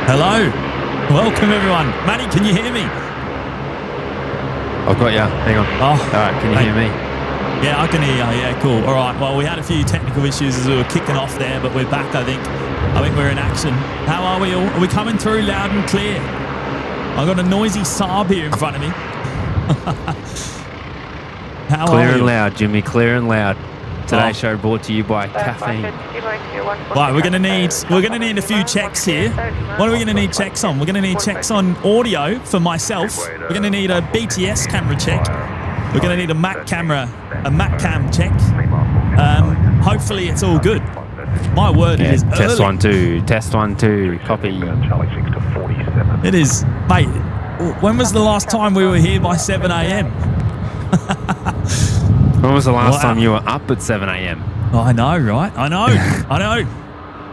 Hello. Welcome, everyone. Matty, can you hear me? I've got you. Hang on. Oh, all right. Can you hear me? Yeah, I can hear you. Yeah, cool. All right. Well, we had a few technical issues as we were kicking off there, but we're back, I think. I think we're in action. How are we all? Are we coming through loud and clear? I've got a noisy Saab here in front of me. How clear are and you? loud, Jimmy. Clear and loud. Today's show brought to you by caffeine. Right, we're gonna need a few checks here. What are we gonna need checks on? We're gonna need checks on audio for myself. We're gonna need a BTS camera check. We're gonna need a Mac cam check. Hopefully it's all good. My word, it is early. Test 1 2. Test 1 2. Copy. It is, mate. When was the last time we were here by 7 a.m.? When was the last time you were up at 7 a.m? Oh, I know, right? I know.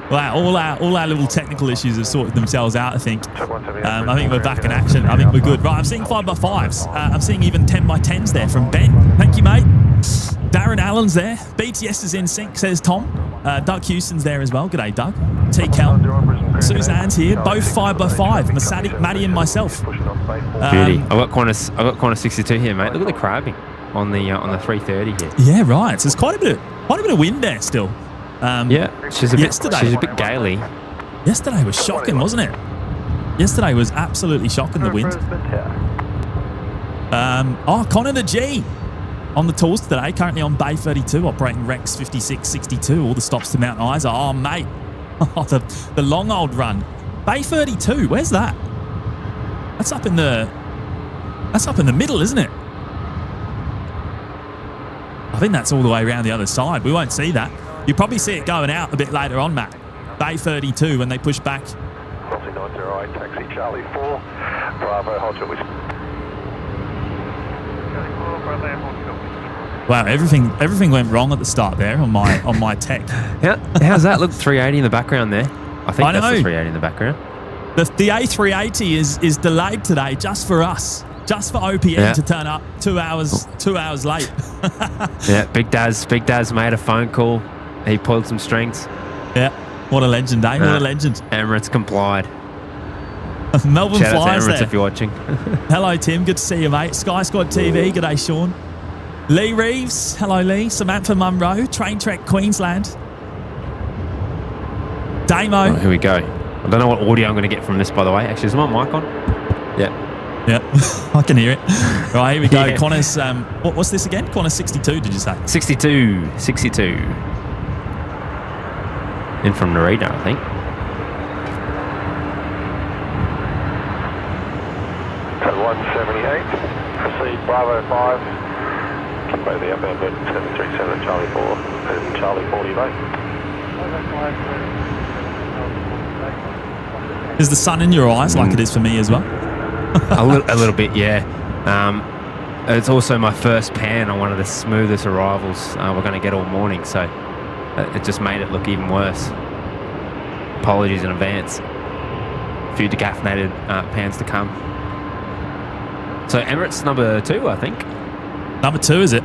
Wow, all our little technical issues have sorted themselves out, I think. I think we're back in action. I think we're good. Right, I'm seeing 5x5s. I'm seeing even 10x10s there from Ben. Thank you, mate. Darren Allen's there. BTS is in sync, says Tom. Doug Houston's there as well. G'day, Doug. T. Kel. Suzanne's here. Both 5x5. Matty and myself. Beauty. I've got Qantas 62 here, mate. Look at the crabbing on the 330 here. Yeah, right. So there's quite a bit of wind there still. Yeah, she's a bit gaily. Yesterday was shocking, wasn't it? Yesterday was absolutely shocking, the wind. Connor the G on the tools today, currently on Bay 32, operating Rex 5662, all the stops to Mount Isa. Oh, mate. the long old run. Bay 32, where's that? That's up in the middle, isn't it? I think that's all the way around the other side. We won't see that. You probably see it going out a bit later on, Matt. Bay 32 when they push back. Taxi Charlie 4, Bravo, Hotel Whiskey. Wow, everything went wrong at the start there on my tech. How's that look? 380 in the background there. I think that's the 380 in the background. The A380 is delayed today just for us. Just for OPM to turn up 2 hours late. Yeah, Big Daz made a phone call. He pulled some strings. Yeah, what a legend, eh? What a legend. Emirates complied. Melbourne Shout Flyers out to Emirates there. if you're watching. Hello, Tim. Good to see you, mate. Sky Squad TV. G'day, Sean. Lee Reeves. Hello, Lee. Samantha Munro. Train Trek Queensland. Damo. Oh, here we go. I don't know what audio I'm going to get from this, by the way. Actually, is my mic on? Yeah. Yeah, I can hear it. Right, here we go. Yeah. Qantas, what's this again? Qantas 62, did you say? 62. In from Narita, I think. Code 178, proceed Bravo 5, keep over the outbound bird 737 Charlie 4 and Charlie 40 mate. Is the sun in your eyes like it is for me as well? a little bit, yeah. It's also my first pan on one of the smoothest arrivals we're going to get all morning, so it just made it look even worse. Apologies in advance. A few decaffeinated pans to come. So Emirates number 2, I think. Number 2, is it?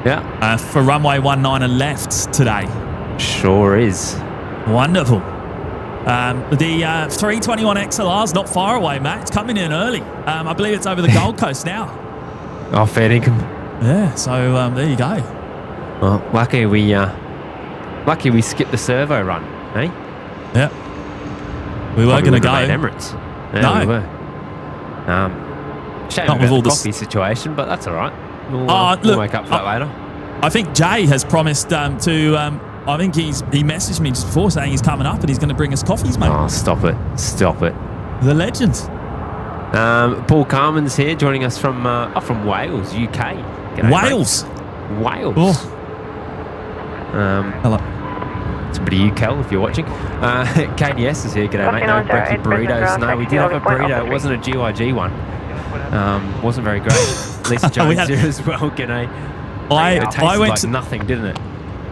Yeah. For runway 19 left today. Sure is. Wonderful. The 321XLR is not far away, Matt. It's coming in early. I believe it's over the Gold Coast now. Oh, fair income. Yeah, so there you go. Well, lucky we skipped the servo run, eh? Yeah. We were going to go. Emirates. Yeah, no. we were. Shame Not about with the all coffee situation, but that's all right. We'll look, wake up for that later. I think Jay has promised to... I think he messaged me just before saying he's coming up and he's going to bring us coffees, mate. Oh, stop it. The legend. Paul Carmen's here, joining us from Wales, UK. G'day, Wales? Mate. Wales. Oh. Hello. It's a bit of UCal if you're watching. KDS is here. G'day, mate. No brekkie burritos. No, we did have a burrito. It wasn't a GYG one. Wasn't very great. Lisa Jones here as well. G'day. It tasted like nothing, didn't it?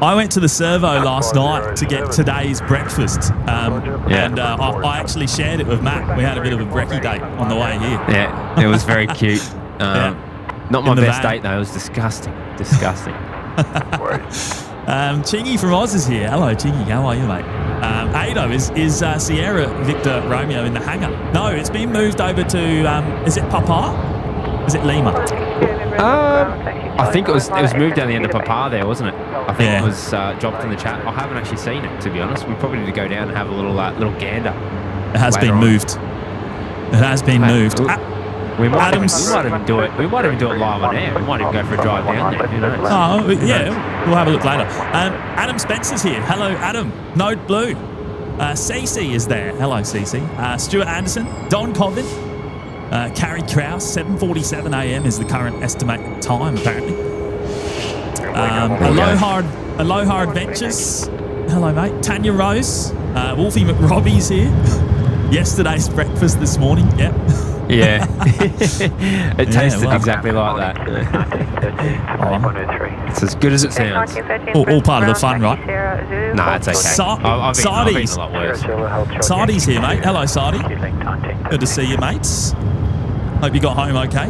I went to the servo last night to get today's breakfast, and I actually shared it with Matt. We had a bit of a brekkie date on the way here. Yeah, it was very cute. Not my best date though. It was disgusting. Chingy from Oz is here. Hello, Chingy. How are you, mate? Ado, is Sierra Victor Romeo in the hangar? No, it's been moved over to, is it Papa? Is it Lima? I think it was moved down the end of Papa there, wasn't it? I think it was dropped in the chat. I haven't actually seen it, to be honest. We probably need to go down and have a little gander. It has been moved. It has been moved. We might even do it. We might even do it live on air. We might even go for a drive down there. Who knows? Oh, yeah. We'll have a look later. Adam Spencer's here. Hello, Adam. Node Blue. Cece is there. Hello, Cece. Stuart Anderson. Don Covin. Carrie Krause. 7:47 a.m. is the current estimated time, apparently. Aloha Adventures. Hello, mate. Tanya Rose. Wolfie McRobbie's here. Yesterday's breakfast this morning. Yep. Yeah. It tasted exactly like that. It's as good as it sounds. All part of the fun, right? No, it's okay. I've eaten a lot worse. Sardi's here, mate. Hello, Sardi. Good to see you, mates. Hope you got home okay.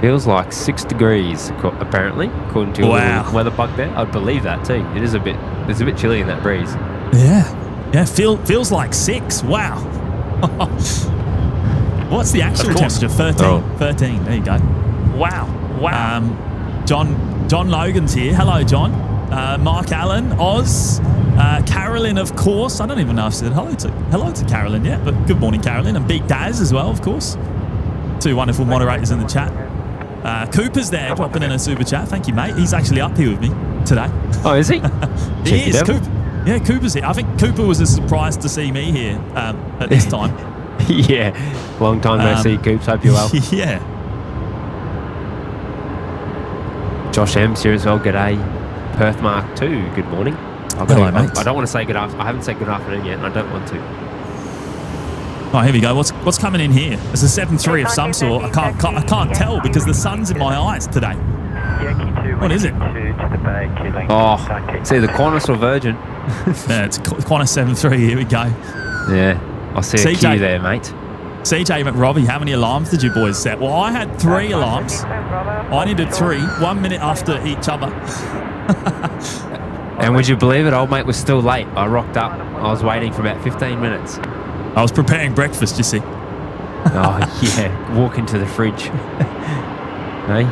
Feels like 6 degrees, apparently, according to your little weather bug there. I'd believe that too. It's a bit chilly in that breeze. Yeah. Feels like 6. Wow. What's the actual temperature? 13. 13. There you go. Wow. John Logan's here. Hello, John. Mark Allen, Oz, Carolyn, of course. I don't even know if I said hello to Carolyn yet, but good morning, Carolyn, and Big Daz as well, of course. 2 wonderful moderators in the chat. Cooper's there, dropping in a super chat. Thank you, mate. He's actually up here with me today. Oh, is he? He is. Cooper's here. I think Cooper was as surprised to see me here at this time. Yeah. Long time no see, Coops. Hope you're well. Yeah. Josh M's here as well. G'day. Perth Mark 2. Good morning. Hello, mate. I don't want to say good afternoon. I haven't said good afternoon yet, and I don't want to. Oh, here we go. What's coming in here? It's a 7.3 of some sort. I can't tell because the sun's in my eyes today. What is it? Oh, it's either Qantas or Virgin. Yeah, it's Qantas 7.3. Here we go. Yeah, I see a queue there, mate. CJ McRobbie, how many alarms did you boys set? Well, I had 3 alarms. I needed 3, 1 minute after each other. And would you believe it? Old mate was still late. I rocked up. I was waiting for about 15 minutes. I was preparing breakfast, you see. Oh, yeah. Walk into the fridge. Hey?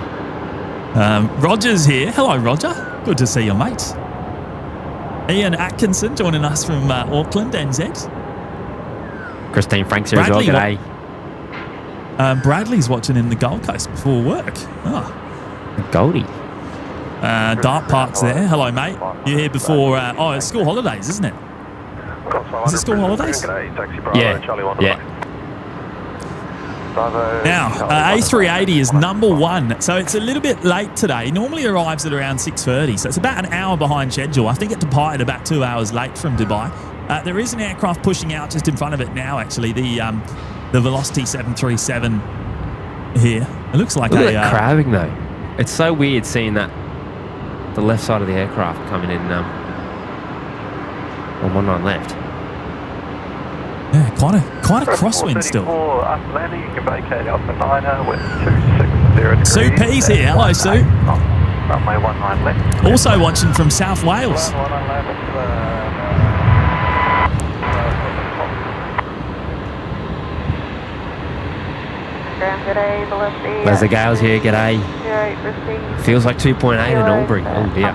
Roger's here. Hello, Roger. Good to see you, mate. Ian Atkinson joining us from Auckland, NZ. Christine Franks here as well. G'day. Bradley's watching in the Gold Coast before work. Oh. Goldie. Dart Park's there. Hello, mate. You're here before... it's school holidays, isn't it? Is it school holidays? Yeah. Now, A380 is number 1, so it's a little bit late today. Normally arrives at around 6:30, so it's about an hour behind schedule. I think it departed about 2 hours late from Dubai. There is an aircraft pushing out just in front of it now, actually, the Velocity 737 here. It looks like Look at crabbing, though. It's so weird seeing that, the left side of the aircraft coming in on 19 left. Yeah, quite a crosswind still. Sue P's here. Hello, Sue. Also watching from South Wales. There's the Gales here. G'day. Feels like 2.8 in Albury. Oh dear.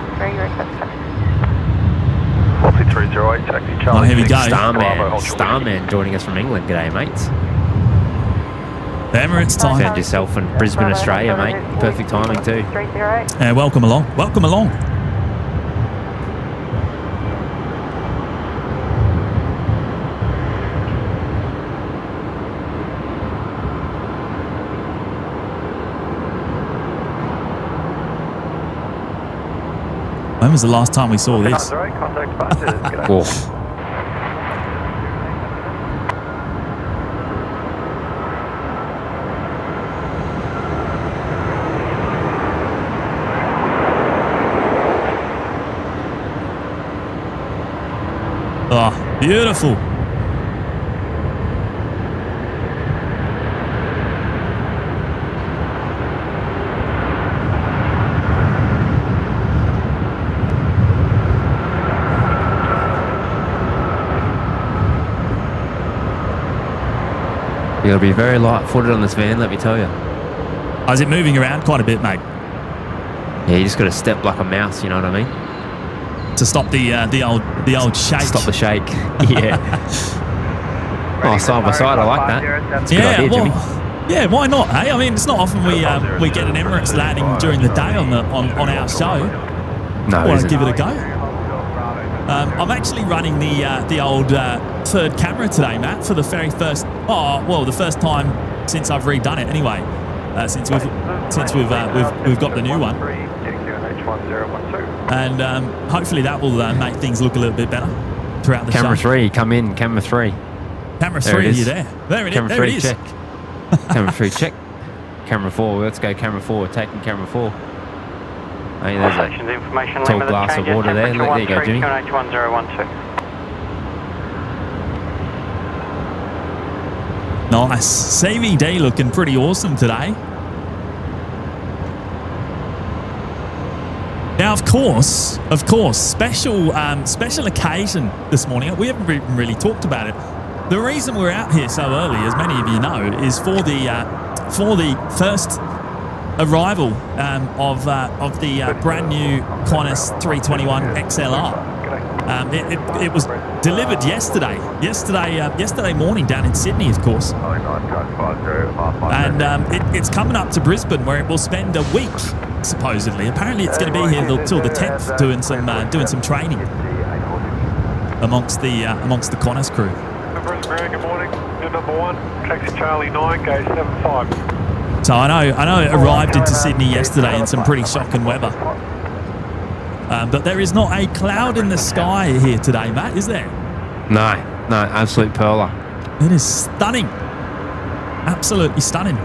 Oh, here we go. Starman joining us from England. G'day, mates. Emirates time. Found yourself in Brisbane, Australia, mate. Perfect timing too. Yeah, welcome along. Welcome along. When was the last time we saw this? Oh. Oh, beautiful. You got to be very light-footed on this van, let me tell you. Oh, is it moving around quite a bit, mate? Yeah, you just got to step like a mouse. You know what I mean? To stop the old shake. Stop the shake. Yeah. Oh, side by side, I like that. That's a good idea, Jimmy. Yeah, why not? Hey, I mean, it's not often we get an Emirates landing during the day on our show. No, Well, give it a go. I'm actually running the old third camera today, Matt, for the very first. The first time since I've redone it. Anyway, since we've got the new one, and hopefully that will make things look a little bit better throughout the Camera show. 3, come in. Camera 3. Camera There 3, it are you is. there? There it Camera is. 3, check. Camera 3, check. Camera 4, let's go camera 4. We're taking camera 4. Hey, there's a tall glass of water there. Look, there you go, Jimmy. Nice. CVD looking pretty awesome today. Now, of course, special occasion this morning. We haven't really talked about it. The reason we're out here so early, as many of you know, is for the first arrival of the brand new Qantas A321XLR. It was delivered yesterday morning down in Sydney, of course. And it's coming up to Brisbane, where it will spend a week, supposedly. Apparently, it's going to be here till the 10th, doing some training amongst the Qantas crew. Brisbane, good morning. You're number 1, taxi Charlie 9, gauge 75. So I know it arrived into Sydney yesterday in some pretty shocking weather. But there is not a cloud in the sky here today, Matt, is there? No, absolute perler. It is stunning. Absolutely stunning.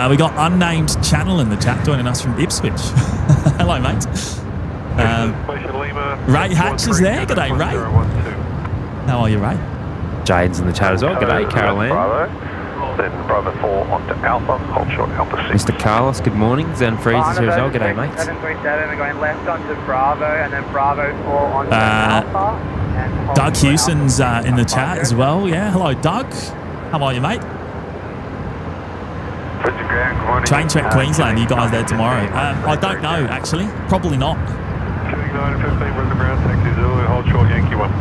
We got unnamed channel in the chat joining us from Ipswich. Hello, mate. Ray Hatch is there. G'day, Ray. How are you, Ray? Jade's in the chat as well. G'day, Caroline. Then Bravo 4 onto Alpha, hold short Alpha 6. Mr. Carlos, good morning. Zen Freeze is here as well. G'day, mate. 737, we're going left onto Bravo, and then Bravo 4 onto Alpha. And Doug Hewson's in the chat as well. Yeah, hello, Doug. How are you, mate? Train Trek Queensland, you guys there tomorrow? I don't know, actually. Probably not. 15 Brisbane ground, taxi Zulu, hold short Yankee 1.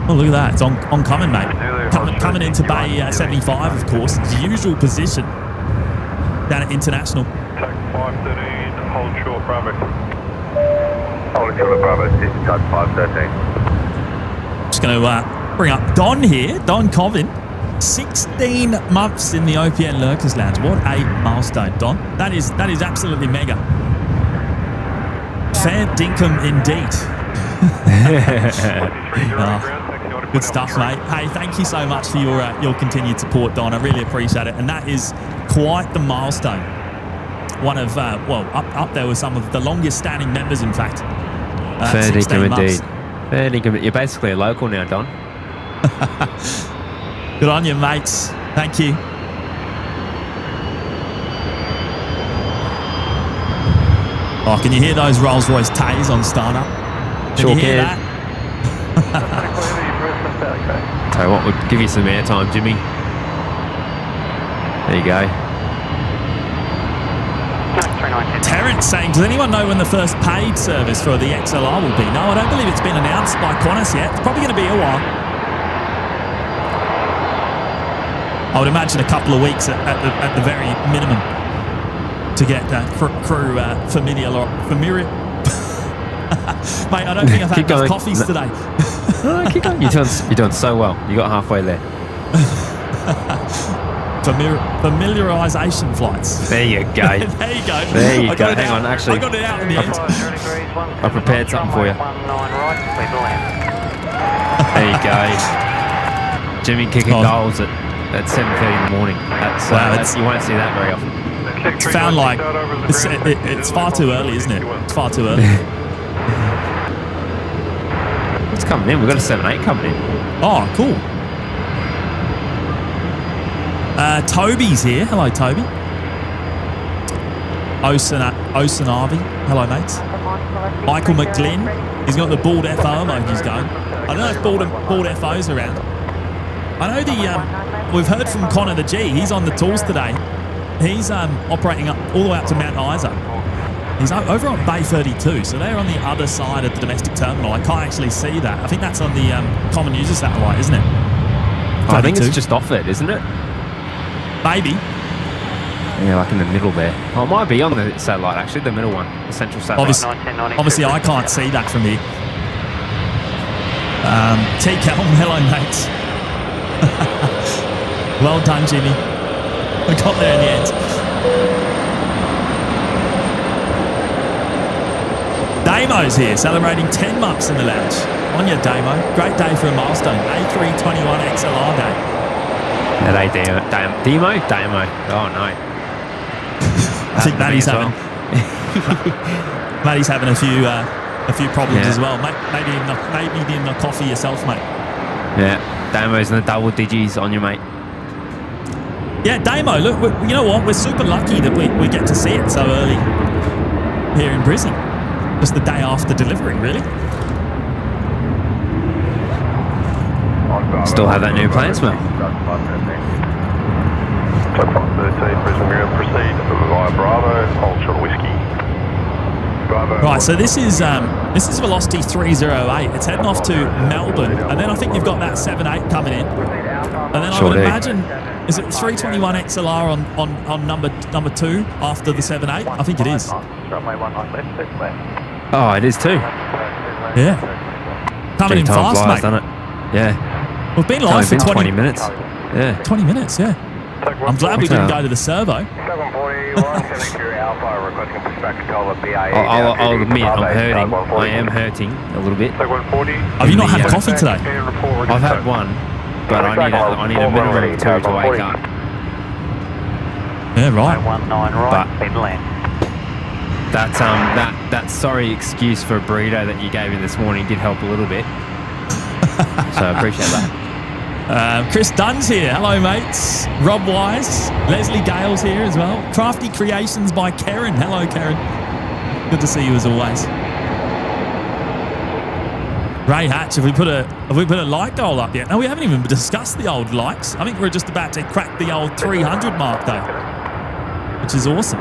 Oh, look at that. It's oncoming, mate. Coming into Bay 75, of course. It's the usual position down at International. Take 513, hold short Bravo. Hold short Bravo 6, touch 513. Just going to bring up Don here, Don Covin. 16 months in the OPN Lurkers Lounge. What a milestone, Don. That is absolutely mega. Fair dinkum indeed. Good stuff, mate. Hey, thank you so much for your continued support, Don. I really appreciate it. And that is quite the milestone. One of, up there with some of the longest standing members, in fact. Fair dinkum indeed. Fair dinkum. You're basically a local now, Don. Good on you, mates. Thank you. Oh, can you hear those Rolls-Royce Tays on startup? Can you hear that? Tell you what, we'll give you some airtime, Jimmy. There you go. Terrence saying, does anyone know when the first paid service for the XLR will be? No, I don't believe it's been announced by Qantas yet. It's probably going to be a while. I would imagine a couple of weeks at the very minimum to get crew familiar. Mate, I don't think I've had enough coffees today. Keep going. You're doing so well. You got halfway there. Familiarisation flights. There you go. There you go. There you go. Hang on, actually. I got it out in the end. I prepared something for you. There you go. Jimmy kicking goals at 7:30 in the morning. That's you won't see that very often. It's found like it's far too early, isn't it? It's far too early. What's coming in? We've got a 7-8 coming in. Oh, cool. Toby's here. Hello, Toby. Osanavi. Hello, mates. Michael McGlynn. He's got the bald FO emojis going. I don't know if bald FO's around. I know we've heard from Connor the G. He's on the tools today. He's operating up all the way up to Mount Isa. He's over on Bay 32, so they're on the other side of the domestic terminal. I can't actually see that. I think that's on the common user satellite, isn't it? 32. I think it's just off it, isn't it? Maybe. Yeah, like in the middle there. Oh, it might be on the satellite, actually, the middle one, the central satellite. Obviously, I can't see that from here. T. Calm, hello, mates. Well done, Jimmy. We got there in the end. Damo's here, celebrating 10 months in the lounge. On your Damo. Great day for a milestone. A321XLR day. Damo? Oh, no. I think Matty's having Matty's having a few problems as well. Maybe in the coffee yourself, mate. Yeah, Damo's in the double digits on you, mate. Yeah, Damo. Look, you know what? We're super lucky that we get to see it so early here in Brisbane. Just the day after delivery, really. Still have that new plane smell. So 513, Brisbane, we're going to proceed via Bravo, hold short whiskey. Bravo. Right, so this is Velocity 308. It's heading off to Melbourne, and then I think you've got that 78 coming in. And then I would imagine, is it 321XLR on number 2 after the 78? I think it is. Oh, it is too. Yeah. Coming in fast, mate. Done it? Yeah. We've been live for 20 minutes. Yeah. 20 minutes, yeah. I'm glad we didn't go to the servo. I'll admit, I'm hurting. I am hurting a little bit. Have you not had coffee today? I've had one, but I need a minimum of 2 to wake up. Yeah, right. But that sorry excuse for a burrito that you gave me this morning did help a little bit. So I appreciate that. Chris Dunn's here. Hello, mates. Rob Wise. Leslie Gale's here as well. Crafty Creations by Karen. Hello, Karen. Good to see you as always. Ray Hatch, have we put a like goal up yet? No, we haven't even discussed the old likes. I think we're just about to crack the old 300 mark though, which is awesome.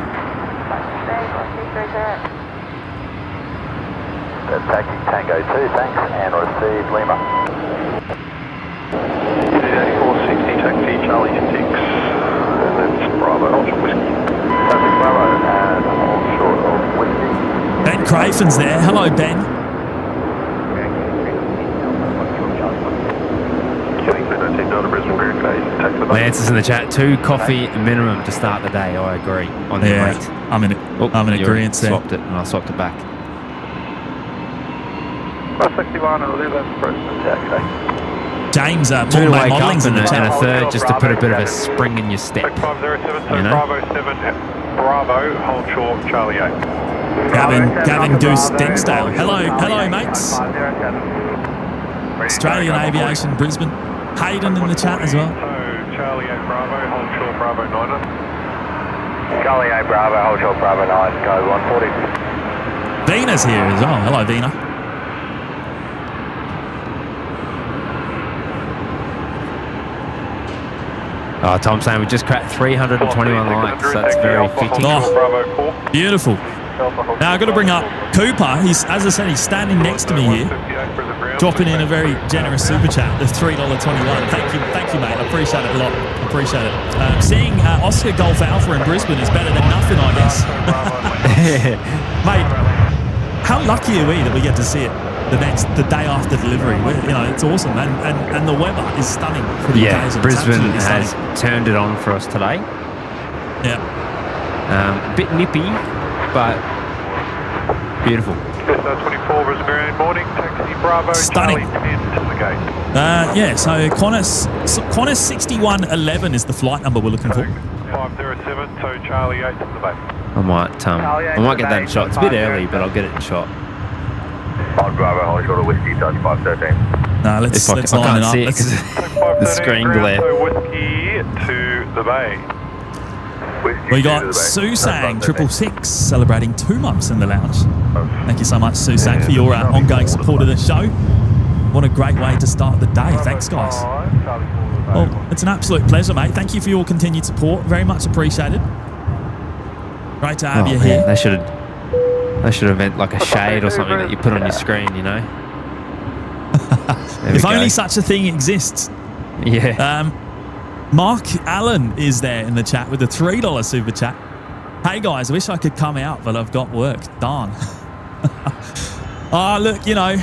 Taxi Tango 2, thanks, and receive Lima. 8460, taxi Charlie 6, and that's Bravo, Ultra Whiskey. Taxi Bravo, and Ultra Whiskey. Ben Craven's there. Hello, Ben. Lance is in the chat. 2 coffee minimum to start the day. I agree. On the mate. I'm in agreement there. Swapped it, and I swapped it back. 6111, Brisbane taxi. James, more wake up and a third just to put a bit of a spring in your step. 507, so you know? Bravo 7, Bravo, hold short, Charlie 8. Gavin Goose Dinsdale. Hello, mates. Australian Aviation, Brisbane. Hayden in the chat as well. So Charlie 8, Bravo, hold short, Bravo 9. Charlie 8, Bravo, hold short, Bravo 9, go 140. Vina's here as well. Hello, Vina. Oh, Tom's saying we just cracked 321 likes. That's very fitting. Oh, beautiful. Now I've got to bring up Cooper. As I said, he's standing next to me here, dropping in a very generous super chat, the $3.21. Thank you, mate. I appreciate it a lot. Appreciate it. Seeing Oscar Golf Alpha in Brisbane is better than nothing, I guess. Mate, how lucky are we that we get to see it the day after delivery? It's awesome, and the weather is stunning for the occasion. Brisbane has turned it on for us today. Yeah. A bit nippy, but beautiful. 24 Brisbane morning, taxi Bravo, stunning. Charlie 10 to the gate. So Qantas 6111 is the flight number we're looking for. 507, so Charlie 8 to the bay. I might get that in shot. It's a bit early, but I'll get it in shot. On Bravo, hold short of whiskey, touch 513. No, let's line it up. The screen glare. Whiskey to the bay. We got Susang 666 celebrating 2 months in the lounge. Thank you so much, Susang, for your ongoing support of the show. What a great way to start the day. Thanks, guys. Well, it's an absolute pleasure, mate. Thank you for your continued support. Very much appreciated. Great to have you man, here. They should have meant like a shade or something that you put on your screen, you know? If only such a thing exists. Yeah. Mark Allen is there in the chat with a $3 super chat. Hey guys, I wish I could come out, but I've got work. Darn. Look, you know,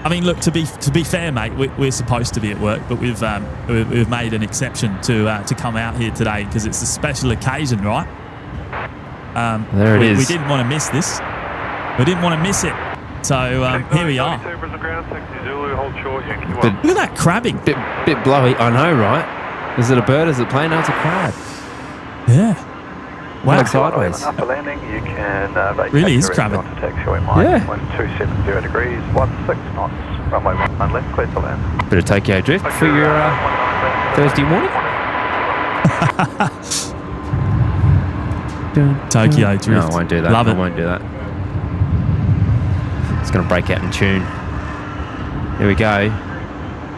I mean, look, to be fair, mate, we're supposed to be at work, but we've made an exception to come out here today because it's a special occasion, right? There it is. We didn't want to miss this. We didn't want to miss it. So here we are. Look at that crabbing. Bit blowy. I know, right? Is it a bird? Is it a plane? No, it's a crab. Yeah. Wow. Sideways. After landing, you can really is crabbing. Yeah. 270 degrees, 16 knots, runway 19 left, clear to land. Bit of Tokyo drift for your Thursday morning. Tokyo drift. No, I won't do that. Love it. I won't do that. It's going to break out in tune. Here we go.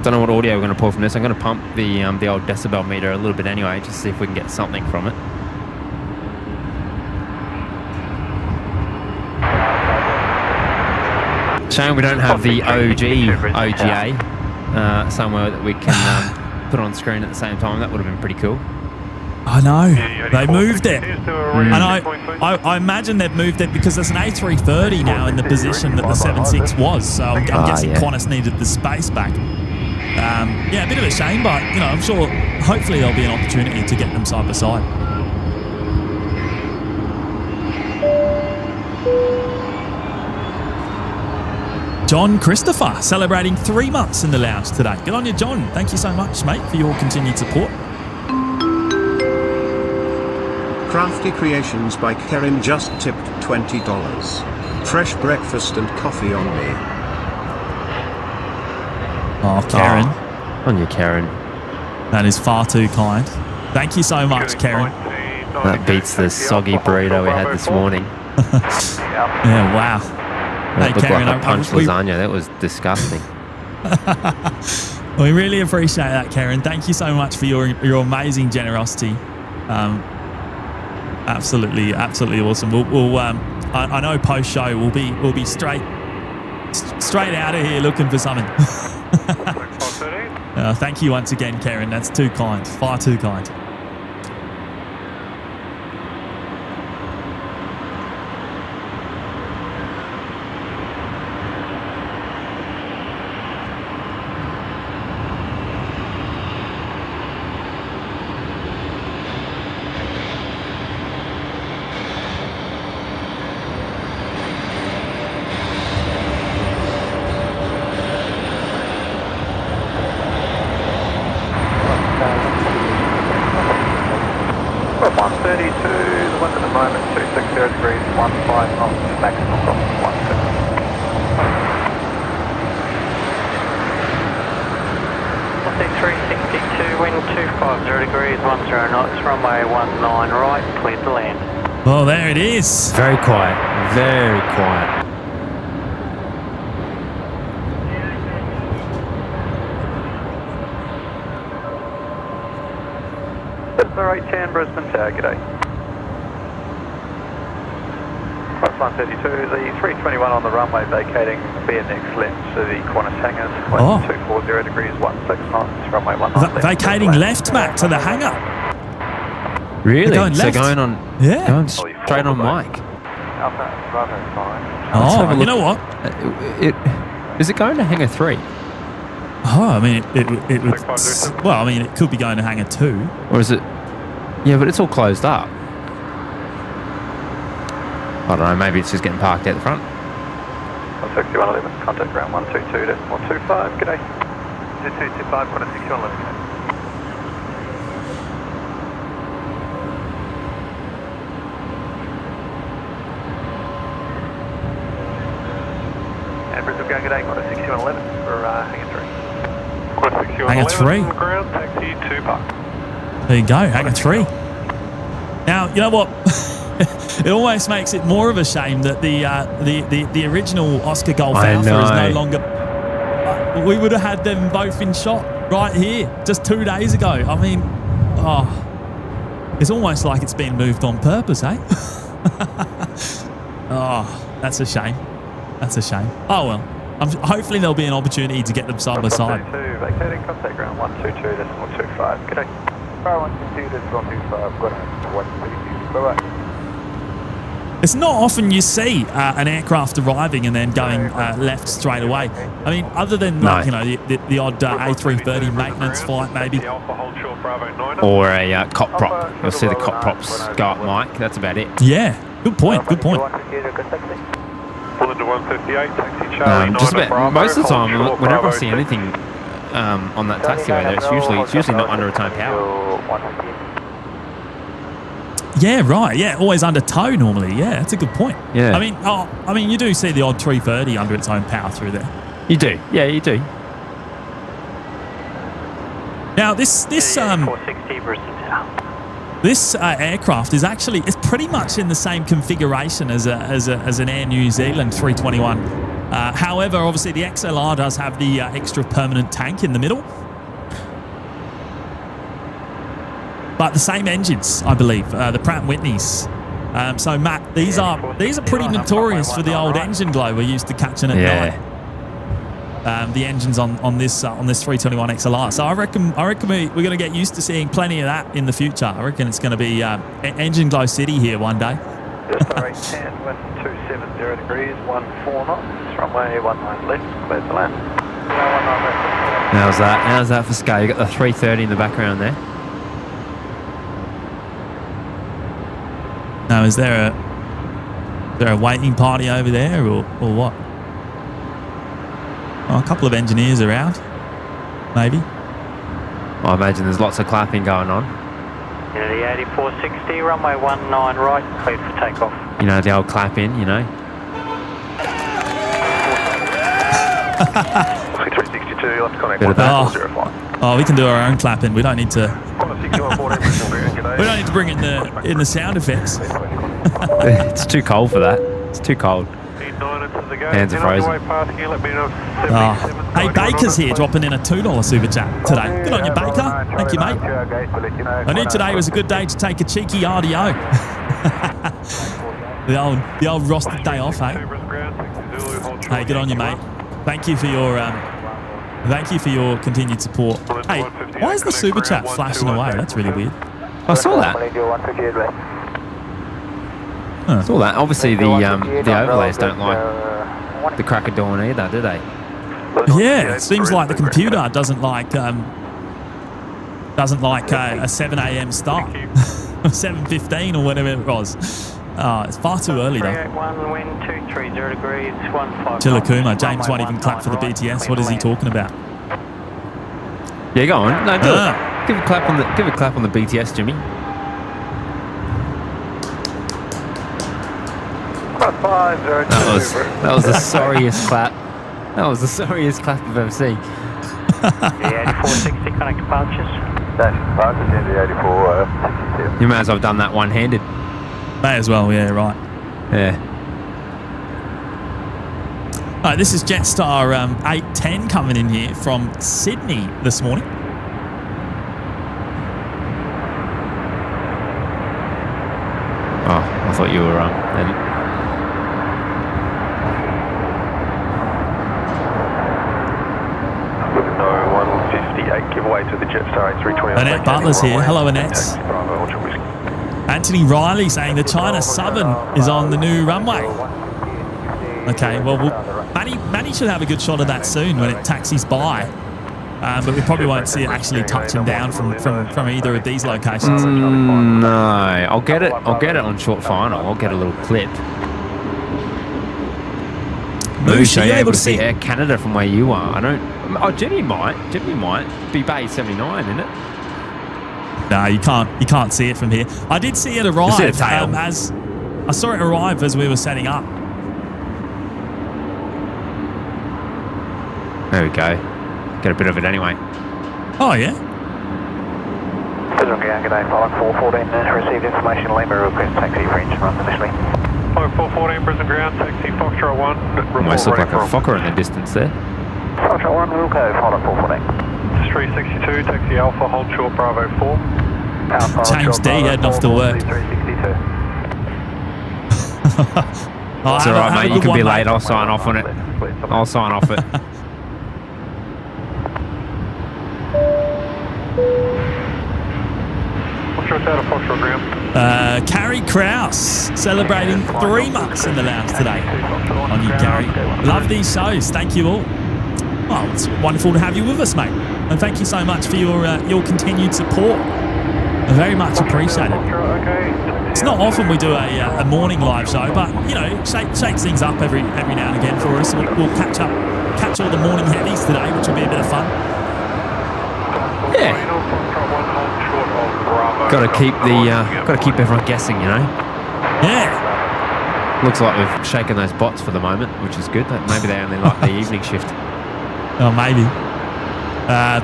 Don't know what audio we're going to pull from this. I'm going to pump the old decibel meter a little bit anyway, just to see if we can get something from it. Shame we don't have the OGA somewhere that we can put on screen at the same time. That would have been pretty cool. I know. They moved it. And I imagine they've moved it because there's an A330 now in the position that the 76 was. So I'm guessing Qantas needed the space back. Yeah, a bit of a shame, but, you know, I'm sure hopefully there'll be an opportunity to get them side by side. John Christopher celebrating 3 months in the lounge today. Good on you, John. Thank you so much, mate, for your continued support. Crafty Creations by Karen just tipped $20. Fresh breakfast and coffee on me. Oh, Karen. Oh, on you, Karen. That is far too kind. Thank you so much, Karen. That beats the soggy burrito we had this morning. Yeah, wow. That Hey, looked Karen, like a punch lasagna. That was disgusting. We really appreciate that, Karen. Thank you so much for your amazing generosity. Absolutely awesome. We'll I know post show we'll be straight out of here looking for something. Thank you once again, Karen. That's too kind. Far too kind. Oh, there it is. Very quiet. Very quiet. That's the right 10 Brisbane Tower, g'day. Plus 132, the 321 on the runway vacating BNE left to the Qantas hangars. 240 degrees, 16 knots, runway 19 left. Vacating left, Matt, to the hangar. Really? Going left. So going on, going straight on Mike. Oh, you know what? Is it going to hangar 3? Oh, I mean, it would. Well, I mean, it could be going to hangar 2. Or is it? Yeah, but it's all closed up. I don't know. Maybe it's just getting parked out the front. 6111, contact ground 122.25. G'day. 2225, 6111. G'day. Going today, got a 6111 for hangar 3. Hangar 3. Ground taxi to park. There you go, hangar 3. Now, you know what? It almost makes it more of a shame that the original Oscar Golf Alpha is no longer. We would have had them both in shot. right here, just 2 days ago. I mean, it's almost like it's been moved on purpose, eh? Oh, that's a shame. That's a shame. Oh, well. Hopefully there'll be an opportunity to get them side by side. Vacating, contact ground 122.25. Good day. 122.25. Got 132. Bye-bye. It's not often you see an aircraft arriving and then going left straight away. I mean, other than like, you know, the odd A330 maintenance flight maybe. Or a cop prop. You'll see the cop props go up, Mike. That's about it. Yeah, good point. Good point. Just about most of the time, whenever I see anything on that taxiway, there, it's usually not under retain power. Yeah, right. Yeah, always under tow normally. Yeah, that's a good point. Yeah. I mean, you do see the odd 330 under its own power through there. You do. Yeah, you do. Now this aircraft is actually, it's pretty much in the same configuration as an Air New Zealand 321. However, obviously the XLR does have the extra permanent tank in the middle. But the same engines, I believe, the Pratt & Whitneys. So Matt, these are pretty notorious for the old engine glow we're used to catching at night. The engines on this 321 XLR. So I reckon we're going to get used to seeing plenty of that in the future. I reckon it's going to be engine glow city here one day. Just 10, wind 270 degrees, 14 knots, runway 19 left, clear to land. How's that for scale? You got the 330 in the background there. Now, is there a waiting party over there or what? Oh, a couple of engineers around, maybe. I imagine there's lots of clapping going on. The 8460, runway 19 right, cleared for takeoff. You know, the old clapping, you know. 362, let's connect 1405. Oh, we can do our own clapping. We don't need to. We don't need to bring in the sound effects. It's too cold for that. It's too cold. Hands are frozen. Hey, Baker's here dropping in a $2 super chat today. Good on you, Baker. Thank you, mate. I knew today was a good day to take a cheeky RDO. the old rostered day off, hey? Hey, good on you, mate. Thank you for your continued support. Hey, why is the super chat flashing away? That's really weird. I saw that. I saw that. Obviously, the overlays don't like the crack of dawn either, do they? Yeah, it seems like the computer doesn't like a 7 a.m. start, 7:15 or whatever it was. It's far too early though. Chilakuma, James won't even clap for the BTS. What is he talking about? Yeah, go on. No, do it. Give a clap on the BTS, Jimmy. That was the sorriest clap. That was the sorriest clap I've ever seen. The 8460 connect departures. Departures in the 84. You may as well have done that one-handed. May as well, yeah, right. Yeah. All right, this is Jetstar 810 coming in here from Sydney this morning. Oh, I thought you were wrong. No, 158 giveaway to the Jetstar 320. Annette Butler's here. Hello, Annette. Anthony Riley saying the China Southern is on the new runway. Okay, well, Matty should have a good shot of that soon when it taxis by. But we probably won't see it actually touching down from either of these locations. No, I'll get it on short final. I'll get a little clip. Moosh, are you able to see Air Canada from where you are? I don't. Oh, Jimmy might. Be Bay 79, isn't it? No, you can't see it from here. I did see it arrive as I saw it arrive as we were setting up. There we go. Get a bit of it anyway. Oh yeah. G'day, Pilot 414, received information, Lima request taxi for engine runs initially. 414, Brisbane Ground, taxi Foxtrot 1. Almost look like a Fokker in the distance there. Foxtrot 1, Wilco, Pilot 414. Street 62, taxi Alpha, hold short, Bravo 4. Alpha, James D heading off to work. 362. Oh, It's all right, mate. You can be late. I'll sign off on it. I'll sign off it. Foxtrot out of Foxtrot ground. Carrie Krause celebrating 3 months in the lounge today. On you, Gary. Love these shows. Thank you all. Well, it's wonderful to have you with us, mate. And thank you so much for your continued support. Very much appreciated. It's not often we do a morning live show, but you know, shakes things up every now and again for us. We'll catch all the morning heavies today, which will be a bit of fun. Yeah. Got to keep everyone guessing, you know. Yeah. Looks like we've shaken those bots for the moment, which is good. Maybe they only like the evening shift. Oh, maybe.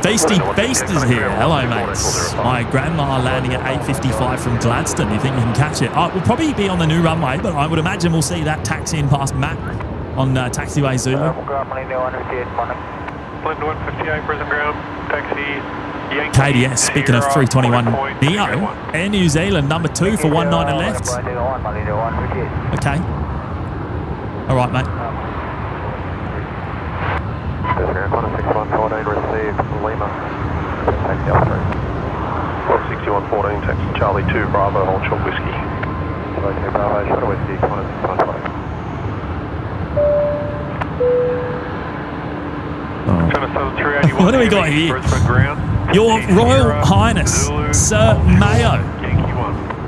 Beast is here. Hello, mates. My grandma landing at 8:55 from Gladstone. You think you can catch it? We'll probably be on the new runway, but I would imagine we'll see that taxi in past Matt on taxiway Zulu. Blend 158, Brisbane ground, taxi Yankee. KDS, speaking of 321 Neo, Air New Zealand, number 2 for 19 left. Okay. All right, mate. Qantas 6114 received Lima. Taxi Alpha 3. 6114, taxi Charlie 2, Bravo, hold short whiskey. Charlie 2, Bravo, short whiskey, Qantas 6114. What do we got here? Your Royal Highness, Sir Mayo.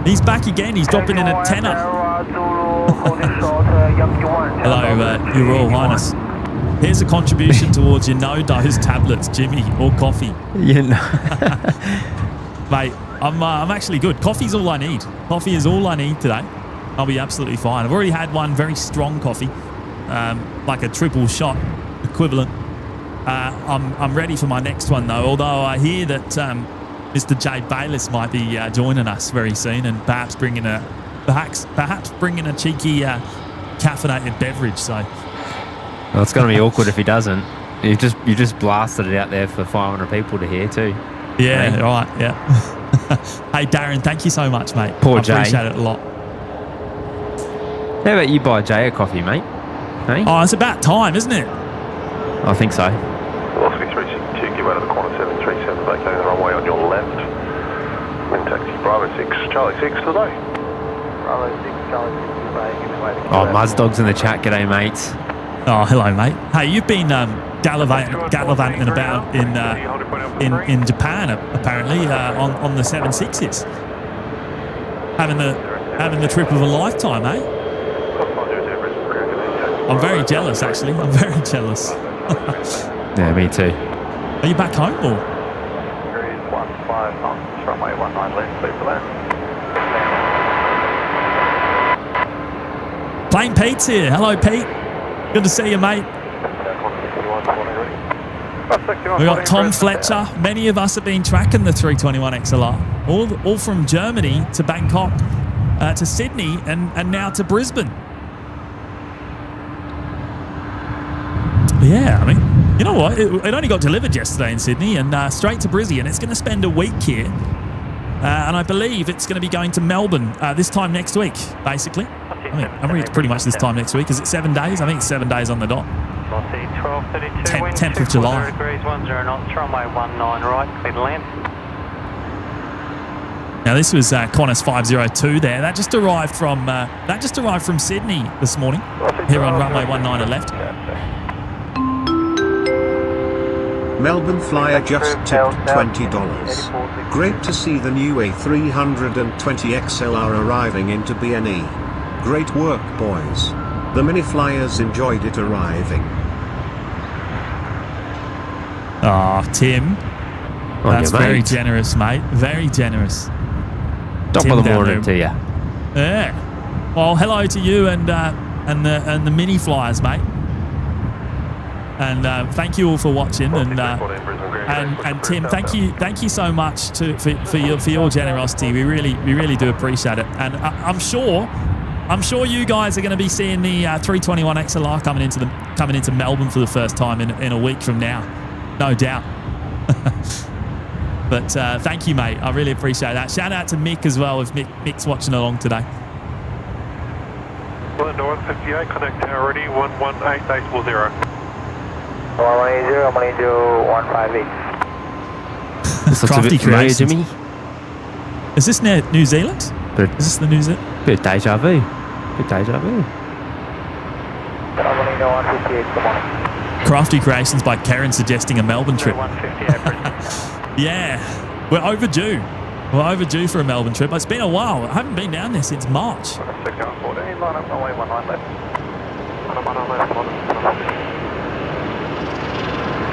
He's back again. He's dropping in a tenner. Hello, Your Royal Highness. Here's a contribution towards your no-dose tablets, Jimmy, or coffee. You know. Mate, I'm actually good. Coffee's all I need. Coffee is all I need today. I'll be absolutely fine. I've already had one very strong coffee, like a triple shot equivalent. I'm ready for my next one though. Although I hear that Mr. Jay Bayliss might be joining us very soon, and perhaps bringing a cheeky caffeinated beverage. So. Well, it's going to be awkward if he doesn't. You just blasted it out there for 500 people to hear too. Yeah, right. Right. Yeah. Hey, Darren, thank you so much, mate. Poor I Jay. appreciate it a lot. How about you buy Jay a coffee, mate? Hey? Oh, it's about time, isn't it? I think so. Velocity 362, give out of the corner 737, vacating the runway on your left. Wind taxi Bravo 6, Charlie 6 today. Bravo 6, Charlie 6 today, give away the Oh, Muzdog's in the chat. G'day, mates. Oh, hello, mate. Hey, you've been gallivanting about in Japan apparently on the 76s, having the trip of a lifetime, eh? I'm very jealous, actually. I'm very jealous. Yeah, me too. Are you back home or? 15 knots, runway 19 left, clear for land. Plain Pete's here. Hello, Pete. Good to see you, mate. We got Tom Fletcher. Many of us have been tracking the 321XLR, all from Germany to Bangkok, to Sydney, and now to Brisbane. Yeah, I mean, you know what? It only got delivered yesterday in Sydney and straight to Brisbane, and it's going to spend a week here. And I believe it's going to be going to Melbourne this time next week, basically. I mean, it's pretty much this time next week. Is it 7 days? I think it's 7 days on the dot. 10th of July. Degrees 10 knots, runway 19 right, clear to land. Now this was Qantas 502 there. That just arrived from Sydney this morning. Here on runway 19 left. Melbourne flyer just tipped $20. Great to see the new A320XLR arriving into BNE. Great work, boys. The mini flyers enjoyed it arriving. Oh, Tim. That's very generous, mate. Very generous. Top Tim of the morning to you. Yeah. Well, hello to you and the mini flyers, mate. And thank you all for watching. And Tim, thank you so much for your generosity. We really do appreciate it. And I'm sure you guys are going to be seeing the 321XLR coming into Melbourne for the first time in a week from now, no doubt. But thank you, mate. I really appreciate that. Shout out to Mick as well, if Mick's watching along today. London 158, connect tower ready, 118840. 180, 158. This looks a Crafty bit familiar, creations. Jimmy. Is this near New Zealand? Bit, Is this the New Zealand? bit deja vu. Bit deja vu. 158, good morning. Crafty creations by Karen suggesting a Melbourne trip. 158, Yeah, we're overdue. We're overdue for a Melbourne trip. It's been a while. I haven't been down there since March. 6 hours 14, line up runway 19 left. 19 left,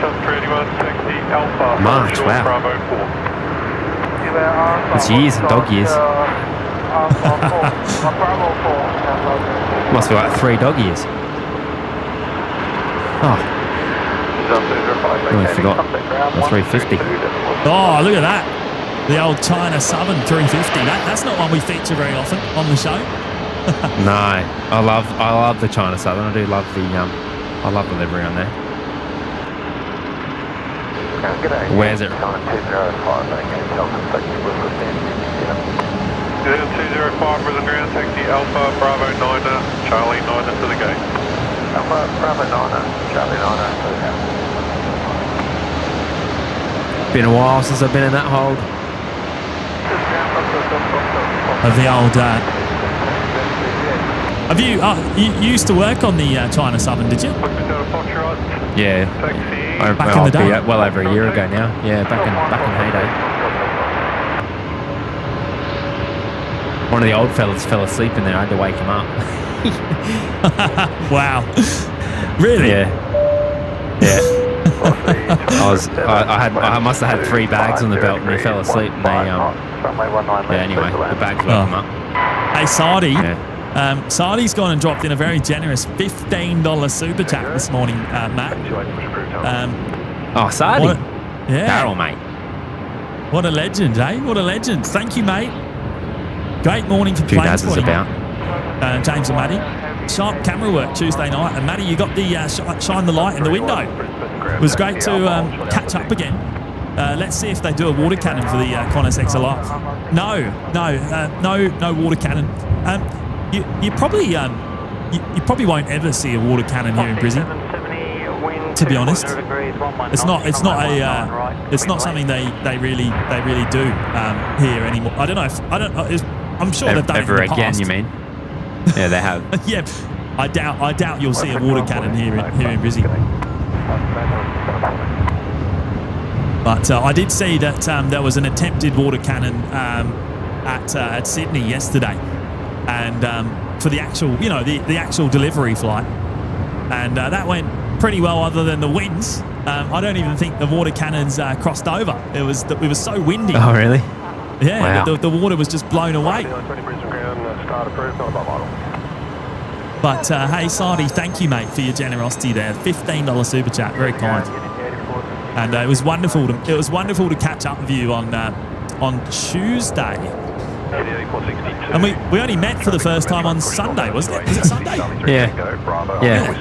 731, taxi Alpha. March, Short wow. Bravo 4. It's years and dog years. Must be like 3 dog years. Oh, I forgot. The 350. Oh, look at that. The old China Southern 350. That's not one we feature very often on the show. No, I love the China Southern. I do love the I love the livery on there. Where's it? 205 Brisbane ground, taxi Alpha Bravo 9er, Charlie 9er to the gate. Alpha Bravo 9er, Charlie 9er to the gate. Been a while since I've been in that hold. Of the old. Have you? You used to work on the China Southern, did you? Yeah, Back in the day? well over a year ago now. Yeah, back in heyday. One of the old fellas fell asleep in there. I had to wake him up. Wow. Really? Yeah. I must have had 3 bags on the belt and he fell asleep and they anyway, the bags woke him up. Hey, Sardi. Yeah. Sardi's gone and dropped in a very generous $15 super chat this morning, Matt. Sardi. Yeah. Barrel, mate. What a legend, eh? What a legend. Thank you, mate. Great morning for Few plane dazzles spotting. about. James and Matty. Sharp camera work Tuesday night. And Matty, you got the shine the light in the window. It was great to catch up again. Let's see if they do a water cannon for the Qantas XLR. No water cannon. You probably won't ever see a water cannon here in Brisbane. To be honest, it's not something they really do here anymore. I don't know. I'm sure they've done Ever it in the again, past. you mean? Yeah, they have. Yeah, I doubt you'll see a water cannon here in Brisbane. But I did see that there was an attempted water cannon at Sydney yesterday, and for the actual, the actual delivery flight, and that went pretty well, other than the winds. I don't even think the water cannons crossed over. It was so windy. Oh, really? Yeah, Wow. the water was just blown away. But hey, Sardi, thank you, mate, for your generosity there. $15 super chat, very kind. And it was wonderful to catch up with you on Tuesday. And we only met for the first time on Sunday, wasn't it? Was it Sunday? Yeah. Yeah.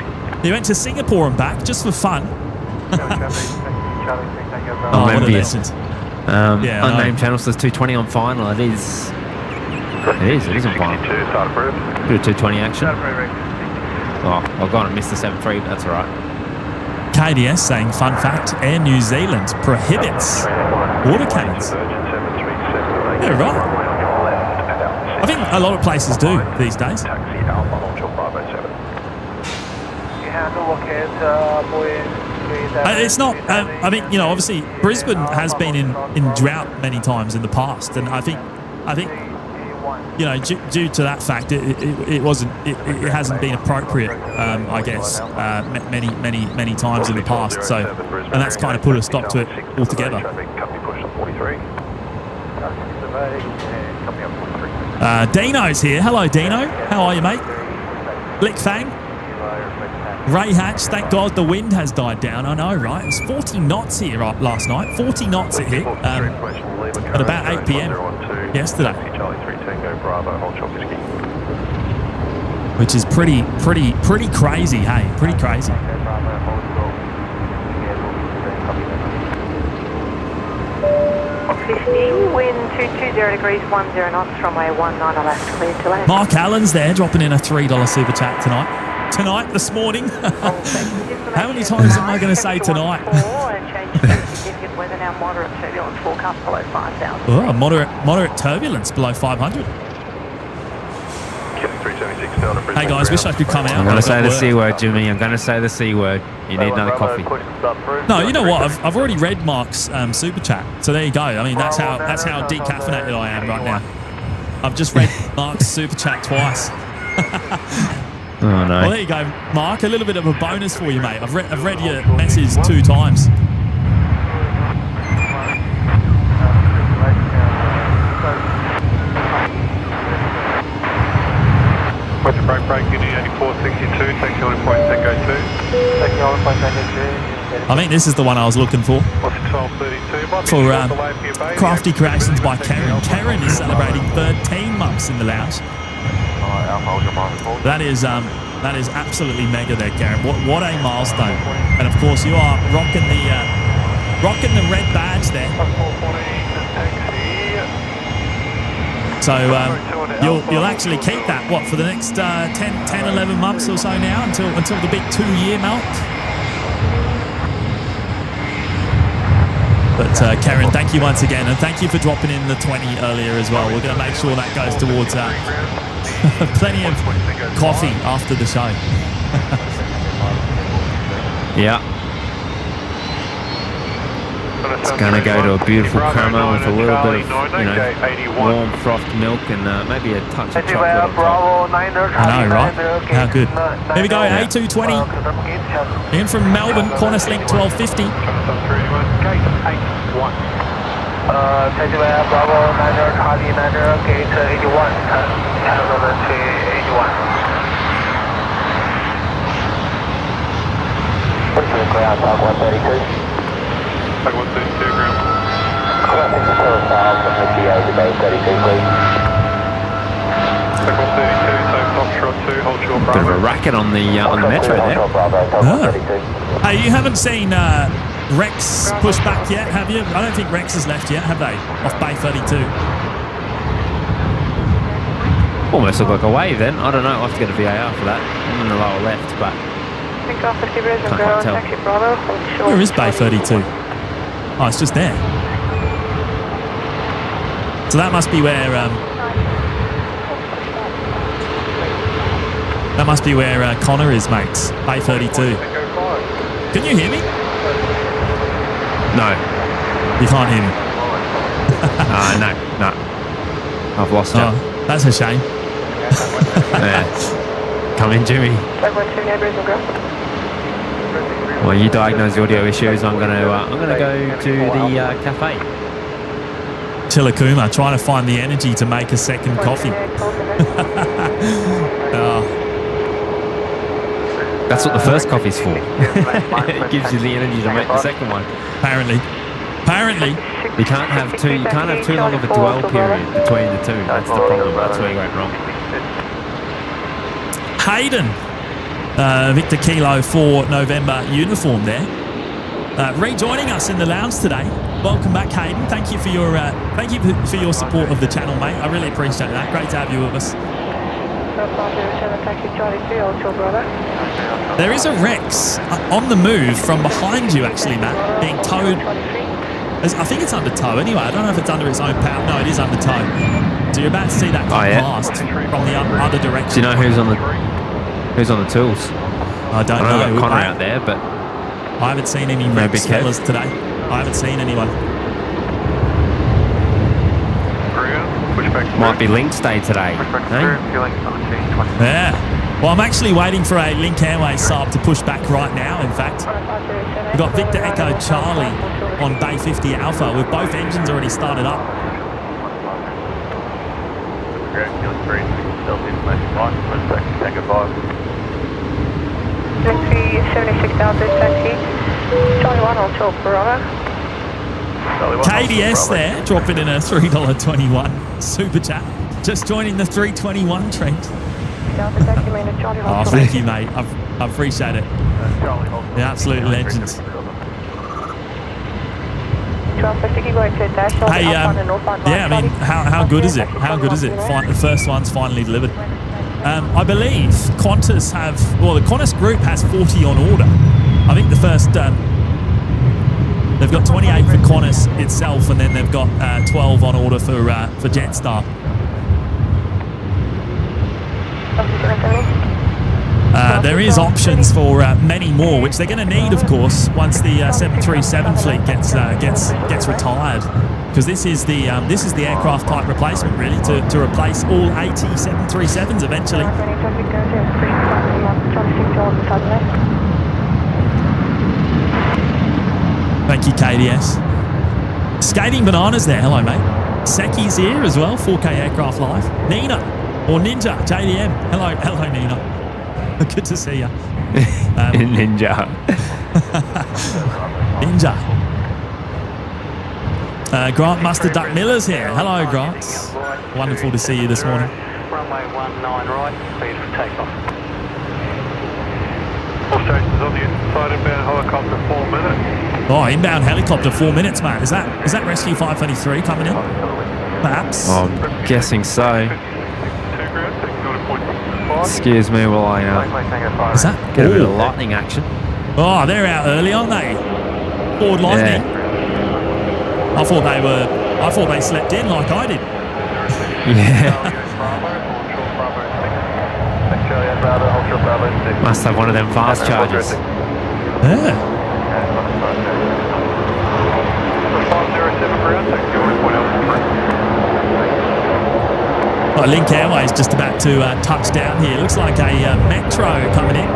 You went to Singapore and back just for fun. I'm what a envious. legend. Yeah, unnamed channel says 220 on final. It is on final. Bit of 220 action. Oh, I've gone and missed the 7.3, but that's all right. KDS saying, fun fact, Air New Zealand prohibits water cannons. Yeah, right. I think a lot of places do these days. It's not, I mean, obviously Brisbane has been in drought many times in the past, and I think due to that fact, it hasn't been appropriate, I guess, many times in the past. So, and that's kind of put a stop to it altogether. Dino's here. Hello, Dino. How are you, mate? Blick Fang. Ray Hatch, thank God the wind has died down. I know, right? It was 40 knots here last night. 40 knots it hit at about 8 p.m. yesterday. Which is pretty crazy, hey? Pretty crazy. 50, wind 220 degrees 10 knots, runway 19 left, clear to land. Mark Allen's there, dropping in a $3 super chat tonight. Tonight, this morning. How many times am I going to say tonight? Weather now moderate turbulence forecast below 5,000. Oh, moderate turbulence below 500. Hey guys, wish I could come out. I'm going to say the C word, Jimmy. I'm going to say the C word. You need another coffee. No, you know what? I've already read Mark's super chat. So there you go. I mean, that's how decaffeinated I am right now. I've just read Mark's super chat twice. Oh no. Well, there you go, Mark. A little bit of a bonus for you, mate. I've read your message 2 times. What's the break, Guinea 8462, taxi on point Tango 2. Taxi on point Tango 2. I think this is the one I was looking for. What's 1232? For Crafty Creations by Karen. Karen is celebrating 13 months in the lounge. That is absolutely mega there, Karen. What a milestone! And of course, you are rocking the red badge there. So you'll actually keep that for the next 10, 11 months or so now until the big 2-year mark. But Karen, thank you once again, and thank you for dropping in the 20 earlier as well. We're going to make sure that goes towards plenty of coffee after the show. Yeah. It's going to go to a beautiful crema with a little bit of, warm frothed milk and maybe a touch of chocolate on top. I know, right? How good. Here we go, A220. In from Melbourne, Qantas link 1250. Bravo 9er, Charlie 9er, gate 81, Hamilton to 81. What's the ground, Tag 132? Tag 132, ground. Correcting the solar file from the GA to base 32, please. Tag 132, so Foxtrot 2, hold short Bit of a Bravo. racket on the metro there. Hey, you haven't seen Rex push back yet, have you? I don't think Rex has left yet, have they? Off Bay 32. Almost looked like a wave then. I don't know. I'll have to get a VAR for that. I'm in the lower left, but Takeoff 50 Brisbane, Can't ground, tell. taxi Bravo, hold short. Where is Bay 32? Oh, it's just there. So that must be where Connor is, mates. Bay 32. Can you hear me? no. You can't hear me. No. I've lost it. Oh, that's a shame. Yeah. Come in, Jimmy. Tag 128 Brisbane, ground. Well, you diagnose the audio issues. I'm gonna go to the cafe. Chilakuma trying to find the energy to make a second coffee. Oh, That's what the first coffee's for. It gives you the energy to make the second one. apparently. You can't have too long of a dwell period between the two. That's the problem. That's where you went wrong. Hayden, Victor Kilo for November uniform there. Rejoining us in the lounge today. Welcome back, Hayden. Thank you for your support of the channel, mate. I really appreciate that. Great to have you with us. There is a Rex on the move from behind you, actually, Matt, being towed. I think it's under tow anyway. I don't know if it's under its own power. No, it is under tow. So you're about to see that come past from the other direction. Do you know who's on the tools? I don't I know. know we've got Connor out there, but I haven't seen any Rex fellas today. I haven't seen anyone. might be Link's day today. Yeah. Well, I'm actually waiting for a Link Airways sub to push back right now, in fact. We've got Victor Echo Charlie on Bay 50 Alpha with both engines already started up. Taxi 76,000 taxi. Charlie 1 on short Bravo. KDS there, dropping in a $3.21 super chat. Just joining the 321 trend. Oh, thank you, mate. I appreciate it. The absolute legends. Hey, yeah, I mean, how good is it? How good is it? The first one's finally delivered. I believe Qantas the Qantas group has 40 on order. I think the first, they've got 28 for Qantas itself, and then they've got 12 on order for Jetstar. There is options for many more, which they're going to need, of course, once the 737 fleet gets retired, because this is the aircraft type replacement, really, to replace all 80 737s eventually. Thank you, KDS. Skating Bananas there. Hello, mate. Seki's here as well. 4K Aircraft Live. Nina or Ninja JDM. Hello, Nina. Good to see you. Ninja. Ninja. Grant Mustard Duck Miller's here. Hello, Grant. Wonderful to see you this morning. Runway 19 right, cleared for takeoff. All stations on the inside, inbound helicopter 4 minutes. Oh, inbound helicopter 4 minutes, mate. Is that Rescue 533 coming in? Perhaps. Oh, I'm guessing so. Excuse me while I Is that? get a bit of lightning action. Oh, they're out early, aren't they? Ford Lightning. Yeah. I thought they slept in like I did. Yeah. Must have one of them fast chargers. Yeah. Well, Link Airways just about to touch down here. Looks like a Metro coming in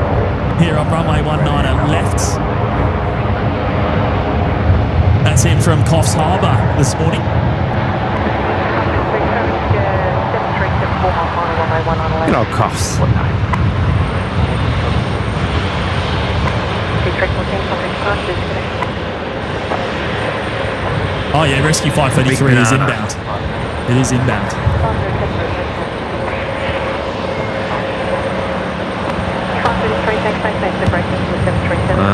here on runway 19 left. That's in from Coffs Harbour this morning. Good old Coffs. Oh yeah, Rescue 533 is inbound. It is inbound.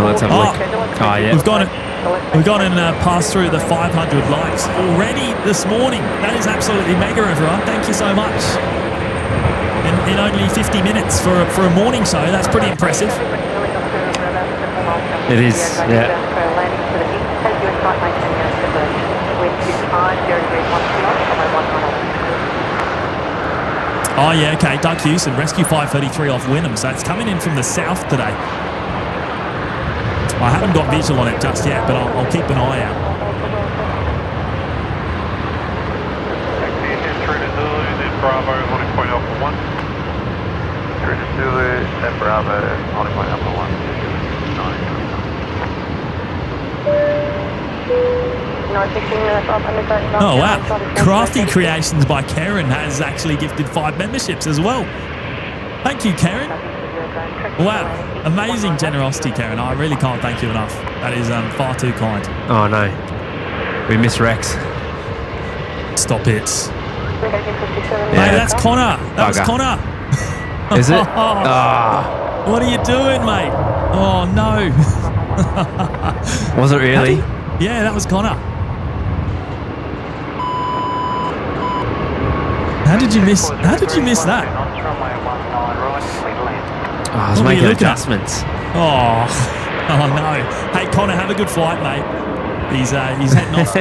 Let's have a look. Oh, yeah. We've gone and passed through the 500 likes already this morning. That is absolutely mega, everyone. Thank you so much. In only 50 minutes for a morning show, that's pretty impressive. It is, yeah. Oh yeah, okay. Doug Hewson, Rescue 533 off Wynnum, so it's coming in from the south today. I haven't got visual on it just yet, but I'll keep an eye out. Through to Zulu, then Bravo, holding point Alpha 1. Through to Zulu, then Bravo, holding point Alpha 1. Oh wow, Crafty Creations by Karen has actually gifted 5 memberships as well. Thank you, Karen. Wow, amazing generosity, Karen. I really can't thank you enough. That is far too kind. Oh no, we miss Rex. Stop it. Yeah. Hey, that's Connor. That was Bugger. Connor. Is it? Ah, What are you doing, mate? Oh no. was it really? Yeah, that was Connor. How did you miss that? Oh, I was What were you making looking at? adjustments. Oh no. Hey Connor, have a good flight, mate. He's heading off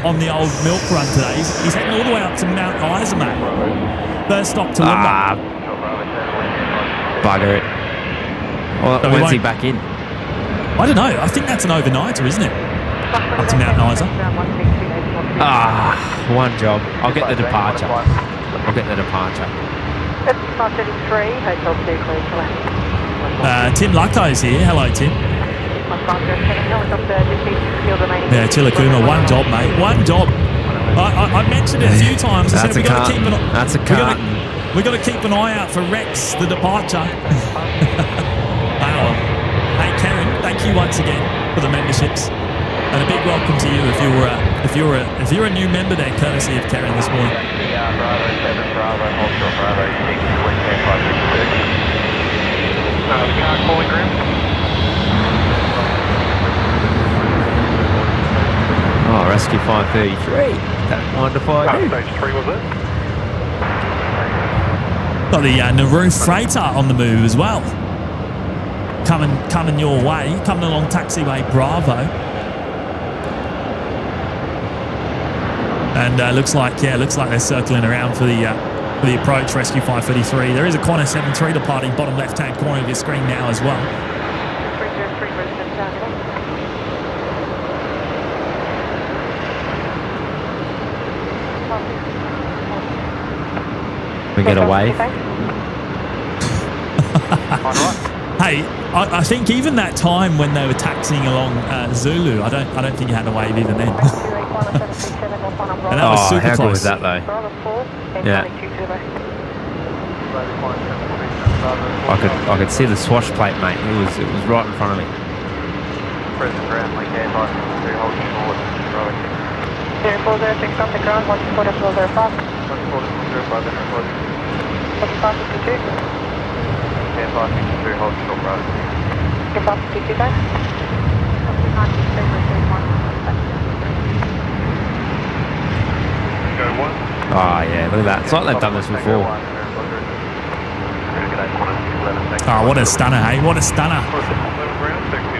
on the old milk run today. He's heading all the way up to Mount Isa, mate. First stop to Limba. Bugger it. Well, So we when's he won't- back in? I don't know. I think that's an overnighter, isn't it? Up to Mount Isa. One job. I'll get the departure. Tim Lucko's here. Hello, Tim. Yeah, Chilakuma. One job, mate. One job. I mentioned it a few times. I said That's a we got to carton. keep an That's a carton. we got to keep an eye out for Rex, the departure. Wow. Hey, Karen, thank you once again for the memberships, and a big welcome to you if you're a new member there, courtesy of Karen this morning. Bravo 7, Bravo, hold short, Bravo 6, West 10, 5, 6, 2. The car calling ground. Oh, Rescue 533. That mind if I do? Stage 3 was it? Got the Nauru freighter on the move as well. Coming your way, coming along taxiway Bravo. And looks like they're circling around for the approach, Rescue 533. There is a Qantas 73 departing bottom left-hand corner of your screen now as well. 303 Brisbane Terminal. We get a wave. Hey, I think even that time when they were taxiing along Zulu, I don't think you had a wave even then. And that was super how close. good was that though? Yeah. I could see the swash plate, mate. It was right in front of me. Present ground, link air 562, hold short, Bravo 6. 0406 on the ground, 14005. 14005, then report. 552. Air 562, hold short, Bravo 6. 552 guys. Go 1. Oh yeah, look at that. It's like they've done this before. Oh, what a stunner, hey? What a stunner.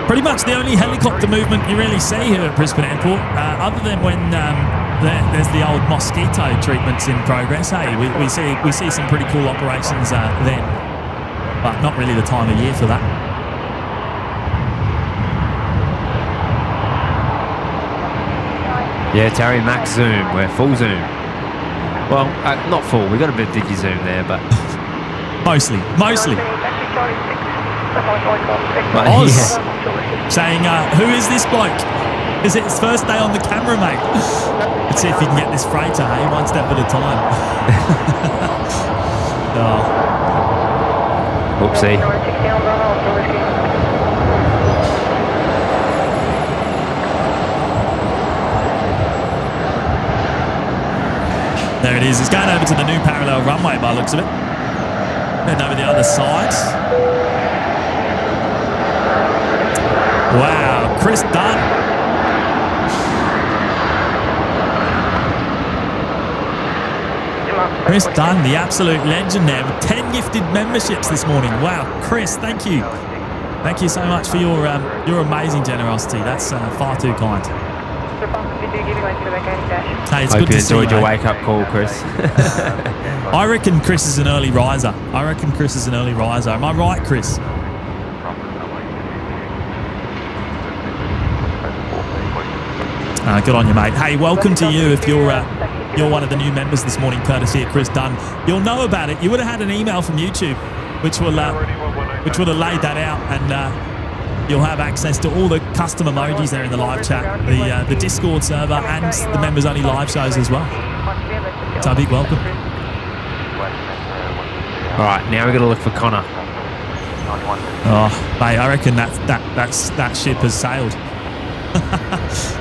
Pretty much the only helicopter movement you really see here at Brisbane Airport, other than when there's the old mosquito treatments in progress. Hey, we see some pretty cool operations then, but not really the time of year for that. Yeah, Terry, max zoom. We're full zoom. Well, not full. We got a bit of digi zoom there, but Mostly. But, Oz yeah. saying, who is this bloke? Is it his first day on the camera, mate? Let's see if he can get this freighter, hey? One step at a time. Oh. Oopsie. There it is. It's going over to the new parallel runway by the looks of it. Heading over the other side. Wow, Chris Dunn. Chris Dunn, the absolute legend there, with 10 gifted memberships this morning. Wow, Chris, thank you. Thank you so much for your amazing generosity. That's far too kind. Hey, it's Hope good you to see enjoyed your mate. wake-up call, Chris. I reckon Chris is an early riser. Am I right, Chris? Good on you, mate. Hey, welcome to you if you're one of the new members this morning, courtesy of Chris Dunn. You'll know about it. You would have had an email from YouTube, which would have laid that out, and you'll have access to all the custom emojis there in the live chat, the Discord server, and the members-only live shows as well. So a big welcome. All right, now we've got to look for Connor. Oh, mate, I reckon that ship has sailed.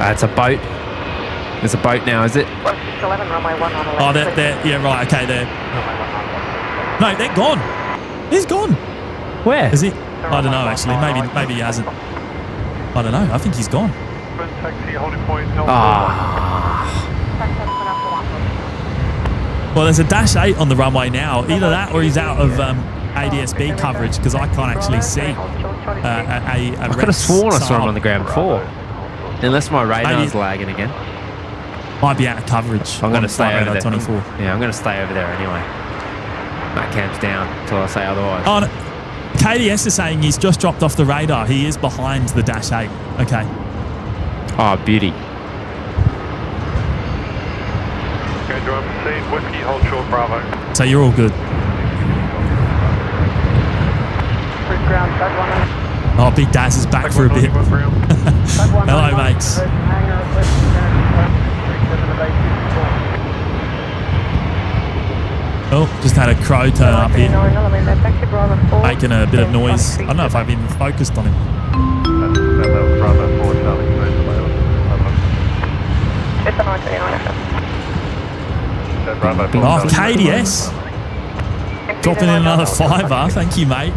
It's a boat. It's a boat now, is it? Oh, they're yeah, right, okay, no, they're gone. He's gone. Where? Is he? I don't know, actually. Maybe he hasn't. I don't know. I think he's gone. Taxi, holding point, Well, there's a Dash 8 on the runway now. Either that or he's out of ADSB coverage, because I can't actually see I could have sworn I saw him on the ground before. Unless my radar's lagging again. Might be out of coverage. I'm going to stay over there. 24. Yeah, I'm going to stay over there anyway. That camp's down until I say otherwise. Oh, no. KDS is saying he's just dropped off the radar. He is behind the Dash 8. Okay. Oh, beauty. Okay, drive proceed, whiskey, hold short, Bravo. So you're all good. Oh, Big Daz is back for a bit. Hello, mates. Oh, just had a crow turn up here, making a bit of noise. I don't know if I've even focused on him. Oh, KDS. Dropping in another $5. Thank you, mate.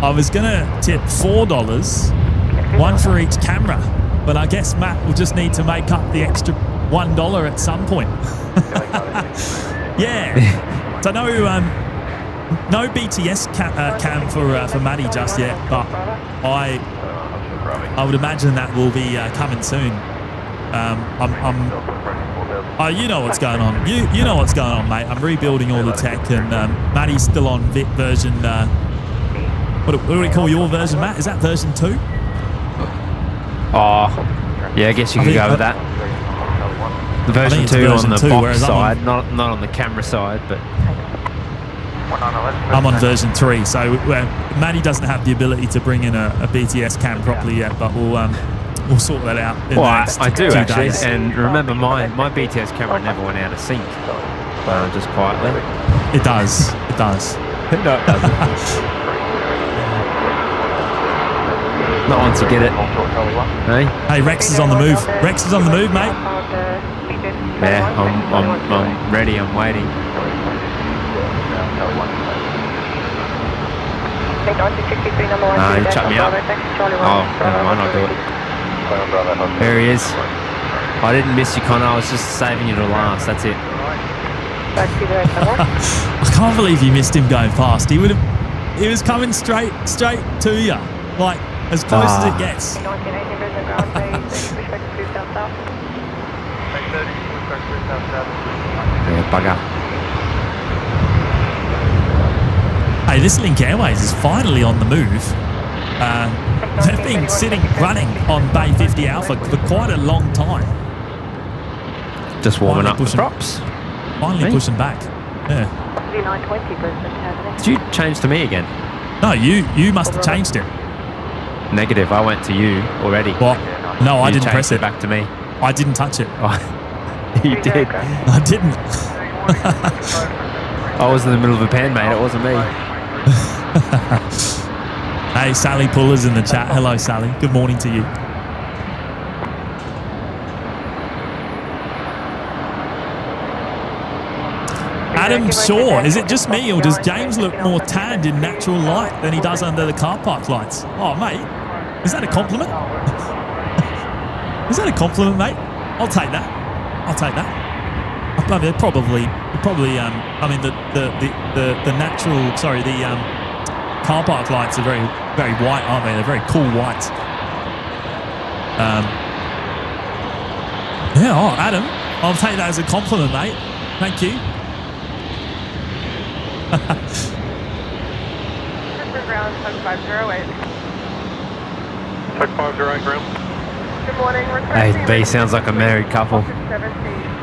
I was going to tip $4, one for each camera. but I guess Matt will just need to make up the extra $1 at some point. Yeah. So no BTS cam for Matty just yet, but I would imagine that will be coming soon. You know what's going on. You know what's going on, mate. I'm rebuilding all the tech, and Matty's still on version. What do we call your version, Matt? Is that version 2? Oh, yeah. I guess you could go with that. The version 2 on the box side, not on the camera side, but I'm on version 3. So Matty doesn't have the ability to bring in a BTS cam properly yet, but we'll sort that out. In the next I do 2 actually, days. and remember my BTS camera never went out of sync, just quietly. It does. It does. No, it doesn't. Not once you get it. Hey, Rex is on the move. Rex is on the move, mate. Yeah, I'm ready. I'm waiting. You shut me up. Oh, never mind. I'll do it. There he is. I didn't miss you, Connor. I was just saving you to last. That's it. I can't believe you missed him going past. He was coming straight to you, like as close as it gets. Yeah, bugger. Hey, this Link Airways is finally on the move. They've been running on Bay 50 Alpha for quite a long time. Just warming up the props. Finally pushing back. Yeah. Did you change to me again? No, you must have changed it. Negative. I went to you already. What? No, I didn't press it. Back to me. I didn't touch it. Oh, you did. I didn't. I was in the middle of a pan, mate. It wasn't me. Hey, Sally Puller's in the chat. Hello, Sally. Good morning to you. Adam Shaw, is it just me or does James look more tanned in natural light than he does under the car park lights? Oh, mate, is that a compliment? Is that a compliment, mate? I'll take that. I mean, probably. I mean, the natural. Sorry, the car park lights are very, very white, aren't they? They're very cool white. Yeah. Oh, Adam, I'll take that as a compliment, mate. Thank you. Take 508 ground. Good morning. Hey, B sounds like a married couple.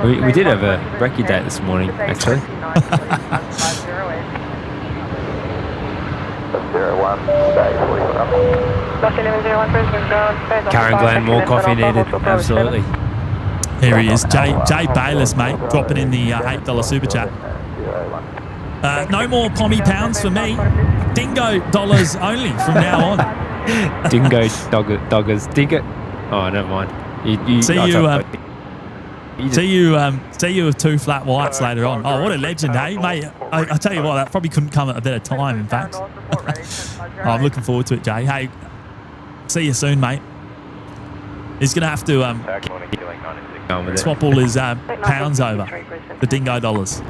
We did have a brekkie date this morning, actually. Karen Glenn, more coffee needed. Absolutely. Here he is, Jay Bayless, mate, dropping in the $8 super chat. No more pommy pounds for me. Dingo dollars only from now on. Dingo doggers. Dingo. Oh, never mind. See you with 2 flat whites later on. Oh, what a legend, hey, mate. I tell you what, that probably couldn't come at a better time, in fact. Oh, I'm looking forward to it, Jay. Hey, see you soon, mate. He's going to have to swap all his pounds over for Dingo dollars.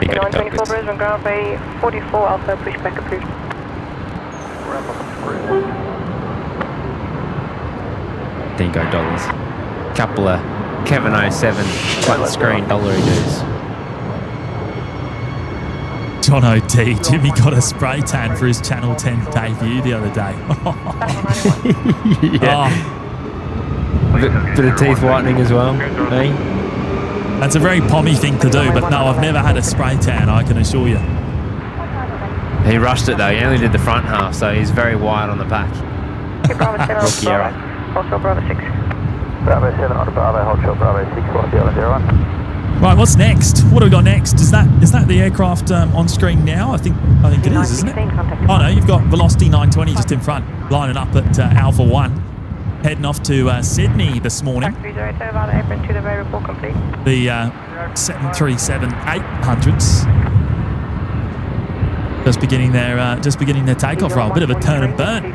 924 Brisbane ground Bay 44 Alpha pushback approved. Dingo dollars. Couple of Kevin 07 flat screen dollary dues. John O.T. Jimmy got a spray tan for his Channel 10 debut the other day. Yeah. Bit of teeth whitening as well, eh? That's a very pommy thing to do, but no, I've never had a spray tan, I can assure you. He rushed it though, he only did the front half, so he's very wide on the back. Rookie error. Also Bravo 6. Bravo 7 on Bravo, hold short Bravo 6, 4001. Right, what's next? What do we got next? Is that the aircraft on screen now? I think it is, isn't it? Oh no, you've got Velocity 920 just in front, lining up at Alpha 1, heading off to Sydney this morning. The 737-800s just beginning their takeoff roll. Bit of a turn and burn.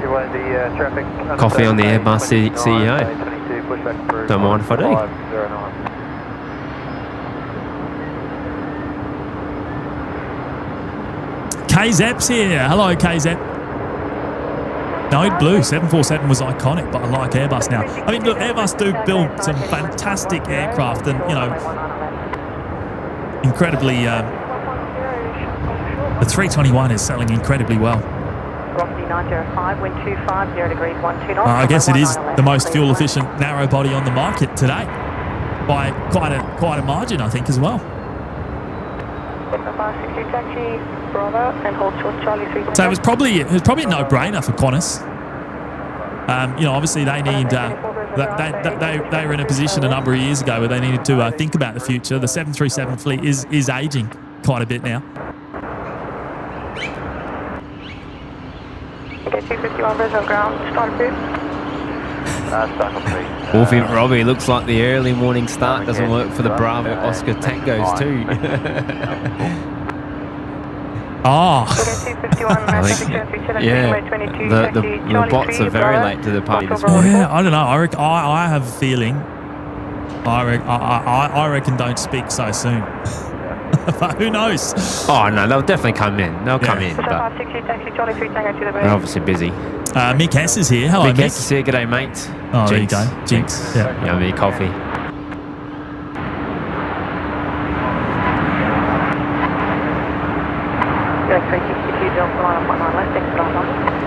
Coffee on the Airbus CEO. Don't mind if I do. KZEP's here. Hello, KZEP. No, blue. 747 was iconic, but I like Airbus now. I mean, look, Airbus do build some fantastic aircraft and, you know, incredibly... the 321 is selling incredibly well. I guess it is the most fuel-efficient narrow body on the market today by quite a margin, I think, as well. So it was probably a no-brainer for Qantas. You know, obviously they need they were in a position a number of years ago where they needed to think about the future. The 737 fleet is aging quite a bit now. Okay, 251 Brisbane ground, start approved. Wolfie Robbie, looks like the early morning start doesn't work for the Bravo Oscar Tangos too. Oh. Yeah, the bots are very late to the party this morning. Yeah, I don't know. I have a feeling. I reckon don't speak so soon. But who knows? Oh no, they'll definitely come in. They'll come in, but they're obviously busy. Mick Hess is here. Hello, Mick Hess is here. G'day, mate. Oh, Jinx. there you go. Jinx. Yeah. Yummy coffee.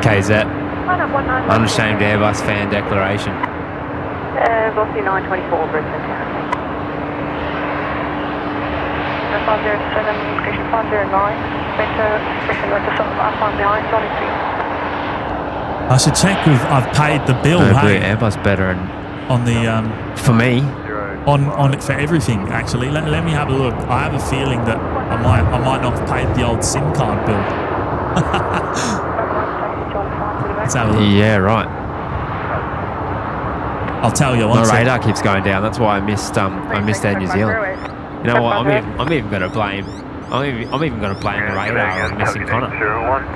KZ. Unashamed Airbus fan declaration. Velocity 924 Brisbane. 507, station 509, station behind, Charlie 3. I should check if I've paid the bill. No, hey, Airbus better on the for me. On it for everything. Actually, let me have a look. I have a feeling that I might not have paid the old SIM card bill. Let's have a look. Yeah, right. I'll tell you. My radar keeps going down. That's why I missed Air New Zealand. You know what? I'm even going to blame. I'm even going to blame the radar on missing Connor.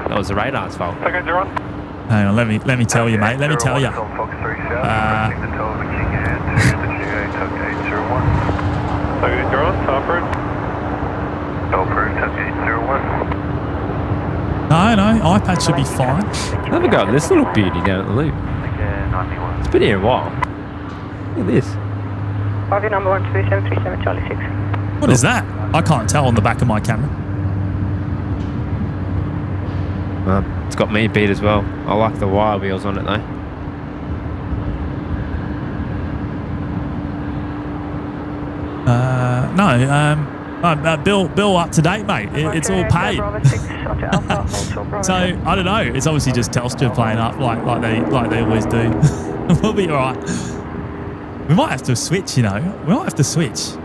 That was the radar's fault. Hang on, let me tell you, mate. Let me tell you. No, iPad should be fine. Have a go at this little beauty down at the loop. It's been here a while. Look at this. RV number 12737 Charlie 6. What is that? I can't tell on the back of my camera. It's got me beat as well. I like the wire wheels on it though. Bill up to date, mate. It's all paid. So I don't know. It's obviously just Telstra playing up like they always do. We'll be all right. We might have to switch. You know, we might have to switch.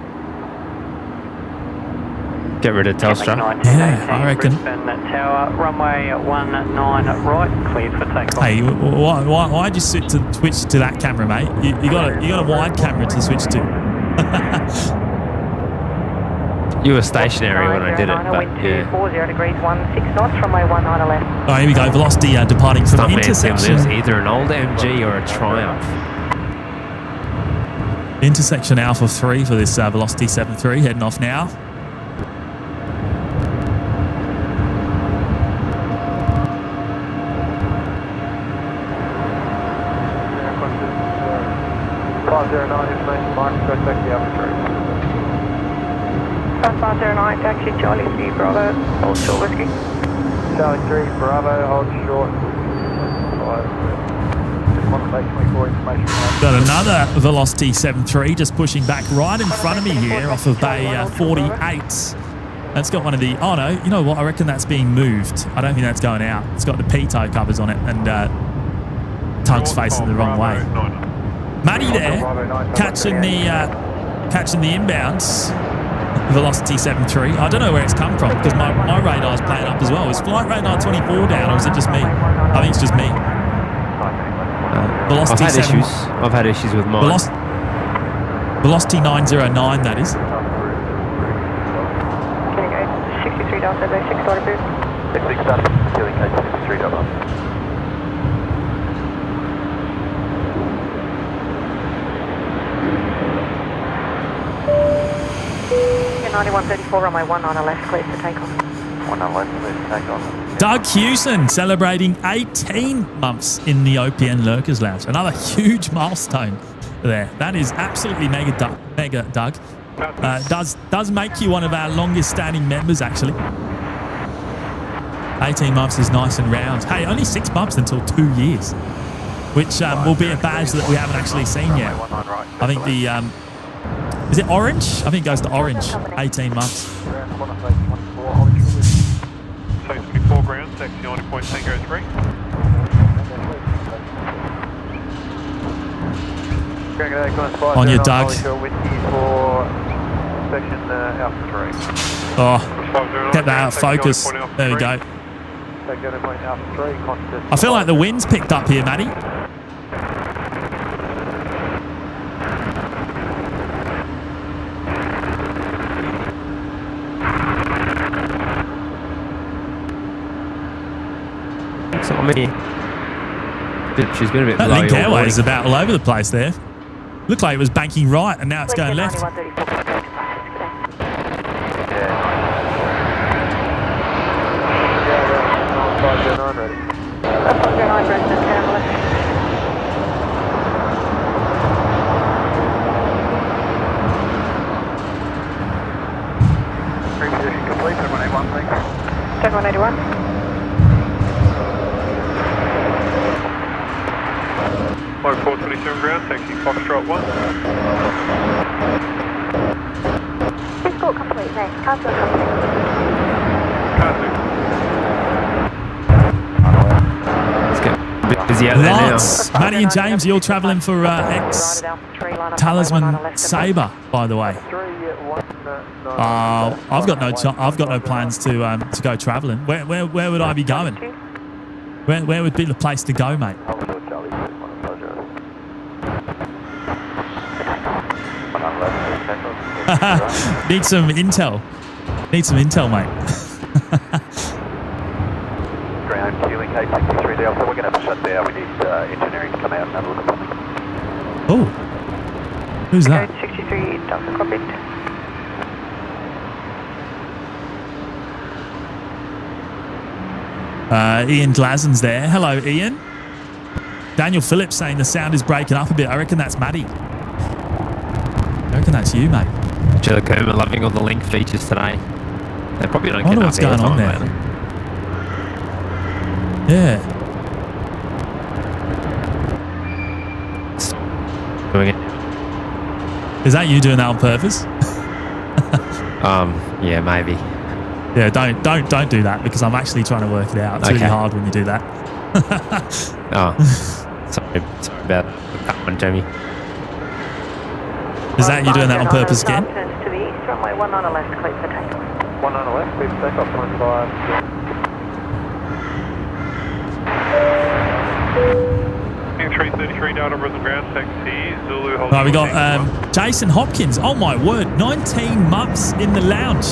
Get rid of Telstra. Yeah, I reckon. Tower, runway 19 right, cleared for takeoff. Hey, why'd you switch to that camera, mate? You got a wide camera to switch to. You were stationary when I did it, but yeah. 40 degrees, 16 knots, runway 19 left. Oh, here we go. Velocity departing from intersection. Either an old MG or a Triumph. Intersection Alpha 3 for this Velocity 73, heading off now. South 509, taxi Charlie 3, Bravo, hold short whiskey. Charlie 3, Bravo, hold short. Got another Velocity 73 just pushing back right in front of me here off of Bay 48. That's got one of the, oh no, you know what, I reckon that's being moved. I don't think that's going out. It's got the pitot covers on it and tug's facing the wrong way. Matty there, catching the inbounds. Velocity 73. I don't know where it's come from because my radar's playing up as well. Is flight radar 24 down or is it just me? I think it's just me. Velocity I've had issues with mine. Velocity 909, that is. Can you go 63 Delta, 6 starter boost? 6 starter, killing case 63 Delta. 9134, runway 19 left, clear for takeoff. 19 left, clear for takeoff. Doug Hewson celebrating 18 months in the OPN Lurkers Lounge. Another huge milestone there. That is absolutely mega, Doug. Does make you one of our longest standing members, actually. 18 months is nice and round. Hey, only 6 months until 2 years, which will be a badge that we haven't actually seen yet. I think the, is it orange? I think it goes to orange, 18 months. So 24 ground, taxi 90.3. On your Doug. Oh, get that out of focus. There we go. I feel like the wind's picked up here, Matty. It's not me. She's been a bit That low. Link Airways is about all over the place there. Looked like it was banking right, and now it's going left. Reposition complete, 781, thanks. 7181. Flight 427 ground, taxi Foxtrot 1. Escort complete, thanks. Car's not complete. It's getting a bit busy out there now. Lots. Matty and James, you're travelling for ex-Talisman Sabre, by the way. I've got no plans to go travelling. Where would I be going? Where would be the place to go, mate? Need some intel. Need some intel, mate. Ground queuing K63 Delta, we're going to have to shut down. We need engineering to come out and have a look at something. Oh, who's that? 63 Delta, copied. Ian Glazen's there. Hello, Ian. Daniel Phillips saying the sound is breaking up a bit. I reckon that's Matty. I reckon that's you, mate. Chillicoma loving all the link features today. They probably don't I get wonder enough what's going on airtime there. lately. Doing it. Is that you doing that on purpose? Yeah, maybe. Yeah, don't do that, because I'm actually trying to work it out. It's really hard when you do that. Oh, sorry about that one, Jamie. Is that you doing that on purpose again? Turns to the east, runway 19 left, clear for takeoff. 19 left, clear for takeoff, 25. A333 Delta, Brisbane ground, taxi Zulu. Right, we got Jason Hopkins. Oh my word, 19 months in the lounge.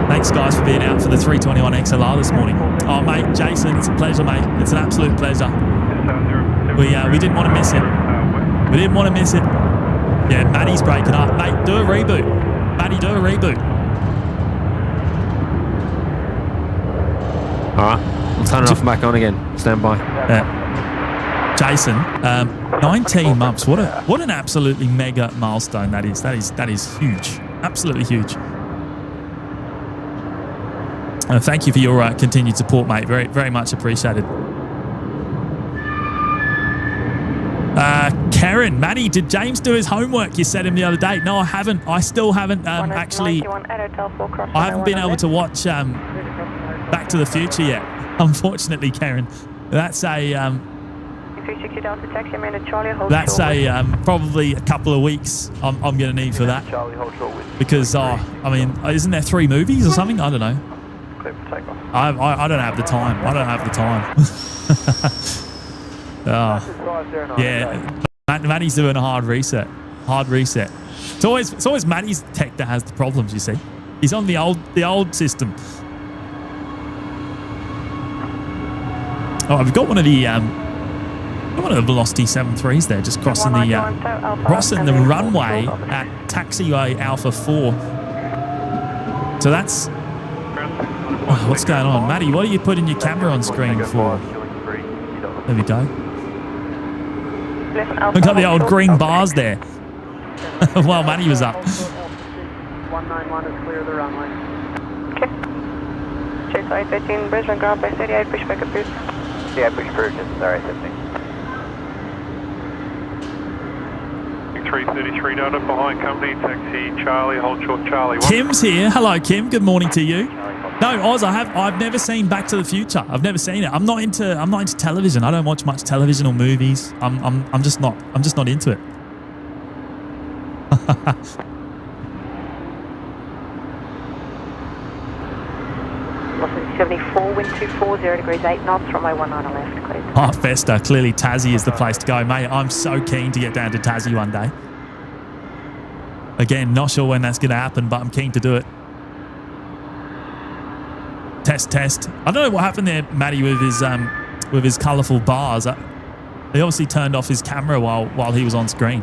Thanks, guys, for being out for the 321XLR this morning. Oh, mate, Jason, it's a pleasure, mate. It's an absolute pleasure. We didn't want to miss it. We didn't want to miss it. Yeah, Matty's breaking up. Mate, do a reboot. Matty, do a reboot. All right, I'll turn it off and back on again. Stand by. Jason, 19 months. What an absolutely mega milestone that is. That is huge. Absolutely huge. Thank you for your continued support, mate. Very, very much appreciated. Karen, Matty, did James do his homework? You said him the other day. No, I haven't. I still haven't actually. I haven't been able to watch Back to the Future yet. Unfortunately, Karen, that's a probably a couple of weeks. I'm going to need for that, because I mean, isn't there 3 movies or something? I don't know. I don't have the time. I don't have the time. Oh, yeah, Matty's doing a hard reset. Hard reset. It's always Matty's tech that has the problems. You see, he's on the old system. Oh, I've got one of the One of the Velocity 73s there, just crossing the runway at taxiway Alpha 4. So that's... Oh, what's going on? Matty, what are you putting your camera on screen for? There we go. Look at the old green bars there. While Matty was up. 191 is clear of the runway. Okay. Chase 813, Brisbane ground base 88, push back approved. Yeah, push through, just alright, 15. 333 Delta behind company, taxi Charlie, hold short Charlie. Kim's here. Hello, Kim. Good morning to you. No, Oz, I've never seen Back to the Future. I've never seen it. I'm not into television. I don't watch much television or movies. I'm just not into it. 74, wind 240 degrees 8 knots, runway 19 left, clear. Oh, Festa. Clearly Tassie is the place to go. Mate, I'm so keen to get down to Tassie one day. Again, not sure when that's going to happen, but I'm keen to do it. Test. I don't know what happened there, Matty, with his colourful bars. He obviously turned off his camera while he was on screen.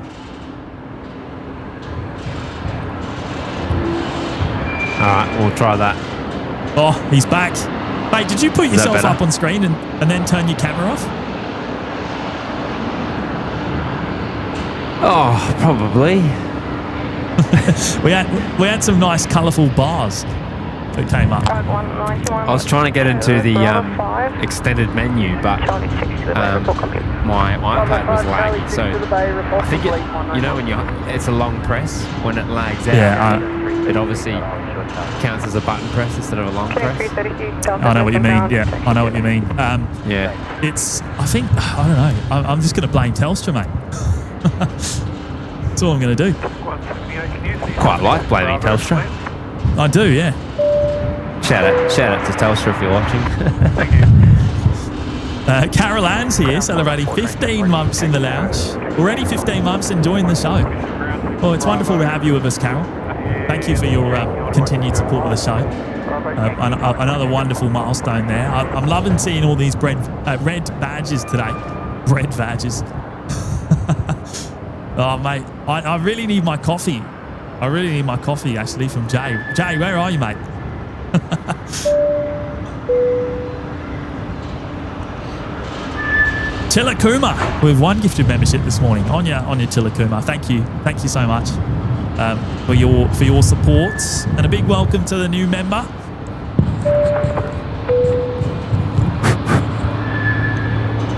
All right, we'll try that. Oh, he's back. Mate, did you put yourself up on screen and then turn your camera off? Oh, probably. we had some nice colourful bars that came up. I was trying to get into the extended menu, but my iPad was laggy. So I think when it's a long press, when it lags out, it obviously counts as a button press instead of a long press. I know what you mean. Yeah, I know what you mean. Yeah. I don't know. I'm just going to blame Telstra, mate. That's all I'm going to do. Quite like blaming Telstra. I do, yeah. Shout out to Telstra if you're watching. Thank you. Carol Ann's here, celebrating 15 months in the lounge. Already 15 months enjoying the show. Well, it's wonderful to have you with us, Carol. Thank you for your continued support of the show. Another wonderful milestone there. I'm loving seeing all these red badges today. Red badges. Oh, mate, I really need my coffee. I really need my coffee, actually, from Jay. Jay, where are you, mate? Chilakuma with one gifted membership this morning. On your Chilakuma. Thank you so much for your support, and a big welcome to the new member.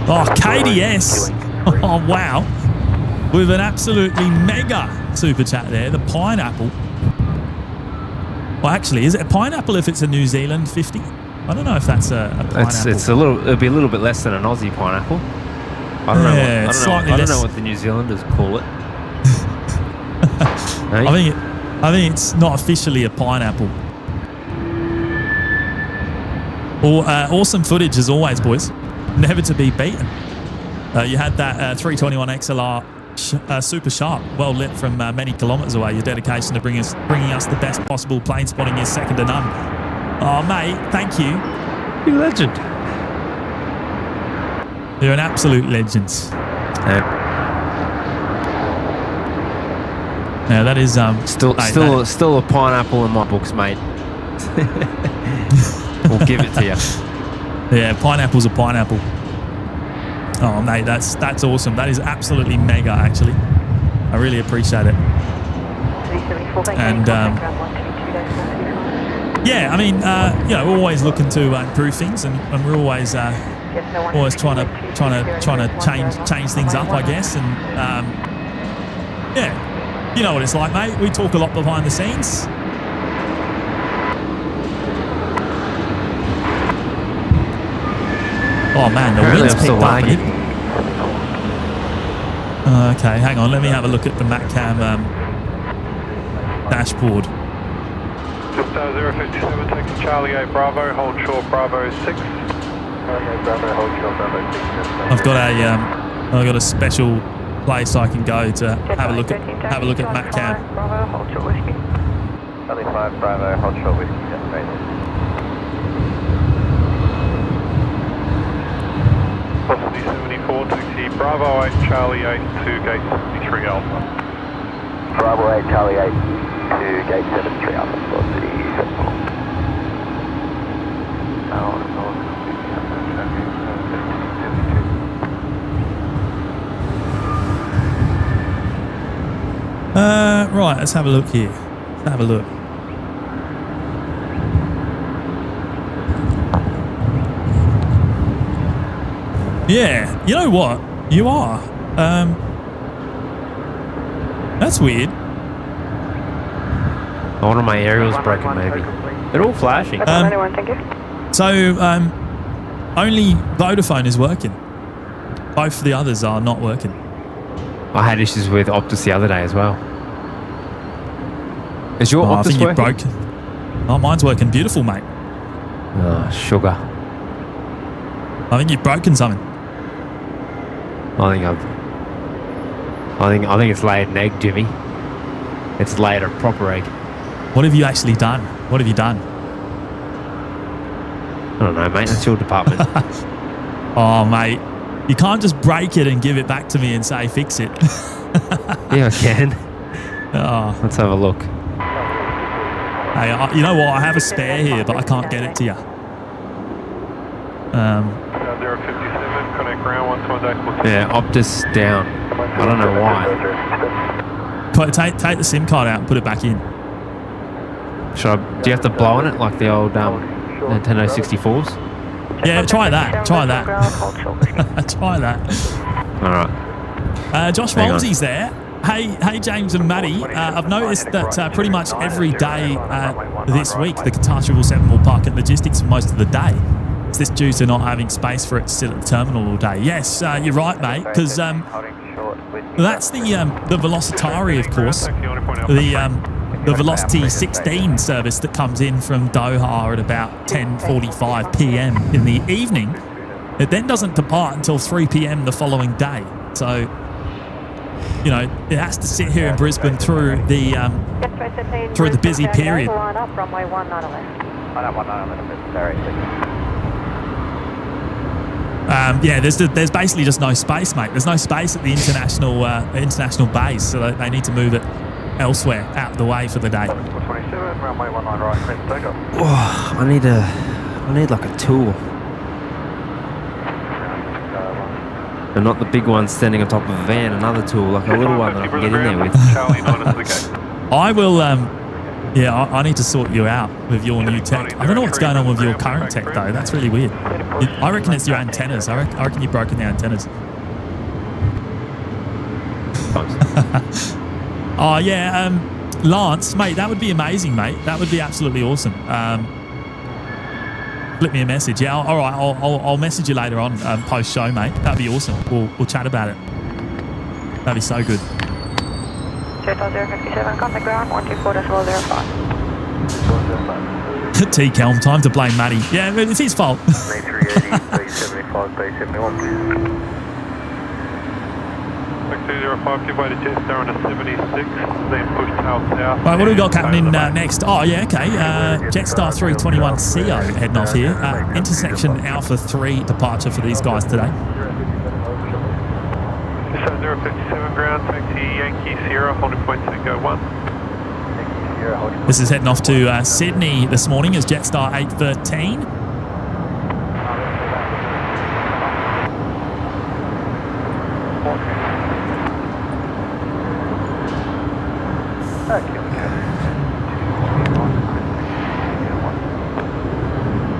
Oh, KDS. Oh, wow. With an absolutely mega super chat there. The pineapple. Well, actually, is it a pineapple if it's a New Zealand 50? I don't know if that's a pineapple. It'll be a little bit less than an Aussie pineapple. I don't know what the New Zealanders call it. I think it's not officially a pineapple. Awesome footage as always, boys. Never to be beaten. You had that A321XLR super sharp, well lit from many kilometres away. Your dedication to bringing us the best possible plane spotting is second to none. Oh, mate, thank you. You're a legend. You're an absolute legend. Now that is still a pineapple in my books, mate. We'll give it to you. Yeah, pineapple's a pineapple. Oh, mate, that's awesome. That is absolutely mega, actually. I really appreciate it. And yeah, I mean, we're always looking to improve things, and we're always trying to change things up, I guess. And yeah, you know what it's like, mate. We talk a lot behind the scenes. Oh man, the wind's picked up. Okay, hang on. Let me have a look at the MatCam dashboard. Just 057, taking Charlie 8 Bravo, hold short Bravo 6. Bravo, hold short Bravo 6. I've got a special place I can go to have a look at MatCam. Bravo, hold short whiskey. Charlie 5 Bravo, hold short whiskey, just right. Possibly 75 4, taxi Bravo 8, Charlie 8 to gate 73 Alpha. Bravo 8, Charlie 8 to gate 73 Alpha, velocity 74. Right, let's have a look here. Let's have a look. Yeah, you know what? You are. That's weird. One of my aerials broken, maybe. They're all flashing. Anyone, thank you. So, only Vodafone is working. Both the others are not working. I had issues with Optus the other day as well. Is your I Optus think you've working? broken. Oh, mine's working beautiful, mate. Oh, sugar. I think you've broken something. I think it's laid an egg, Jimmy. It's laid a proper egg. What have you actually done? What have you done? I don't know, mate. That's your department. Oh, mate. You can't just break it and give it back to me and say, fix it. Yeah, I can. Oh. Let's have a look. Hey, you know what? I have a spare here, but I can't get it to you. 057, connect ground 1 Yeah, Optus down. I don't know why. Take the SIM card out and put it back in. Do you have to blow on it like the old Nintendo 64s? Yeah, try that. Try that. Try that. All right. Josh Ramsey's there. Hey, James and Matty. I've noticed that pretty much every day this week, the Qatar 777 will park at logistics for most of the day. Is this due to not having space for it to sit at the terminal all day? Yes, you're right, mate, because that's the Velocitari, of course, the Velocity 16 service that comes in from Doha at about 10:45 p.m. in the evening. It then doesn't depart until 3 p.m. the following day. So, you know, it has to sit here in Brisbane through the busy period. Yeah, there's basically just no space, mate. There's no space at the international base, so they need to move it elsewhere, out of the way for the day. Oh, I need like a tool. And not the big one standing on top of a van, another tool, like a little one that I can get in there with. I will, I need to sort you out with your new tech. I don't know what's going on with your current tech, though. That's really weird. I reckon it's your antennas. I reckon you've broken the antennas. Oh, yeah, Lance, mate, that would be amazing, mate. That would be absolutely awesome. Flip me a message. Yeah, all right, I'll message you later on, post-show, mate. That'd be awesome. We'll chat about it. That'd be so good. 057, contact ground 124.05. T-Kelm, time to blame Matty. Yeah, it's his fault. 380, base 75, base 71, please. 205, give way to Jetstar on a 76, then push tail south. Right, what do we got happening next? Oh, yeah, okay. Jetstar 321CO heading off here. Intersection Alpha 3 departure for these guys today. So 057 ground, taxi Yankee Sierra, holding point Tango 1. This is heading off to Sydney this morning as Jetstar 813.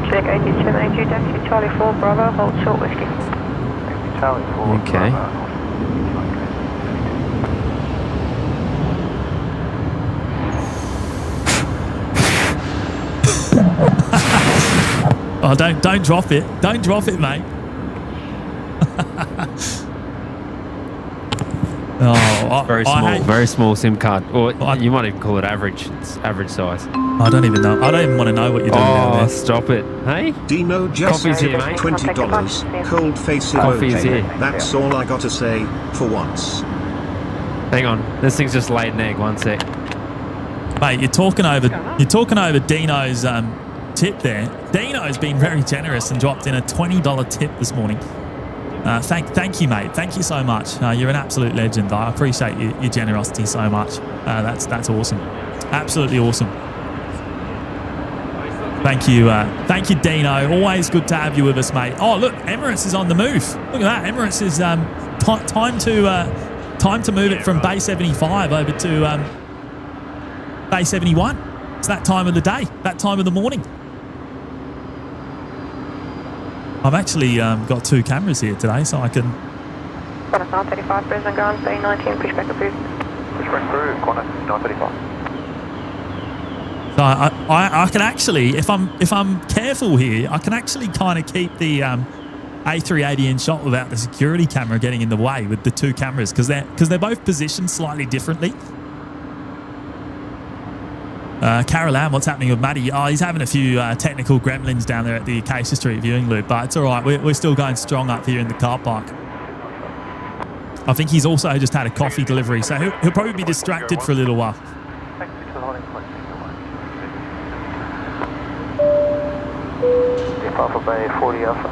Check 8782, taxi Charlie 4 Bravo, hold short whiskey. Charlie 4. Okay. Oh, don't drop it. Don't drop it, mate. Very small SIM card. Or you might even call it average. It's average size. I don't even know. I don't even want to know what you're doing down there. Stop it. Hey? Dino just Coffee's here, mate. $20. Cold face Coffee's emoji. here. That's all I gotta say, for once. Hang on. This thing's just laid an egg. 1 sec. Mate, you're talking over Dino's tip there. Dino's been very generous and dropped in a $20 tip this morning. Thank you, mate. Thank you so much. You're an absolute legend. I appreciate your generosity so much. That's awesome. Absolutely awesome. Thank you, Dino. Always good to have you with us, mate. Oh, look, Emirates is on the move. Look at that. Emirates is time to move it from Bay 75 over to Bay 71. It's that time of the day, that time of the morning. I've actually got 2 cameras here today, so I can... Qantas 935, Brisbane ground, Bay 19, push back approved. Push back through, Qantas 935. So I can actually, if I'm careful here, I can actually kind of keep the A380 in shot without the security camera getting in the way with the 2 cameras, because they're both positioned slightly differently. Carol Ann, what's happening with Matty? Oh, he's having a few technical gremlins down there at the Acacia Street viewing loop, but it's all right. We're still going strong up here in the car park. I think he's also just had a coffee delivery, so he'll probably be distracted for a little while. Alpha Bay 40 Alpha.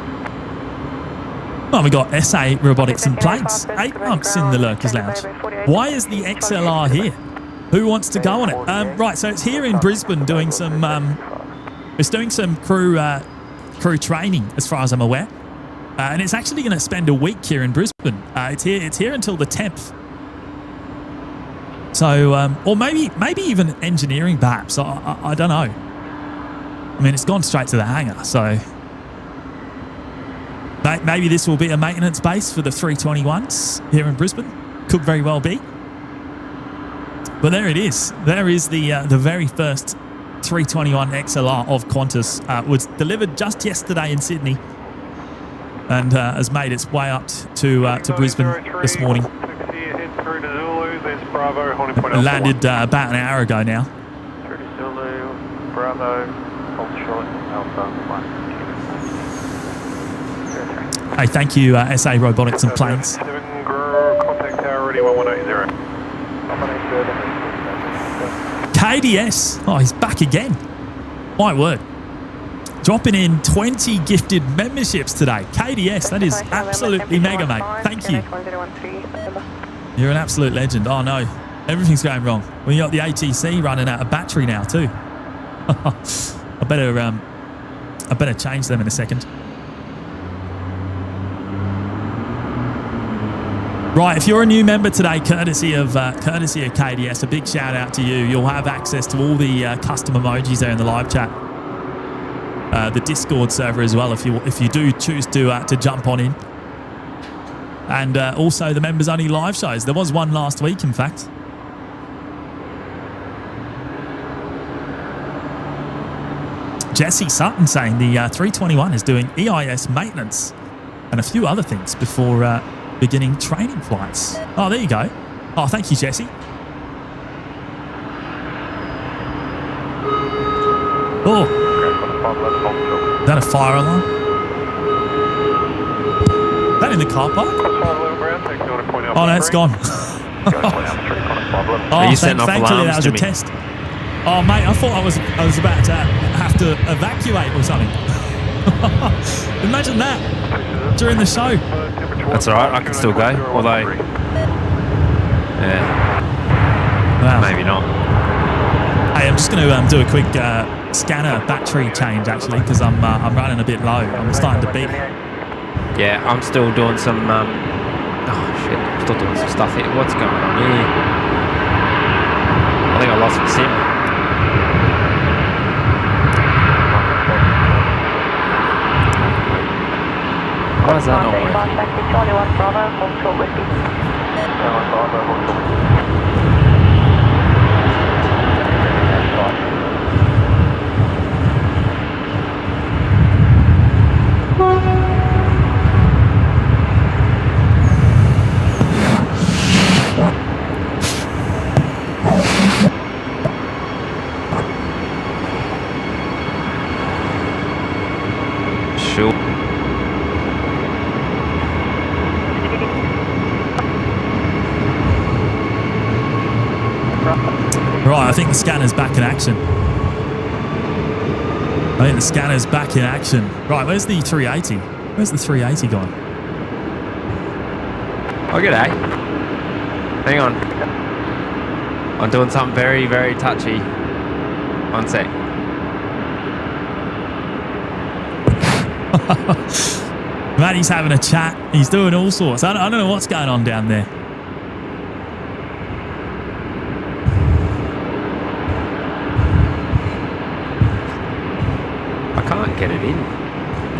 Well, we got SA Robotics and Planes, 8 months in the Lurkers Lounge. Why is the XLR here? Who wants to go on it? Right, so it's here in Brisbane doing some crew training, as far as I'm aware, and it's actually going to spend a week here in Brisbane. It's here until the 10th. So, or maybe even engineering, perhaps. I don't know. I mean, it's gone straight to the hangar, so maybe this will be a maintenance base for the 321s here in Brisbane. Could very well be. But there it is. There is the very first 321XLR of Qantas. Was delivered just yesterday in Sydney and has made its way up to Brisbane this morning. Landed about an hour ago now. Bravo, hold short, Alpha 1. Hey, thank you, SA Robotics and Planes. Contact tower ready 1180. KDS. Oh, he's back again. My word. Dropping in 20 gifted memberships today. KDS, that is absolutely mega, mate. Thank you. You're an absolute legend. Oh, no. Everything's going wrong. We got the ATC running out of battery now, too. I better change them in a second. Right, if you're a new member today, courtesy of KDS, a big shout out to you. You'll have access to all the custom emojis there in the live chat, the Discord server as well. If you do choose to jump on in, and also the members only live shows. There was one last week, in fact. Jesse Sutton saying the 321 is doing EIS maintenance and a few other things before beginning training flights. Oh, there you go. Oh, thank you, Jesse. Oh, is that a fire alarm? Is that in the car park? Oh, no, it's gone. Oh, thankfully that was a test. Oh, mate, I thought I was about to have to evacuate or something. Imagine that during the show. That's all right. I can still go. Although, yeah, wow. Maybe not. Hey, I'm just going to do a quick scanner battery change actually, because I'm running a bit low. I'm starting to beep. Yeah, I'm still doing some. Oh shit! I'm still doing some stuff here. What's going on here? I think I lost my sim. Why is that not working? Sure. Right, I think the scanner's back in action. Right, where's the 380 gone? Oh, g'day. Hang on. I'm doing something very, very touchy. One sec. Matty's having a chat. He's doing all sorts. I don't know what's going on down there. I can't get it in.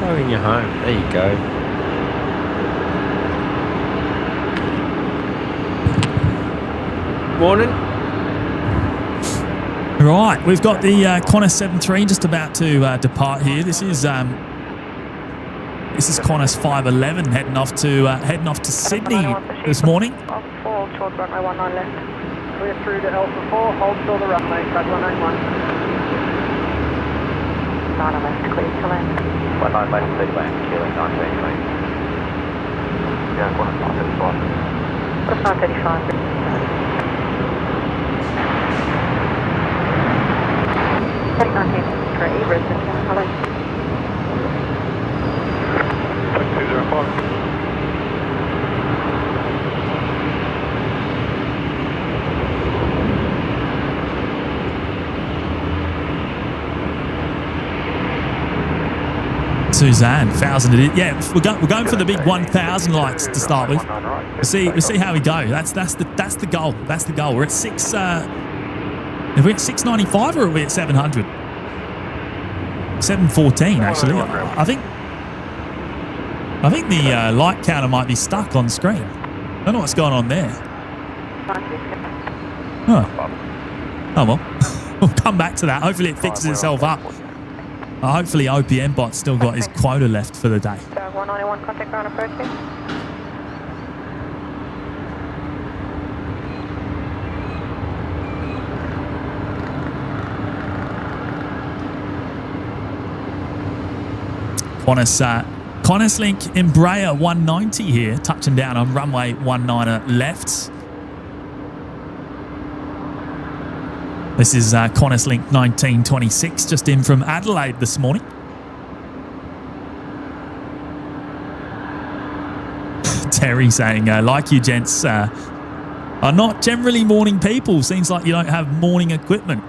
Go in your home. There you go. Morning. Right, we've got the Qantas 73 just about to depart here. This is Qantas 511 heading off to Sydney this morning. Full short runway 19 left. Clear through to Alpha 4, hold still the runway, track 191. 9 left, clear to land. 19 left, clear to land, Kilo 935. Yeah, Qantas 935. Qantas 935. Heading 19 Brisbane, hello. 205. Suzanne, 1,000 it is. Yeah, we're going for the big 1,000 likes to start with. We'll see how we go. That's the goal. That's the goal. We're at 6. Are we at 695 or are we at 700? 714 actually. I think the light counter might be stuck on screen. I don't know what's going on there. Oh well. We'll come back to that. Hopefully it fixes itself up. Hopefully OPM bot's still got his quota left for the day. 191 contact ground approaching. Qantas Link Embraer 190 here, touching down on runway 19 left. This is Qantas Link 1926, just in from Adelaide this morning. Terry saying, like you gents are not generally morning people. Seems like you don't have morning equipment.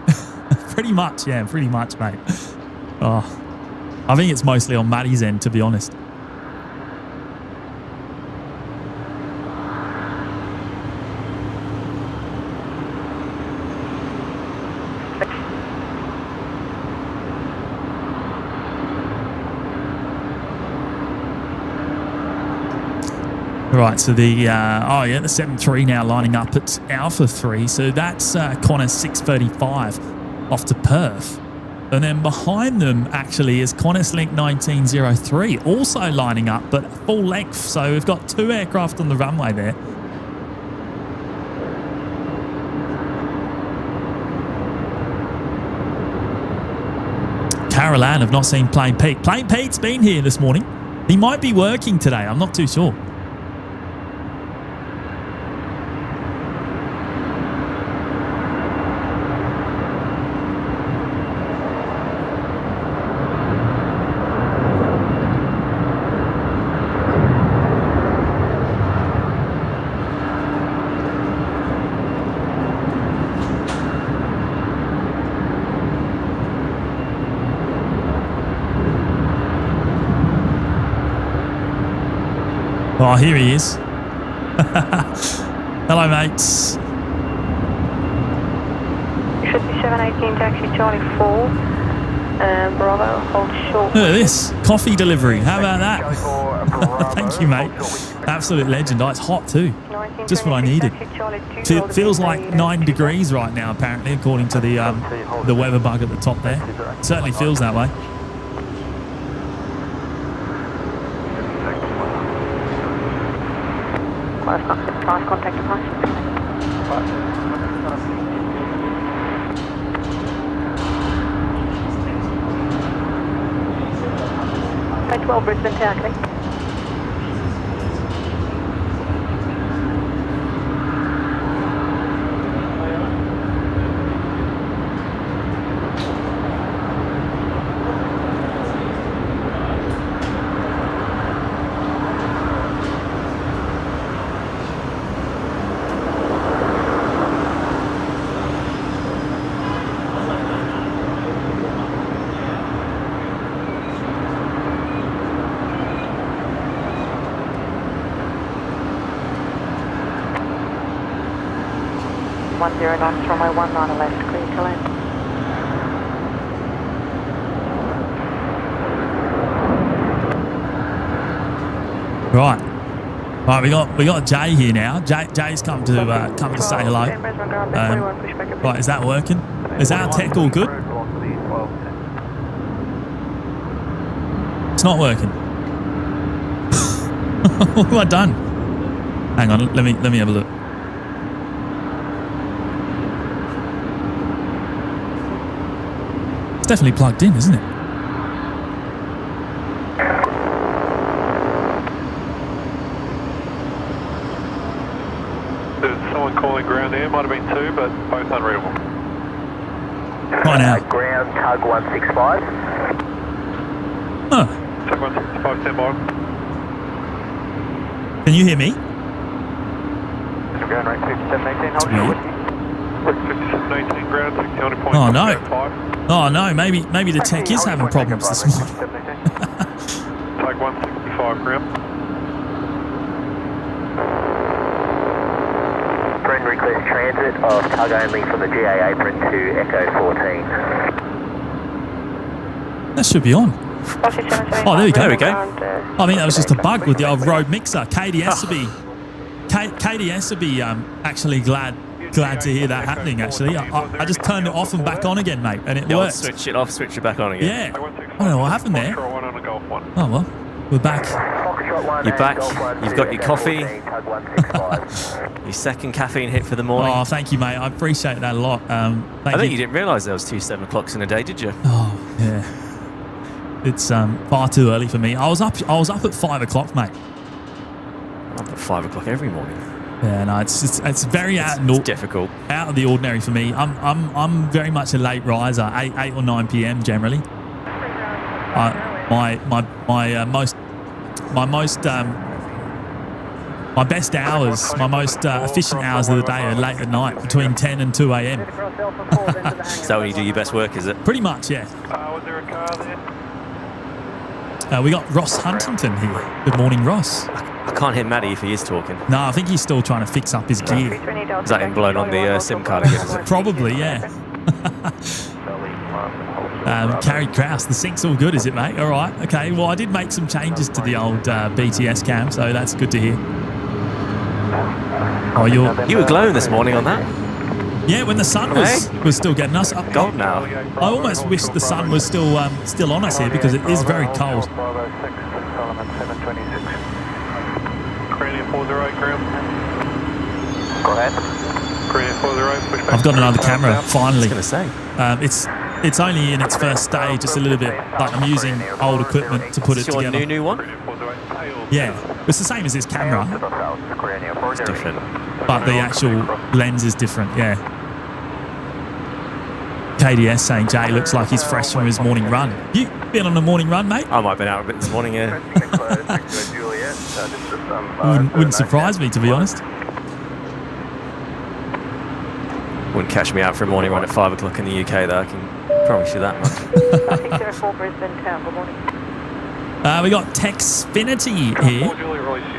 Pretty much, yeah, pretty much, mate. Oh, I think it's mostly on Matty's end, to be honest. Right, so the 7-3 now lining up at Alpha 3. So that's Qantas 635 off to Perth. And then behind them actually is Qantas Link 1903 also lining up, but full length. So we've got 2 aircraft on the runway there. Carol Ann, have not seen Plain Pete. Plain Pete's been here this morning. He might be working today. I'm not too sure. Oh, here he is. Hello, mates. Should be 718 taxi Charlie 4. Bravo, hold short. Look at this. Coffee delivery. How about that? Thank you, mate. Absolute legend. Oh, it's hot too. Just what I needed. Feels like 9 degrees right now, apparently, according to the weather bug at the top there. Certainly feels that way. Five contact device. 12 Brisbane Tower, click. 10 knots, runway 19 left, clear to land. Right, we got Jay here now. Jay's come to say hello. Right, is that working? Is our tech all good? It's not working. What have I done? Hang on, let me have a look. It's definitely plugged in, isn't it? There's someone calling ground there, might have been two, but both unreadable. Right now. Ground tug 165. Huh. Tug 165, stand by. Can you hear me? Ground rate 5718, It's weird. 5718, ground 60.5. Oh no. Oh no, maybe the tech is having problems this morning. Tug 165, ground. Friend request transit of tug only from the GA apron to Echo 14. That should be on. Oh, there we go. There we go. I think that was just a bug with the old road mixer. KDS would be actually glad to hear that happening. Actually, I just turned it off and back on again, mate, and it worked. Switch it off, switch it back on again. Yeah. I don't know what happened there. Oh well, we're back. You're back. You've got your coffee. Your second caffeine hit for the morning. Oh, thank you, mate. I appreciate that a lot. I think you didn't realise there was 2 7 o'clocks in a day, did you? Oh yeah. It's far too early for me. I was up at 5 o'clock, mate. I'm up at 5 o'clock every morning. Yeah, no, it's very difficult, out of the ordinary for me. I'm very much a late riser, 8 or 9 p.m. generally. My best hours, my most efficient hours of the day are late at night, between 10 and 2 a.m. Is that when you do your best work, is it? Pretty much, yeah. Was there a car there? We got Ross Huntington here. Good morning, Ross. I can't hear Matty if he is talking. No, I think he's still trying to fix up his gear. Is that him blown on the SIM card again, is it? Probably, yeah. Carrie Krause, the sync's all good, is it, mate? All right, okay. Well, I did make some changes to the old BTS cam, so that's good to hear. Oh, you were glowing this morning on that. Yeah, when the sun was still getting us up. Gold now. I almost wish the sun was still on us here because it is very cold. I've got another camera finally. I was going to say. It's only in its first stage, just a little bit. Like I'm using old equipment to put it together. Your new one? Yeah, it's the same as this camera. It's different. But the actual lens is different, yeah. KDS saying Jay looks like he's fresh from his morning run. You been on a morning run, mate? I might have been out a bit this morning, yeah. Wouldn't surprise me, to be honest. Wouldn't catch me out for a morning run at 5 o'clock in the UK, though. I can promise you that much. 604 Brisbane Town, good morning. We got Texfinity here,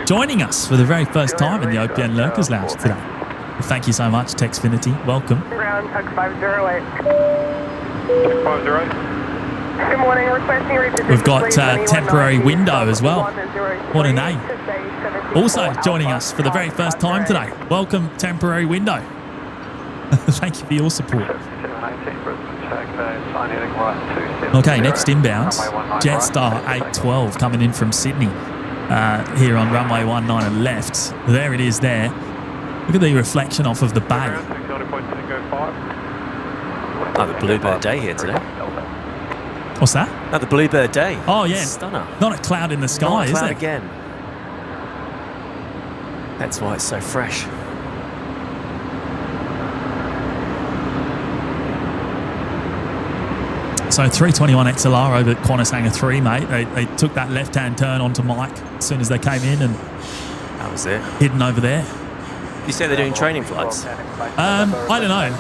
joining us for the very first time in the OPN Lurkers Lounge today. Well, thank you so much, Texfinity. Welcome. Ground tug 508. 508. Good morning, requesting reposition. We've got Temporary Window as well. What a name. Also joining us for the very first time today. Welcome, Temporary Window. Thank you for your support. Okay, next inbounds, Jetstar 812 coming in from Sydney here on runway 19 left. There it is there. Look at the reflection off of the bay. Another bluebird day here today. What's that? Another bluebird day. Oh, yeah. Stunner. Not a cloud in the sky, is it? Again. That's why it's so fresh. So 321XLR over at Qantas Hangar 3, mate. They took that left-hand turn onto Mike as soon as they came in and that was it. Hidden over there. You say they're doing training flights? I don't know.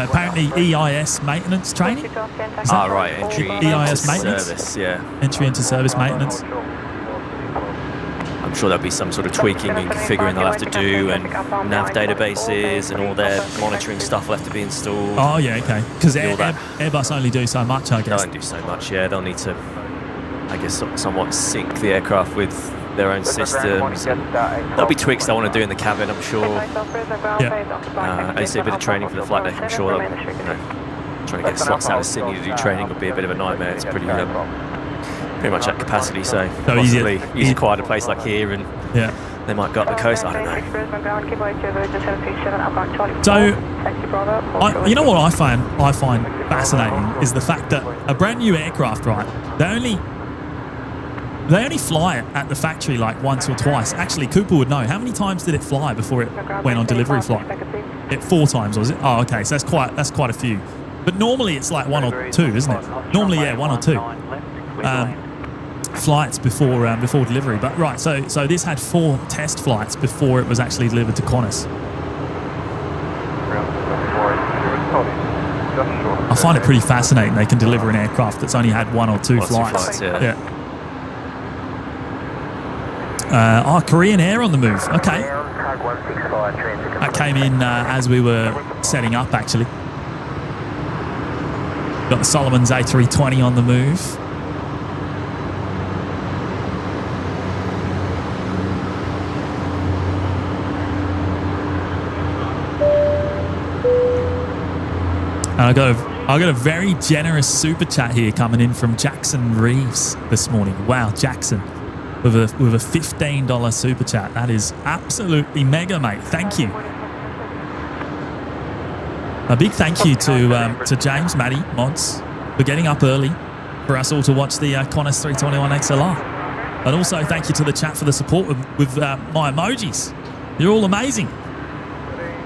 Apparently EIS maintenance training. Right. Entry EIS into maintenance. Service, yeah. Entry into service maintenance. I I'm sure there'll be some sort of tweaking and configuring they'll have to do, and nav databases and all their monitoring stuff will have to be installed. Oh, yeah, okay. Because Airbus only do so much, I guess. They'll only do so much, yeah. They'll need to, I guess, somewhat sync the aircraft with their own systems. There'll be tweaks they want to do in the cabin, I'm sure. Yeah. I see a bit of training for the flight deck, I'm sure. Trying to get slots out of Sydney to do training would be a bit of a nightmare. It's pretty much at capacity, so possibly use a quieter place like here, and they might go up the coast. I don't know. So, you know what I find fascinating is the fact that a brand new aircraft, right? They only fly it at the factory like once or twice. Actually, Cooper would know. How many times did it fly before it went on delivery flight? 4 times, was it? Oh, okay. So that's quite a few. But normally it's like 1 or 2, isn't it? Normally, 1 or 2 flights before delivery. But right, so this had 4 test flights before it was actually delivered to Qantas. I find it pretty fascinating. They can deliver an aircraft that's only had 1 or 2 flights. Korean Air on the move. Okay. That came in as we were setting up, actually. Got the Solomon's A320 on the move. And I got a very generous super chat here coming in from Jackson Reeves this morning. Wow, Jackson, with a $15 super chat. That is absolutely mega, mate. Thank you. A big thank you to James Matty Mods for getting up early for us all to watch the Qantas 321XLR. And also thank you to the chat for the support with my emojis. You're all amazing.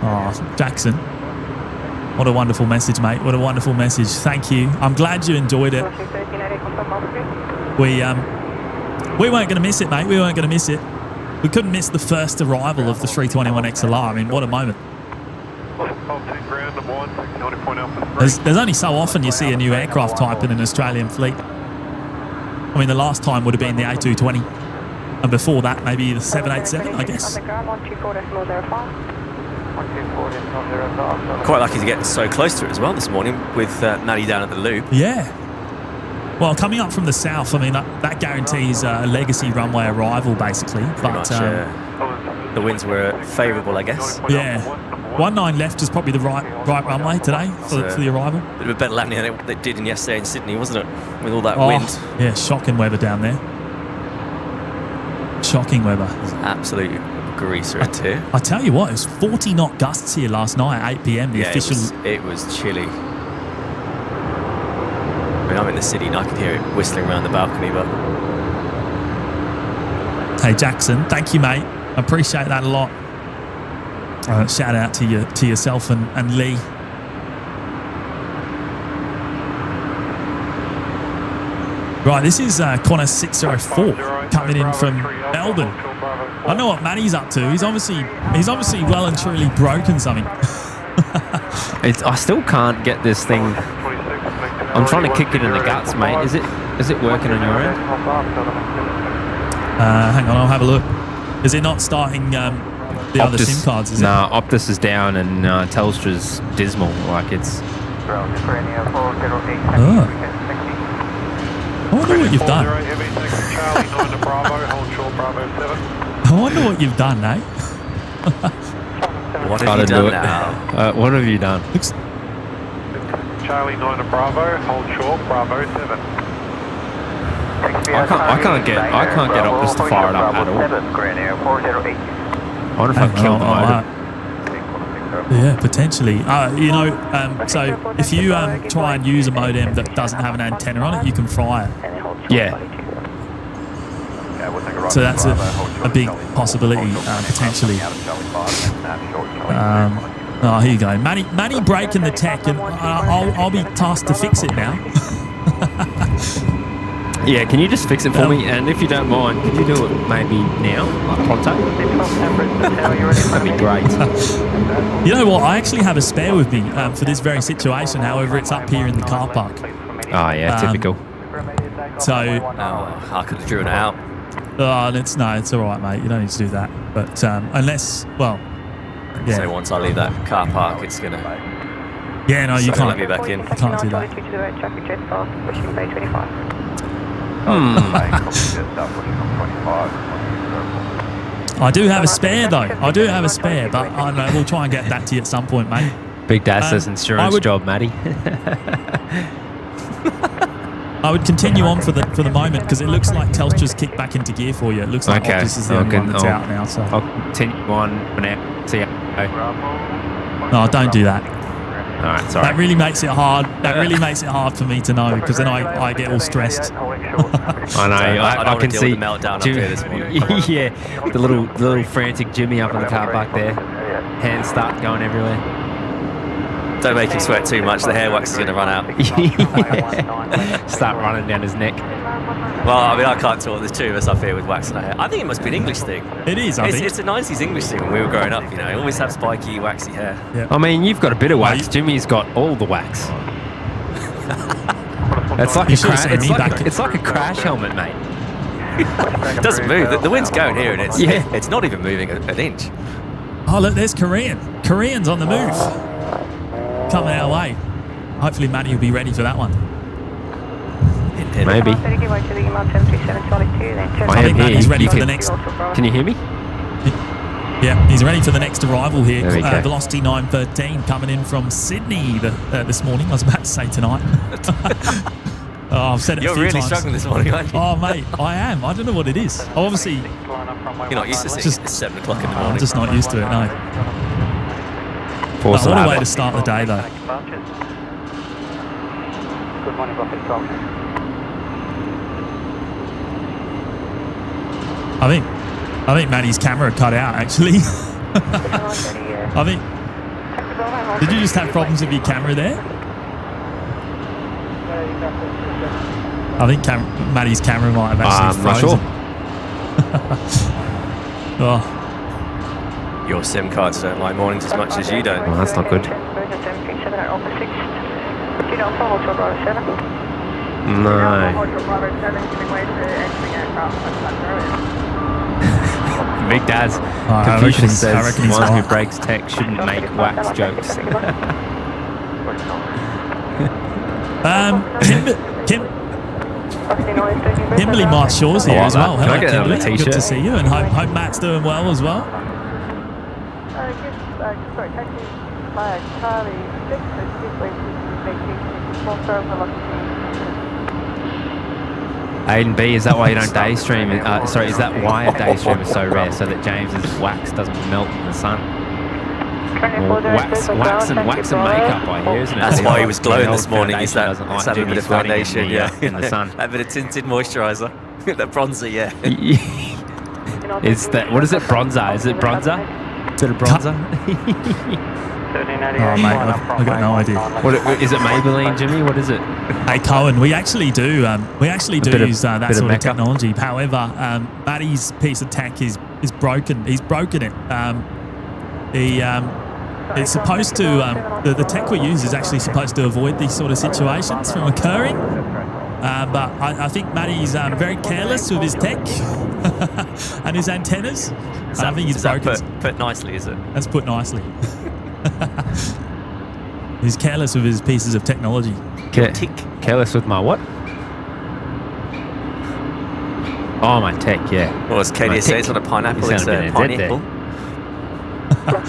Oh, Jackson. What a wonderful message, mate. What a wonderful message. Thank you. I'm glad you enjoyed it. We weren't going to miss it, mate. We weren't going to miss it. We couldn't miss the first arrival of the 321XLR. I mean, what a moment. There's only so often you see a new aircraft type in an Australian fleet. I mean, the last time would have been the A220. And before that, maybe the 787, I guess. Quite lucky to get so close to it as well this morning with Matty down at the loop. Yeah. Well, coming up from the south, I mean, that guarantees a legacy runway arrival, basically. But the winds were favourable, I guess. Yeah. 19 left is probably the right runway today for the arrival. Bit of a better landing than it did yesterday in Sydney, wasn't it? With all that wind. Yeah, shocking weather down there. Shocking weather. Absolute greaser in here. I tell you what, it was 40 knot gusts here last night at 8 p.m. It was chilly. I mean, I'm in the city and I can hear it whistling around the balcony, but... Hey, Jackson, thank you, mate. I appreciate that a lot. Shout out to yourself and Lee. Right, this is Qantas 604 coming in from Melbourne. I don't know what Matty's up to. He's obviously well and truly broken something. I still can't get this thing. I'm trying to kick it in the guts, mate. Is it working on your end? Hang on, I'll have a look. Is it not starting the other SIM cards? Is it? No, Optus is down and Telstra's dismal. Like it's. I wonder what you've done. I wonder what you've done, eh? What have you done now? What have you done? Charlie 9 to Bravo, hold short, Bravo 7. I can't get Optus to fire it up at all. I wonder if I've killed the motor. Yeah, potentially. So if you try and use a modem that doesn't have an antenna on it, you can fry it. Yeah. So that's a big possibility, potentially. Here you go. Matty breaking the tech, and I'll be tasked to fix it now. Yeah, can you just fix it for me? And if you don't mind, could you do it maybe now, like pronto? That'd be great. You know what? I actually have a spare with me for this very situation. However, it's up here in the car park. Oh, yeah, typical. So I could have driven it out. it's all right, mate. You don't need to do that. But unless, well, yeah. So once I leave that car park, it's gonna. Yeah, no, you can't. Let me back in. You can't do that. I do have a spare though. I do have a spare, but I know we'll try and get that to you at some point, mate. Big Dad's insurance job, Matty. I would continue on for the moment because it looks like Telstra's kicked back into gear for you. It looks like Optus is the only one that's out now. So I'll continue on for now. See ya. No, don't do that. All right, sorry. That really makes it hard. That really makes it hard for me to know because then I get all stressed. I know. I can see the meltdown up here this morning. Yeah, the little frantic Jimmy up in the car back there. Hands start going everywhere. Don't make him sweat too much. The hair wax is going to run out. Start running down his neck. Well, I mean, I can't talk. There's two of us up here with wax in our hair. I think it must be an English thing. It is, I think. It's a 90s English thing when we were growing up, you know. Always have spiky, waxy hair. Yeah. I mean, you've got a bit of wax. Jimmy's got all the wax. It's like it's like a crash helmet, mate. It doesn't move. The wind's going here, and it's not even moving an inch. Oh, look, there's Koreans on the move. Coming our way. Hopefully Matty will be ready for that one. Maybe. I think Matty's ready for the next. Can you hear me? Yeah, he's ready for the next arrival here. Velocity 913 coming in from Sydney this morning. I was about to say tonight. I've said it a few times. You're really struggling this morning, aren't you? Oh, mate, I am. I don't know what it is. Obviously, you're not used to seeing it. It's 7 o'clock in the morning. I'm just not used to it, no. What a way to start the day, though. Good morning, Buffett. I think Matty's camera cut out, actually. Did you just have problems with your camera there? I think Matty's camera might have actually frozen. Not sure. Oh. Your SIM cards don't like mornings as much as you don't. Well, that's not good. No. Big Dad's Confucius says one who breaks tech shouldn't make wax jokes. Kimberly Marshall's here as well. Hello, Kimberly. T-shirt? Good to see you, and hope Matt's doing well as well. Aiden B, is that why you don't day stream? Sorry, is that why a day stream is so rare? So that James's wax doesn't melt in the sun? Well, wax and makeup, I hear, isn't it? That's why he was glowing this morning. He's that a bit of foundation, in the sun. A bit of tinted moisturiser. That bronzer, yeah. Is that, what is it, bronzer? Is it bronzer? Bit of bronzer? Oh, mate, I've got no idea. What is it, Maybelline, Jimmy? What is it? Hey, Cohen, we actually do use that sort of technology. However, Matty's piece of tech is broken. He's broken it. It's supposed to, the tech we use is actually supposed to avoid these sort of situations from occurring. But I think Matty's very careless with his tech and his antennas. I think he's broken. Put nicely, is it? That's put nicely. He's careless with his pieces of technology. Careless with my what? Oh, my tech, yeah. Well, as Katie says, it's not a pineapple, it's a pineapple. Look at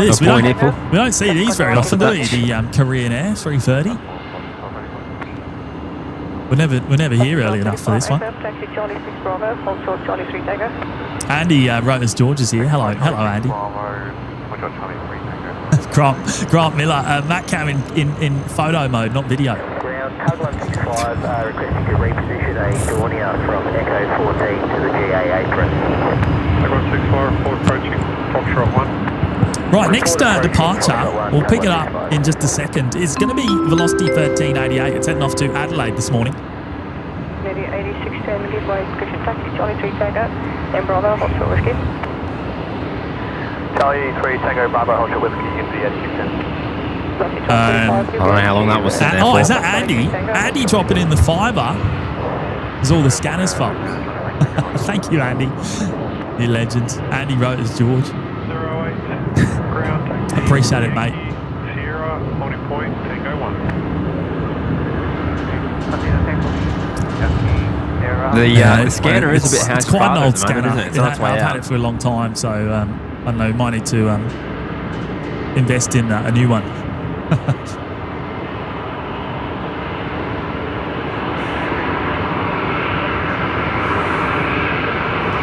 this. We don't see these very often, do we? The Korean Air 330. We're never here early enough for this one. Andy Roters George is here. Hello, Andy. Grant Miller. Matt Cam in photo mode, not video. Ground Tug 165 requesting to reposition a Dornier from Echo 14 to the GA apron. Tug 164 approaching Foxtrot 1. Right, next departure, we'll pick it up in just a second. It's going to be Velocity 1388. It's heading off to Adelaide this morning. 8610, give way, cushion taxi, Charlie 3 Tango, and Bravo, Hotel Whiskey. Charlie 3 Tango, Bravo, Hotel Whiskey, into the SQ10. I don't know how long that was sitting there Oh, for. is that Andy? Andy dropping in the fibre. It's all the scanner's fault. Thank you, Andy. You legend. Andy wrote as George. 08, ground taxi. Appreciate it, mate. Sierra, holding point, Tango 1. The scanner is a bit It's quite an old scanner. Isn't it? It's on its way I've had out. it for a long time, so I don't know. Might need to invest in a new one.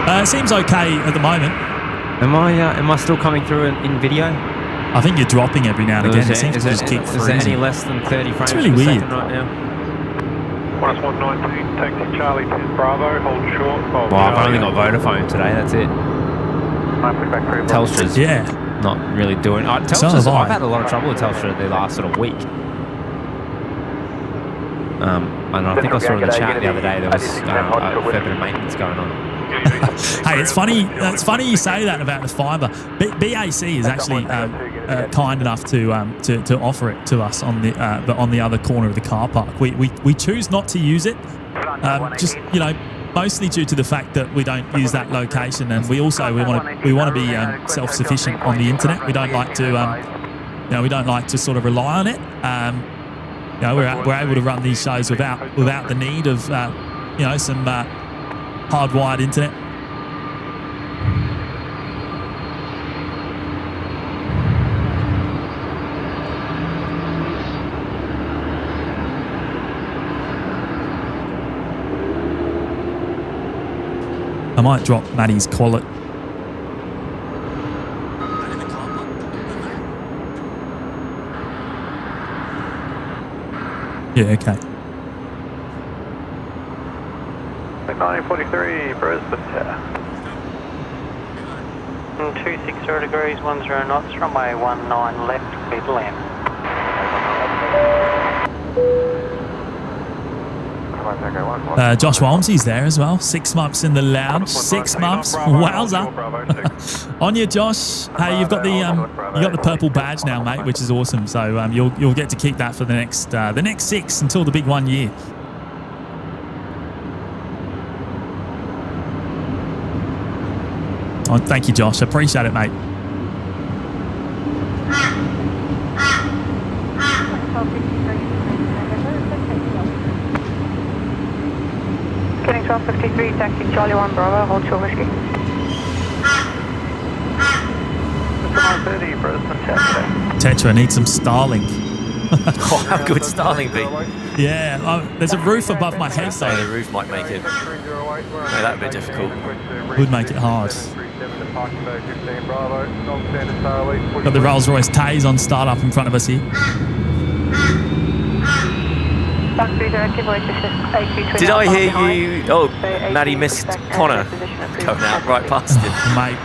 It seems okay at the moment. Am I still coming through in video? I think you're dropping every now and again. It seems to just keep Is it freezing. any less than 30 frames really per weird. second right now? Qantas 119, taxi Charlie 10 Bravo, hold short. Well, I've only got Vodafone today, that's it. Telstra's not really doing... Telstra's, So have I. I've had a lot of trouble with Telstra the last sort of week. And I think I saw in the chat the other day there was a fair bit of maintenance going on. Hey, it's funny. It's funny you say that about the fibre. BAC is actually kind enough to offer it to us on the other corner of the car park. We choose not to use it, just mostly due to the fact that we don't use that location, and we want to be self-sufficient on the internet. We don't like to sort of rely on it. We're able to run these shows without the need of some hardwired internet. I might drop Matty's collar. Yeah, okay. 943, Brisbane. 260 degrees, 10 knots, runway 19 left, clear to land. Josh Walmsley's there as well. 6 months in the lounge. 6 months. Wowza. On you, Josh. Hey, you've got the purple badge now, mate, which is awesome. So you'll get to keep that for the next 6 until the big 1 year. Oh, thank you, Josh. Appreciate it, mate. Getting 1253, taxi Charlie 1 Bravo, hold short whiskey. 930, Brisbane, taxi. Tetra needs some Starlink. Oh, how good Starling be? Yeah, there's a roof above my head, So the though. roof might make it that bit difficult. Would make it hard. Got the Rolls-Royce Taze on startup in front of us here. Did I hear you? Oh, Matty missed Connor coming out right past him. Mate,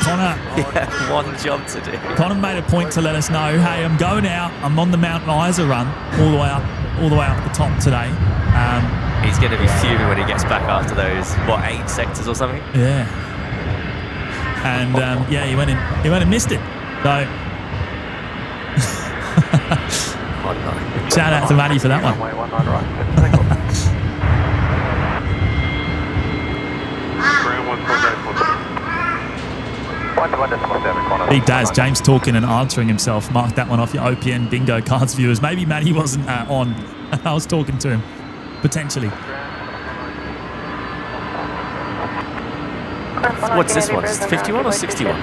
Connor. Yeah, one job to do. Connor made a point to let us know, hey, I'm going out. I'm on the Mount Isa run all the way up the top today. He's going to be fuming when he gets back after those 8 sectors or something. Yeah. And he went and missed it. So Oh, no. shout out to Matty for that one. Big Daz, James talking and answering himself. Mark that one off your OPN bingo cards, viewers. Maybe Matty wasn't on. I was talking to him, potentially. What's this one? 51 or 61?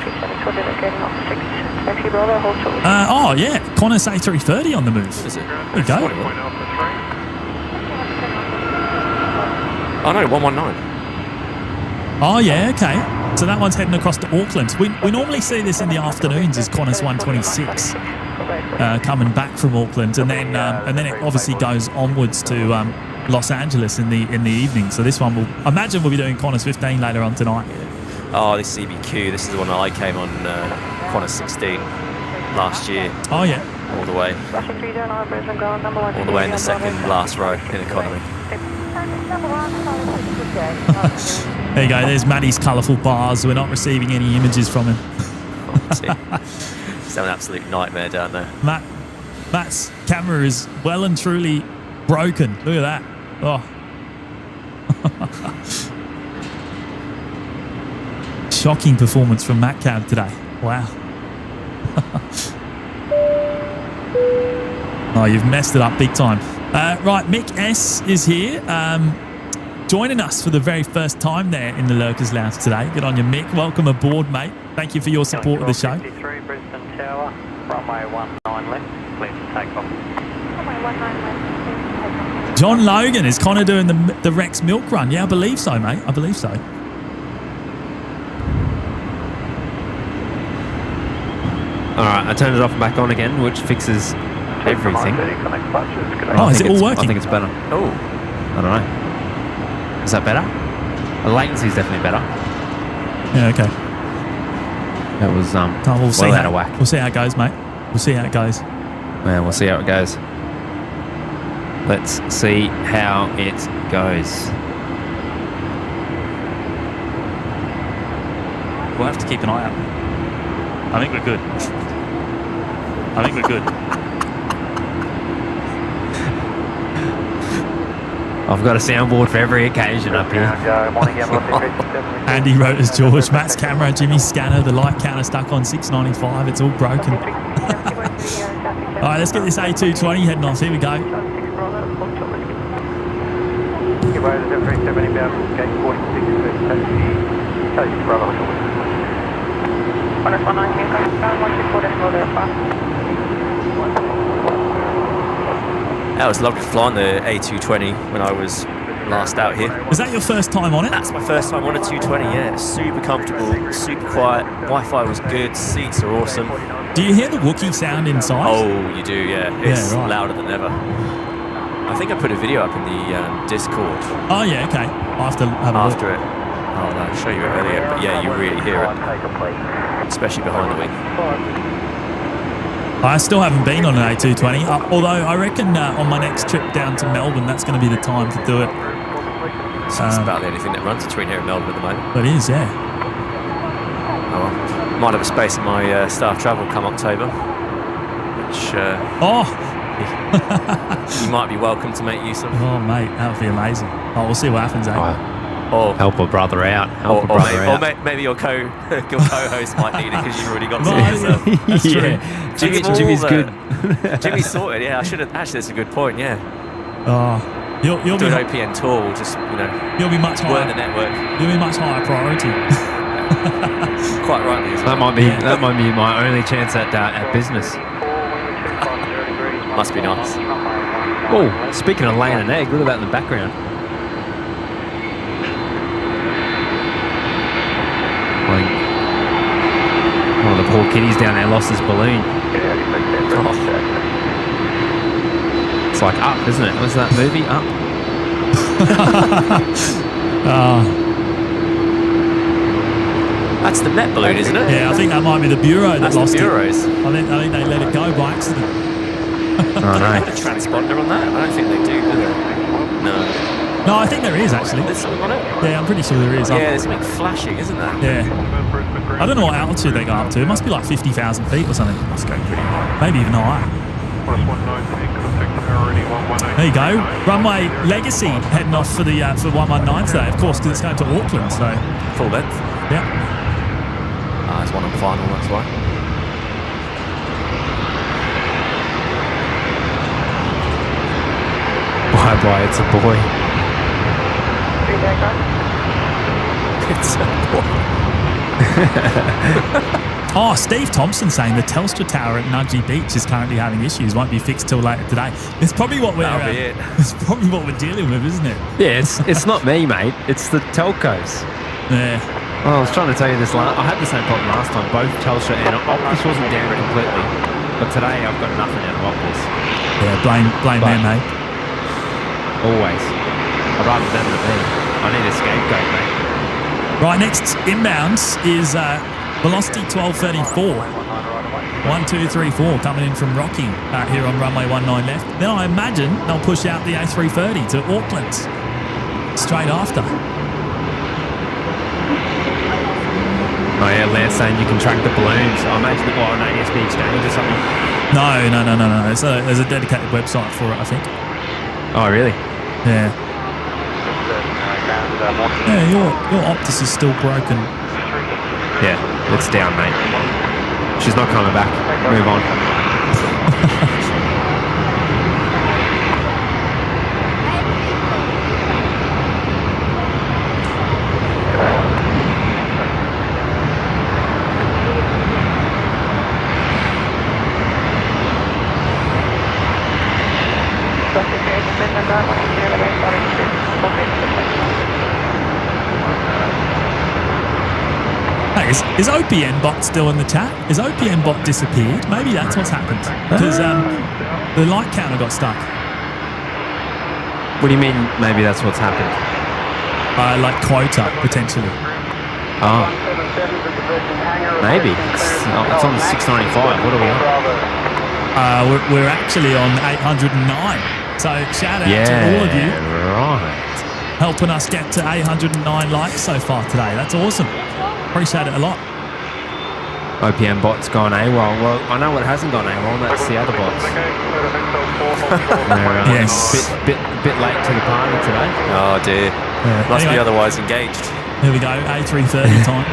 Oh, Yeah, Qantas A330 on the move. Is it? There you go. Oh no, 119. Oh, yeah, okay. So that one's heading across to Auckland. We normally see this in the afternoons as Qantas 126 coming back from Auckland, and then it obviously goes onwards to Los Angeles in the evening. So this one, I imagine we'll be doing Qantas 15 later on tonight. Oh, this CBQ. This is the one that I came on Qantas 16 last year. Oh, yeah. All the way. All the way in the second last row in economy. There you go. There's Matty's colourful bars. We're not receiving any images from him. Oh, it's an absolute nightmare down there. Matt, Matt's camera is well and truly broken. Look at that. Oh. Shocking performance from Matt Cab today. Wow. Oh, you've messed it up big time. Right, Mick S is here. Joining us for the very first time there in the Lurkers Lounge today. Good on you, Mick. Welcome aboard, mate. Thank you for your support of the show. 53 Brisbane Tower, runway 19 left, clear for takeoff. Runway 19 left, clear for takeoff. John Logan is kind of doing the Rex Milk Run. Yeah, I believe so, mate. I believe so. All right, I turned it off and back on again, which fixes everything. Oh, is it all working? I think it's better. Oh, I don't know. Is that better? The latency is definitely better. Yeah, okay. That was We'll see well out of whack. We'll see how it goes, mate. We'll see how it goes. Yeah, we'll see how it goes. Let's see how it goes. We'll have to keep an eye out. I think we're good. I think we're good. I've got a soundboard for every occasion up here. Andy wrote as George. Matt's camera, Jimmy's scanner, the light counter stuck on 695. It's all broken. All right, let's get this A220 heading off. Here we go. that was lovely flying the A220 when I was last out here. Was that your first time on it? That's my first time on a 220, yeah. Super comfortable, super quiet. Wi-Fi was good, seats are awesome. Do you hear the Wookiee sound inside? Oh, you do, yeah. It's right. louder than ever. I think I put a video up in the Discord. Oh, yeah, okay. I'll have to have a look. After it. I'll show you it earlier, but yeah, you really hear it, especially behind the wing. I still haven't been on an A220, although I reckon on my next trip down to Melbourne, that's going to be the time to do it. So it's about the only thing that runs between here and Melbourne at the moment. It is, yeah. Oh, well. Might have a space in my staff travel come October, which you might be welcome to make use of. Oh, mate, that would be amazing. Oh, we'll see what happens, eh? Or help a brother out. Or maybe your co-host might need it because you've already got to yourself. That's true. Yeah. Jimmy's good. Jimmy's sorted. Yeah, I should have. Actually, that's a good point. Yeah. Oh, you'll do be an OPN tour. We'll just you'll be much higher. Learn the network. You'll be much higher priority. Quite rightly. That might be my only chance at business. Must be nice. Oh, speaking of laying an egg, look at that in the background. Oh, the poor kitty's down there lost his balloon. Oh. It's like Up, isn't it? What's that movie? Up? That's the Met balloon, isn't it? Yeah, I think that might be the Bureau that lost the Bureaus. it. I think they let it go by accident. Oh, no. A transponder on that? I don't think they do they? No. No, I think there is, actually. There's something on it? Yeah, I'm pretty sure there is. Yeah, there's something flashing, isn't there? Yeah. I don't know what altitude they go up to. It must be like 50,000 feet or something. It must go pretty high. Maybe even higher. There you go. Runway Legacy heading off for the for 119 today, of course, because it's going to Auckland. So full length. Yeah. There's one on final. That's why. Bye, it's a boy. It's a boy. Oh, Steve Thompson saying the Telstra Tower at Nudgee Beach is currently having issues. Won't be fixed till later today. It's probably what we're. It's probably what we're dealing with, isn't it? Yeah, it's not me, mate. It's the telcos. Yeah. Well, I was trying to tell you this. I had the same problem last time. Both Telstra and Optus wasn't down completely, but today I've got nothing out of Optus. Yeah, blame them, mate. Always. I'd rather them than me. I need a scapegoat, mate. Right, next inbounds is Velocity 1234. 1234 coming in from Rocky here on runway 19 left. Then I imagine they'll push out the A330 to Auckland straight after. Oh yeah, Lance saying you can track the balloons. I imagine it on ASB Exchange or something. No. There's a dedicated website for it, I think. Oh really? Yeah. Yeah, your Optus is still broken. Yeah, it's down, mate. She's not coming back. Move on. Hey, is OPN bot still in the chat? Is OPN bot disappeared? Maybe that's what's happened. Because the light counter got stuck. What do you mean, maybe that's what's happened? Like quota, potentially. Oh. Maybe. It's on 695. What are we on? We're actually on 809. So shout out to all of you. Right. Helping us get to 809 likes so far today. That's awesome. Appreciate it a lot. OPM bot's gone AWOL. Well, I know what hasn't gone AWOL. That's the other bots. They're yes. Bit late to the party today. Oh dear. Yeah. Must be otherwise engaged. Here we go. A330 time.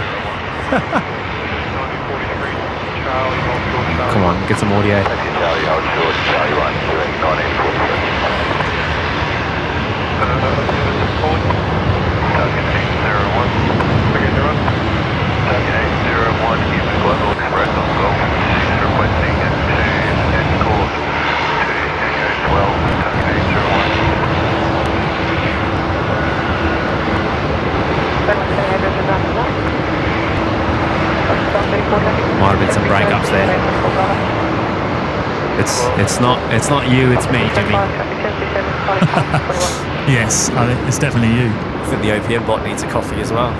Come on, get some audio. Charlie, hold short, Charlie 1, doing 1947. Target 801. Target 801, Human Global Express on Golf 6, requesting to escort to Echo 12, target 801. Might have been some breakups there. It's not you, it's me, Jimmy. Yes, I think it's definitely you. I think the OPM bot needs a coffee as well.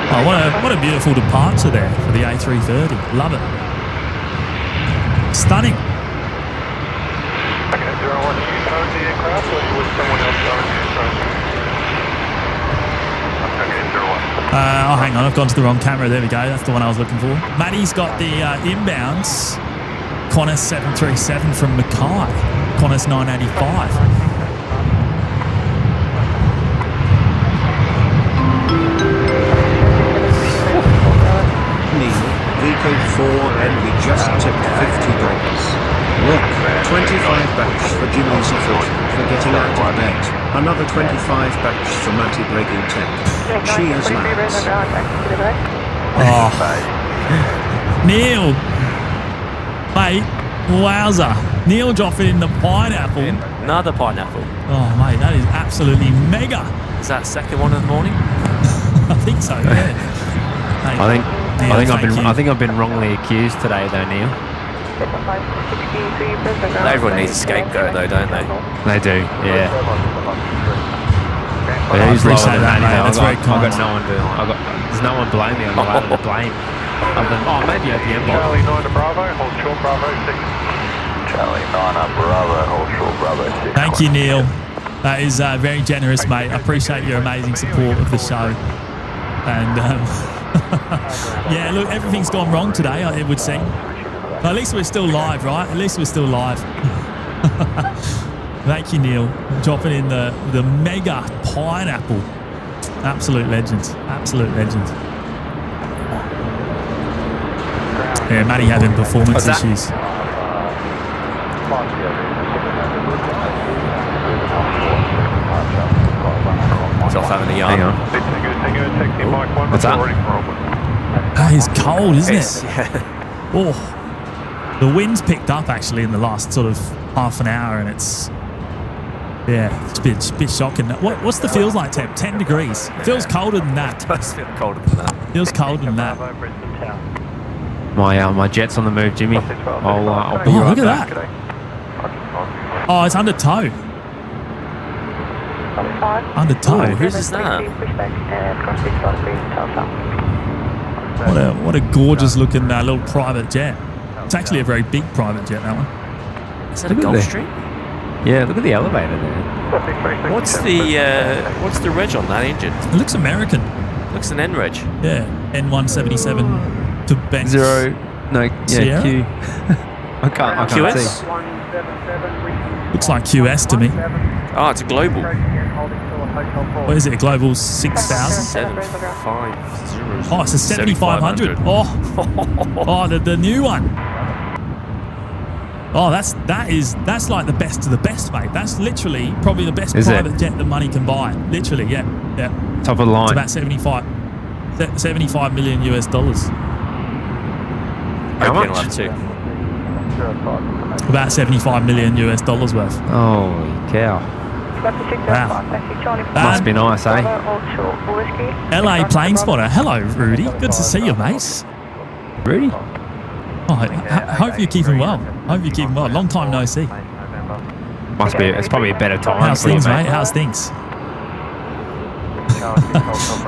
Oh, what a beautiful departure there for the A330. Love it. Stunning. Okay, 01, you own the aircraft or was someone else own the aircraft? Okay, 01. Oh, hang on, I've gone to the wrong camera. There we go. That's the one I was looking for. Matty's got the inbounds Qantas 737 from Mackay, Qantas 985. Vico 4 and we just tipped $50. Look, 25 batch for Jimmy's effort for getting out of bed. Another 25 batch for Matty breaking tech. Cheers, lads. Oh. Neil. Mate, wowza. Neil dropping in the pineapple. Another pineapple. Oh, mate, that is absolutely mega. Is that second one of the morning? I think so, yeah. Hey, I think I've been wrongly accused today, though, Neil. Everyone needs a scapegoat, though, don't they? They do, yeah. But I who's lower appreciate than that, Matty, mate. though? That's very kind. I've got no one to. There's no one below me. I'm allowed to blame. Other than, maybe OPM bot. Charlie 9 to Bravo, hold short Bravo 6. Charlie 9 up Bravo, hold short Bravo 6. Thank you, Neil. That is very generous, mate. I appreciate your amazing support of the show. And yeah, look, everything's gone wrong today, it would seem. But at least we're still live, right? At least we're still live. Thank you, Neil. Dropping in the mega pineapple. Absolute legends. Absolute legends. Yeah, Matty having performance issues. He's off having a yarn. What's that? It's cold, isn't it? Yeah. Oh. The wind's picked up actually in the last sort of half an hour, and it's a bit shocking. What's the feels like temp? 10 degrees. It feels colder than that. It does feel colder than that. Feels colder than that. My jet's on the move, Jimmy. I'll be right look back. at that. Oh, it's under tow. Under tow. Who's that? What a gorgeous looking little private jet. It's actually a very big private jet, that one. Is that a Gulfstream? Yeah, look at the elevator there. What's the reg on that engine? It looks American. Looks an N reg. Yeah, N177 to Bank. Q. I can't QS? see. Looks like QS to me. Oh, it's a global. What is it? A global 6000? 750. Oh, it's a 7500. Oh, the new one. Oh, that's like the best of the best, mate. That's literally probably the best private jet that money can buy. Literally, yeah. Top of the line. It's about $75 million US. How much? About $75 million US worth. Holy cow. Wow. Must be nice, eh? LA plane spotter. Hello, Rudy. Good to see you, mate. Rudy? Oh, I hope you're keeping well. Long time no see. Must be. It's probably a better time. How's for you, things, mate? How's things?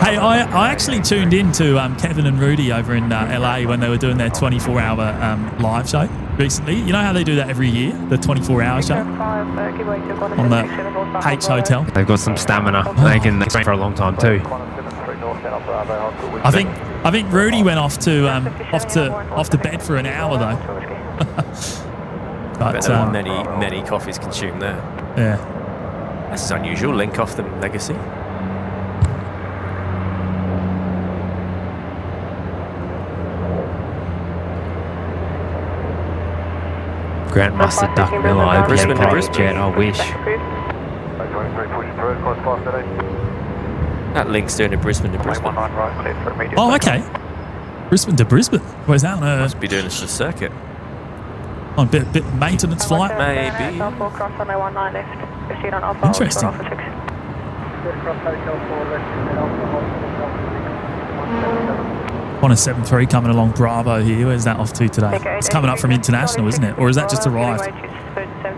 Hey, I actually tuned in to Kevin and Rudy over in LA when they were doing their 24-hour live show recently. You know how they do that every year, the 24-hour show on the H Hotel? They've got some stamina. They can train for a long time too. I think Rudy went off to bed for an hour though. But many coffees consumed there. Yeah. This is unusual. Link off the Legacy. Grant must have ducked Miller. Brisbane to Brisbane. Jet, I wish. That link's doing a Brisbane to Brisbane. Oh, okay. Brisbane to Brisbane. Where's that? Must be doing this to the circuit. On a bit maintenance flight. Maybe. Interesting. Qantas 73 coming along Bravo here. Where's that off to today? It's coming up from International, isn't it? Or is that just arrived?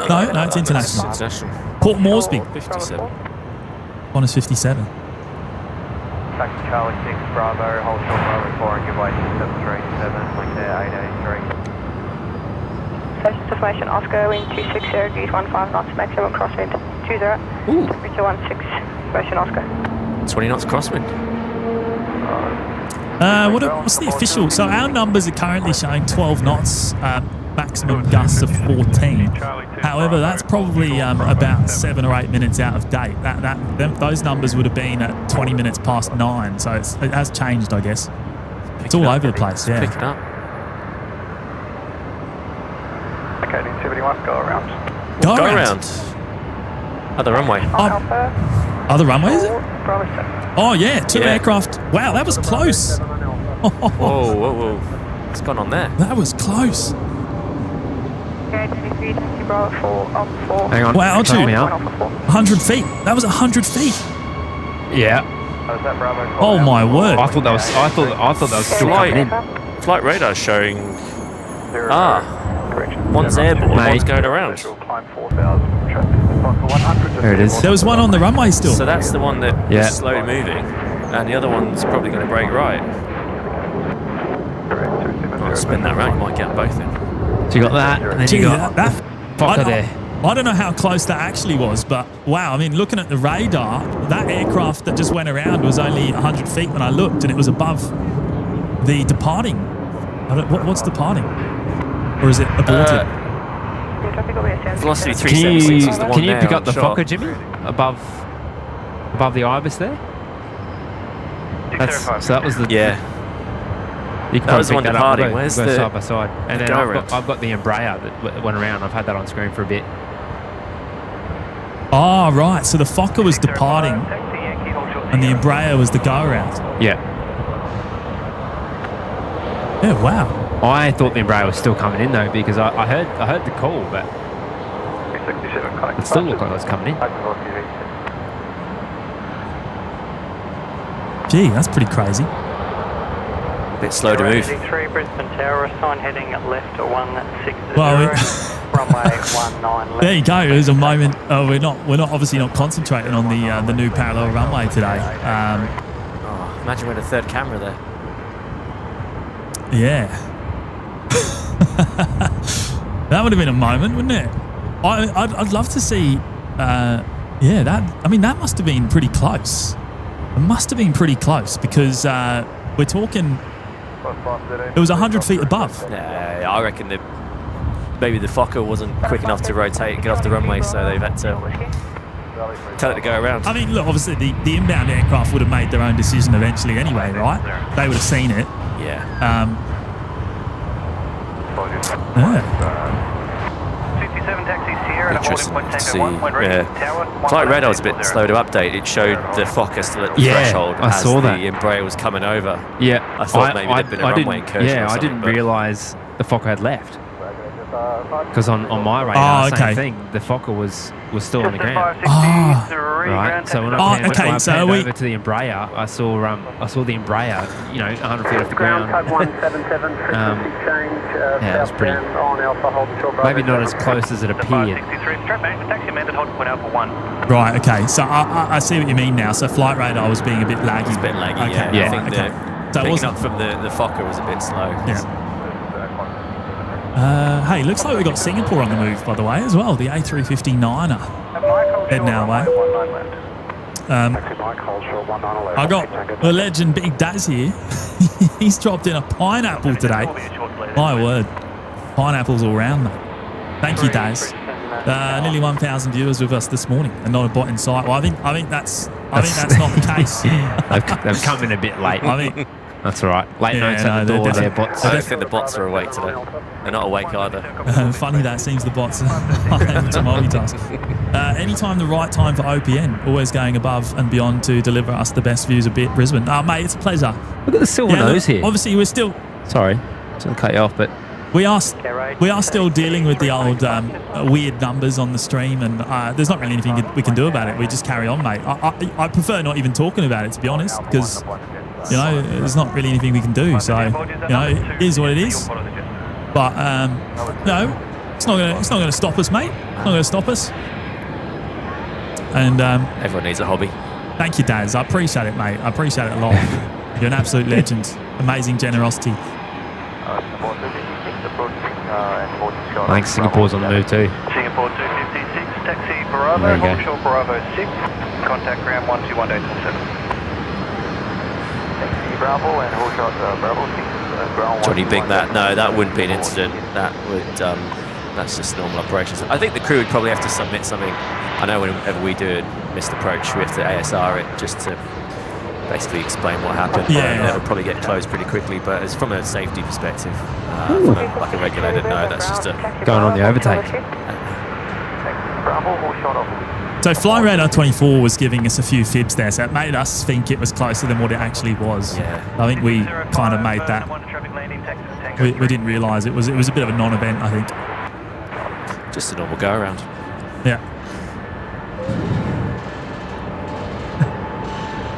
No, it's International. Port Moresby. 57. Qantas 57. Taxi Charlie 6, Bravo, hold short Bravo 4 and give way to 737, link there 883. Station information, Oscar, wind 260 degrees 15 knots, maximum crosswind 20, temperature 16, station Oscar. 20 knots crosswind. What's the official? So our numbers are currently showing 12 knots, maximum gusts of 14. However, that's probably about 7 or 8 minutes out of date. Those numbers would have been at 20 minutes past 9. So it has changed, I guess. It's all over the place. Yeah. Pick it up. Okay, 71, go around. Go around. Other runway. Other runway, is it? Oh, yeah. 2 aircraft. Wow, that was close. Whoa. What's gone on there? That was close. Hang on. Wow, Check me out. 100 feet. That was 100 feet. Yeah. Oh, my word. I thought that was still coming in. Flight radar showing. One's airborne, one's going around. There it is. There was one on the runway still. So that's the one that is slowly moving, and the other one's probably going to brake right. I'll spin that round, you might get both in. So you got that, and then you got that Fokker there. I don't know how close that actually was, but wow, I mean, looking at the radar, that aircraft that just went around was only 100 feet when I looked, and it was above the departing. What's departing? Or is it aborted? Velocity 376 is the one. Can you pick up the Fokker, Jimmy? Above the Ibis there? So that was the... Yeah. You can that was the one that departing. Up, Where's go the... side by side. And then I've got the Embraer that went around. I've had that on screen for a bit. Oh, right. So the Fokker was departing and the Embraer was the go-around. Yeah. Yeah, wow. I thought the Embraer was still coming in though, because I heard the call, but it still looked like it was coming in. Gee, that's pretty crazy. Bit slow to move. 83 Brisbane Tower, sign heading left to 160. Well, runway 19 left. There you go. There's a moment. We're not obviously not concentrating on the new parallel runway today. Imagine we had a third camera there. Yeah. That would have been a moment, wouldn't it? I'd love to see. That must have been pretty close. It must have been pretty close because we're talking. It was 100 feet above. Yeah, I reckon maybe the Fokker wasn't quick enough to rotate and get off the runway, so they've had to tell it to go around. I mean, look, obviously the inbound aircraft would have made their own decision eventually anyway, right? They would have seen it. Yeah. 57 taxi Sierra. Interesting to see. Flight radar was a bit slow to update. It showed the Fokker still at the threshold as the Embraer was coming over. Yeah. I thought maybe there'd been a runway incursion. Yeah, I didn't realise the Fokker had left. Because on my radar, same thing. The Fokker was still on the ground. Right. So when I panned over to the Embraer, I saw the Embraer, 100 feet off the ground. That was pretty. Maybe not as close as it appeared. Right. Okay. So I see what you mean now. So flight radar was being a bit laggy. It's a bit laggy. Okay. Yeah. I think so picking up from the Fokker was a bit slow. Yeah. Hey, looks like we got Singapore on the move, by the way, as well. The A350-9er heading our way. I got the legend Big Daz here. He's dropped in a pineapple today. My word, pineapples all round, mate. Thank you, Daz. Nearly 1,000 viewers with us this morning, and not a bot in sight. Well, I think that's not the case. They've come in a bit late. That's all right. Late notes at the door. They're bots. I don't think the bots are awake today. They're not awake either. Funny that seems the bots are able to multitask. Anytime the right time for OPN, always going above and beyond to deliver us the best views of Brisbane. Mate, it's a pleasure. Look at the silver nose here. Obviously, we're still... Sorry, just going to cut you off, but... We are still dealing with the old weird numbers on the stream, and there's not really anything we can do about it. We just carry on, mate. I prefer not even talking about it, to be honest, because... there's not really anything we can do. So, it is what it is. But it's not going to stop us, mate. It's not going to stop us. And everyone needs a hobby. Thank you, Daz. I appreciate it, mate. I appreciate it a lot. You're an absolute legend. Amazing generosity. Thanks. Singapore's on the move too. Singapore 256, taxi Bravo, Hawkshaw Bravo 6, contact ground 121.87. Bravo and Hawkshaw Bravo 6, ground 121.87. Johnny Big, that wouldn't be an incident. That would that's just normal operations. I think the crew would probably have to submit something. I know whenever we do a missed approach, we have to ASR it just to basically explain what happened. Yeah. That would probably get closed pretty quickly, but it's from a safety perspective, from like a regulated note, that's just going on the overtake. So Flight Radar 24 was giving us a few fibs there, so it made us think it was closer than what it actually was. Yeah. I think we kind of made that. We didn't realise it was a bit of a non-event, I think. Just a normal go-around. Yeah.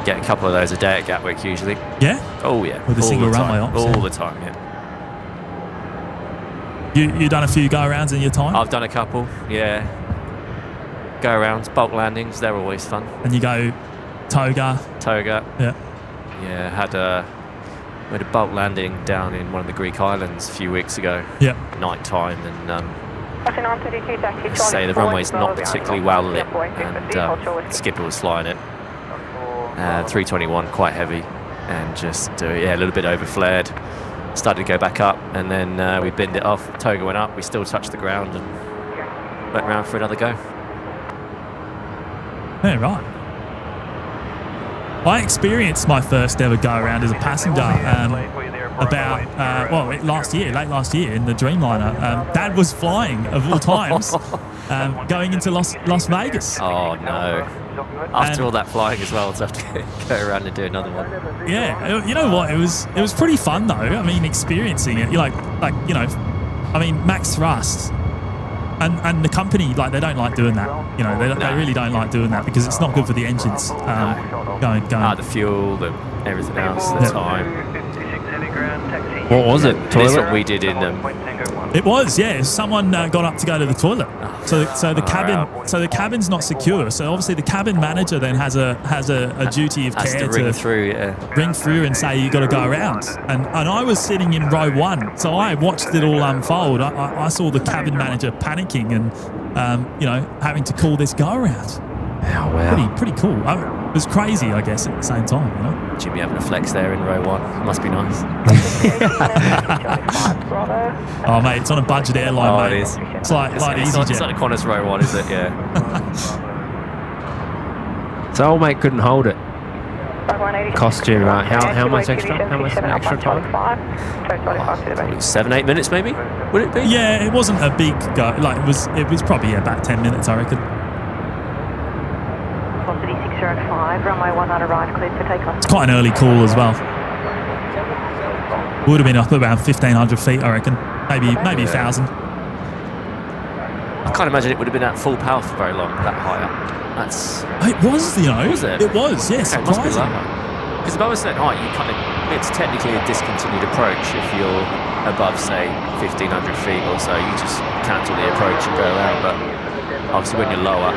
Get a couple of those a day at Gatwick usually. Yeah? Oh yeah. With a single runway ops. All the time, yeah. You done a few go-arounds in your time? I've done a couple, yeah. Go-arounds, bulk landings, they're always fun. And you go Toga. Yeah. Yeah, had a bulk landing down in one of the Greek islands a few weeks ago. Yeah. Night time, and say the runway's not particularly well lit, and the skipper was flying it. 321, quite heavy, and just a little bit over flared. Started to go back up, and then we binned it off. Toga went up. We still touched the ground and went round for another go. Yeah, right. I experienced my first ever go around as a passenger late last year in the Dreamliner. Dad was flying of all times, going into Las Vegas. Oh no! After all that flying as well, to have to go around and do another one. Yeah, you know what? It was pretty fun though. I mean, experiencing it. Max thrust. And the company, they don't like doing that. They really don't like doing that because it's not good for the engines. Going. The fuel, everything else, the time. What was it? That's what Toilet? we did in. It was, yeah. Someone got up to go to the toilet. So the cabin's not secure. So obviously the cabin manager then has a duty of Has care to ring through, yeah. ring through and say you got to go around. And I was sitting in row 1, so I watched it all unfold. I saw the cabin manager panicking and having to call this go around. Oh, wow. Pretty cool. It was crazy, I guess, at the same time, you know. Jimmy having a flex there in row 1. Must be nice. Oh, mate, it's on a budget airline, mate. It is. It's like It's EasyJet. not a Qantas row 1, is it? Yeah. So old mate couldn't hold it. Cost you how much extra? How much extra time? 7-8 minutes maybe? Would it be? Yeah, it wasn't a big go. Like it was probably about 10 minutes, I reckon. Velocity 605, runway 19 right, cleared for takeoff. It's quite an early call as well. Would have been up around 1,500 feet, I reckon. Maybe 1,000. I can't imagine it would have been at full power for very long, that high up. It was, you know. Was it? It was, yes. Okay, it must be lower. Because above a certain height, it's technically a discontinued approach. If you're above, say, 1,500 feet or so, you just cancel the approach and go around. But obviously when you're lower,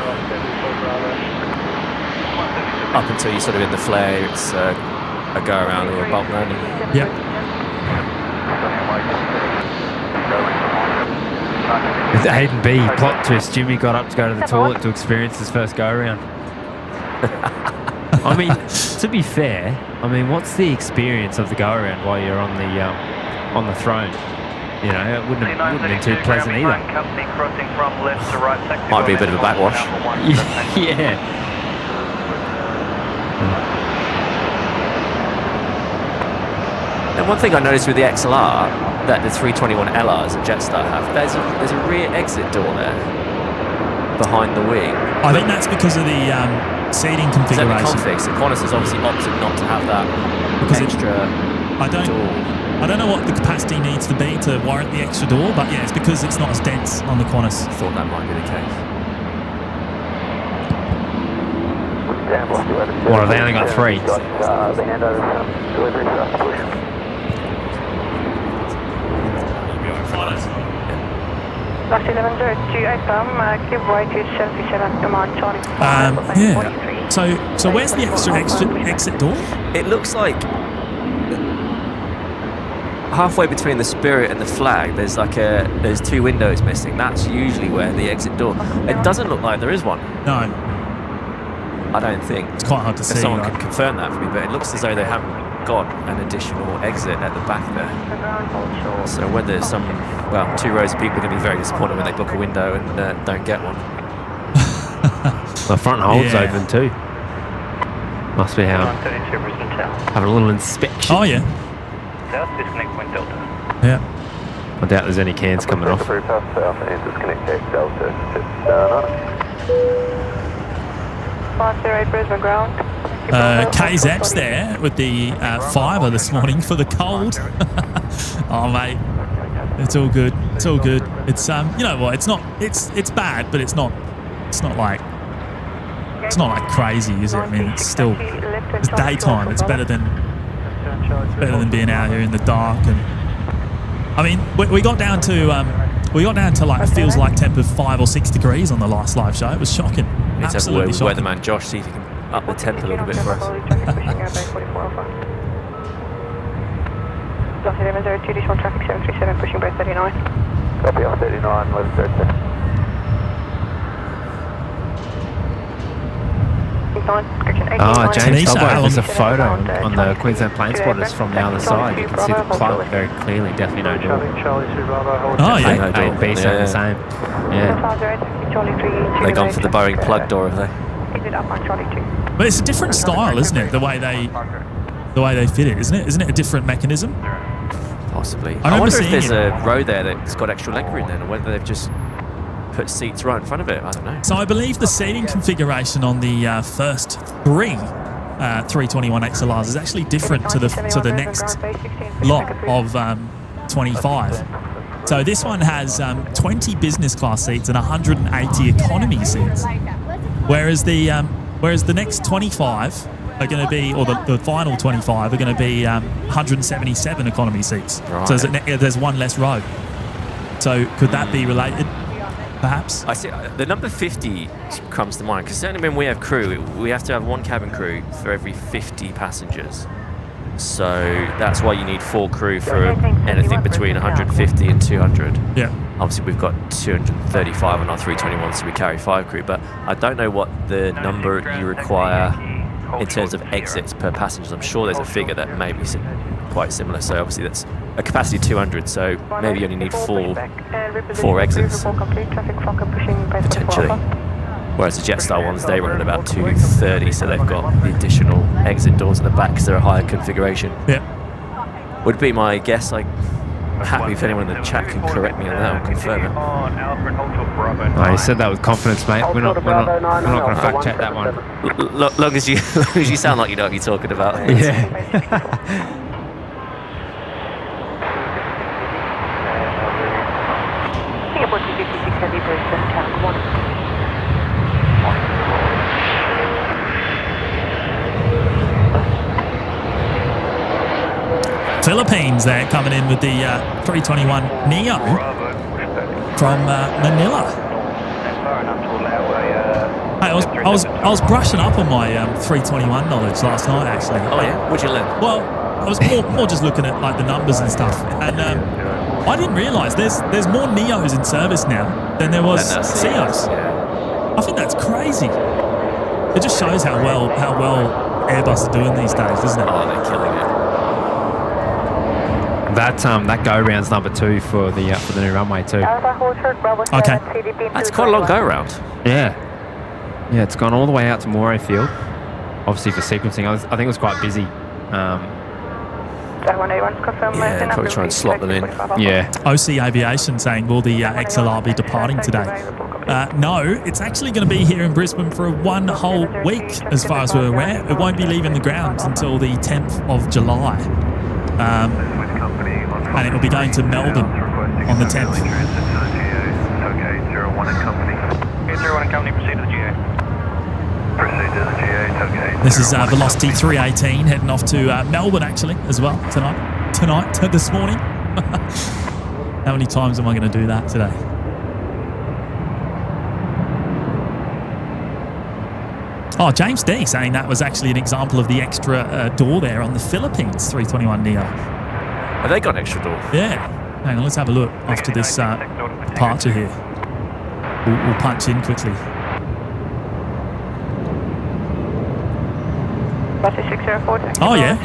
up until you're sort of in the flare, it's a go around or a bump landing. Yep. With Aiden B, plot twist, Jimmy got up to go to the toilet to experience his first go around. I mean, to be fair, what's the experience of the go around while you're on the throne? You know, it wouldn't have been too pleasant either. Might be a bit of a backwash. Yeah. And one thing I noticed with the XLR that the 321LRs and Jetstar have, there's a rear exit door there behind the wing. I think that's because of the seating configuration. Is that the config? So Qantas has obviously opted not to have that Because extra door. I don't know what the capacity needs to be to warrant the extra door, but yeah, it's because it's not as dense on the Qantas. I thought that might be the case. What, have they only got 3? Last 11.28 give way to 77 command Charlie. Yeah. So where's the extra exit door? It looks like halfway between the Spirit and the Flag, there's 2 windows missing. That's usually where the exit door. It doesn't look like there is one. No. I don't think. It's quite hard to if see. Someone could confirm that for me, but it looks as though they haven't got an additional exit at the back there. So whether 2 rows of people are going to be very disappointed when they book a window and don't get one. The front hold's open too. Must be how. Having a little inspection. Oh yeah. South, disconnect wind delta. Yeah. I doubt there's any cans coming off. South and disconnect delta. 508 Brisbane ground. KZ's there with the fibre this morning for the cold. Oh mate, it's all good. It's all good. It's you know what? It's not. It's bad, but it's not like crazy, is it? I mean, it's still it's daytime. It's better than being out here in the dark. And I mean, we got down to like it feels like temp of 5 or 6 degrees on the last live show. It was shocking. Let's have Absolutely shocking. weatherman Josh see if he can up the temp a little bit for us. Last 11.02, this one traffic 737 pushing by 39. Copy on 39, 11.37. James, Tanisha, there's a photo on the Queensland plane spotters from the other side. You can see the plug very clearly. Definitely no door. Oh yeah. No door. A and B saying the same. Yeah. They've gone for the Boeing plug door, have they? But it's a different style, isn't it? The way they fit it, isn't it? Isn't it a different mechanism? Possibly. I wonder if there's a row there that's got extra legroom then, or whether they've just put seats right in front of it. I don't know. So I believe the seating configuration on the first 3 321XLRs is actually different to the next lot of 25. So this one has 20 business class seats and 180 economy seats, whereas the next 25 are going to be, or the final 25 are going to be 177 economy seats. Right. So there's one less row. So could that be related, perhaps? I see. The number 50 comes to mind because certainly when we have crew, we have to have one cabin crew for every 50 passengers. So that's why you need 4 crew for anything between 150 and 200. Yeah. Obviously, we've got 235 on our 321, so we carry 5 crew. But I don't know what the number you require in terms of exits per passenger. I'm sure there's a figure that may be quite similar. So obviously that's a capacity 200. So maybe you only need 4 exits potentially. Whereas the Jetstar ones, they run at about 230, so they've got the additional exit doors in the back because they're a higher configuration. Yeah. Would be my guess. I'm happy if anyone in the chat can correct me on that or confirm it. Oh, you said that with confidence, mate. We're not going to fact check that one. Long as you sound like you know what you're talking about. Yeah. Singapore 256 Heavy Brisbane, Town 1. Philippines there coming in with the 321neo from Manila. Hey, I was brushing up on my 321 knowledge last night, actually. Oh yeah, what'd you learn? Well, I was more just looking at like the numbers and stuff, and I didn't realise there's more neos in service now than there was CEOs. Yeah. I think that's crazy. It just shows how well Airbus are doing these days, doesn't it? Oh, they're killing it. That go round's number 2 for the new runway too. Okay. That's quite a long go round. Yeah, it's gone all the way out to Moray Field. Obviously for sequencing, I think it was quite busy. Yeah, probably try and slot them in. Yeah. OC Aviation saying, will the XLR be departing today? No, it's actually going to be here in Brisbane for 1 whole week, as far as we're aware. It won't be leaving the ground until the 10th of July. And it will be going to Melbourne on the 10th. This is Velocity 318 heading off to Melbourne, actually, as well, this morning. How many times am I going to do that today? Oh, James D saying that was actually an example of the extra door there on the Philippines 321neo. Have they got an extra door? Yeah. Hang on, let's have a look after this departure here. We'll punch in quickly. Oh, yeah.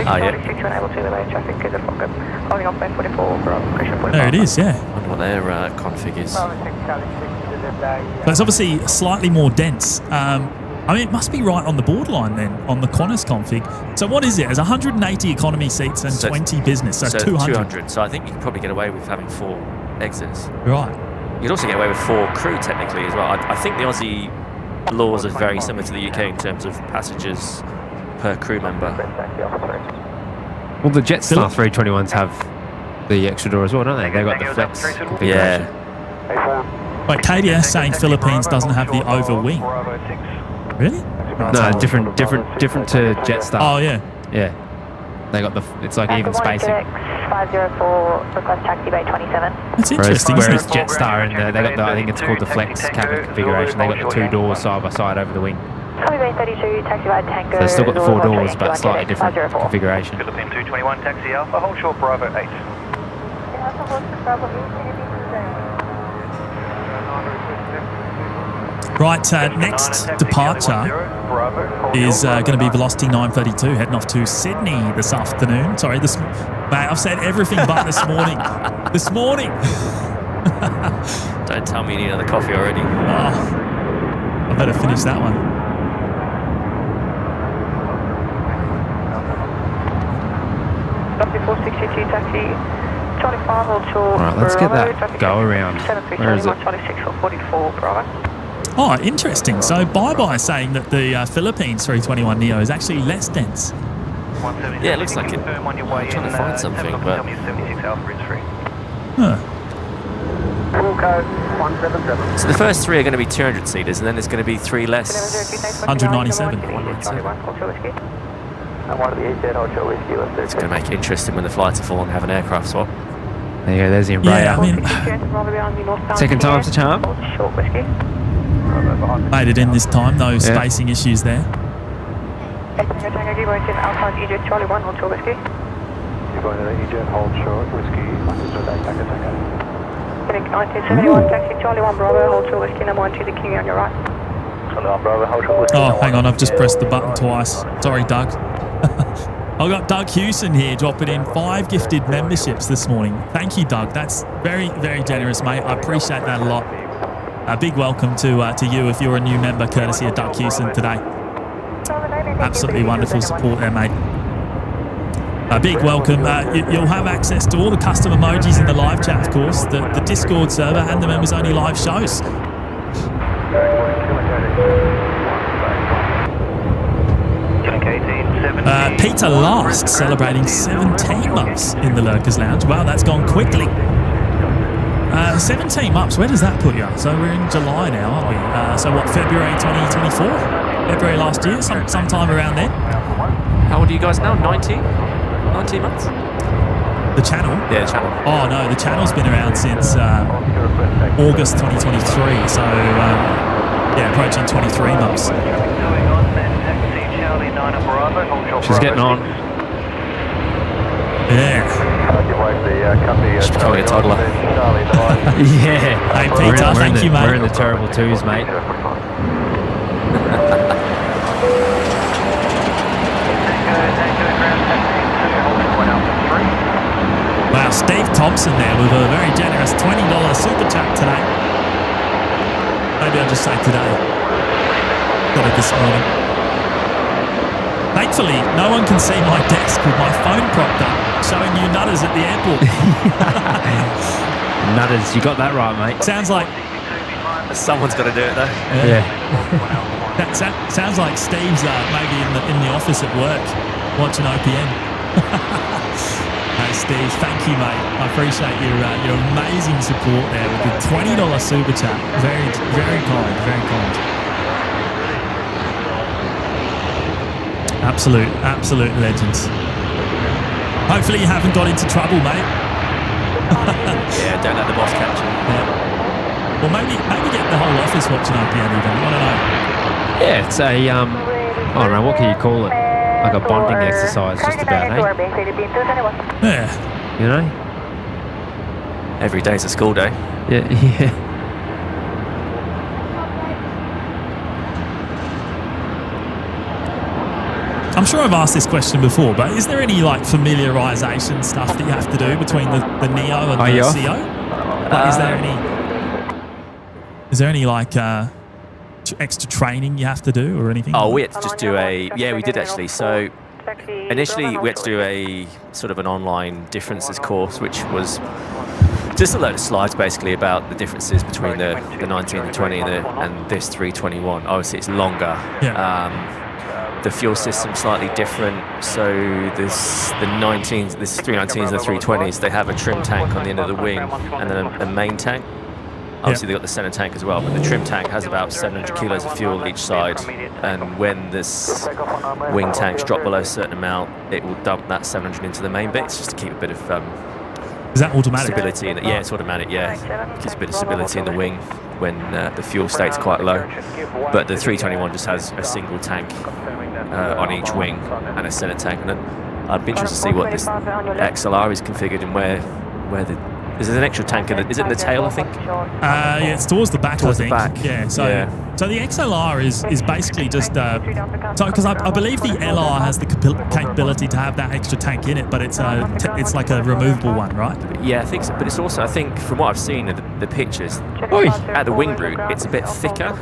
There it is, yeah. I wonder what their config is. So it's obviously slightly more dense. I mean, it must be right on the borderline then, on the Qantas config. So what is it? There's 180 economy seats and 20 business, so 200. So I think you can probably get away with having 4 exits. Right. You'd also get away with 4 crew technically as well. I think the Aussie laws are very similar to the UK in terms of passengers per crew member. Well, the Jetstar 321s have the extra door as well, don't they? They've got the flex configuration. Yeah. Wait, KDS saying Philippines doesn't have the over wing. Really? No, different to Jetstar. Oh, yeah. Yeah. They got it's like even spacing. 504, request taxi bay 27. That's interesting. Whereas Jetstar, they got I think it's called the flex cabin configuration. They got the 2 doors side by side over the wing. Taxi bay 32, taxi by Tango. So they've still got the 4 doors, but slightly different configuration. Philippine 221, taxi Alpha, hold short Bravo 8. Right, next departure is going to be Velocity 932 heading off to Sydney this afternoon. Sorry, mate, I've said everything but this morning. This morning. Don't tell me you need another coffee already. Oh, I better finish that one. Right, let's get that go around. Where is it? Oh, interesting. So Bye-Bye saying that the Philippines 321neo is actually less dense. Yeah, it looks like it. I'm trying to find something, but... Huh. So the first 3 are going to be 200 seaters, and then there's going to be 3 less. 197. It's going to make it interesting when the flights are full and have an aircraft swap. There you go, there's the Embraer. Yeah, I mean, second time's the charm. made it in this time, no spacing issues there. You're going to the EJ, hold short, whiskey, Getting 1971, taxi Charlie 1 Bravo, hold short whiskey, number 1 to the King on your right. Oh, hang on, I've just pressed the button twice. Sorry, Doug. I've got Doug Hewson here dropping in 5 gifted memberships this morning. Thank you, Doug. That's very, very generous, mate. I appreciate that a lot. A big welcome to you if you're a new member, courtesy of Doug Hewson today. Absolutely wonderful support there, mate. A big welcome. You'll have access to all the custom emojis in the live chat, of course, the Discord server and the members-only live shows. Peter Last celebrating 17 months in the Lurkers Lounge. Wow, that's gone quickly. 17 months, where does that put you? So we're in July now, aren't we? So what, February 2024? February last year, sometime around then? How old are you guys now? 19 months? The channel? Yeah, the channel. Oh no, the channel's been around since August 2023, so yeah, approaching 23 months. She's getting on. Yeah. She's becoming a toddler. Yeah. Hey Peter, thank you, mate. We're in the terrible twos, mate. Wow, Steve Thompson there with a very generous $20 super chat today. Maybe I'll just say today. Got it this morning. Thankfully, no one can see my desk with my phone propped up, showing you nutters at the airport. Nutters, you got that right, mate. Sounds like... Someone's got to do it, though. Yeah. That sounds like Steve's maybe in the office at work, watching OPN. Hey, Steve, thank you, mate. I appreciate your amazing support there with the $20 super chat. Very, very kind, very kind. Absolute legends. Hopefully you haven't got into trouble, mate. Yeah, don't let the boss catch you. Yeah. Well, maybe get the whole office watching OPN even. I don't know. Yeah, it's a I don't know, what can you call it? Like a bonding exercise, just about, hey? Yeah. You know? Every day's a school day. Yeah. I'm sure I've asked this question before, but is there any like familiarisation stuff that you have to do between the Neo and the CO? Like, is there any like extra training you have do or anything? Oh, we had to just do we did actually. So initially we had to do a sort of an online differences course, which was just a load of slides basically about the differences between the 19, the 20 and this 321. Obviously it's longer. Yeah. The fuel system's slightly different. So this 319s and the 320s, they have a trim tank on the end of the wing and then a main tank. Obviously they've got the center tank as well, but the trim tank has about 700 kilos of fuel each side, and when this wing tanks drop below a certain amount, it will dump that 700 into the main bits just to keep a bit of is that automatic? Stability in it. Yeah, it's automatic, yeah. Keeps a bit of stability in the wing when the fuel state's quite low. But the 321 just has a single tank on each wing and a center tank. And then I'd be interested to see what this XLR is configured and where the... Is there an extra tank in it? Is it in the tail, I think? Yeah, it's towards the back, towards I think. The back. Yeah, so the XLR is basically just... because I believe the LR has the capability to have that extra tank in it, but it's like a removable one, right? Yeah, I think so. But it's also, I think, from what I've seen in the pictures, at the wing root, it's a bit thicker.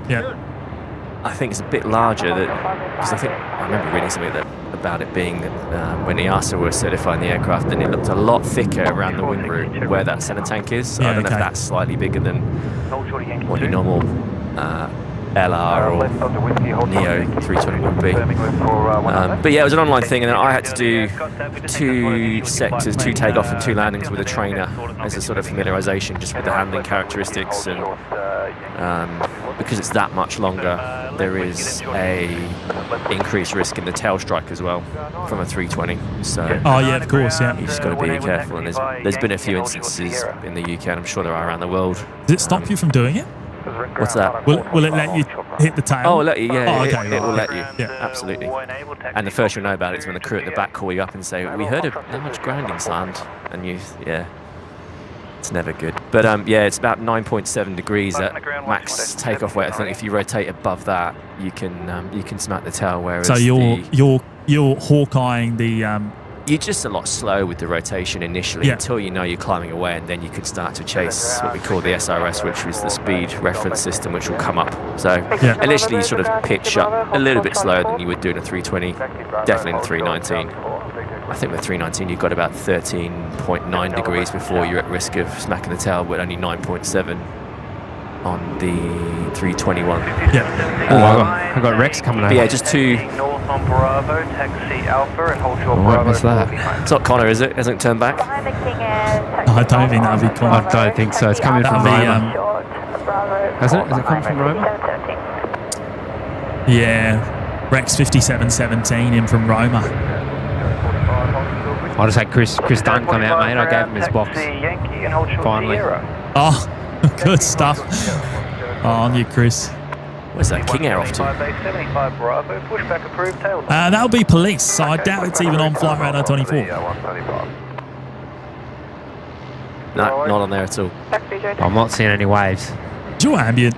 Yeah. I think it's a bit larger, because I remember reading something about it being when EASA were certifying the aircraft, and it looked a lot thicker around the wing root where that center tank is. So I don't know if that's slightly bigger than what your normal LR or Neo 321B. But yeah, it was an online thing, and then I had to do 2 sectors, 2 takeoff and 2 landings with a trainer as a sort of familiarisation just with the handling characteristics and because it's that much longer, there is a increased risk in the tail strike as well from a 320. So oh yeah, of course, yeah. you just got to be careful. And there's been a few instances in the UK, and I'm sure there are around the world. Does it stop you from doing it? What's that? Will it let you hit the tail? Oh, it'll let you, yeah. Oh, okay, it will let you. Yeah. Absolutely. And the first you'll know about it is when the crew at the back call you up and say, we heard of that much grounding sound. And it's never good. But yeah, it's about 9.7 degrees at max takeoff weight. I think if you rotate above that, you can smack the tail. Whereas so you're Hawkeyeing the. You're just a lot slow with the rotation initially until you know you're climbing away, and then you can start to chase what we call the SRS, which is the speed reference system, which will come up. So initially you sort of pitch up a little bit slower than you would do in a 320, definitely in a 319. I think with 319 you've got about 13.9 degrees before you're at risk of smacking the tail, but only 9.7 on the 321. Yeah. I've got Rex coming over. Yeah, just two. North on Bravo, taxi Alpha and hold short I won't miss that. It's not Connor, is it? Hasn't turned back? I don't think that'll be Connor. I don't think so. It's coming from Roma. Hasn't it? Has it come from Roma? Yeah. Rex 5717 in from Roma. I just had Chris Dunn come out, mate. I gave him his box. Finally. Oh, good stuff. Oh, on you, Chris. Where's that King Air off to? That'll be police, so I doubt it's even on flight radar 24. No, not on there at all. I'm not seeing any waves. Is your ambient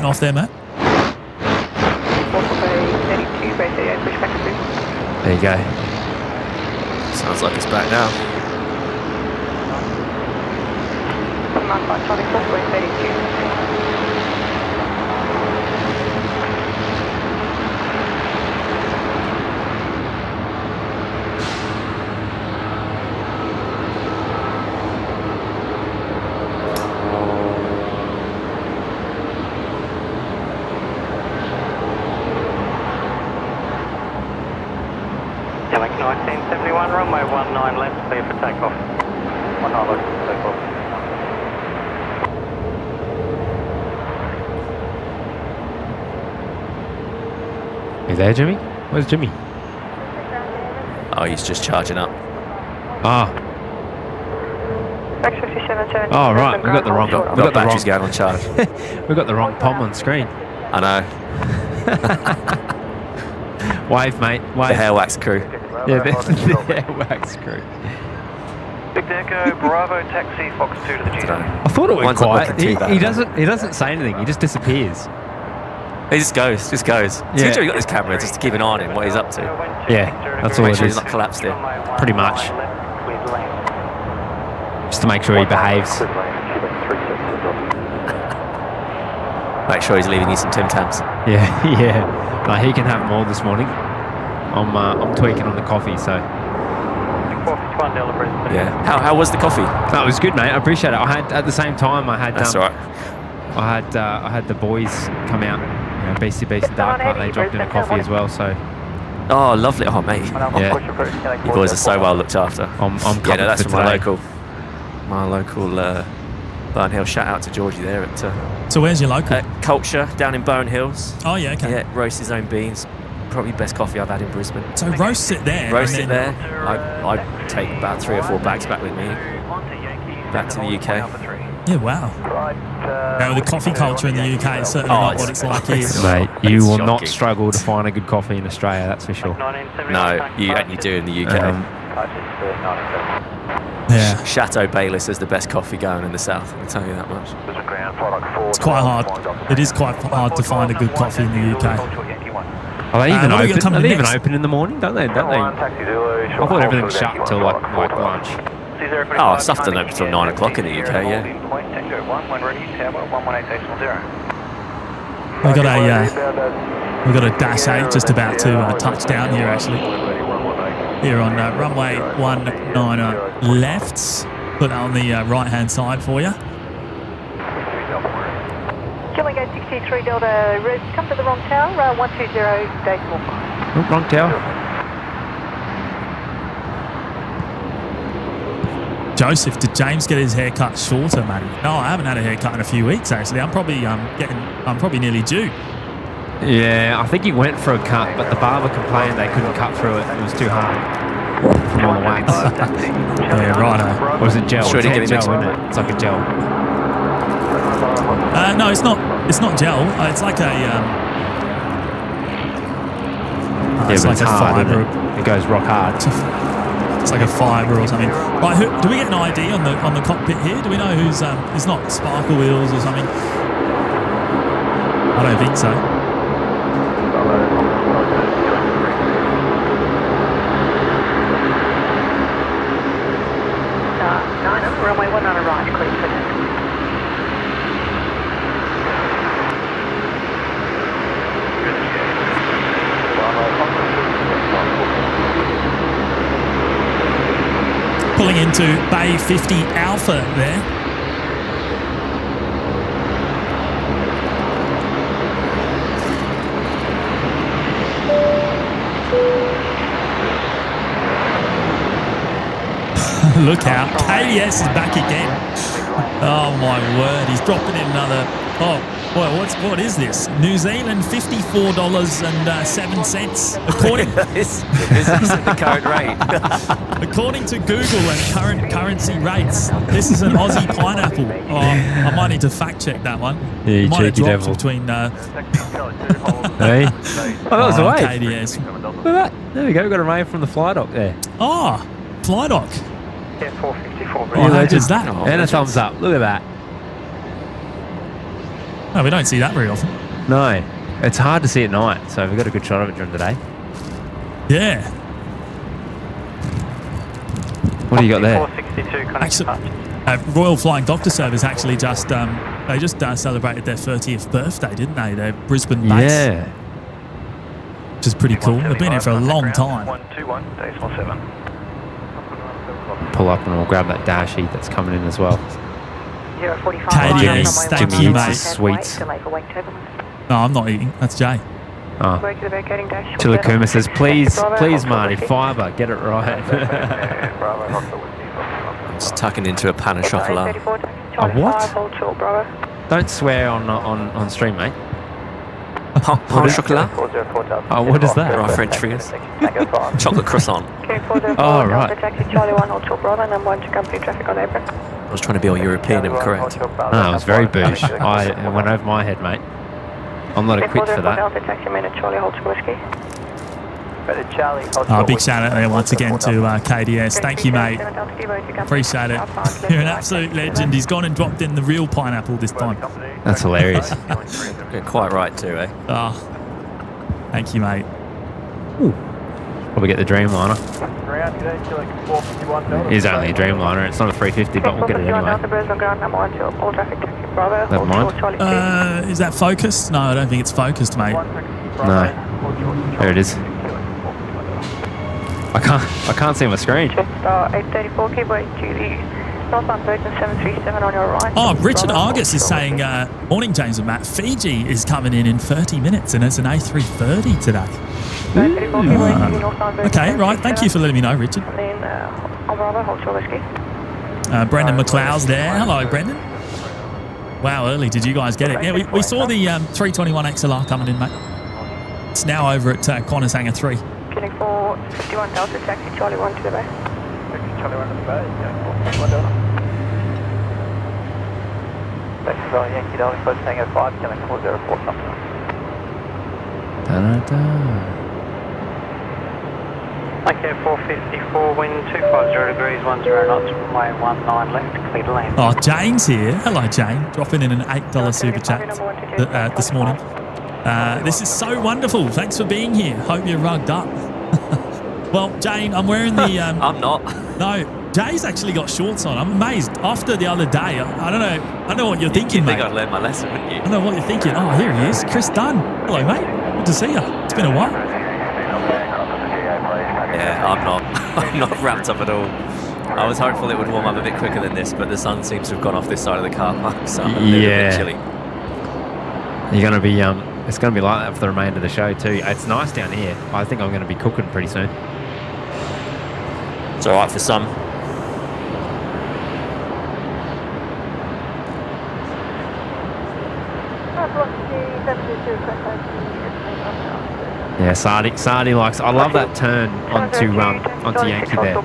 off there, Matt? There you go. Sounds like it's back now. Like 1971, runway 19 left, clear for takeoff. 19 left for takeoff. You there, Jimmy? Where's Jimmy? Oh, he's just charging up. Oh. Oh, right. We got the wrong. We've got batteries going on charge. We got the wrong POM on screen. I know. Wave, mate. Wave. The hair wax crew. Yeah, the hair wax crew. Big Deco, Bravo, taxi, Fox 2 to the G. I thought it went One's not quiet. looking too bad. He doesn't say anything. He just disappears. He just goes. Just goes. Yeah. Seems like got this camera just to keep an eye on him, what he's up to. Yeah, that's all Make it sure is. he's not collapsed here. Pretty much. Just to make sure he behaves. Make sure he's leaving you some Tim Tams. Yeah, yeah. No, he can have more this morning. I'm tweaking on the coffee, so. Yeah. How was the coffee? That was good, mate. I appreciate it. I had at the same time. That's all right. I had the boys come out. You know, BCB and Dark Hunt. They dropped in a coffee as well. So. Oh, lovely. Oh, mate. Yeah. You boys are so well looked after. I'm yeah, coming no, that's for from today. my local Burn Hill. Shout out to Georgie there at. So where's your local? Culture down in Burn Hills. Oh yeah, okay. Yeah, roasts his own beans. Probably best coffee I've had in Brisbane. So roast it there. Roast it there. I take about 3 or 4 bags back with me. Back to the UK. Yeah, wow. Now the coffee culture in the UK is certainly not what it's like here. Mate, you will shocking. not struggle to find a good coffee in Australia. That's for sure. No, you do in the UK. Yeah. Chateau Bayliss is the best coffee going in the south. I can tell you that much. It's quite hard. It is quite hard to find a good coffee in the UK. Are they even open? Are they even next? open in the morning? Don't they? I thought everything was shut until like lunch. Oh, stuff doesn't open until 9 o'clock in the UK, yeah. We got a Dash 8 just about to touch down here actually. Here on runway 19 left. Put that on the right hand side for you. Kilo 63 Delta, come to the wrong tower, 120 decimal 5. Oh, wrong tower. Joseph, did James get his hair cut shorter, Matty? No, I haven't had a haircut in a few weeks, actually. I'm probably nearly due. Yeah, I think he went for a cut, but the barber complained they couldn't cut through it. It was too hard from all the wax. Yeah, right. Or was it gel? Sure, It's to hair get it gel, mixed isn't it? It's like a gel. No, it's not. It's not gel. It's like a. It's like a hard, fibre. it goes rock hard. It's like a fibre or something. Right, do we get an ID on the cockpit here? Do we know who's it's not Sparkle Wheels or something? I don't think so. Runway 19 right, clear for that. Pulling into Bay 50 Alpha there. Look out. KDS is back again. Oh my word. He's dropping in another. Oh, boy, what is this? New Zealand $54.07. According This isn't the current rate. According to Google and current currency rates, this is an Aussie pineapple. Oh, I might need to fact check that one. Yeah, you might have cheeky dropped devil. between. Hey? Oh, that was a wave. KDS. Look at that. There we go. We got a wave from the fly dock there. Oh, fly dock. Yeah, 454. Oh, how is that? And a thumbs up. Look at that. No, we don't see that very often. No. It's hard to see at night, so we've got a good shot of it during the day. Yeah. What do you got there? 462, Actually, Royal Flying Doctor Service actually just they just celebrated their 30th birthday, didn't they? Their Brisbane base. Yeah. Which is pretty cool. They've been here for a long time. 121.7. Pull up and we'll grab that dash sheet that's coming in as well. KDS, thank you, mate. Sweets. No, I'm not eating. That's Jay. Oh. Chilakuma says, please, Marty, fibre, get it right. Just tucking into a pan of chocolat. A what? Don't swear on stream, mate. Pan of chocolat? Oh, what is that? Right, French fries. Chocolate croissant. Oh, right. I was trying to be all European and correct. No, it was very bouge. It went over my head, mate. I'm not equipped for that. Big shout out there once again to KDS. Thank you, mate. Appreciate it. You're an absolute legend. He's gone and dropped in the real pineapple this time. That's hilarious. You're quite right too, eh? Oh, thank you, mate. Ooh. Probably get the Dreamliner. It is only a Dreamliner. It's not a 350, but we'll get it anyway. Never mind. Is that focused? No, I don't think it's focused, mate. No. There it is. I can't see my screen. 834, keep waiting to the northbound Virgin 737 on your right. Oh, Richard Argus is saying, morning, James and Matt. Fiji is coming in 30 minutes, and it's an A330 today. Okay, right. Thank you for letting me know, Richard. Brendan McLeod's there. Hello, Brendan. Wow, early. Did you guys get it? Yeah, we saw the 321XLR coming in, mate. It's now over at Qantas Hangar 3. Killing 451 Delta, taxi Charlie 1 to the bay. Taxi Charlie 1 to the bay, yeah, 451 Delta. Taxi Yankee Delta, close Hangar 5, killing 404 something. Da-da-da. Okay, 454, wind 250 degrees, 10 knots, runway 19 left, clear to land. Oh, Jane's here. Hello, Jane. Dropping in an $8 super chat this morning. This is so wonderful. Thanks for being here. Hope you're rugged up. Well, Jane, I'm wearing the... I'm not. No, Jay's actually got shorts on. I'm amazed. After the other day, I don't know what you're thinking, You'd mate. think I'd learned my lesson, wouldn't you? I don't know what you're thinking. Oh, here he is. Chris Dunn. Hello, mate. Good to see you. It's been a while. Yeah, I'm not wrapped up at all. I was hopeful it would warm up a bit quicker than this, but the sun seems to have gone off this side of the car park, so I'm a little bit chilly. You're going to be... It's going to be like that for the remainder of the show too. It's nice down here. I think I'm going to be cooking pretty soon. It's alright for some. Yeah, Sardi likes. I love that turn onto Yankee there.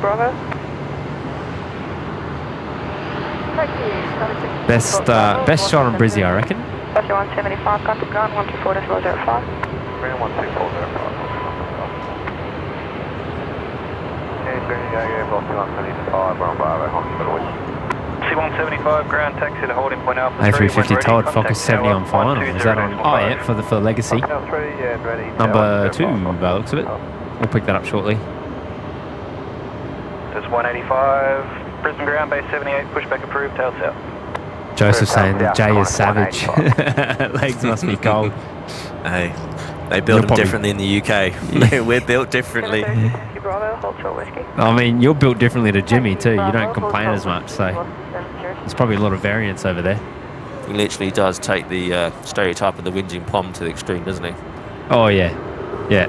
Best shot on Brizzy, I reckon. 175, contact ground 124.05. Green 124.05. C175 ground taxi to holding point Alpha 3. A350 Todd, Focus 70 on final. Is that on? Oh yeah, for the Legacy. Number 2, by the looks of it. We'll pick that up shortly. There's 185. Brisbane ground base 78. Pushback approved. Tail south. Joseph saying that Jay is savage. Legs must be cold. Hey, they build them differently in the UK. We're built differently. I mean, you're built differently to Jimmy too. You don't complain as much, so there's probably a lot of variance over there. He literally does take the stereotype of the whinging pom to the extreme, doesn't he? Oh yeah, yeah.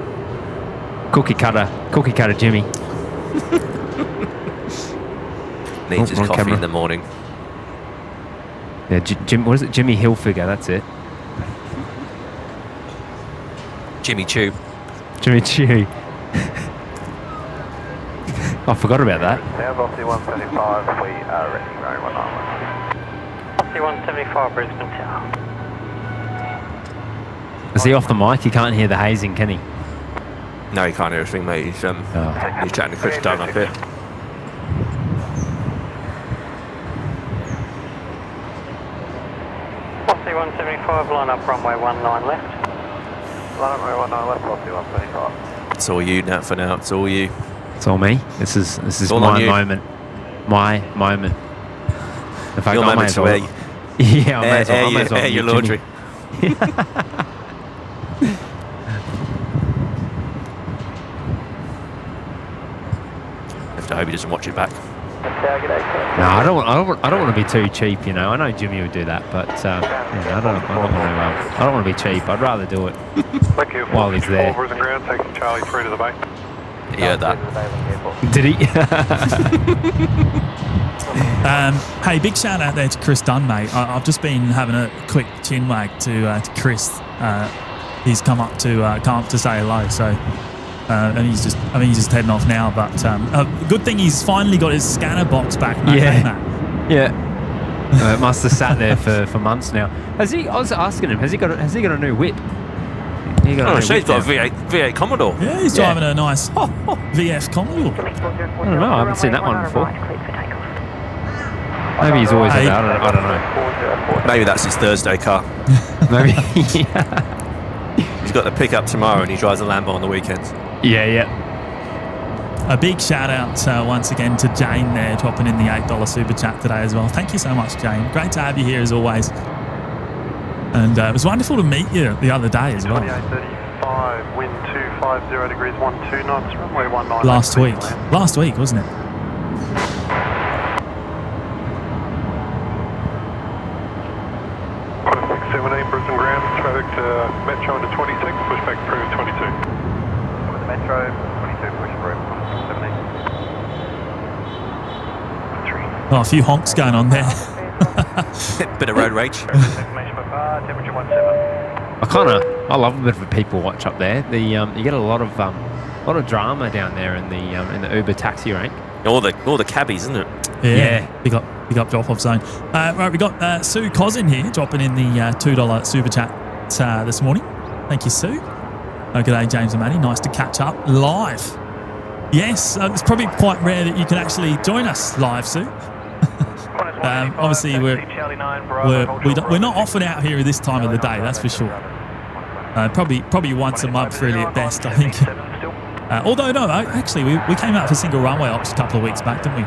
Cookie cutter Jimmy. Needs his coffee in the morning. Yeah, what is it? Jimmy Hilfiger, that's it. Jimmy Chew. Jimmy Chew. I forgot about that. Now Velocity 175, we are ready, runway 191. Velocity 175, Brisbane Tower. Is he off the mic? He can't hear the hazing, can he? No, he can't hear a thing, mate. He's chatting to Chris Dunn up here. Velocity 175, line up runway 19 left. Line up runway 19 left, Velocity 175. It's all you, Nat, for now. It's all you. It's all me. This is my moment. My moment. In fact, your moment to wear. Yeah, I may as well. Air your laundry. I hope he doesn't watch it back. No, I don't want to be too cheap. You know, I know Jimmy would do that, but I don't want to be cheap. I'd rather do it while he's there. Brisbane ground, taking Charlie 3 to the bay. He heard that. Did he? Hey, big shout out there to Chris Dunn, mate. I've just been having a quick chin wag to Chris. He's come up to say hello. So, and he's just heading off now. But good thing he's finally got his scanner box back. Mate, yeah. It must have sat there for months now. Has he? I was asking him. Has he got a new whip? He's got a V8 Commodore. Yeah, he's driving a nice VF Commodore. I don't know. I haven't seen that one before. Maybe he's always about it. I don't know. Maybe that's his Thursday car. Maybe. He's got the pickup tomorrow and he drives a Lambo on the weekends. Yeah. A big shout out once again to Jane there, dropping in the $8 super chat today as well. Thank you so much, Jane. Great to have you here as always. And it was wonderful to meet you the other day as well. 2835, wind 250 degrees, 12 knots, runway 19. Last week, wasn't it? Qantas 678, Brisbane ground, traffic to Metro into 26, pushback through 22. With the Metro, 22, push through, 678. Oh, a few honks going on there. Bit of road rage. I love a bit of a people watch up there. You get a lot of drama down there in the Uber taxi rank. All the cabbies, isn't it? Yeah. Big up drop off zone. Right, we got Sue Cosin here dropping in the $2 super chat this morning. Thank you, Sue. Good day, James and Matty. Nice to catch up live. Yes, it's probably quite rare that you can actually join us live, Sue. Obviously, we're not often out here at this time of the day, that's for sure. Probably once a month, really, at best, I think. Although, no, actually, we came out for single runway ops a couple of weeks back, didn't we?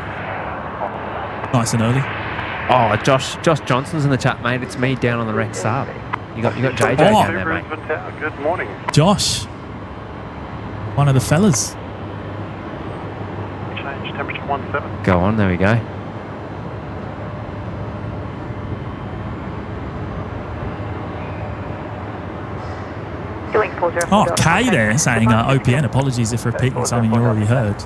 Nice and early. Oh, Josh Johnson's in the chat, mate. It's me down on the Rex Saab. You got JJ down there, mate. Good morning. Josh, one of the fellas. Change temperature 17. Go on, there we go. Oh, Kay there saying OPN, apologies if repeating something you already heard.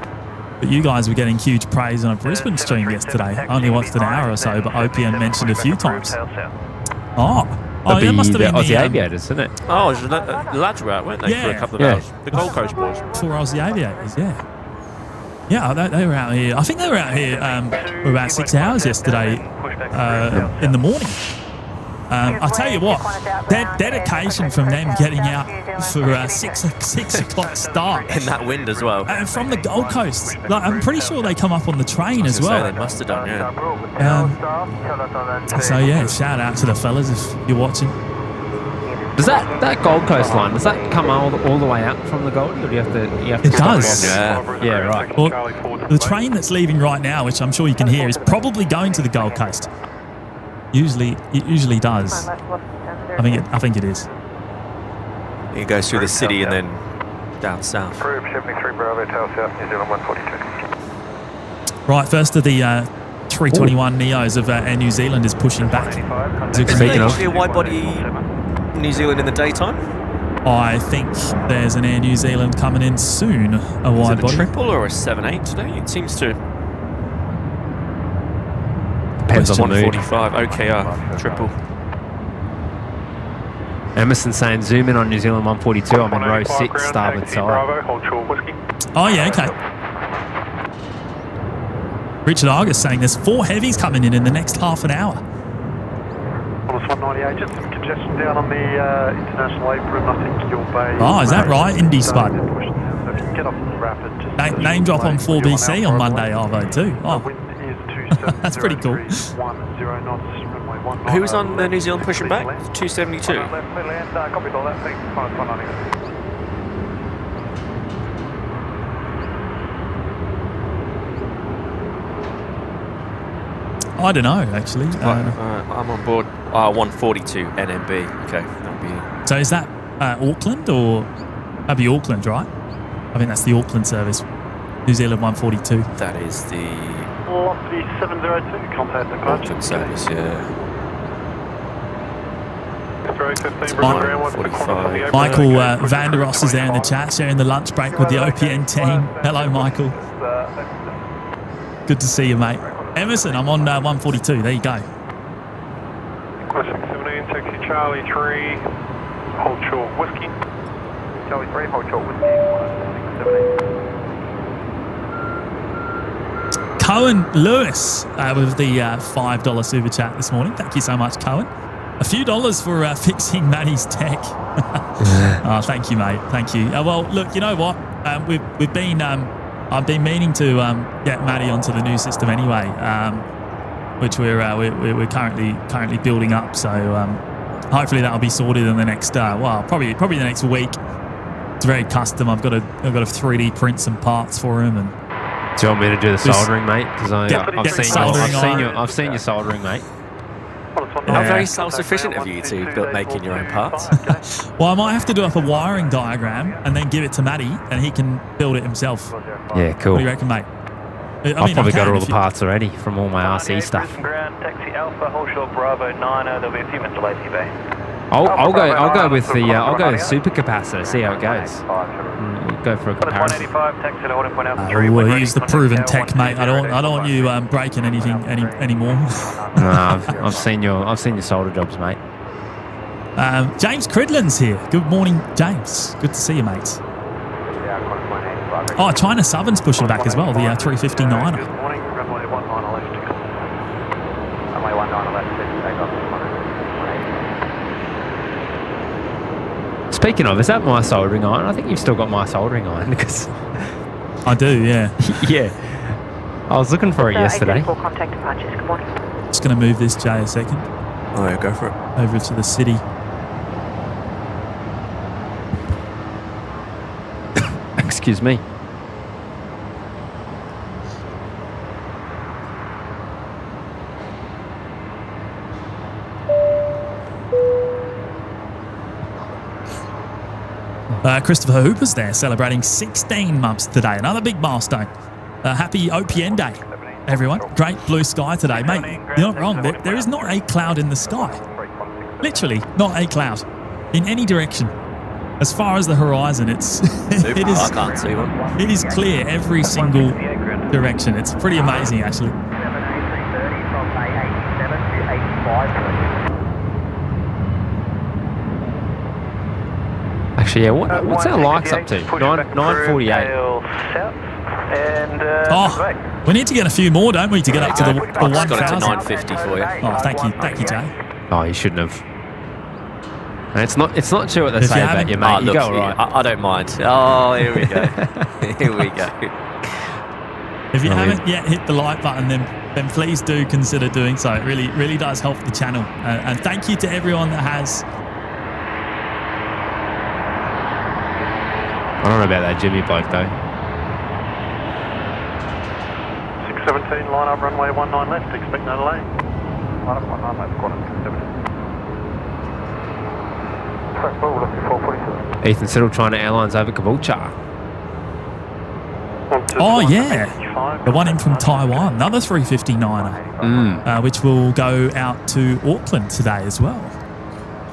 But you guys were getting huge praise on a Brisbane stream yesterday. I only watched an hour or so, but OPN mentioned a few times. Oh, Oh, that must have been Aussie Aviators, isn't it? Oh, it was the lads were out, weren't they, for a couple of hours? The Gold Coast boys. For Aussie Aviators, yeah. Yeah, they were out here. I think they were out here for about 6 hours yesterday in the morning. I'll tell you what, that dedication from them getting out for 6 o'clock start. In that wind as well. And from the Gold Coast. Like, I'm pretty sure they come up on the train as well. They must have done, yeah. So, yeah, shout out to the fellas if you're watching. Does that Gold Coast line, does that come all the way out from the Gold? Or do you have to it does. Yeah, right. Well, the train that's leaving right now, which I'm sure you can hear, is probably going to the Gold Coast. It usually does. I think it is. It goes through the city and then down south. Group 73 Bravo, tail south, New Zealand 142. Right, first of the 321 Neos of Air New Zealand is pushing back. Is there actually a wide body New Zealand in the daytime? I think there's an Air New Zealand coming in soon. A wide body. Is it a triple or a 7-8 today? It seems to. Depends on the mood. 145 OKR triple. Emerson saying zoom in on New Zealand 142. I'm in row 6, starboard side. Oh yeah, okay. Richard Argus saying there's 4 heavies coming in the next half an hour. Qantas 198, just some congestion down on the international apron. I think you'll be. Oh, is that right? Indy Spud. So if you can get off rapid, just Name drop on 4BC on Monday, Arvo too. Oh, that's pretty cool. Who was on the New Zealand pushing back? 272. I don't know, actually. I'm on board 142 NMB. Okay, that'll be. So is that Auckland or that'd be Auckland, right? I think that's the Auckland service. New Zealand 142. That is the Velocity 702. Contact departure. Auckland service, yeah. Michael Vanderos is there in the chat, sharing the lunch break with the OPN team. Hello, Michael. Good to see you, mate. Emerson, I'm on 142. There you go. 617, taxi Charlie 3, hold short whiskey. Charlie 3, hold short whiskey. 678. Cohen Lewis with the $5 super chat this morning. Thank you so much, Cohen. A few dollars for fixing Matty's tech. Oh, thank you, mate. Thank you. Well, look, you know what? We've been. I've been meaning to get Matty onto the new system anyway, which we're currently building up. So hopefully that'll be sorted in the next probably the next week. It's very custom. I've got to 3D print some parts for him. And do you want me to do the soldering, mate? Because I've seen your soldering, mate. How very self-sufficient of you to build making your own parts. Well, I might have to do up a wiring diagram and then give it to Matty, and he can build it himself. Yeah, cool. What do you reckon, mate? I've probably got all the parts already from all my RC stuff. Taxi Alpha, hold short Bravo 9. There'll be a few minutes delay for you, Bay. I'll go with super capacitor. See how it goes. Go for a comparison. Well, he's the proven tech, mate. I don't want you breaking anything anymore. No, I've seen your solder jobs, mate. James Cridland's here. Good morning, James. Good to see you, mate. Oh, China Southern's pushing back as well. The 359er. Good morning, runway 19 left. Runway 19 left, takeoff. Speaking of, is that my soldering iron? I think you've still got my soldering iron because I do, yeah. Yeah. I was looking for it yesterday. Contact departures. Good morning. Just going to move this Jay a second. Oh, yeah, go for it. Over to the city. Excuse me. Christopher Hooper's there celebrating 16 months today. Another big milestone. Happy OPN Day, everyone. Great blue sky today. Mate, you're not wrong. There is not a cloud in the sky. Literally, not a cloud in any direction. As far as the horizon, it is. I can't see one. It is clear every single direction. It's pretty amazing, actually. Actually, yeah. What's our likes up to? 9:48. We need to get a few more, don't we, to get up to the 1,000? Got it to 950 for you. Oh, thank you, Jay. Oh, you shouldn't have. And it's not true what they say about you, mate. You go all right. I don't mind. Oh, here we go. Here we go. If you haven't yet hit the like button, then please do consider doing so. It really does help the channel. And thank you to everyone that has. I don't know about that Jimmy bloke, though. 617, line up, runway 19 left, expect no delay. Line up, 19 left, Qantas 617. Ethan Siddle, China Airlines over Caboolture. Oh, yeah. The one in from Taiwan, another 359er, which will go out to Auckland today as well.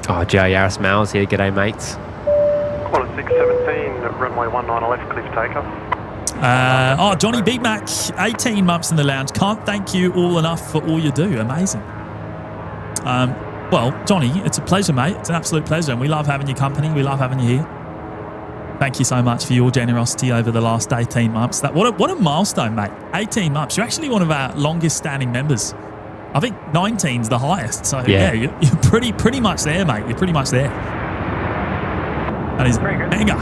Oh, Joe Yaris Males here. G'day, mates. Qantas 617, runway 19 left, clear for takeoff. Johnny Big Mac, 18 months in the lounge. Can't thank you all enough for all you do. Amazing. Well, Johnny, it's a pleasure, mate. It's an absolute pleasure, and we love having your company. We love having you here. Thank you so much for your generosity over the last 18 months. What a milestone, mate. 18 months. You're actually one of our longest standing members. I think 19's the highest. So, yeah you're pretty much there, mate. You're pretty much there. That is mega.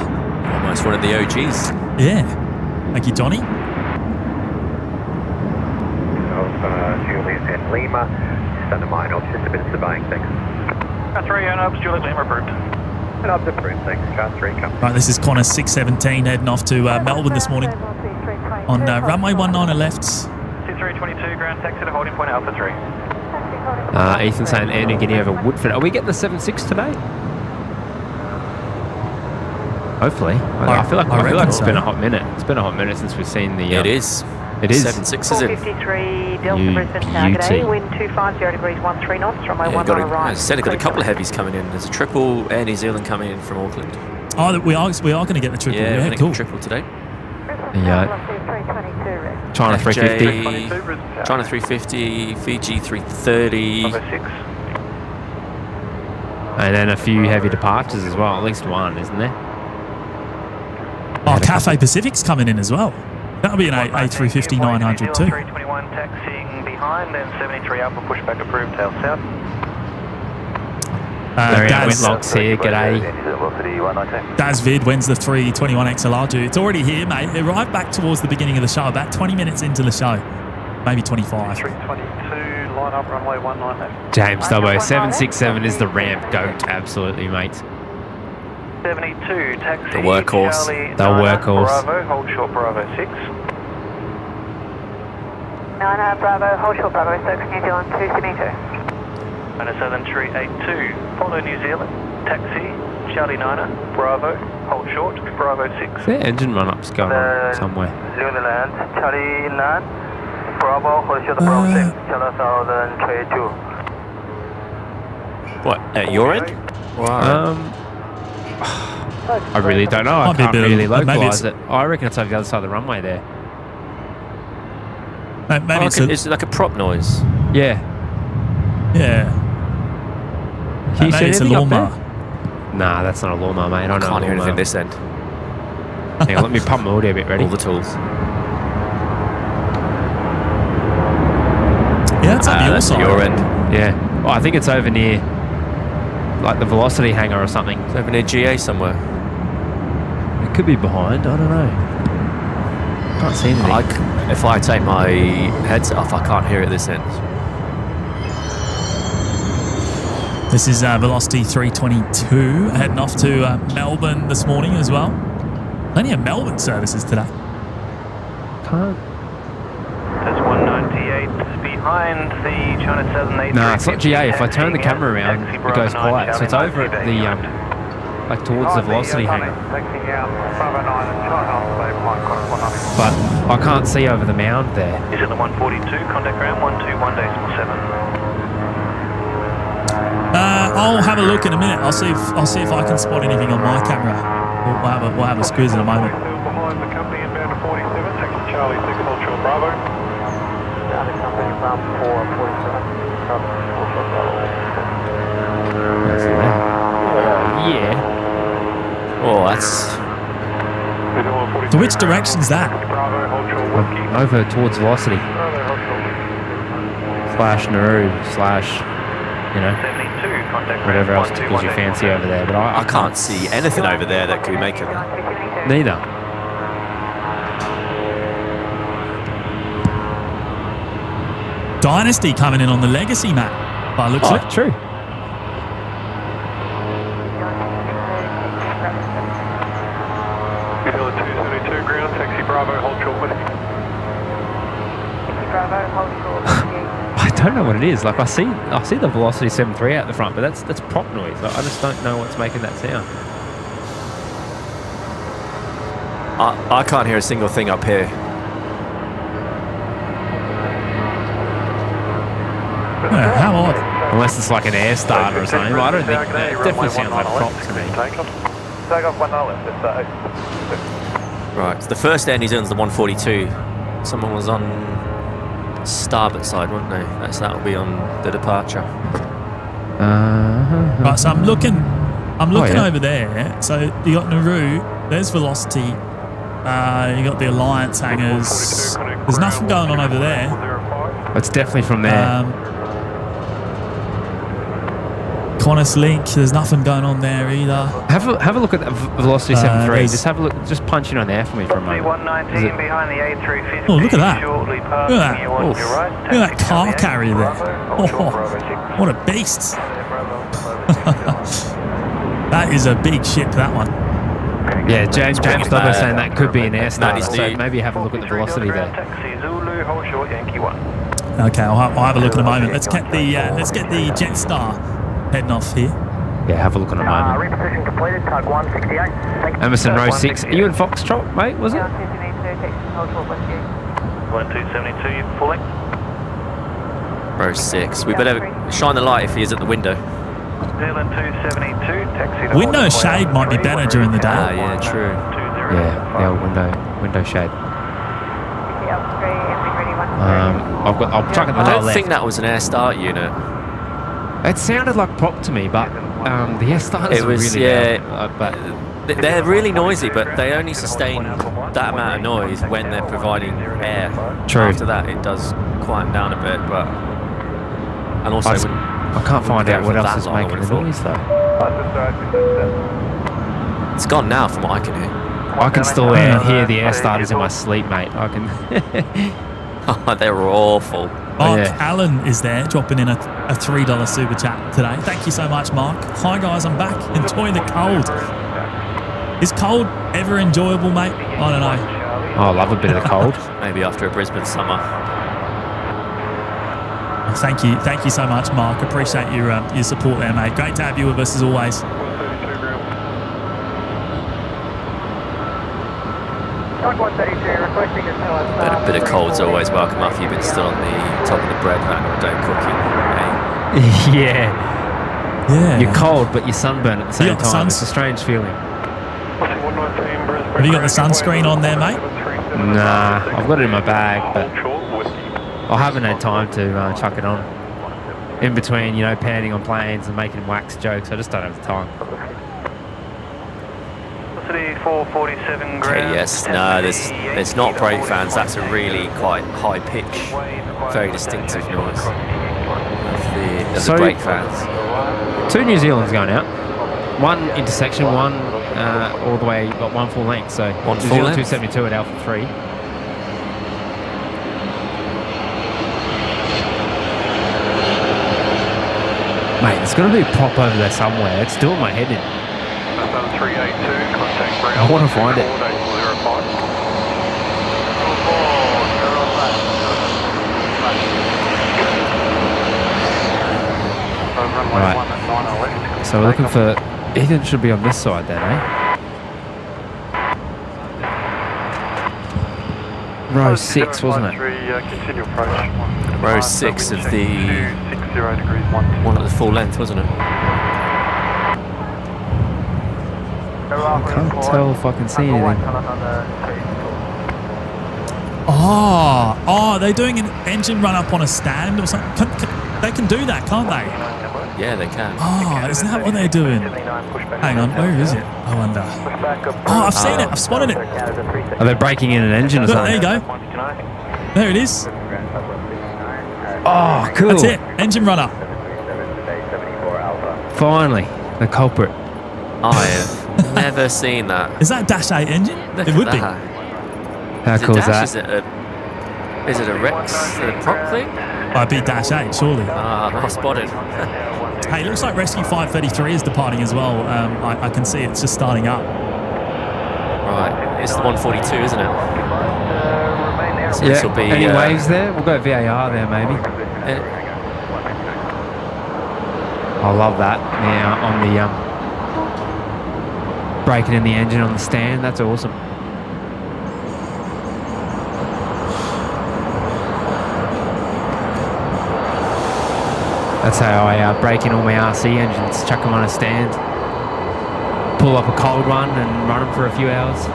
Almost one of the OGs. Yeah. Thank you, Johnny. Julius and Lima. Just under mine. Just a bit of surveying, thanks. Car 3, and up, Julius Lima approved. And up the approved, thanks. Car 3, come. Right, this is Qantas 617 heading off to Melbourne this morning on runway 19 left. 2322, ground taxi to holding point Alpha 3. Ethan saying Air New Guinea over Woodford. Are we getting the 7.6 today? Hopefully. I feel like it's been a hot minute. It's been a hot minute since we've seen the... It is. It is. 7.6, is it? 453 Delta Brisbane Tower, wind 250 degrees 13 knots, runway 19 right. As I said, I've got a couple of heavies coming in. There's a triple Air New Zealand coming in from Auckland. Oh, we are going to get the triple. Yeah, cool. Triple today. Yeah. China 350. China 350, Fiji 330. And then a few heavy departures as well. At least one, isn't there? Oh, Cathay Pacific's coming in as well. That'll be an A350 900 too. 321 taxiing behind, then 73 Alpha pushback approved, tail south. Whitlock's here, g'day. Daz Vid, when's the 321XLR due? It's already here, mate. It arrived back towards the beginning of the show, about 20 minutes into the show. Maybe 25. 322, line up, runway 19 left. James Dubbo, 767 is the ramp goat, absolutely, mate. 72, taxi. The workhorse. The workhorse. Bravo, hold short, Bravo 6. 9 Bravo, hold short, Bravo 6, New Zealand 272. And a Southern 382, follow New Zealand, taxi, Charlie 9, Bravo, hold short, Bravo 6. Is there engine run-ups going on somewhere? Zululand, Charlie 9, Bravo, hold short, Bravo 6, Channel Southern 382. What, at your end? I really don't know. I can't really localise it. I reckon it's over the other side of the runway there. Maybe it's like a prop noise. Yeah. Yeah. Maybe it's a lawnmower. Nah, that's not a lawnmower, mate. I can't hear anything this end. Hang on, let me pump my audio a bit ready. All the tools. Yeah, that's on your side. Your end. Yeah. Oh, I think it's over near, like the velocity hangar or something. It's over near GA somewhere. It could be behind. I don't know. Can't see anything. If I take my headset off, I can't hear it this end. This is Velocity 322 heading off to Melbourne this morning as well. Plenty of Melbourne services today. Can't. There's 198 behind the China Southern 8. Nah, it's not GA. If I turn the camera around, it goes quiet. So it's over at the, like towards the velocity hangar. But I can't see over the mound there. Is it the 142? Contact ground 121.7. I'll have a look in a minute. I'll see if I can spot anything on my camera. We'll have a squeeze in a moment. Behind the company inbound to 47, taxi Charlie 6, hold short Bravo. Down the company from 447. Yeah. that's... So which direction's that? Over towards Velocity. Slash Nauru, slash, you know, whatever else tickles your fancy over there. But I can't see anything over there that could make it. Neither. Dynasty coming in on the legacy map. By looks of it. True. Visual 272 ground, taxi Bravo, hold short whiskey. I don't know what it is. Like I see the Velocity 73 out the front, but that's prop noise. Like, I just don't know what's making that sound. I can't hear a single thing up here. How odd. Unless it's like an air starter or something. Well, I don't think that. It definitely sounds like prop to me. Takeoff 1 left. Right, so the first air New Zealand's the 142. Someone was on starboard side, weren't they? That'll be on the departure. Right, so I'm looking over there. So you got Nauru, there's Velocity, you got the Alliance hangars. There's nothing going on over there. It's definitely from there. Qantas Link, there's nothing going on there either. Have a look at the Velocity 73. Just have a look. Just punch it on there for me for a moment. 119 behind the A350. Oh, look at that. Shortly Look at that. passing you on your right. Look at that car carrier there. Oh, what a beast. That is a big ship, that one. Yeah, James Douglas saying that could be an air starter, so maybe have a look at the Velocity there. Taxi Zulu, hold short, Yankee 1. Okay, I'll have a look in a moment. Let's get the Jetstar heading off here. Yeah, have a look in a moment. Reposition completed, tug 168. Emerson row 6. Are you in Foxtrot, mate, was it? 1272, you full length. Row 6. We better shine the light if he is at the window. Zealand 272, taxi to Window shade might be better during the day. Ah, yeah, true. Yeah, the old window shade. I'll chuck it the I don't left. think that was an air start unit. It sounded like prop to me, but the air starters It was, really yeah. but They're really noisy, but they only sustain that amount of noise when they're providing air. True. After that, it does quieten down a bit, but... And also... I can't find out what else is making the noise, though. It's gone now from what I can hear. I can still hear the air starters in my sleep, mate. I can... They were awful. Mark Allen is there, dropping in a $3 super chat today. Thank you so much, Mark. Hi, guys, I'm back. Enjoying the cold. Is cold ever enjoyable, mate? I don't know. I love a bit of the cold. Maybe after a Brisbane summer. Thank you so much, Mark. Appreciate your support there, mate. Great to have you with us as always. But a bit of cold's always welcome after you've been stood on the top of the bread van all day cooking. Eh? Yeah. You're cold, but you're sunburned at the same time. It's a strange feeling. Have you got the sunscreen on there, mate? Nah, I've got it in my bag, but I haven't had time to chuck it on. In between, you know, panning on planes and making wax jokes, I just don't have the time. 447 Okay, yes, no, there's not brake fans. That's a really quite high pitch, very distinctive noise of the brake fans. 2 New Zealand's going out. 1 intersection, 1 all the way, got 1 full length. So New Zealand 272 at Alpha 3. Mate, there's going to be a prop over there somewhere. It's doing my head in. 382, contact ground. I want to find it. Right. So we're looking for... Ethan should be on this side then, eh? Row 6, wasn't it? Row 6 of the... one at the full length, wasn't it? I can't tell if I can see anything. Oh, they're doing an engine run up on a stand or something. They can do that, can't they? Yeah, they can. Oh, is that what they're doing? Hang on, where is it? I wonder. Oh, I've seen it. I've spotted it. Are they breaking in an engine or Look, something? there you go. There it is. Oh, cool. That's it. Engine runner. Finally, the culprit. I have never seen that. Is that a Dash 8 engine? Look It at would be. that. How cool is Dash? that? Is it a Rex, a prop thing? I'd be Dash 8, surely. Ah, well spotted. Hey, it looks like Rescue 533 is departing as well. I can see it's just starting up. Right, it's the 142, isn't it? So Yeah. this will be. Any waves there? We'll go VAR there, maybe. I love that. Yeah, on the breaking in the engine on the stand. That's awesome. That's how I break in all my RC engines. Chuck them on a stand. Pull up a cold one and run them for a few hours.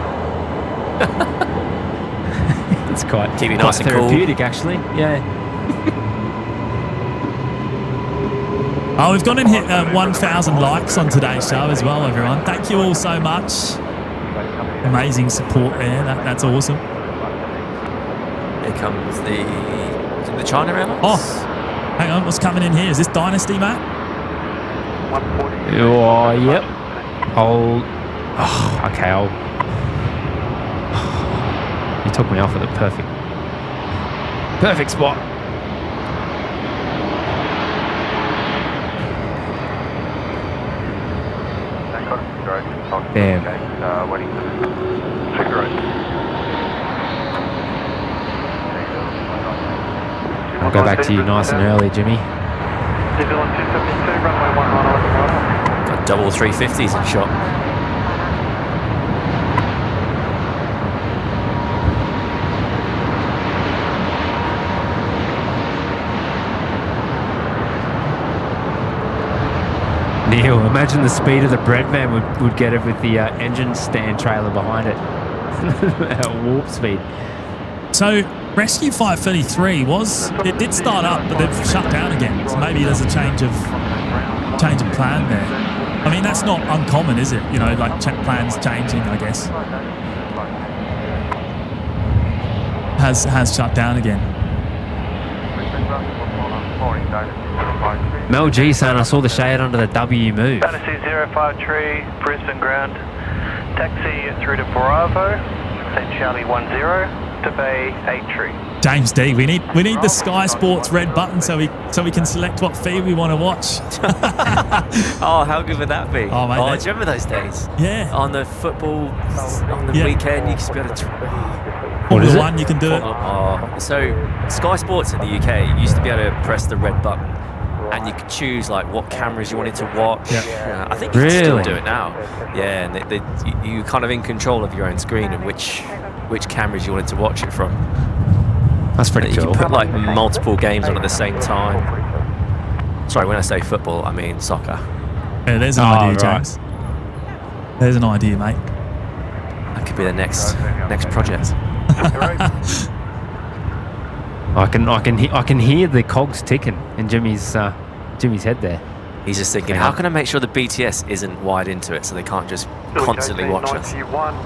It's quite Keep you nice and cool. therapeutic, actually. Yeah. Oh, we've gone and hit 1,000 likes on today's show as well, everyone. Thank you all so much. Amazing support there. That's awesome. Here comes the China Airlines. Oh, hang on. What's coming in here? Is this Dynasty, Matt? Oh, yep. Oh, okay. You took me off at the perfect spot. Damn. I'll go back to you nice and early, Jimmy. Got double 350s in shot. Neil, imagine the speed of the bread van would get it with the engine stand trailer behind it. At warp speed. So, Rescue 533 did start up, but they've shut down again. So maybe there's a change of plan there. I mean, that's not uncommon, is it? You know, like plans changing, I guess. Has shut down again. Mel G saying I saw the shade under the W move. Fantasy 053, Brisbane ground. Taxi through to Bravo, then Charlie 10 to Bay 83. James D, we need the Sky Sports red button so we can select what feed we want to watch. Oh, how good would that be? Oh, mate, do you remember those days? Yeah. On the football, on the weekend, you used to be able to. What is it? You can do it. So Sky Sports in the UK, you used to be able to press the red button, and you could choose like what cameras you wanted to watch. Yeah. I think you can still do it now. Yeah, and you kind of in control of your own screen and which cameras you wanted to watch it from. That's pretty you cool. You can put like multiple games on at the same time. Sorry, when I say football, I mean soccer. Yeah, there's an idea, James. There's an idea, mate. That could be the next project. I can hear the cogs ticking in Jimmy's head there. He's just thinking, how can I make sure the BTS isn't wired into it so they can't just constantly watch us?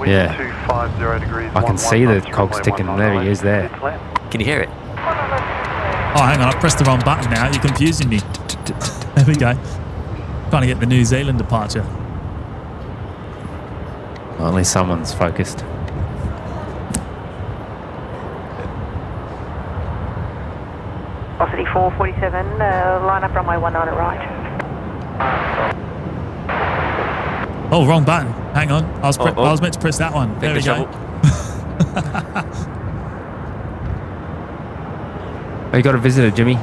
Yeah. I can see the cogs ticking. There he is there. Can you hear it? Oh, hang on. I pressed the wrong button now. You're confusing me. There we go. Trying to get the New Zealand departure. Only someone's focused. Velocity 447, line up runway 19 at right. Oh, wrong button. Hang on. I was meant to press that one. There we go. Oh, you got a visitor, Jimmy?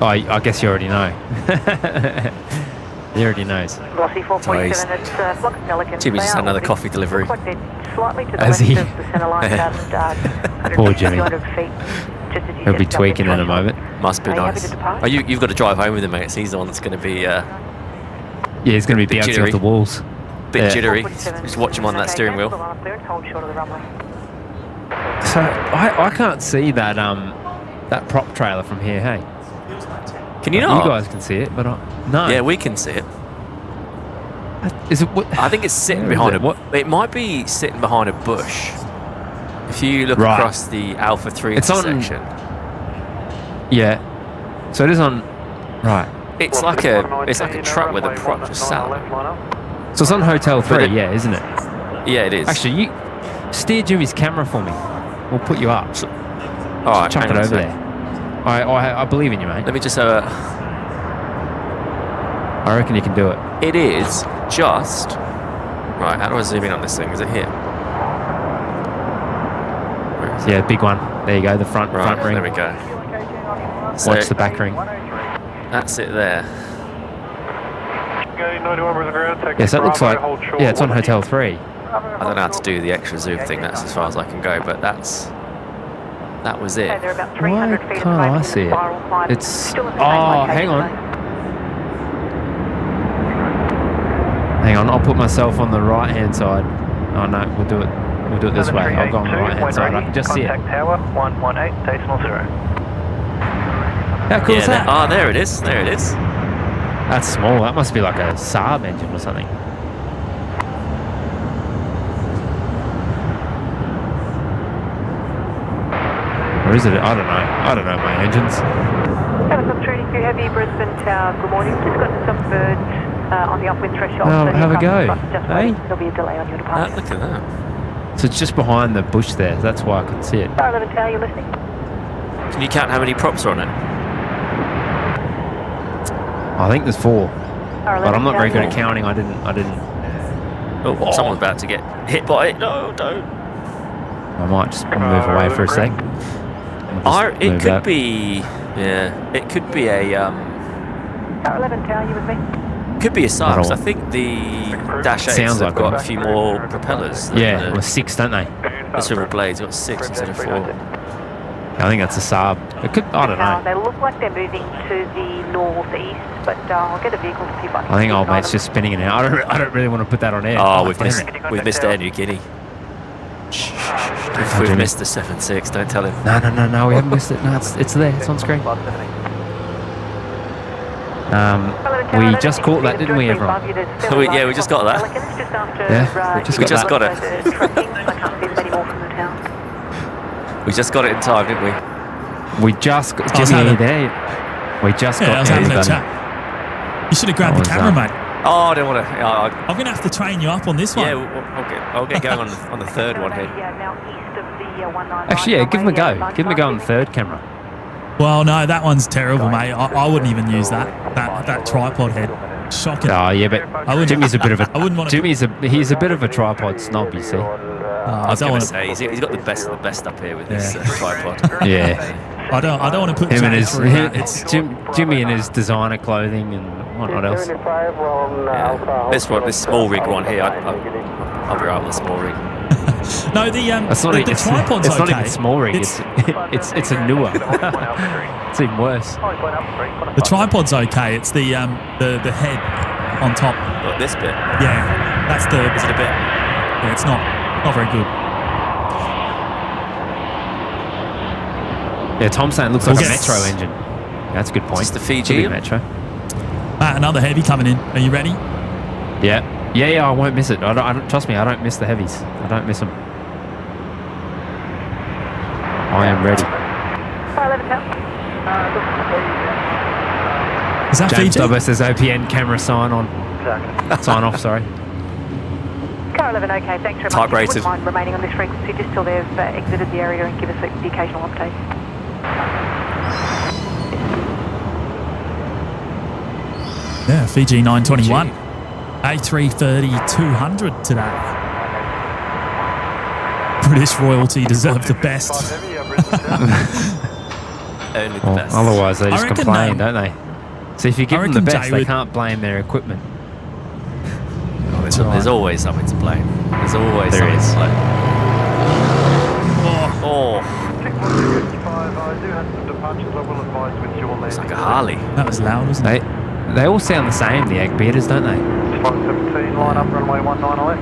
Oh, I guess you already know. He already knows. Velocity 447, it's Flock Pelican. Jimmy just had another coffee delivery. Slightly to the Has west he? of the centre line, Poor Jimmy. 200 feet. He'll be tweaking in a moment. Must be nice. Oh, you've got to drive home with him, mate. So he's the one that's going to be... Yeah, he's going to be bouncing off the walls. Bit jittery. Just watch him on that steering wheel. So I can't see that prop trailer from here, hey? Can you not? You guys can see it, but no. Yeah, we can see it. Is it? I think it's sitting behind it might be sitting behind a bush. If you look across the Alpha 3 intersection. Yeah. So it is on. Right. It's like a truck with a prop just sat on it. So it's on Hotel 3, yeah, isn't it? Yeah, it is. Actually, you steer Jimmy's camera for me. We'll put you up. All right, chuck it over there. I believe in you, mate. Let me just. I reckon you can do it. It is just. Right, how do I zoom in on this thing? Is it here? Yeah, big one. There you go, the front ring. There we go. Watch the back ring. That's it there. Yeah, so it looks like, yeah, it's on Hotel 3. I don't know how to do the extra zoom thing. That's as far as I can go, but that was it. Why can't I see it? It's, oh, hang on. Hang on, I'll put myself on the right-hand side. Oh no, we'll do it this way. I'll go on the right-hand side. I can just see it. Contact tower 118.0. How cool is that? Oh, there it is. There it is. That's small. That must be like a Saab engine or something. Or is it? I don't know. I don't know my engines. Helicopter 32 Heavy, Brisbane Tower. Good morning. Just got some birds on the upwind threshold. Oh, have a go. Hey? There'll be a delay on your departure. Look at that. So it's just behind the bush there. That's why I can see it. Tower 11 Tower, you listening? Can you count how many props are on it? I think there's 4. But I'm not very good at counting. I didn't. Oh, someone's about to get hit by it. No, don't. I might just move away for a sec. It could be. Yeah, it could be a. Tower 11 Tower, you with me? Could be a Saab. 'Cause I think the Dash 8s Sounds have like got it. a few more propellers. Yeah, well, 6, don't they? The swivel blades got 6 instead of 4. I think that's a Saab. It could. I don't know. They look like they're moving to the northeast, but I'll get a vehicle to see if I can. I think old mate's just spinning it out. I don't really want to put that on air. Oh, we've missed Air New Guinea. We've missed the 7.6. Don't tell him. No, we haven't missed it. No, it's there. It's on screen. We just caught that, didn't we, everyone? Yeah, we just got that. Yeah, we just got it. We just got it in time, didn't we? We just got Jimmy there. We just got I was having a chat. You should have grabbed the camera, mate. Oh, I don't want to. I'm going to have to train you up on this one. Yeah, I'll get going on the third one here. Actually, yeah, give him a go. Give him a go on the third camera. Well, no, that one's terrible, mate. I wouldn't even use that tripod head. Shocking. Oh, yeah, but Jimmy's a bit of a. I wouldn't want to. He's a bit of a tripod snob, you see. I was going to say he's got the best up here with this tripod. Yeah. I don't want to put him and his Jimmy and his designer clothing and what else. Yeah. This small rig one here. I'll be right with the small rig. No, the tripod's it's okay. not even small rig. It's a newer. It's even worse. The tripod's okay. It's the head on top. What, this bit? Yeah, that's the. Is it a bit? Yeah, it's not very good. Yeah, Tom's saying it looks like a Metro engine. That's a good point. It's the Fiji Metro. Another heavy coming in. Are you ready? Yeah. I won't miss it. I don't trust me. I don't miss the heavies. I don't miss them. I am ready. Is that James Fiji? Dobber says OPN camera sign on. Sign off, sorry. Car 11, okay, thanks very much. Type rated. Wouldn't mind remaining on this frequency just till they've exited the area and give us the occasional update. Yeah, Fiji 921. A330-200 today. British royalty deserve the best. Only the best. Otherwise, they just complain, don't they? So if you give them the best, they can't blame their equipment. There's always something to blame. There's always something to blame. It's like a Harley. That was loud, wasn't it? They all sound the same, the egg beaters, don't they? 517, line up runway 19 left.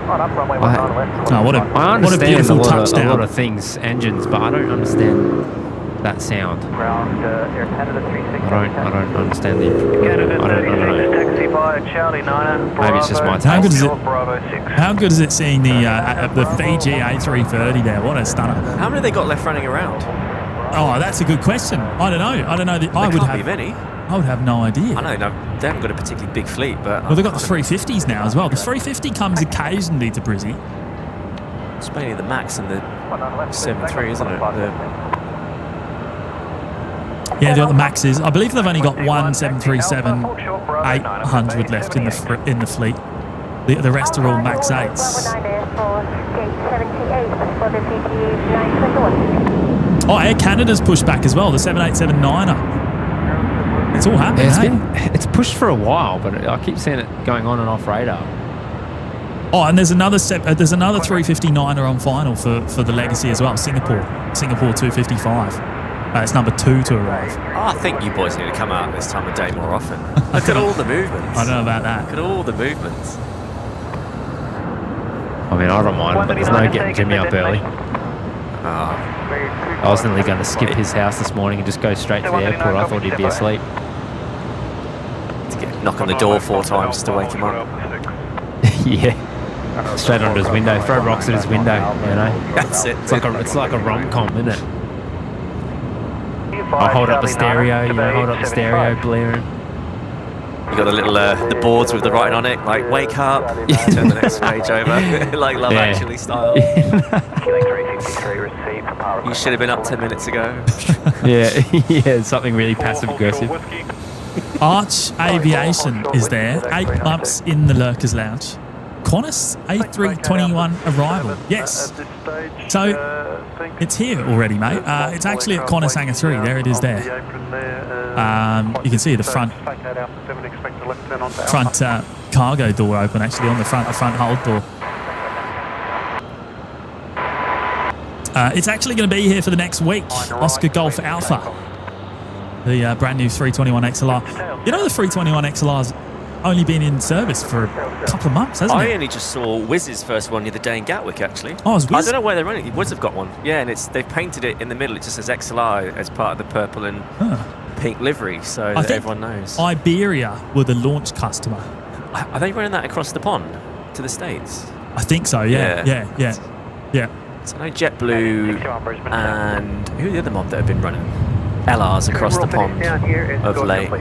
Line up runway 19 left. Oh, I understand a lot of things, engines, but I don't understand that sound? Ground Air Canada 36. I don't understand the. Canada I don't 36, know. taxi by Charlie 9. Maybe it's just my How good is it? Bravo 6. How good is it seeing the Fiji A330 there? What a stunner! How many have they got left running around? Oh, that's a good question. I don't know. I There would can't have. be many. I would have no idea. I know, no, they haven't got a particularly big fleet, but... Well, they've got the 350s now as well. The 350 comes occasionally to Brizzy. It's mainly the Max and the 7.3, isn't it? Yeah, they've got the Maxes. I believe they've only got one 737-800 left in the fleet. The rest are all Max 8s. Oh, Air Canada's pushed back as well, the 787-9er. It's all happening, It's pushed for a while, but I keep seeing it going on and off radar. Oh, and there's another 350-9er on final for the Legacy as well, Singapore 255. It's number 2 to arrive. I think you boys need to come out this time of day more often. Look at all the movements. I don't know about that. Look at all the movements. I mean, I don't mind, but there's no getting Jimmy up early. I was nearly going to skip his house this morning and just go straight to the airport. I thought he'd be asleep. Knock on the door 4 times to wake him up. Yeah. Straight onto his window. Throw rocks at his window, you know. That's it. It's like a rom-com, isn't it? I'll hold up the stereo, blaring. You got the little the boards with the writing on it, like "Wake up." Turn the next page over, like Love Actually style. You should have been up 10 minutes ago. yeah, something really passive aggressive. Arch Aviation is there. 8 bumps in the Lurkers Lounge. Qantas A321 arrival. Yes. So it's here already, mate. It's actually at Qantas Hangar 3. There it is there. You can see the front cargo door open, actually, on the front hold door. It's actually going to be here for the next week. Oscar Golf Alpha. The brand new 321XLR. You know the 321XLR's only been in service for a couple of months, hasn't it? I only just saw Wiz's first one the other day in Gatwick, actually. Oh, is Wiz? I don't know where they're running. Wiz have got one. Yeah, and they've painted it in the middle. It just says XLR as part of the purple and pink livery, so that everyone knows. Iberia were the launch customer. Are they running that across the pond to the States? I think so, yeah. So I know JetBlue and who are the other mob that have been running LRs across the pond of late?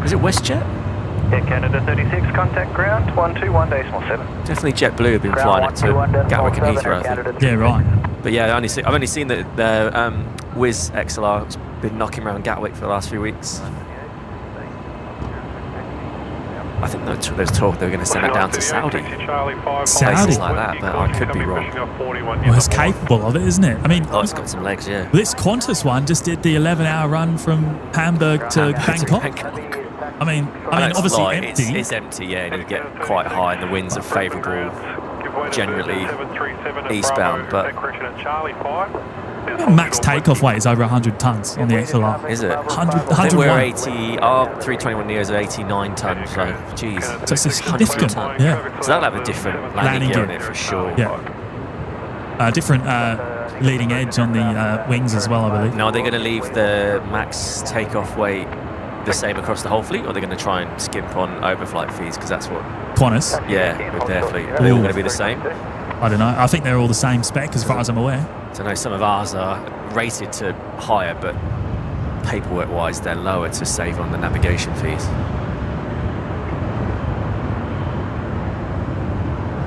Is it WestJet? Air Canada 36, contact ground 121.7. Definitely JetBlue have been flying it to Gatwick and Heathrow, I think. Yeah, right. But yeah, I've only seen the Wiz XLR has been knocking around Gatwick for the last few weeks. I think there's talk they were going to send it down to Saudi. Places like that, but I could be wrong. Well, it's capable of it, isn't it? I mean, it's got some legs, yeah. This Qantas one just did the 11-hour run from Hamburg to Bangkok. I mean, obviously empty. It's empty, yeah, and you get quite high, and the winds are favourable, generally eastbound, but max takeoff weight is over 100 tonnes on the XLR. Is it? 101. We're 80. Our 321 Neos are 89 tonnes, so geez. So it's significant, yeah. So that'll have a different landing gear on it for sure. Yeah. Different leading edge on the wings as well, I believe. Now, are they going to leave the max takeoff weight the same across the whole fleet, or are they going to try and skimp on overflight fees? Because that's what Qantas. Yeah, with their fleet. Are they all going to be the same? I don't know. I think they're all the same spec as far as I'm aware. So I know some of ours are rated to higher, but paperwork-wise, they're lower to save on the navigation fees.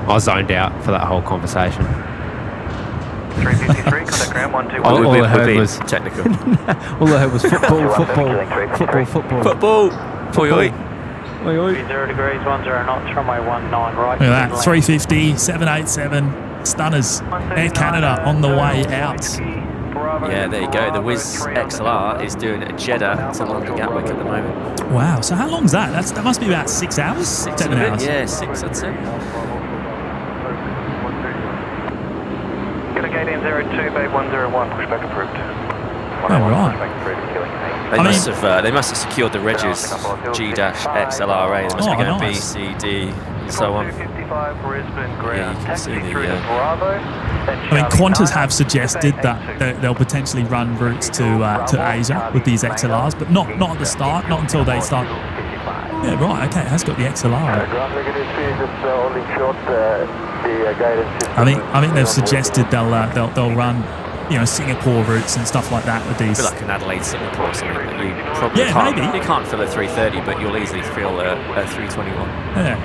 I zoned out for that whole conversation. 353, contact ground 121. All I heard was technical. All I heard was football. Oi, oi. 0 degrees, 10 knots, runway 19 right. Look at that, 350, 787, stunners. Air Canada on the way out. Yeah, there you go. The Wiz XLR is doing a Jeddah to London Gatwick at the moment. Wow, so how long's that? That must be about 6 hours? 7 hours? Yeah, 6, I'd say. Get a gate in 02, Bay 101, pushback approved. right. They must have secured the Regis G-XLRA. They must be going B, C, D, and so on. Yeah, you can see the... I mean, Qantas have suggested that they'll potentially run routes to Asia with these XLRs, but not at the start, not until they start. Yeah, right. Okay, it has got the XLR. I think they've suggested they'll run, Singapore routes and stuff like that with these. Like an Adelaide, Singapore, or something that you probably can't. Maybe. You can't fill a 330, but you'll easily fill a 321. Yeah,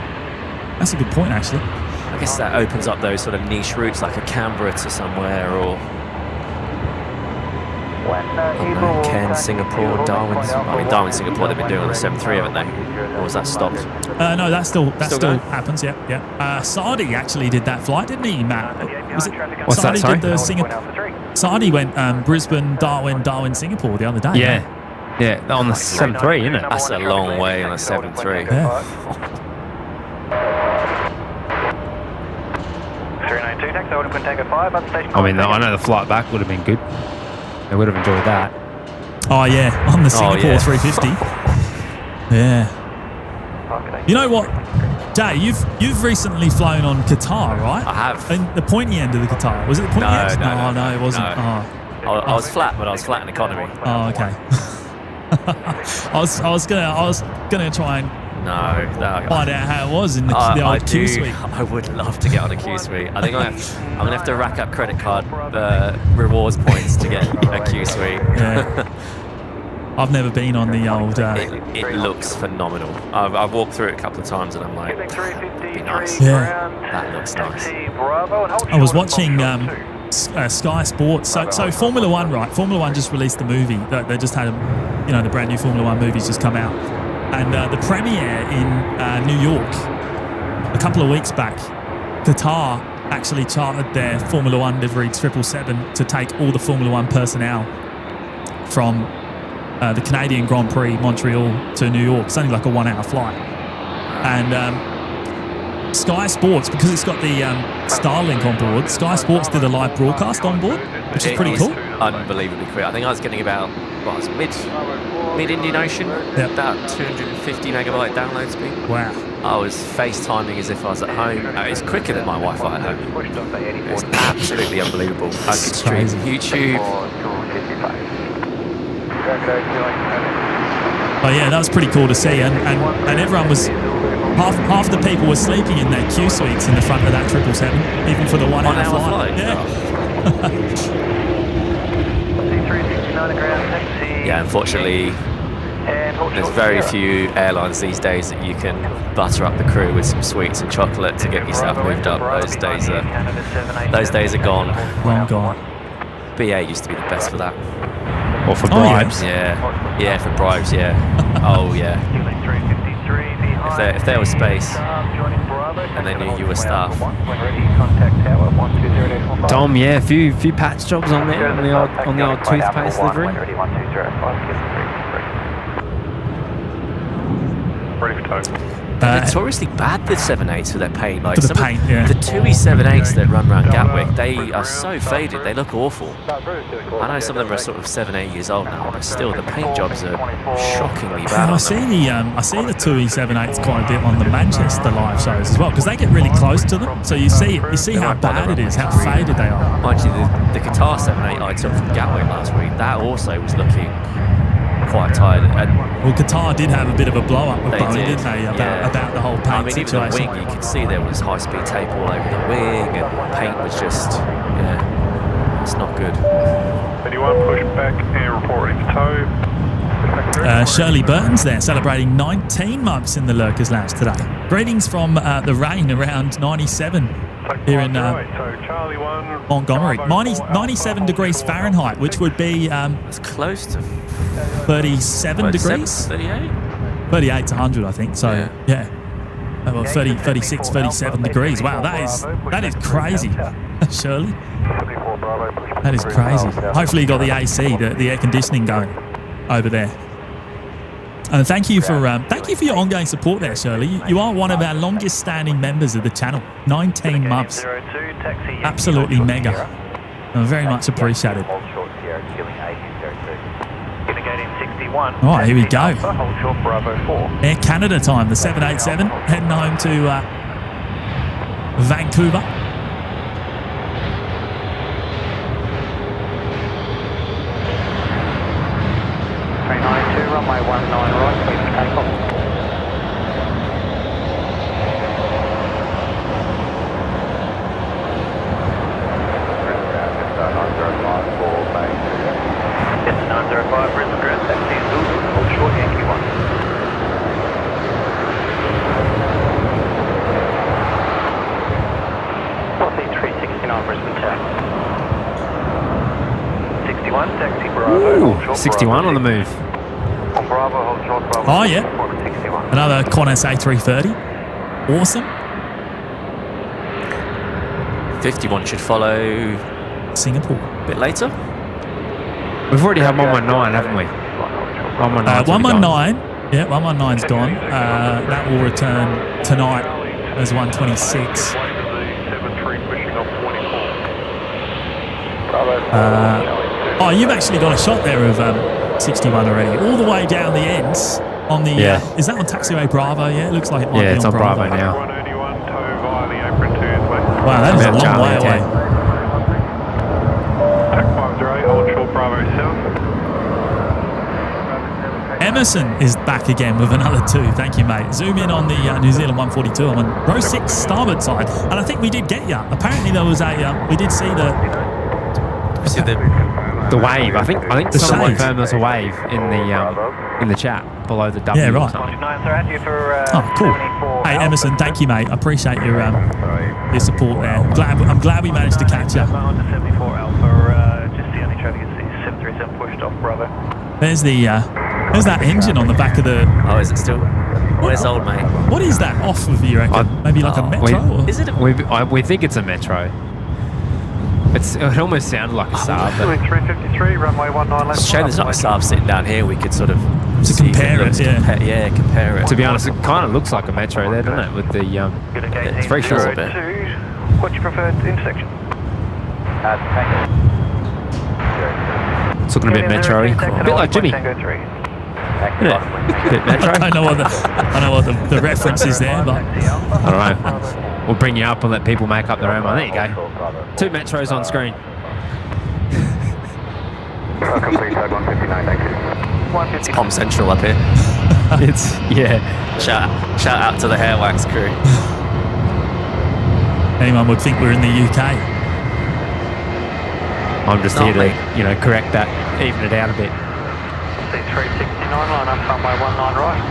that's a good point, actually. I guess that opens up those sort of niche routes, like a Canberra to somewhere, or Cairns, Singapore, Darwin. I mean, Darwin, Singapore, they've been doing on the 737, haven't they? Or was that stopped? No, that still happens. Yeah. Saudi actually did that flight, didn't he, Matt? Was it? What's Saudi that? Sorry? did the Singapore. Saudi went Brisbane, Darwin, Singapore the other day. Yeah, on the 737, isn't it? That's a long way on a 737. Yeah. 392, taxi, I would have been taken 5 at the station. I mean, I know the flight back would have been good. I would have enjoyed that. Oh yeah, on the Singapore 350. Yeah. You know what, Jay? You've recently flown on Qatar, right? I have. And the pointy end of the Qatar, was it the pointy end? No, it wasn't. No. Oh. I was flat, but I was flat in economy. Oh, okay. I was gonna try and find out how it was in the old Q suite. I would love to get on a Q suite. I think I'm gonna have to rack up credit card rewards points to get a Q suite. Yeah. I've never been on the old. It looks phenomenal. I've walked through it a couple of times and I'm like, that'd be nice. Yeah. That looks nice. I was watching Sky Sports. So Formula One, right? Formula One just released the movie. They just had the brand new Formula One movies just come out. And the premiere in New York a couple of weeks back, Qatar actually chartered their Formula One liveried 777 to take all the Formula One personnel from the Canadian Grand Prix, Montreal to New York. It's only like a 1 hour flight. And Sky Sports, because it's got the Starlink on board, Sky Sports did a live broadcast on board, which is pretty cool. Unbelievably quick. I think I was getting about, mid-Indian Ocean, about 250 megabyte download speed. Wow. I was FaceTiming as if I was at home. It's quicker than my Wi-Fi at home. It's absolutely unbelievable. I could stream YouTube. Oh yeah, that was pretty cool to see, and everyone was half the people were sleeping in their Q suites in the front of that 777, even for the 1 hour flight. Yeah, unfortunately, there's very few airlines these days that you can butter up the crew with some sweets and chocolate to get yourself moved up. Those days are gone. Long gone. BA used to be the best for that. Or for bribes. Yeah, for bribes, yeah. Oh, yeah. If there was space and they knew you were staff. Tom, yeah, a few patch jobs on there on the old toothpaste livery. Ready for tow. They're notoriously bad, the 7.8s, for their paint. Like for the paint, yeah. The TUI 7.8s that run around Gatwick, they are so faded. They look awful. I know some of them are sort of 7-8 years old now, but still, the paint jobs are shockingly bad. And I see the TUI 7.8s quite a bit on the Manchester live shows as well, because they get really close to them. So you see how bad it is, how faded they are. Mind you, the Qatar 7.8 I took from Gatwick last week, that also was looking quite tired. Well, Qatar did have a bit of a blow up with Boeing, didn't they? About the whole paint situation. Even the wing, you could see there was high speed tape all over the wing, and paint was just, it's not good. Anyone push back and reporting for tow. Shirley Burton's there, celebrating 19 months in the Lurkers Lounge today. Greetings from the rain around 97 here in Montgomery. 97 degrees Fahrenheit, which would be it's close to 37 degrees. 38? 38 to 100, I think. So yeah. Well, 30, 36, 37 degrees. Wow, that is crazy, Shirley. That is crazy. Hopefully you got the AC, the air conditioning going over there. And thank you for your ongoing support there, Shirley. You are one of our longest standing members of the channel. 19 months. Absolutely mega. And very much appreciated. 361. All right, here we go. Alpha, hold short, Bravo 4. Air Canada time, the 787, heading home to Vancouver. 392, runway 19 right, clear for takeoff. Yes, 905, Brisbane ground taxi, Zulu, hold short, Yankee 1. North 369, Brisbane Tower. 61, taxi, Bravo, hold short, 61 on the move. On Bravo, hold short, Bravo. Oh, yeah. 61. Another Qantas A330. Awesome. 51 should follow Singapore. a bit later. We've already had 119, haven't we? 119. 119. Yeah, 119's gone. That will return tonight as 126. Oh, you've actually got a shot there of 61 already. All the way down the ends on the... is that on taxiway Bravo? Yeah, it looks like it might be on it's on Bravo now. Wow, that is a long way away. Emerson is back again with another 2. Thank you, mate. Zoom in on the New Zealand 142. I'm on row 6 starboard side. And I think we did get you. Apparently there was a... we did see the wave. I think someone confirmed there's a wave in the chat below the W. Yeah, right. Oh, cool. Hey, Emerson, thank you, mate. I appreciate your support there. I'm glad we managed to catch you. 74 Alpha, just the only traffic is 737 pushed off Bravo. There's that engine on the back of the... Oh, is it still? Where's old mate? What is that off of, you reckon? Maybe like a Metro? Is it we think it's a Metro. It almost sounded like a Saab. 353, runway 19 left. It's a shame there's not a Saab sitting down here. We could sort of compare it. Compare it. To be honest, it kind of looks like a Metro there, doesn't it? With the it's very short. What's your preferred intersection? It's looking a bit Metro-y. A bit like Jimmy. I know what the reference is there, but... I don't know. We'll bring you up and let people make up their own one. There you go. 2 Metros on screen. It's Palm Central up here. Shout out to the hair wax crew. Anyone would think we're in the UK. I'm just here to, correct that, even it out a bit. C369, line up runway 19 right.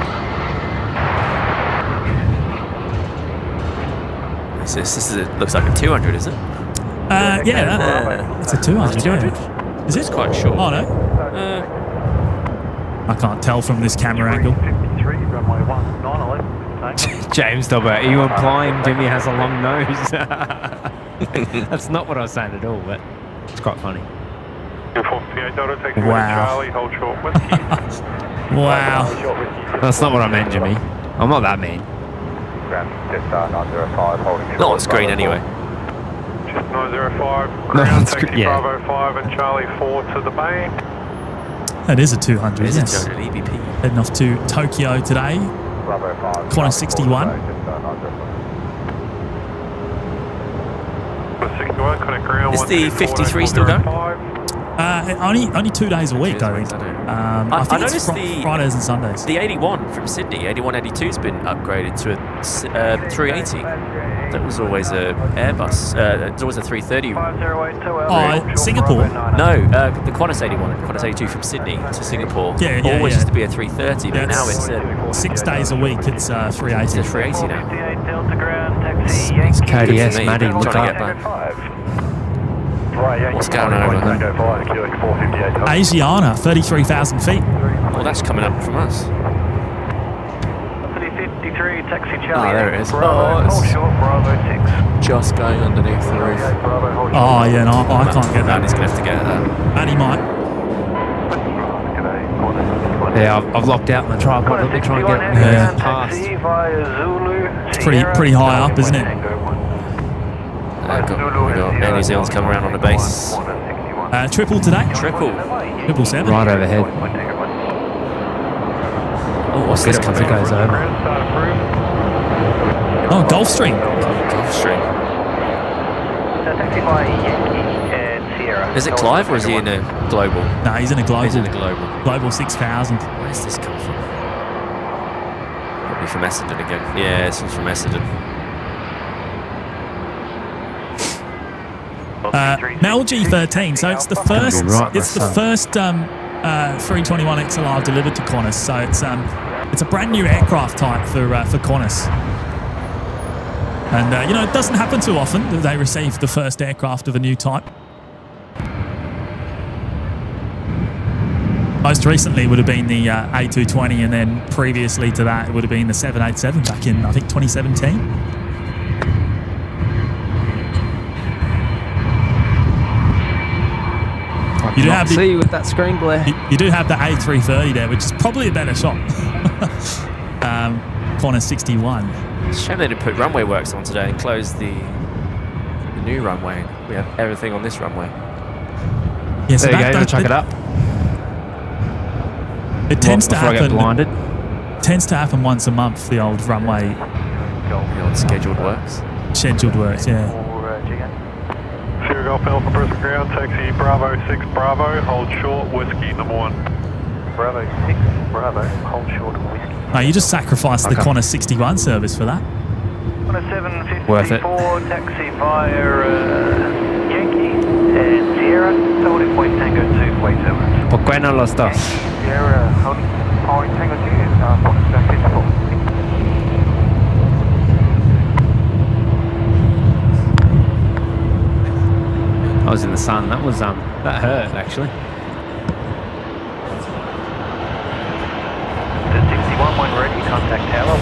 This looks like a 200, is it? It's a 200. 200? Is it? It's quite short. Oh, no. I can't tell from this camera angle. 53, runway 19 James Dobber, are you implying Jimmy has a long nose? That's not what I was saying at all, but it's quite funny. Wow. Wow. That's not what I meant, Jimmy. I'm not that mean. Not on screen anyway. Just 905, ground taxi Bravo 5 and Charlie 4 to the bay. That is a 200, It is yes. a 200 EBP. Heading off to Tokyo today. Qantas 61. Is the 53 still going? Only 2 days a week, I think. I think it's Fridays and Sundays. The 81 from Sydney, 8182's been upgraded to a 380. That was always a Airbus. It was always a 330. Oh, Singapore? No, the Qantas 81, Qantas 82 from Sydney to Singapore. Always used to be a 330, but now it's 6 days a week. It's 380. It's a 380 now. It's KDS, Matty, look up. What's going on over there? Asiana, 33,000 feet. Well, that's coming up from us. 53, taxi Charlie. Oh, there it is. Bravo, hold short, Bravo 6. Just going underneath the roof. Oh, yeah, no, I can't get that. He's going to have to get that. Manny might. Yeah, I've locked out my tripod. Let me try and get past. It's pretty high up, isn't it? We got Air New Zealand's come around on the base. Triple today? Triple. 777. Right overhead. Oh, what's this coming? It goes over. Oh, Gulfstream. Gulfstream. Taxi by Yankee and Sierra. Is it Clive or is he in a global? No, he's in a global. He's in a global. Global 6000. Where's this come from? Probably from Essendon again. Yeah, this one's from Essendon. Mel G13. So it's the first. It's the first 321XLR delivered to Qantas. So it's a brand new aircraft type for Qantas. And it doesn't happen too often that they receive the first aircraft of a new type. Most recently would have been the A320, and then previously to that it would have been the 787 back in, I think, 2017. You do have see with that screen glare. You do have the A330 there, which is probably a better shot. Qantas 61. It's a shame they didn't put runway works on today and close the new runway. We have everything on this runway. Yes, there you go. Chuck it up. It tends to happen. I get blinded. Tends to happen once a month. The old runway. The old scheduled works. Scheduled works, yeah. Sierra Golf Alpha Brisbane ground, taxi Bravo 6 Bravo, hold short, whiskey number 1. Bravo 6 Bravo, hold short, whiskey. No, you just sacrificed the Qantas 61 service for that. Qantas 754, worth it. Taxi via Yankee and Sierra, holding point Tango 2, wait 7. ¿Por qué no lo estás? Sierra, holding point Tango 2, Qantas 754. I was in the sun. That was that hurt actually. The 61 when ready, contact tower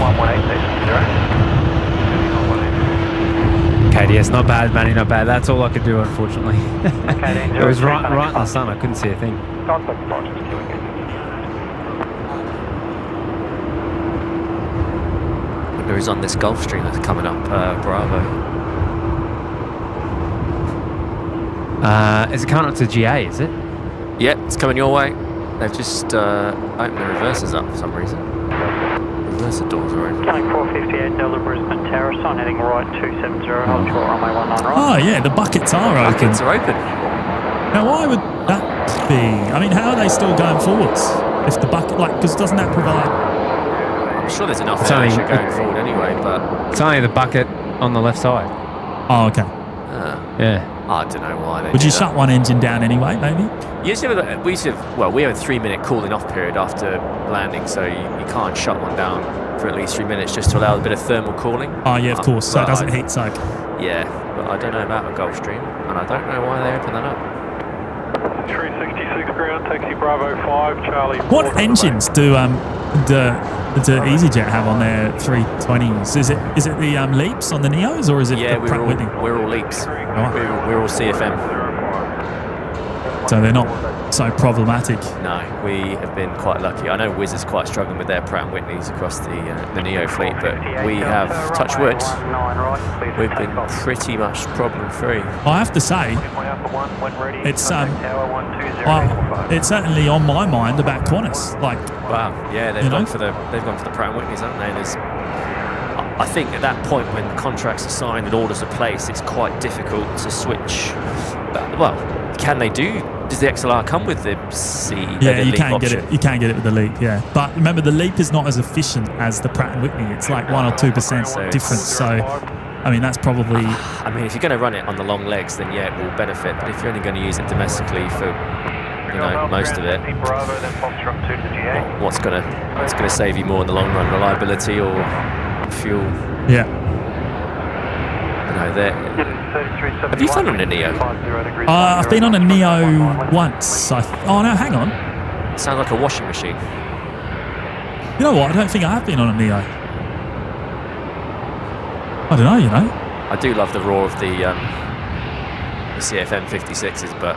118.0. KDS, not bad, Matty, not bad. That's all I could do, unfortunately. It was right in the sun. I couldn't see a thing. Wonder who's on this Gulfstream that's coming up, Bravo. Is it coming up to GA, is it? Yep, it's coming your way. They've just opened the reversers up for some reason. Reverser doors are open. Coming 458 Delta Brisbane Terrace on heading right 270, hold short runway 19 right. Oh yeah, the buckets are open. Buckets are open. Now why would that be? I mean, how are they still going forwards? If the bucket, because doesn't that provide? I'm sure there's enough inertia going forward anyway, but it's only the bucket on the left side. Oh, okay. Yeah. I don't know why they Would you do shut one engine down anyway, maybe? we have a 3-minute cooling off period after landing, so you can't shut one down for at least 3 minutes just to allow a bit of thermal cooling. Oh yeah, of course, so it doesn't heat soak. Yeah, but I don't know about a Gulfstream, and I don't know why they open that up. 366 ground, taxi Bravo 5, Charlie 4. What engines do EasyJet have on their 320s? Is it the Leaps on the Neos, or is it the Pratt Whitney? We're all Leaps. Right. We're all CFM. So they're not so problematic. No, we have been quite lucky. I know Wizz is quite struggling with their Pratt & Whitneys across the Neo fleet, but we have, touch wood, we've been pretty much problem-free. I have to say, it's certainly on my mind about Qantas. Wow, yeah, they've gone for the Pratt & Whitneys, haven't they? I think at that point when contracts are signed and orders are placed, it's quite difficult to switch. Can they do? Does the XLR come with the C? Yeah, you can get it. You can get it with the Leap. Yeah, but remember the Leap is not as efficient as the Pratt & Whitney. It's like 1 or 2% difference. So, I mean, that's probably. I mean, if you're going to run it on the long legs, then yeah, it will benefit. But if you're only going to use it domestically for, most of it, what's going to save you more in the long run? Reliability or fuel? Yeah. Have you flown on a Neo? I've been on a Neo once. Oh no, hang on. It sounds like a washing machine. You know what? I don't think I have been on a Neo. I don't know. I do love the roar of the CFM 56s, but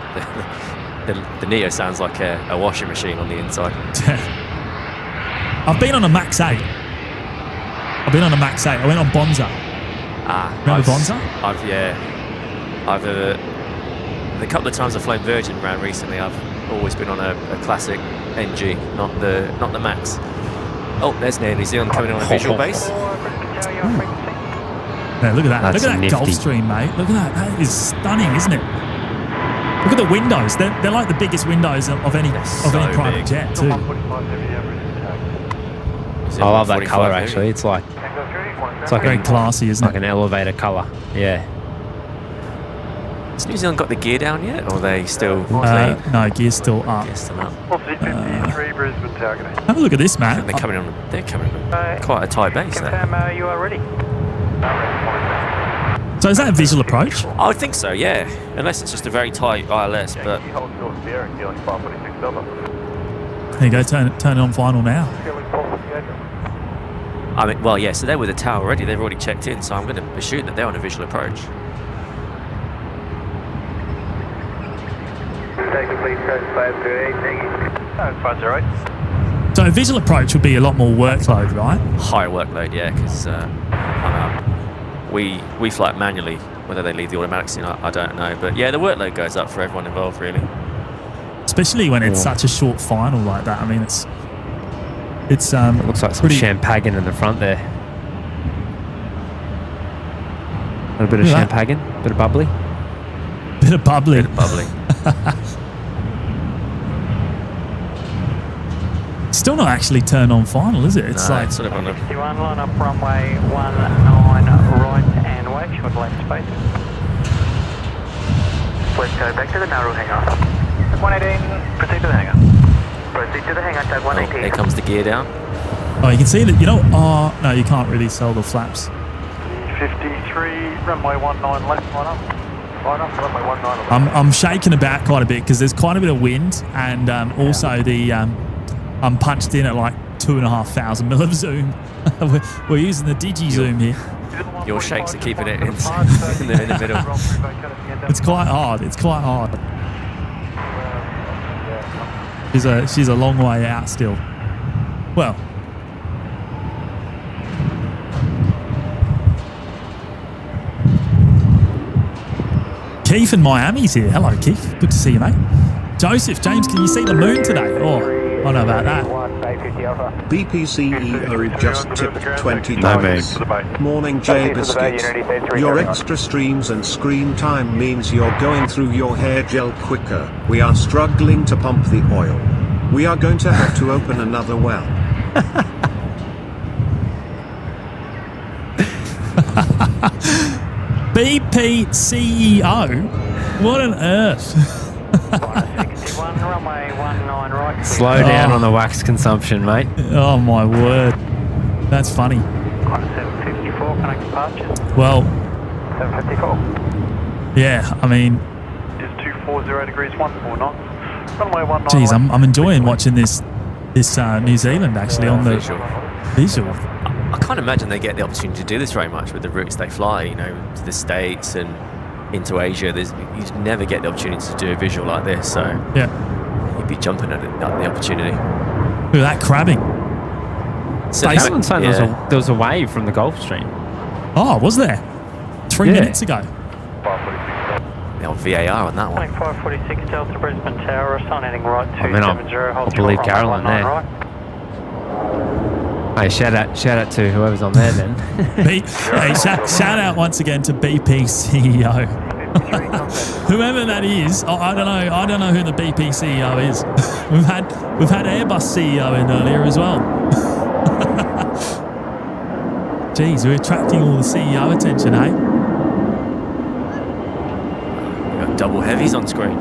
the Neo sounds like a washing machine on the inside. I've been on a Max 8. I went on Bonza. Remember Bonza? The couple of times I've flown Virgin around recently, I've always been on a classic NG, not the Max. Oh, there's Air New Zealand coming in on a visual base. Yeah, look at that. That's Look at that nifty. Gulfstream, mate. Look at that. That is stunning, isn't it? Look at the windows. They're like the biggest windows of any private big. jet too. I love that colour actually. It's like Very classy, isn't like it? an elevator colour. Yeah. Has New Zealand got the gear down yet, or are they still No, gear's still up. Gear's still up. Brisbane targeting. Have a look at this, Matt. They're coming on quite a tight base there. Confirm you are ready. So is that a visual approach? I would think so, yeah. Unless it's just a very tight ILS, but Hold short steering, dealing 546 Delta. There you go. Turn it on final now. I mean, well, yeah. So they're with the tower already. They've already checked in, so I'm going to assume that they're on a visual approach. So a visual approach would be a lot more workload, right? Higher workload, yeah, because we fly it manually. Whether they leave the automatics in, I don't know. But yeah, the workload goes up for everyone involved, really. Especially when it's such a short final like that. I mean, it's Looks like some champagne in the front there. A little bit of champagne, bit of bubbly. Bit of bubbly. Bit of bubbly. Still not actually turned on final, is it? It's No, like it's sort of on a 61, line up runway 19 right and wake, short left space. Let's go back to the narrow hangar. 118, Proceed to the hangar. Proceed to the hangar, tag Oh, 118. there comes the gear down. oh, you can see that. You know, oh no, you can't really sell the flaps. 53, runway 19 left, line up. Line up, runway 19 left. I'm shaking about quite a bit because there's quite a bit of wind, and also the I'm punched in at like 2,500 mil of zoom. we're using the digi zoom here. Your shakes are keeping it in the middle. It's quite hard. It's quite hard. She's a long way out still. Well, Keith in Miami's here. Hello, Keith. Good to see you, mate. Joseph, James, can you see the moon today? Oh, I don't know about that. BP CEO just tipped $20. No, mate. Morning, J Biscuit. Your extra streams and screen time means you're going through your hair gel quicker. We are struggling to pump the oil. We are going to have to open another well. BP CEO? What on earth? 61, runway 19 right. Slow down on the wax consumption, mate. Oh my word. That's funny. 754, connect departures. Well, 754. yeah, I mean, Is 240 degrees 14 knots. Runway 19 geez, left. I'm enjoying watching this New Zealand actually on the visual. I can't imagine they get the opportunity to do this very much with the routes they fly, you know, to the States and into Asia. You never get the opportunity to do a visual like this, so Yeah. you'd be jumping at the opportunity. Look at that crabbing. So, Someone saying there was a wave from the Gulfstream. Oh, was there? 3 minutes ago. 546. the old VAR on that one. Connect 546 Delta Brisbane Tower, assign heading right 270. I'll believe Carolyn there. Right. Hey, shout out to whoever's on there then. Hey, shout out once again to BP CEO. Whoever that is, I don't know who the BP CEO is. we've had Airbus CEO in earlier as well. Jeez, we're attracting all the CEO attention, eh? We've got double heavies on screen.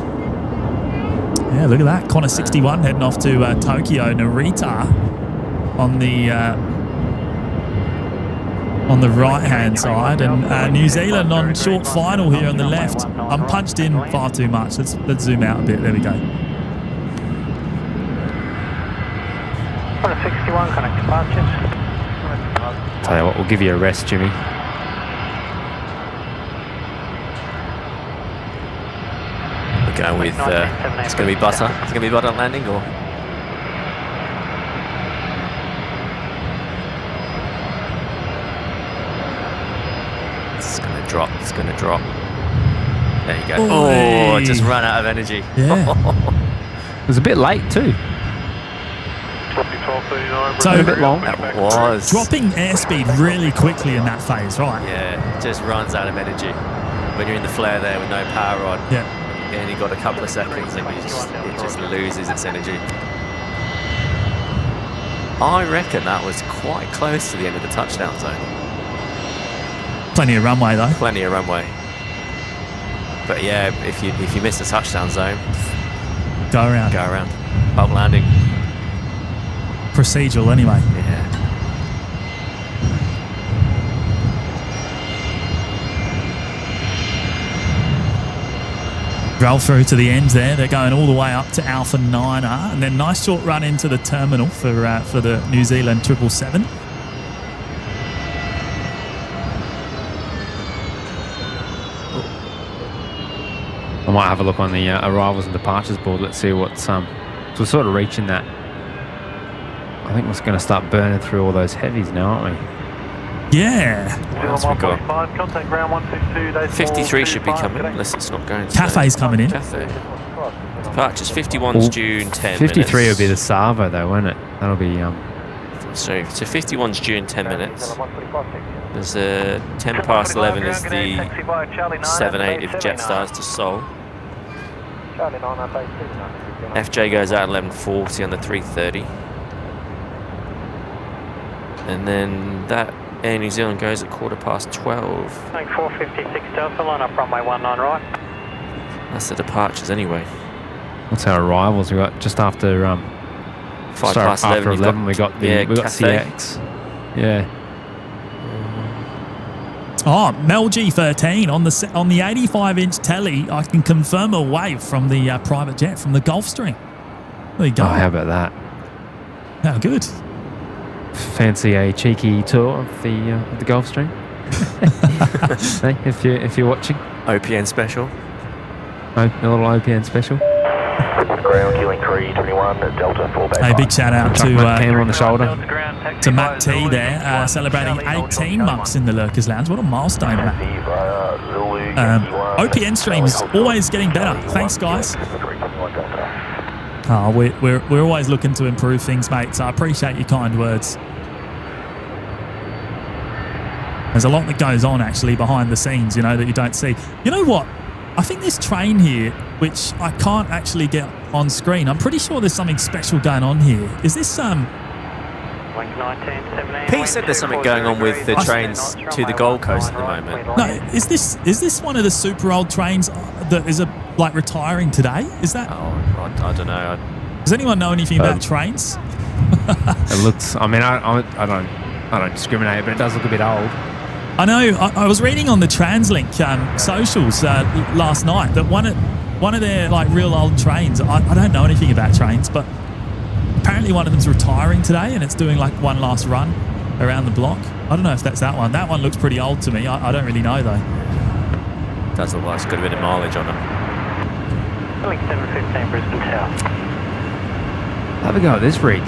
Yeah, look at that. Qantas 61 heading off to Tokyo Narita on the right-hand side, and New Zealand on short final here on the left. I'm punched in far too much. Let's zoom out a bit. There we go. 61, connect departures. Tell you what, we'll give you a rest, Jimmy. We're going with it's going to be butter. It's going to be butter landing, or it's going to drop. It's going to drop. There you go. Oy. Oh, it just ran out of energy. Yeah. It was a bit late too. So a bit long. That was. Dropping airspeed really quickly in that phase, right? Yeah, it just runs out of energy. When you're in the flare there with no power on, Yeah. and you've got a couple of seconds and it just loses its energy. I reckon that was quite close to the end of the touchdown zone. Plenty of runway though. Plenty of runway. But yeah, if you miss the touchdown zone, Go around. go around. Up landing. Procedural anyway. Yeah. Roll through to the end there. They're going all the way up to Alpha 9er, and then nice short run into the terminal for the New Zealand 777. I might have a look on the arrivals and departures board. Let's see what's so we're sort of reaching that. I think we're going to start burning through all those heavies now, aren't we? Yeah. What else we got? 53 should be coming, unless it's not going to. Cafe's coming in. Cafe. Departures 51's due in 10 minutes. 53 will be the Savo though, won't it? That'll be So 51's due in 10 minutes. There's a 10 past 11 is the 7-8 if Jetstar's to Seoul. FJ goes out at 11:40 on the 3:30. And then that Air New Zealand goes at 12:15. 456 Delta, line up runway 19 right. That's the departures anyway. what's our arrivals? We got just after 5 past 11. After 11 we got Cathay. CX. Yeah. Oh, Mel G13 on the 85-inch telly. I can confirm a wave from the private jet from the Gulfstream. There you go. Oh, how about that? How good. Fancy a cheeky tour of the Gulfstream? Hey, if you're watching, OPN special. a little OPN special. Ground killing 321 Delta 4 back. Hey, big shout out Camera on the shoulder. to Matt T there, celebrating 18 months in the Lurkers Lounge. What a milestone, Matt. OPN streams always getting better. Thanks, guys. Oh, we're always looking to improve things, mate. So I appreciate your kind words. There's a lot that goes on actually behind the scenes, that you don't see. You know what? I think this train here, which I can't actually get on screen, I'm pretty sure there's something special going on here. Is this Pete said there's something going on with the trains to the Gold Coast at the moment. No, is this one of the super old trains that is retiring today? Is that? Oh, I don't know. Does anyone know anything about trains? It looks. I mean, I don't discriminate, but it does look a bit old. I know. I was reading on the TransLink socials last night that one of their real old trains. I don't know anything about trains, but apparently one of them's retiring today, and it's doing one last run around the block. I don't know if that's that one. That one looks pretty old to me. I don't really know though. Does look like it's got a bit of mileage on it. 715 Brisbane South. Have a go at this read.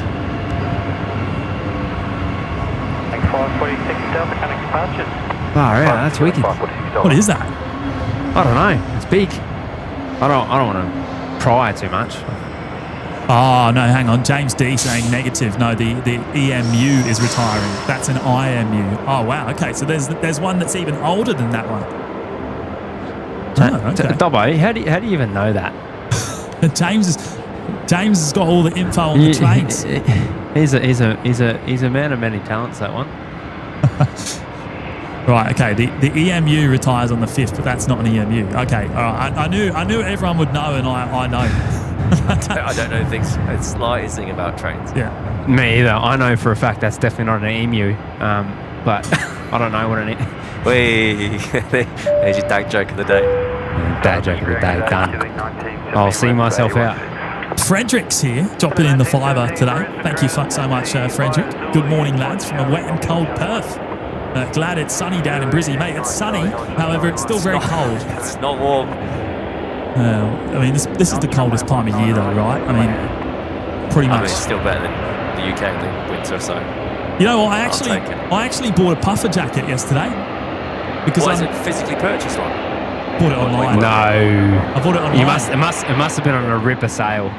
546 Delta connect departures. Oh yeah, that's wicked. What is that? I don't know. It's big. I don't want to pry too much. Oh no, hang on. James D saying negative. No, the EMU is retiring. That's an IMU. Oh wow. Okay, so there's one that's even older than that one. Oh, okay. Dobbo, how do you even know that? James has got all the info on the trains. He's a man of many talents, that one. Right, okay. The EMU retires on the 5th, but that's not an EMU. Okay, all right. I knew everyone would know, and I know. I don't know the slightest thing about trains. Yeah. Me either. I know for a fact that's definitely not an EMU, but I don't know what an EMU. There's your dad joke of the day. Dad joke of the day, done. I'll see myself out. Frederick's here, dropping in the fiver today. Thank you so much, Frederick. Good morning, lads, from a wet and cold Perth. Glad it's sunny down in Brizzy, mate. It's sunny, however, it's still very cold. It's not warm. I mean, this is the coldest time of year, though, right? I mean, pretty much. It's still better than the UK in the winter, so. You know what? I actually bought a puffer jacket yesterday. Because is it physically purchased one? Bought it online. No. I bought it online. It must have been on a ripper sale.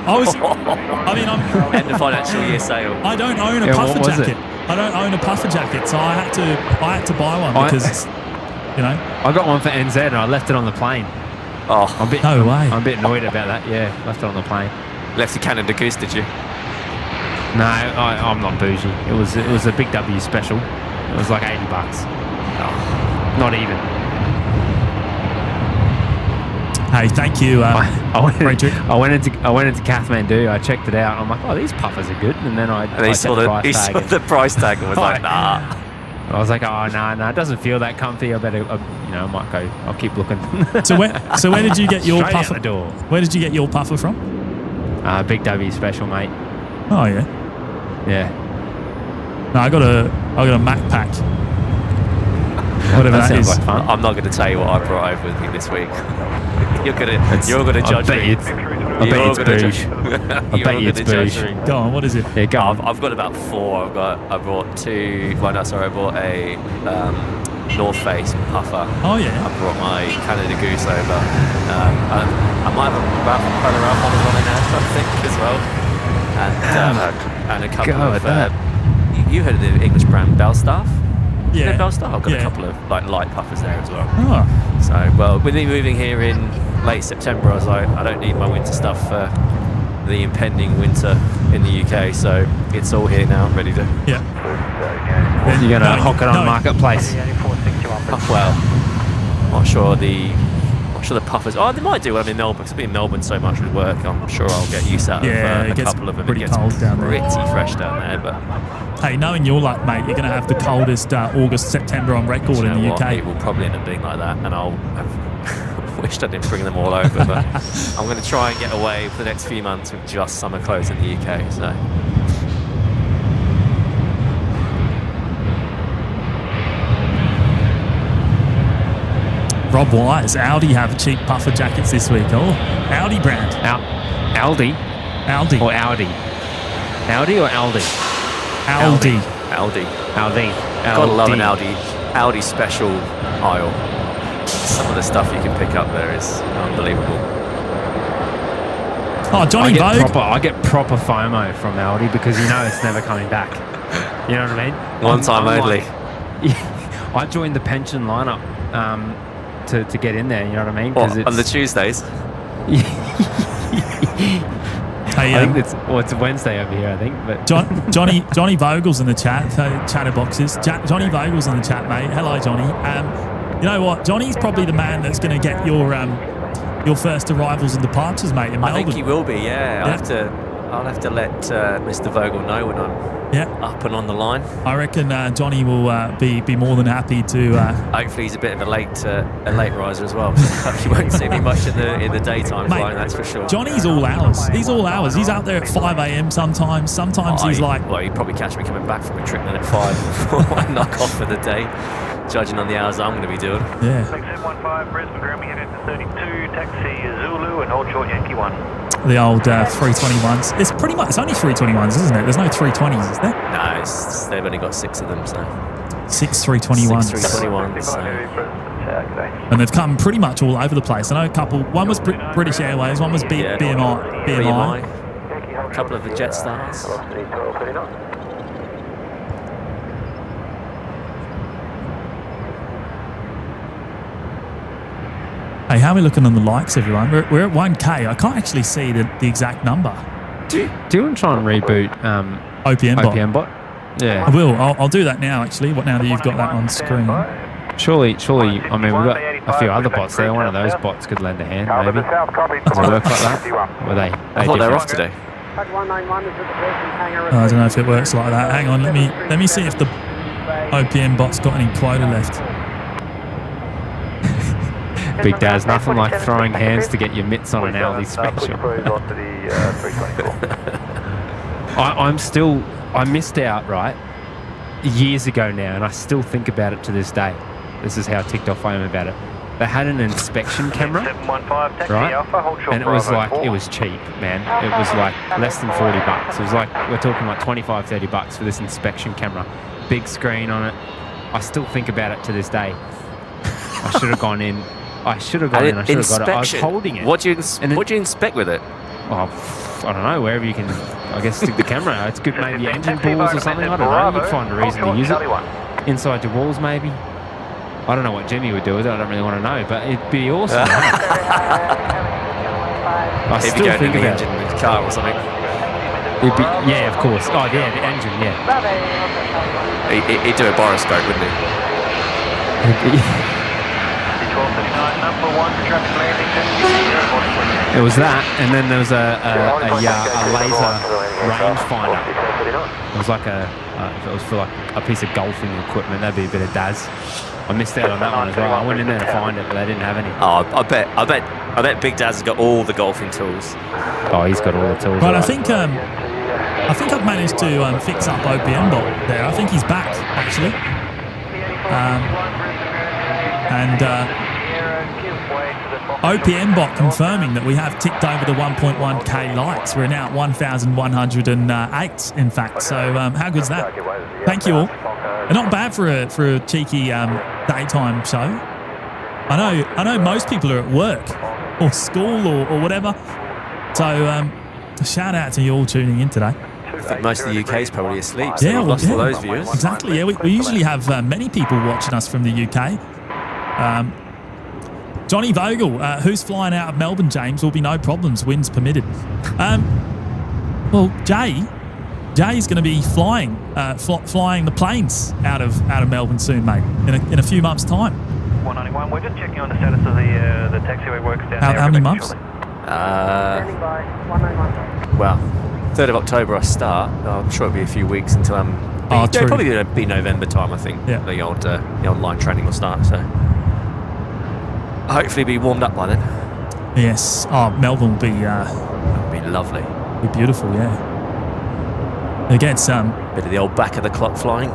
End of financial year sale. I don't own a puffer jacket. I don't own a puffer jacket, so I had to buy one because, I got one for NZ and I left it on the plane. Oh, no way. I'm a bit annoyed about that. Yeah, left it on the plane. Left the Canada Goose, did you? No, I'm not bougie. It was a Big W special. It was like $80. Oh, not even. Hey, thank you, Frederick. I went into Kathmandu. I checked it out. I'm like, oh, these puffers are good. And then I saw the price tag and was like, nah. I was like, oh, no, it doesn't feel that comfy. I better, I might go. I'll keep looking. So where did you get your puffer? Out the door. Where did you get your puffer from? Big W special, mate. Oh yeah. Yeah. No, I got a Mac pack. Whatever that is. Like fun. I'm not going to tell you what I brought over with me this week. You're gonna judge me. I bet it's bouge. I bet it's bouge. Go on, what is it? Yeah, go on. I've got about 4. I brought a North Face puffer. Oh yeah. I brought my Canada Goose over. I might have a Polar Ralph on in there, I think, as well. And a couple of. You heard of the English brand Belstaff? Yeah. Belstaff. I've got a couple of light puffers there as well. Oh. So, with me moving here in late September, I was like, I don't need my winter stuff for the impending winter in the UK. So it's all here now, ready to. Yeah. You're gonna hock it on Marketplace. Well, not sure the puffers. Oh, they might do. I'm in Melbourne. Because I've been in Melbourne so much with work. I'm sure I'll get use out of a couple of them. It gets pretty cold down there. Pretty fresh down there, but. Hey, knowing your luck, mate, you're going to have the coldest August, September on record in the UK. It will probably end up being like that, and I'll have wished I didn't bring them all over, but I'm going to try and get away for the next few months with just summer clothes in the UK. So. Rob Wise, Audi have cheap puffer jackets this week. Oh, Audi brand. Aldi? Aldi. Or Audi? Audi or Aldi? Aldi. Gotta love an Audi special aisle. Some of the stuff you can pick up there is unbelievable. Oh, Johnny Vogue. I get proper FOMO from Aldi because it's never coming back. You know what I mean? One time only. I joined the pension lineup to get in there. You know what I mean? On the Tuesdays. Hey, I think it's Wednesday over here, I think. But Johnny Vogel's in the chat, chatterboxes. Johnny Vogel's in the chat, mate. Hello, Johnny. You know what? Johnny's probably the man that's going to get your first arrivals and departures, mate, in Melbourne. I think he will be. Yeah. I'll have to let Mr. Vogel know when I'm up and on the line. I reckon Johnny will be more than happy to. Hopefully, he's a bit of a late riser as well. You won't see me much in the daytime flying, that's for sure. Johnny's all hours. He's all hours. He's out there at 5 a.m. sometimes. Sometimes he's like. Well, you'd probably catch me coming back from a trip then at 5 before I knock off for the day, judging on the hours I'm going to be doing. Yeah. 6715 Brisbane, ground headed to 32, taxi Zulu and hold short Yankee 1. The old 321s. It's pretty much, it's only 321s, isn't it? There's no 320s, is there? No, they've only got 6 of them, so. 6 321s. 6 321s. So. And they've come pretty much all over the place. I know a couple. One was British Airways, one was BNI. A couple of the Jetsstars. Hey, how are we looking on the likes, everyone? We're at 1K. I can't actually see the exact number. Do you want to try and reboot OPM bot? Yeah. I will. I'll do that now, actually. Now that you've got that on screen. Surely, I mean, we've got a few other bots there. One of those bots could lend a hand, maybe. Does it work like that? Were they I thought they were off today. I don't know if it works like that. Hang on, let me see if the OPM bot's got any quota left. Big Daz, nothing like throwing hands to get your mitts on an Aldi special. I missed out, right, years ago now, and I still think about it to this day. This is how ticked off I am about it. They had an inspection camera, right? And it was cheap, man. It was like less than $40. It was like, we're talking like $25-30 for this inspection camera. Big screen on it. I still think about it to this day. I should have gone in. I should have got it. I was holding it. What do you inspect with it? I don't know, wherever you can, I guess, stick the camera. It's good, maybe engine balls or something. I don't know. You'd find a reason to use it. Inside your walls, maybe. I don't know what Jimmy would do with it. I don't really want to know, but it'd be awesome. I Maybe still go think to the about engine with the car or something. it'd be, yeah, of course. Oh, yeah, the engine, yeah. He'd do a boroscope, wouldn't he? It was that, and then there was a laser rangefinder. It was like if it was for like a piece of golfing equipment, that'd be a bit of Daz. I missed out on that one as well. I went in there to find it, but they didn't have any. Oh, I bet Big Daz has got all the golfing tools. Oh, he's got all the tools. But I think I've managed to fix up OPM bot there. I think he's back actually. OPM bot confirming that we have ticked over the 1.1k likes. We're now at 1,108 in fact. So how good's that? Thank you all. Not bad for a cheeky daytime show. I know most people are at work or school or whatever. So shout out to you all tuning in today. I think most of the UK is probably asleep, so we've lost all those viewers. Exactly, yeah. We usually have many people watching us from the UK. Johnny Vogel, who's flying out of Melbourne, James, will be no problems, winds permitted. Well, Jay's going to be flying the planes out of Melbourne soon, mate, in a few months' time. 191, we're just checking on the status of the taxiway works down there. How many months? Well, 3rd of October I start. I'm sure it'll be a few weeks until I'm... It'll probably be November time, I think. Yeah. The old line training will start, so... Hopefully be warmed up by then. Yes. Oh, Melbourne will be... It'll be lovely. Be beautiful, yeah. Again, bit of the old back of the clock flying.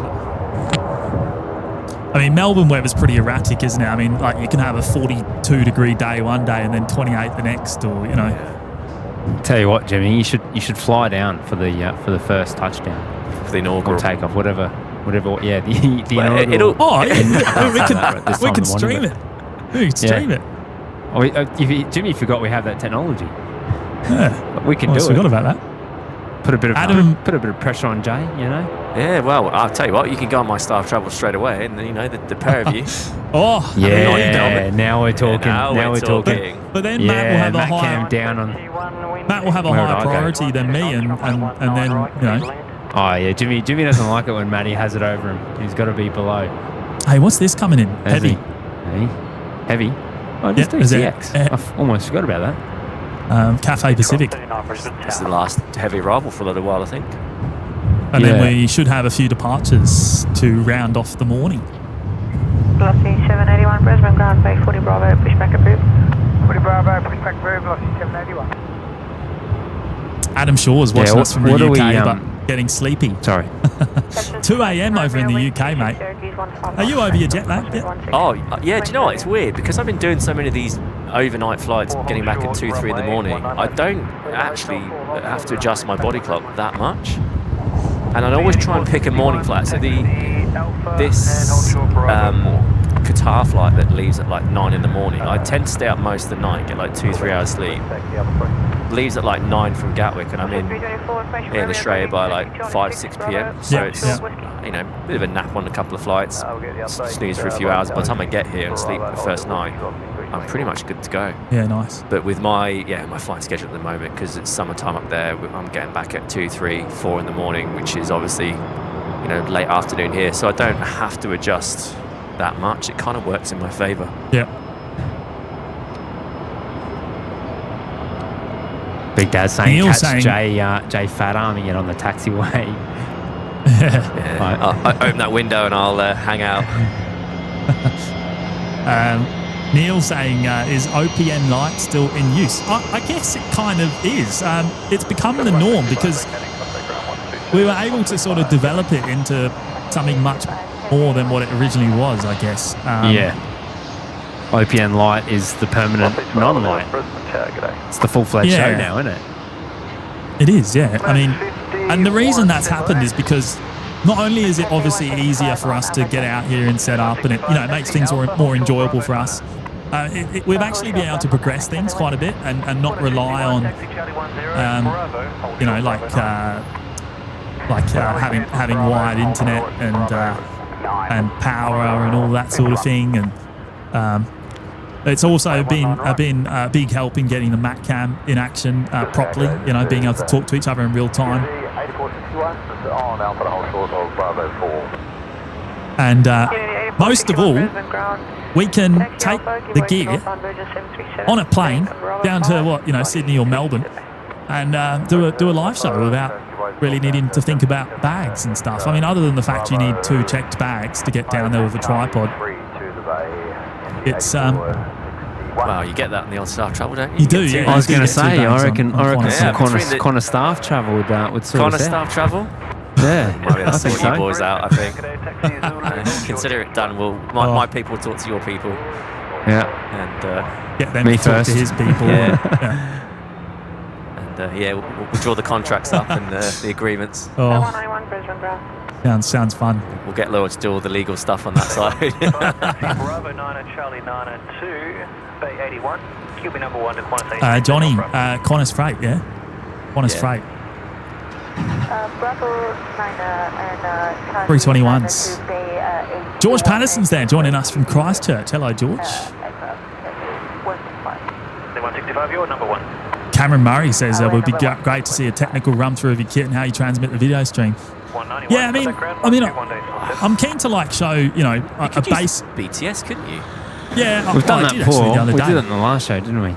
I mean, Melbourne weather's pretty erratic, isn't it? I mean, like you can have a 42-degree day one day and then 28 the next, or you know. Tell you what, Jimmy, you should fly down for the first touchdown, for the inaugural or takeoff, whatever. Yeah, the inaugural. We can stream it. We can stream it. Oh, Jimmy forgot we have that technology. Yeah, we can do it. I forgot about that. Put a bit of pressure on Jay, you know. Yeah, well, I'll tell you what, you can go on my staff travel straight away, and you know the pair of you. Oh, yeah. Now we're talking. Now we're talking. But then Matt will have a higher priority than me, and then you know. Oh yeah, Jimmy doesn't like it when Matty has it over him. He's got to be below. Hey, what's this coming in? Heavy. Oh, just ATX. I almost forgot about that. Cathay Pacific. It's the last heavy arrival for a little while, I think. And then we should have a few departures to round off the morning. Velocity 781 Brisbane, ground bay 40 Bravo, pushback approved. 40 Bravo, pushback approved, velocity 781. Adam Shaw is watching us from the UK, but getting sleepy. Sorry. 2 a.m. over in the UK, mate. Are you over your jet lag yet? Oh, yeah, do you know what? It's weird because I've been doing so many of these overnight flights, getting back at 2, 3 in the morning. I don't actually have to adjust my body clock that much. And I always try and pick a morning flight. So this Qatar flight that leaves at like 9 in the morning, I tend to stay up most of the night, get like 2-3 hours sleep. Leaves at like 9 from Gatwick, and I'm in Australia by like 5-6 p.m. So it's you know, a bit of a nap on a couple of flights, snooze for a few hours. By the time I get here and sleep the first night, I'm pretty much good to go. Yeah, nice. But with my flight schedule at the moment, because it's summertime up there, I'm getting back at 2, 3, 4 in the morning, which is obviously, you know, late afternoon here. So I don't have to adjust that much. It kind of works in my favour. Yeah. Big Dad saying catch Jay Fat Army on the taxiway. I'll open that window and I'll hang out. Neil saying, is OPN light still in use? I guess it kind of is. It's become the norm because we were able to sort of develop it into something much more than what it originally was, I guess. OPN light is the permanent non-light. It's the full-fledged show now, isn't it? It is, yeah. I mean, and the reason that's happened is because not only is it obviously easier for us to get out here and set up, and it makes things more enjoyable for us. we've actually been able to progress things quite a bit and not rely on, having wired internet and power and all that sort of thing. And it's also been a big help in getting the MatCam in action properly. Being able to talk to each other in real time. And most of all, we can take the gear on a plane down to Sydney or Melbourne and do a live show without really needing to think about bags and stuff. I mean, other than the fact you need 2 checked bags to get down there with a tripod. It's wow, you get that in the old staff travel, don't you? You do, yeah. I was going to say, I reckon some Qantas staff travel would sort Qantas staff travel? Yeah, maybe that's I think you boys out, I think. Consider it done. My people will talk to your people. Yeah. And get them to talk to his people. Yeah. And we'll draw the contracts up and the agreements. Oh. Sounds fun. We'll get Laura to do all the legal stuff on that side. Bravo 9 Charlie 9 2, Bay 81, QB number 1 to Qantas. Johnny, Qantas Freight, yeah? Qantas Freight. Bravo 9 and 321s. George Patterson's there joining us from Christchurch. Hello, George. 165, you're number 1. Cameron Murray says it would be great to see a technical run through of your kit and how you transmit the video stream. Yeah, I mean, I'm keen to show a base BTS, couldn't you? Yeah, we've done that before. We did it in the last show, didn't we?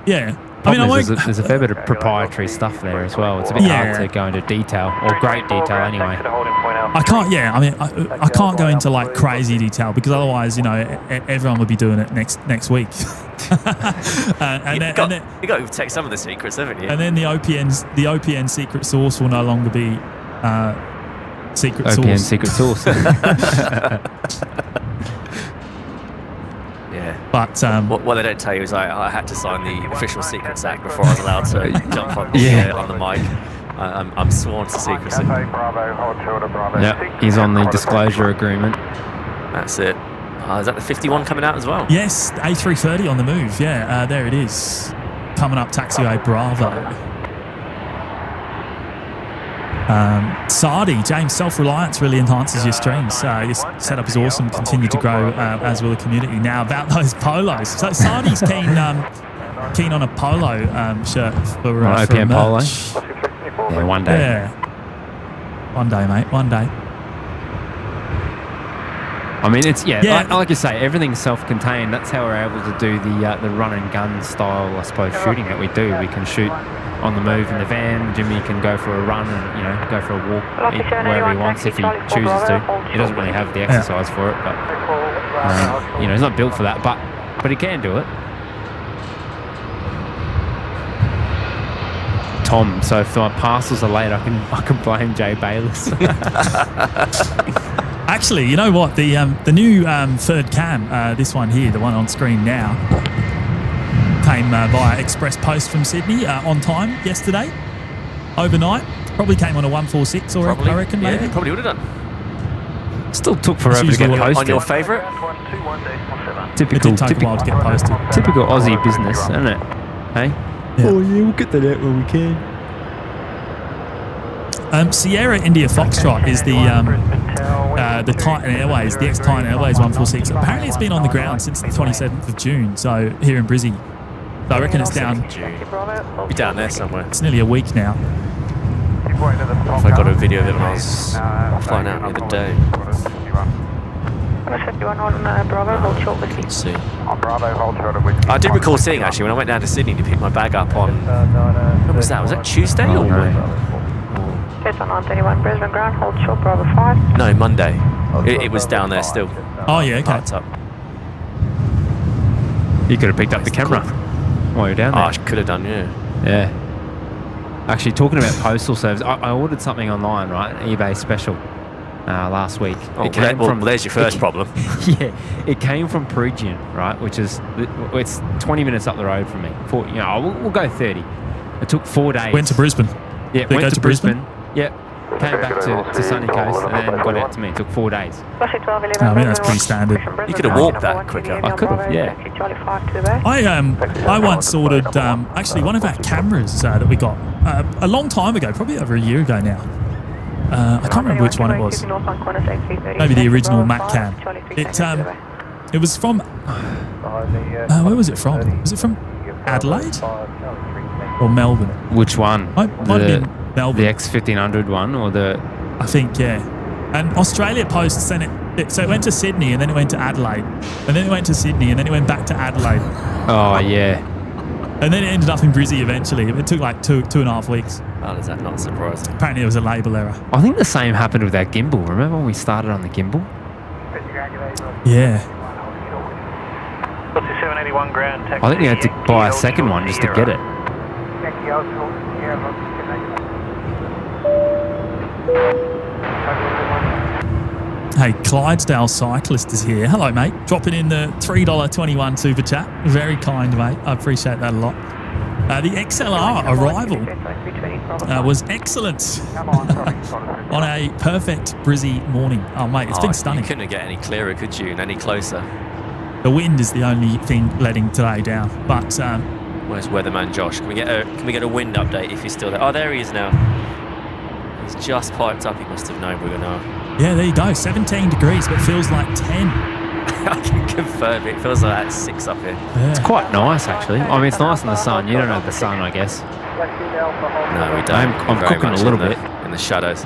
Yeah. There's a fair bit of proprietary stuff there as well. It's a bit hard to go into detail, or great detail anyway. I can't. Yeah, I mean, I can't go into crazy detail because otherwise, everyone would be doing it next week. You got to take some of the secrets, haven't you? And then the OPN secret source will no longer be secret source. OPN secret source. Yeah, but what they don't tell you is I had to sign the Official Secrets Act before I was allowed to jump on the mic. I'm sworn to secrecy. Yeah, he's on the disclosure agreement. That's it. Is that the 51 coming out as well? Yes, A330 on the move. Yeah, there it is. Coming up, taxiway Bravo. Sardi, James, self-reliance really enhances your streams. Your setup is awesome. Continue to grow, as will the community. Now, about those polos. So Sardi's keen on a polo shirt for OPN polo. Yeah, one day. Yeah. One day, mate. One day. I mean, it's like you say, everything's self-contained. That's how we're able to do the run and gun style, I suppose, shooting that we do. We can shoot on the move in the van. Jimmy can go for a run and go for a walk wherever he wants if he chooses to. He doesn't really have the exercise for it, but he's not built for that. But he can do it. Tom, so if my parcels are late, I can blame Jay Bayliss. Actually, you know what? The new third cam, this one here, the one on screen now, came via express post from Sydney on time yesterday, overnight. Probably came on a 146 or I reckon, maybe. Yeah, probably would have done. Still took forever to get posted. On your favourite? Typical, it did take a while to get posted. Typical Aussie business, isn't it? Hey? Yeah. Oh yeah, we'll get that out when we can. Sierra India Foxtrot is the Titan Airways, the ex-Titan Airways 146. Apparently it's been on the ground since the 27th of June, so here in Brizzy. So I reckon it's down. Be down there somewhere. It's nearly a week now. I got a video of it when I was flying out the other day. Let's see. I did recall seeing, actually, when I went down to Sydney to pick my bag up on... When was that? Was that Tuesday or... No. It's on 931 Brisbane ground, hold short Bravo 5. No, Monday. It was down there still. Oh, yeah, okay. It's up. You could have picked up the camera while you're down there. Oh, I could have done, yeah. Yeah. Actually, talking about postal service, I ordered something online, right? An eBay special last week. Oh, there's your first problem. Yeah. It came from Perugian, right? Which is, it's 20 minutes up the road from me. We'll go 30. It took 4 days. Went to Brisbane. Yeah, went to Brisbane. Yep. Came back to Sunny Coast and then got out to me. It took 4 days. I mean, that's pretty standard. You could have walked that quicker. I could have, yeah. I once ordered actually one of our cameras that we got a long time ago, probably over a year ago now. I can't remember which one it was. Maybe the original Mac cam. It was from where was it from? Was it from Adelaide or Melbourne? Which one? Might have been Melbourne. The X1500 one or the... I think, yeah. And Australia Post sent it, so it went to Sydney and then it went to Adelaide. And then it went to Sydney and then it went back to Adelaide. Oh, yeah. And then it ended up in Brizzy eventually. It took like two and a half weeks. Oh, is that not surprising? Apparently it was a label error. I think the same happened with our gimbal. Remember when we started on the gimbal? Yeah. 781 ground. I think we had to buy a second one just to get it. Hey, Clydesdale Cyclist is here. Hello, mate. Dropping in the $3.21 super chat. Very kind, mate. I appreciate that a lot. The XLR arrival was excellent on a perfect Brizzy morning. Oh, mate, it's been stunning. You couldn't get any clearer, could you, and any closer? The wind is the only thing letting today down. But where's weatherman Josh? Can we get a wind update if he's still there? Oh, there he is now. He's just piped up. He must have known we were going to. Yeah, there you go. 17 degrees, but feels like 10. I can confirm it. Feels like that's 6 up here. Yeah. It's quite nice, actually. I mean, it's nice in the sun. You don't have the sun, I guess. No, we don't. I'm cooking a little bit. In the shadows.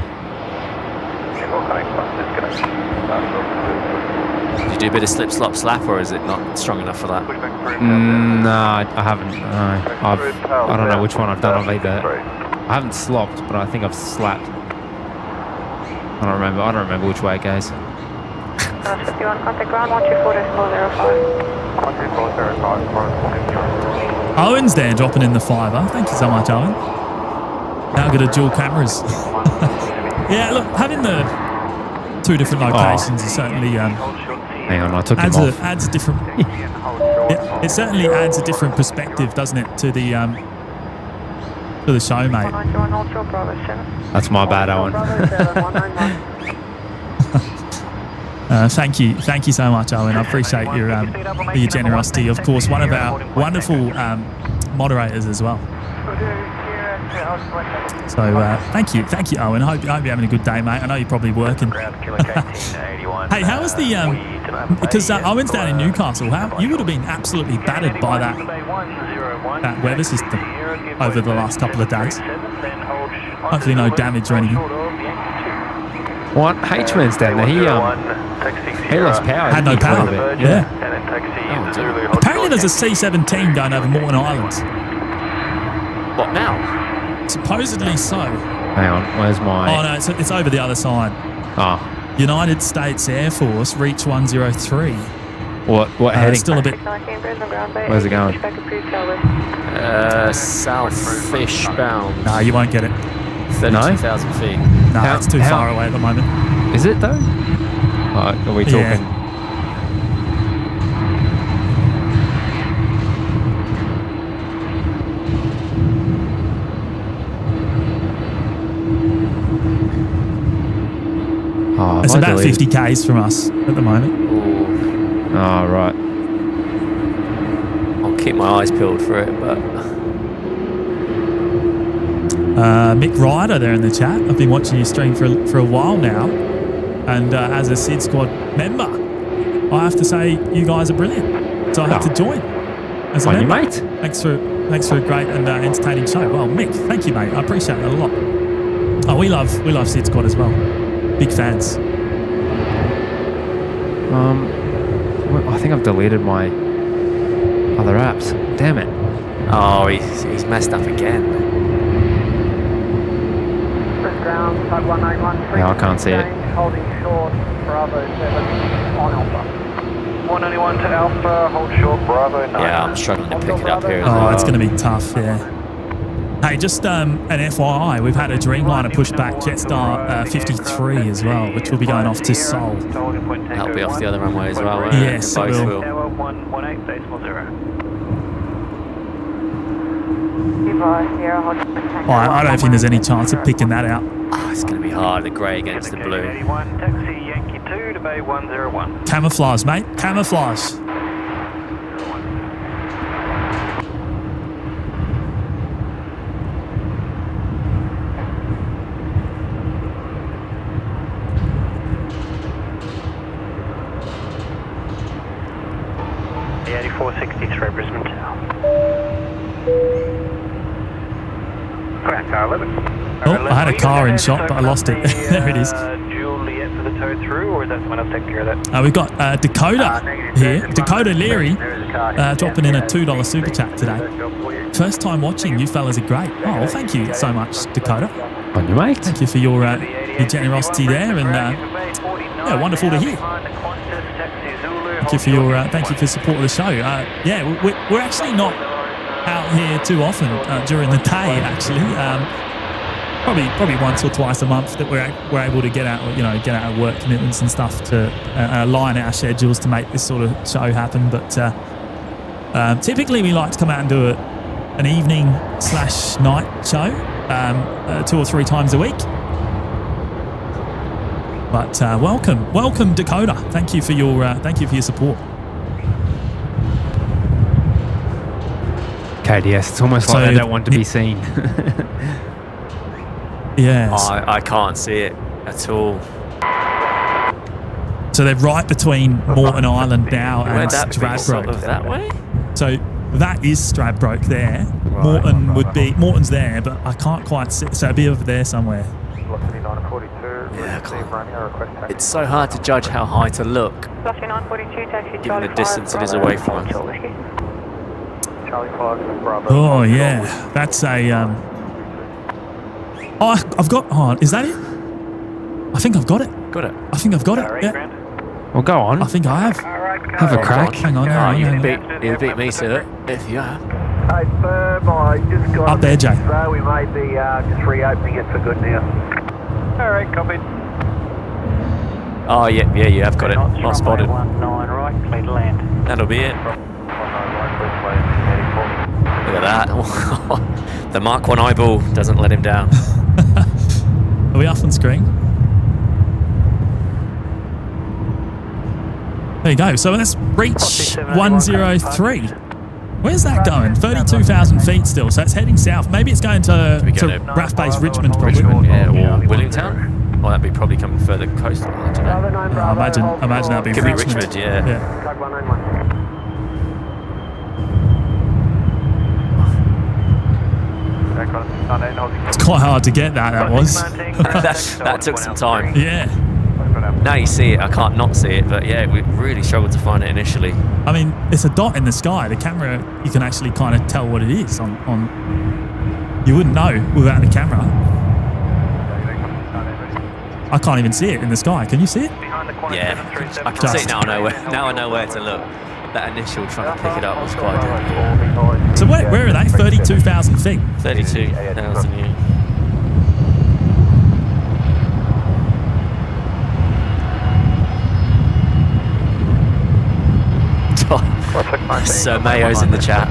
Did you do a bit of slip, slop, slap, or is it not strong enough for that? No, I haven't. I don't know which one I've done of either. I haven't slopped, but I think I've slapped. I don't remember which way it goes. 51, contact ground 124.05. Owen's there dropping in the $5. Thank you so much, Owen. Now got a dual cameras. Yeah, look, having the two different locations is certainly hang on, I took him off. Adds a different. It certainly adds a different perspective, doesn't it, to the show, mate. That's my bad, Owen. Thank you so much, Owen. I appreciate your generosity. Of course, one of our wonderful moderators as well. So thank you, Owen. I hope you're having a good day, mate. I know you're probably working. Hey, how was the because Owen's down in Newcastle? You would have been absolutely battered by that weather system over the last couple of days. Hopefully, no damage or anything. What? H-Man's down there. He lost power. Had no power. Yeah. Oh, apparently, there's a C-17 going over Moreton Islands. What now? Supposedly so. Hang on, where's my... Oh, no, it's over the other side. Oh. United States Air Force, reach 103. What heading? Still a bit... Where's it going? South-ish bound. No, you won't get it. 32,000 feet. No, it's too far away at the moment. Is it, though? Are we talking... Yeah. Oh, it's about 50 k's from us at the moment. Ooh. Oh, right. I'll keep my eyes peeled for it, but... Mick Ryder there in the chat. I've been watching you stream for a while now. And as a SID Squad member, I have to say you guys are brilliant. So I have to join as a member. Mate. Thanks for a great and entertaining show. Well, Mick, thank you, mate. I appreciate that a lot. Oh, we love SID Squad as well. Big fans. I think I've deleted my other apps. Damn it. Oh, he's messed up again. Yeah, I can't see it. Holding short, Bravo 7 on Alpha. 191 to Alpha, hold short, Bravo 9. Yeah, I'm struggling to pick it up here as well. well. It's going to be tough, yeah. Hey, just an FYI, we've had a Dreamliner push back Jetstar 53 as well, which will be going off to Seoul. That'll be off the other runway as well, right? Yes, it will. I don't think there's any chance of picking that out. Oh, it's going to be hard. hard, the grey against the blue. 81, taxi Yankee 2 to Bay 101. Camouflage, mate. Camouflage. The 8463 Brisbane Tower. Ground car 11. Oh, I had a car in shot, but I lost it. There it is. Juliet for the tow through, or is that someone else taking care of that? We've got Dakota here. Dakota Leary dropping in a $2 super chat today. First time watching. You fellas are great. Oh, well, thank you so much, Dakota. On your mate. Thank you for your generosity there, and yeah, wonderful to hear. Thank you for your thank you for support of the show. Yeah, we're actually not out here too often during the day. Actually, probably once or twice a month that we're able to get out of work commitments and stuff to align our schedules to make this sort of show happen. But typically we like to come out and do an evening/night show 2 or 3 times a week. But welcome Dakota. Thank you for your support. KDS, it's almost like they don't want to be seen. Yes. I can't see it at all. So they're right between Moreton Island now and Stradbroke. Sort of that way? So that is Stradbroke there. Right, Moreton's there, but I can't quite see. So it'd be over there somewhere. Yeah, it's so hard to judge how high to look, given the distance it is away from us. Oh yeah, that's a. Oh, I've got. Oh, is that it? I think I've got it. Got it. I think I've got it. Yeah. Well, go on. I think I have. Have a crack. Hang on. You beat me to it if you have. Hey, firm, I just got up there, Jay. So we may be just reopening it for good now. All right, copied. Oh yeah, you have got it. Well spotted. 19 right, clear to land. That'll be it. Look at that. The Mark 1 eyeball doesn't let him down. Are we off on screen? There you go. So let's reach 103. Where's that going? 32,000 feet still. So it's heading south. Maybe it's going to RAF base Richmond, probably. Yeah, or Williamstown. Well, that'd be probably coming further coastal. I don't know. I imagine that'd be Could Richmond. be Richmond, yeah. It's quite hard to get that was. that took some time. Yeah. Now you see it, I can't not see it, but yeah, we really struggled to find it initially. I mean, it's a dot in the sky. The camera, you can actually kind of tell what it is on you wouldn't know without the camera. I can't even see it in the sky. Can you see it? Yeah, I can see it now. Now I know where to look. That initial trying to pick it up was quite difficult. So where are they? 32,000 feet? 32,000, yeah. So Mayo's in the chat.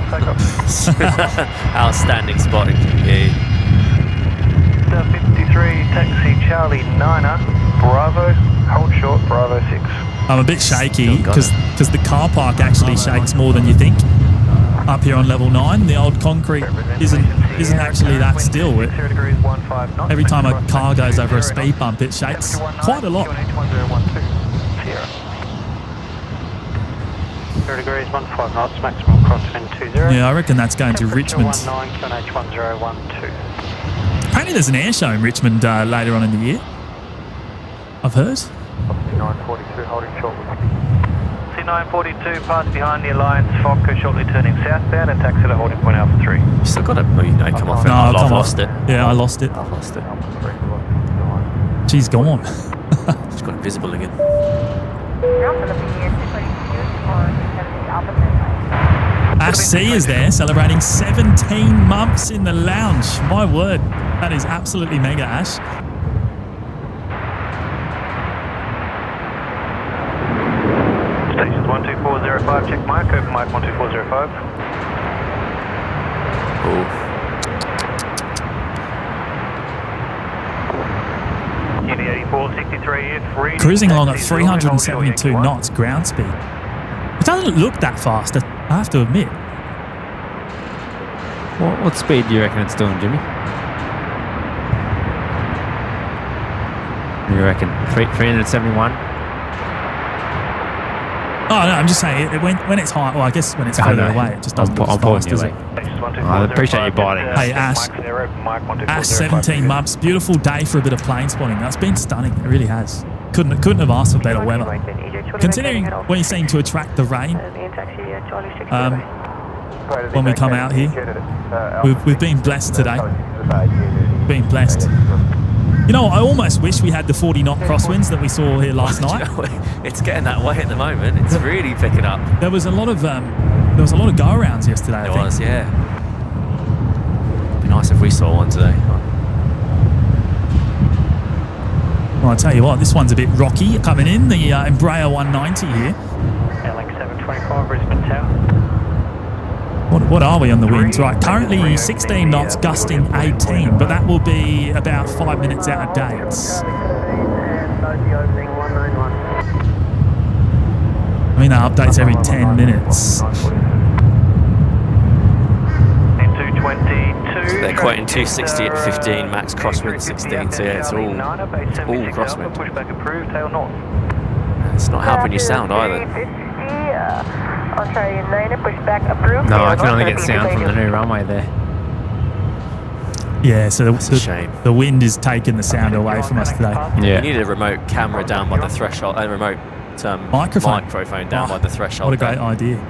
Outstanding spotting. Yeah. 53, taxi Charlie 9er, Bravo, hold short, Bravo 6. I'm a bit shaky because the car park actually shakes more than you think. Up here on level 9, the old concrete isn't actually that still. Every time a car goes over a speed bump, it shakes quite a lot. 0 degrees, 15 knots, maximum crosswind 20. Yeah, I reckon that's going to Richmond. 19 QNH 1012. Apparently there's an air show in Richmond later on in the year. I've heard. C942 holding short. C942 pass behind the Alliance Fokker, shortly turning southbound and taxi to holding point Alpha 3. You still got to come off it. No, I've lost it. Yeah, I lost it. I've lost it. She's gone. It's got invisible again. Ash C is there celebrating 17 months in the lounge. My word, that is absolutely mega, Ash. Stations 12405, check mic, open mic 12405. Cool. 463, Cruising along at 372 knots ground speed. It doesn't look that fast, I have to admit. What speed do you reckon it's doing, Jimmy? You reckon 371? Oh, no, I'm just saying, when it's high, well, I guess when it's further away, it just doesn't look as fast, does it? I appreciate you biting. Hey, Ash 17 months. Beautiful day for a bit of plane spotting. That's been stunning. It really has. Couldn't have asked for better weather. Considering we seem to attract the rain when we come out here, we've been blessed today. Been blessed. You know, I almost wish we had the 40-knot crosswinds that we saw here last night. It's getting that way at the moment. It's really picking up. There was a lot of go-arounds yesterday. There was, yeah. It'd be nice if we saw one today. Well, I'll tell you what, this one's a bit rocky coming in. The Embraer 190 here. LX 725 Brisbane Tower. What are we on the winds? Right, currently 16 knots, gusting 18, but that will be about 5 minutes out of dates. I mean, that updates every 10 minutes. So they're quoting 260 at 15, max crosswind 16, so yeah, it's all crosswind. It's not helping you sound either. No, I can only get sound from the new runway there. Yeah, so That's a shame. The wind is taking the sound away from us today. Yeah. You need a remote camera down by the threshold, a remote microphone down by the threshold. What a great idea.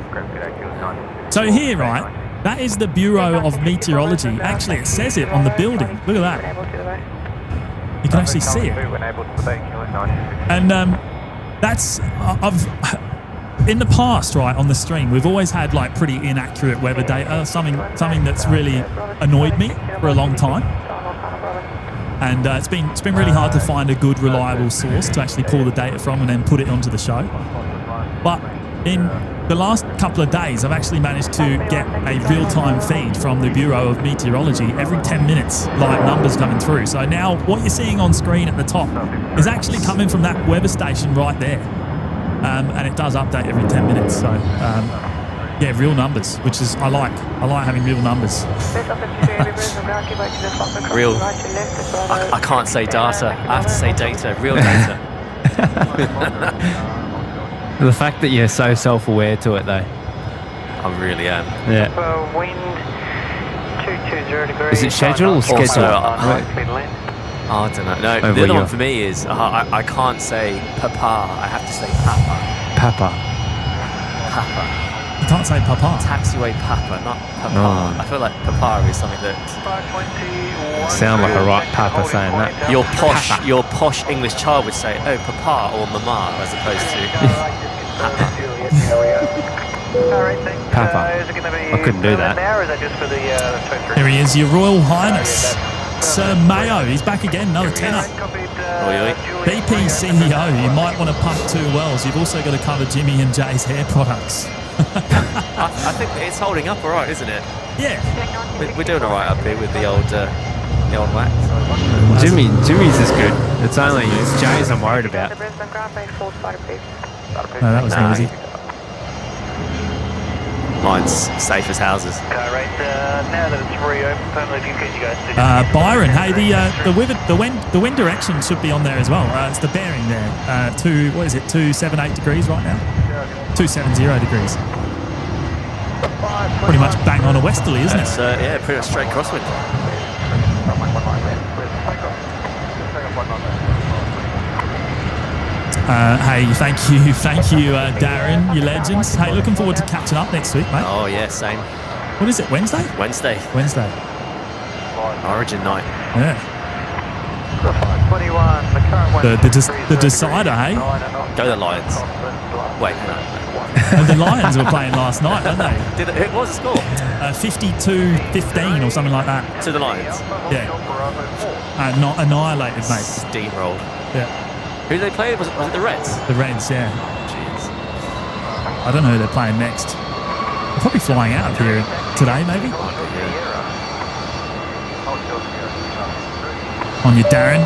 So here, right, that is the Bureau of Meteorology. Actually, it says it on the building. Look at that. You can actually see it. And that's... in the past, right, on the stream, we've always had like pretty inaccurate weather data, something that's really annoyed me for a long time. And it's been really hard to find a good, reliable source to actually pull the data from and then put it onto the show. But in the last couple of days, I've actually managed to get a real-time feed from the Bureau of Meteorology every 10 minutes, live numbers coming through. So now what you're seeing on screen at the top is actually coming from that weather station right there. And it does update every 10 minutes. So, yeah, real numbers, which is, I like having real numbers. Real. I can't say data. I have to say data. Real data. The fact that you're so self-aware to it, though. I really am. Yeah. Wind 220 degrees. Is it scheduled or scheduled? I don't know. No, the other one for me is I can't say papa. I have to say papa. Papa. Papa. You can't say papa. Taxiway papa, not papa. Oh. I feel like papa is something that... Sound like a right papa saying that. Your posh English child would say, oh, papa or mama, as opposed to papa. Papa. I couldn't do that. Here he is, Your Royal Highness. Sir Mayo, he's back again, another tenner. BP CEO, you might want to pump 2 wells. You've also got to cover Jimmy and Jay's hair products. I think it's holding up all right, isn't it? Yeah. We're doing all right up here with the old wax. Jimmy's is good. It's only Jay's I'm worried about. No, that was easy. Mine's safe as houses. Now that it's reopened, you guys Byron, hey, the wind direction should be on there as well. It's the bearing there. 278 degrees right now? 270 degrees. Pretty much bang on a westerly, isn't it? Yeah, pretty much straight crosswind. Hey, thank you, Darren, you legends. Hey, looking forward to catching up next week, mate. Oh yeah, same. What is it, Wednesday? Wednesday. Origin night. Yeah. The decider, hey? Go the Lions. Wait, no. The Lions were playing last night, weren't they? What was the score? 52-15 or something like that. To the Lions? Yeah. Not annihilated, mate. Steamrolled. Yeah. Who did they play? Was it the Reds? The Reds, yeah. Jeez. I don't know who they're playing next. They're probably flying out of here today, maybe. On your Darren.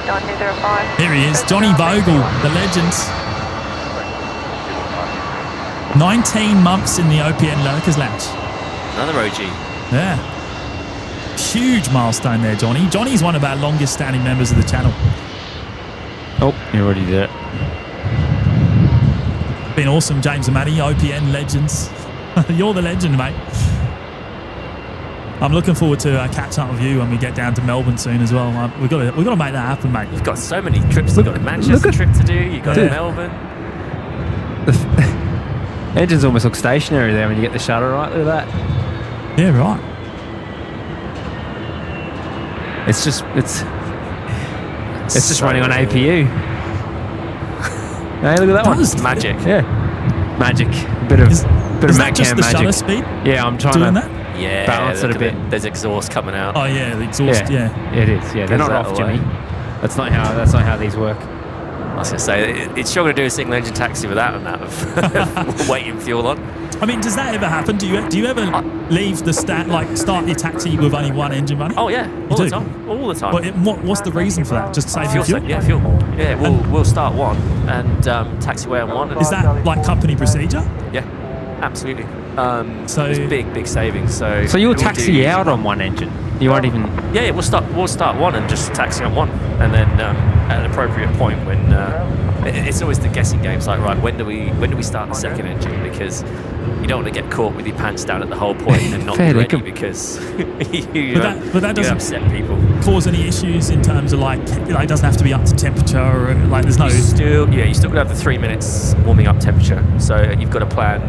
1905. Here he is, Johnny Bogle, the legend. 19 months in the OPN Lurkers Lounge. Another OG. Yeah. Huge milestone there, Johnny. Johnny's one of our longest standing members of the channel. Oh, you already did it. Been awesome, James Matty, OPN legends. You're the legend, mate. I'm looking forward to catching up with you when we get down to Melbourne soon as well. We've got to make that happen, mate. You've got so many trips. You've got a Manchester trip to do. You've got Melbourne. The engines almost look stationary there when you get the shutter right. Look at that. Yeah, right. It's just running on APU. Hey, look at that one. Magic. Yeah, magic. A bit of Is that just Macan the magic. shutter speed? Yeah, I'm trying doing to that. Yeah, balance it a bit. There's exhaust coming out. Oh yeah, the exhaust. Yeah. It is. Yeah, they're not that off, away. Jimmy. That's not how these work. I was going to say, it's sure going to do a single engine taxi without amount of weight and fuel on. I mean, does that ever happen? Do you ever leave the start your taxi with only one engine running? Oh yeah, all the time. All the time. But what's the reason for that? Just save fuel? Fuel. Yeah, we'll start one and taxiway on one. Is that like company procedure? Yeah, absolutely. So there's big savings. So you'll taxi out on one engine. You won't even. Yeah, we'll start one and just taxi on one, and then at an appropriate point when it's always the guessing game. It's like, right, when do we start the second engine? Because you don't want to get caught with your pants down at the whole point and not be ready because but that doesn't upset people. Cause any issues in terms of like it doesn't have to be up to temperature or like there's no. You still got to have the 3 minutes warming up temperature. So you've got to plan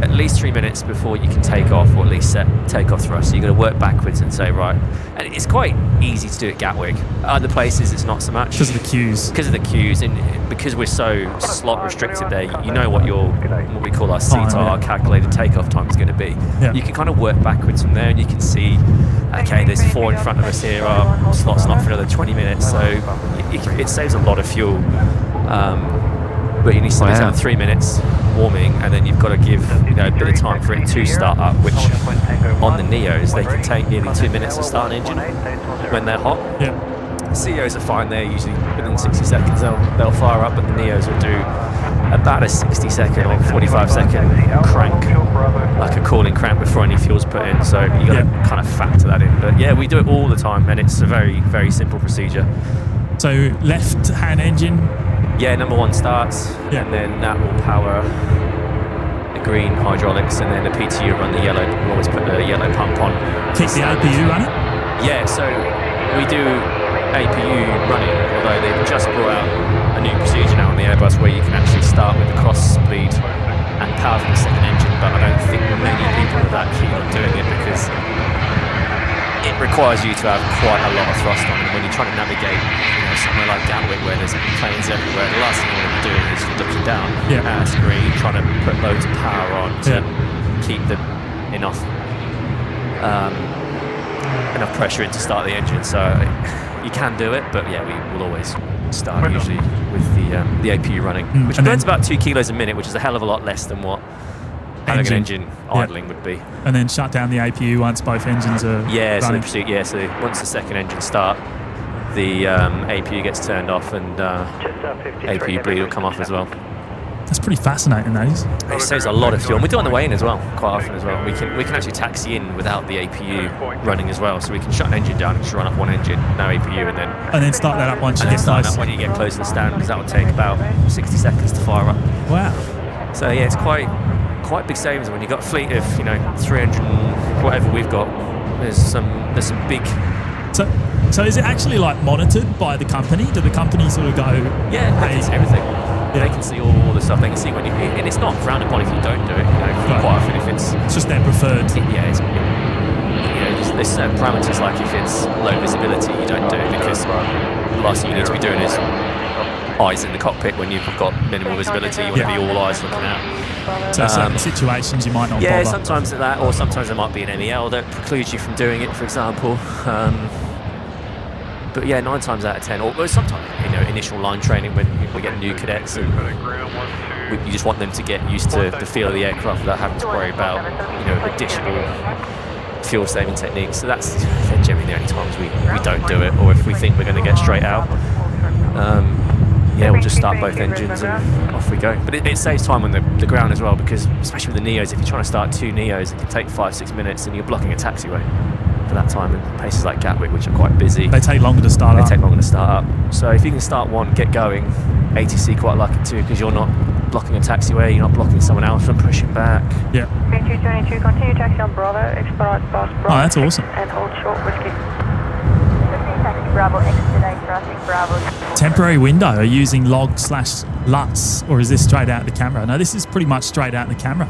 at least 3 minutes before you can take off, or at least set takeoff thrust. So you've got to work backwards and say, right, and it's quite easy to do at Gatwick. Other places it's not so much. Because of the queues. Because of the queues, and because we're so slot restricted there, you know what we call our CTAR, our calculated takeoff time is going to be. Yeah. You can kind of work backwards from there, and you can see, okay, there's 4 in front of us here, our slot's not for another 20 minutes, so it saves a lot of fuel. But you need to have 3 minutes warming, and then you've got to give a bit of time for it to start up, which on the Neos they can take nearly 2 minutes to start an engine when they're hot. Yeah. CEOs are fine, they're usually within 60 seconds they'll fire up, but the Neos will do about a 60-second or 45-second crank, like a cooling crank before any fuel's put in, so you got to kind of factor that in. But yeah, we do it all the time, and it's a very, very simple procedure. So left-hand engine. Yeah, number one starts, and then that will power the green hydraulics, and then the PTU will run the yellow. We'll always put the yellow pump on. Keep the APU running? Yeah, so we do APU running, although they've just brought out a new procedure now on the Airbus where you can actually start with the cross speed and power from the second engine, but I don't think many people are that keen on doing it because it requires you to have quite a lot of thrust on, and when you're trying to navigate somewhere like Gatwick where there's planes everywhere, the last thing you want to be doing is you're looking down at a screen trying to put loads of power on to keep enough pressure in to start the engine. So you can do it, but yeah, we will always start usually with the APU running, which burns about 2 kilos a minute, which is a hell of a lot less than what having an engine idling would be. And then shut down the APU once both engines are running. So once the second engine start, the APU gets turned off, and APU bleed will come off as well. That's pretty fascinating, that is. It saves a lot of fuel, and we do it on the way in as well, quite often as well. We can actually taxi in without the APU running as well, so we can shut an engine down and just run up one engine, no APU, and then start that up once you get start close. Up when you get close to the stand, because that will take about 60 seconds to fire up. Wow. So yeah, it's quite big savings when you've got a fleet of 300 whatever we've got. There's some big. So is it actually like monitored by the company? Do the company sort of go? Yeah, they can see everything. They can see all the stuff. They can see when you, and it's not frowned upon if you don't do it. Quite often, if it's just their preferred. There's certain parameters, like if it's low visibility, you don't do it because the last thing you need to be doing is eyes in the cockpit when you've got minimal visibility. You want to be all eyes looking out. So certain situations you might not bother. Sometimes that, or sometimes there might be an MEL that precludes you from doing it, for example. But yeah, 9 times out of 10, or sometimes initial line training when we get new cadets, and you just want them to get used to the feel of the aircraft without having to worry about additional fuel saving techniques. So that's generally the only times we don't do it, or if we think we're going to get straight out. Yeah, we'll just start both engines and off we go. But it saves time on the ground as well, because especially with the Neos, if you're trying to start 2 Neos, it can take 5-6 minutes and you're blocking a taxiway for that time. And places like Gatwick, which are quite busy, they take longer to start up. They take longer to start up. So if you can start one, get going, ATC quite like it too, because you're not blocking a taxiway, you're not blocking someone else from pushing back. Yeah. 2222, continue taxi on Bravo, expedite past Bravo. Oh, that's awesome. And hold short, whiskey. Bravo, exit traffic, Bravo. Temporary window, are you using log/LUTs, or is this straight out the camera? No, this is pretty much straight out the camera.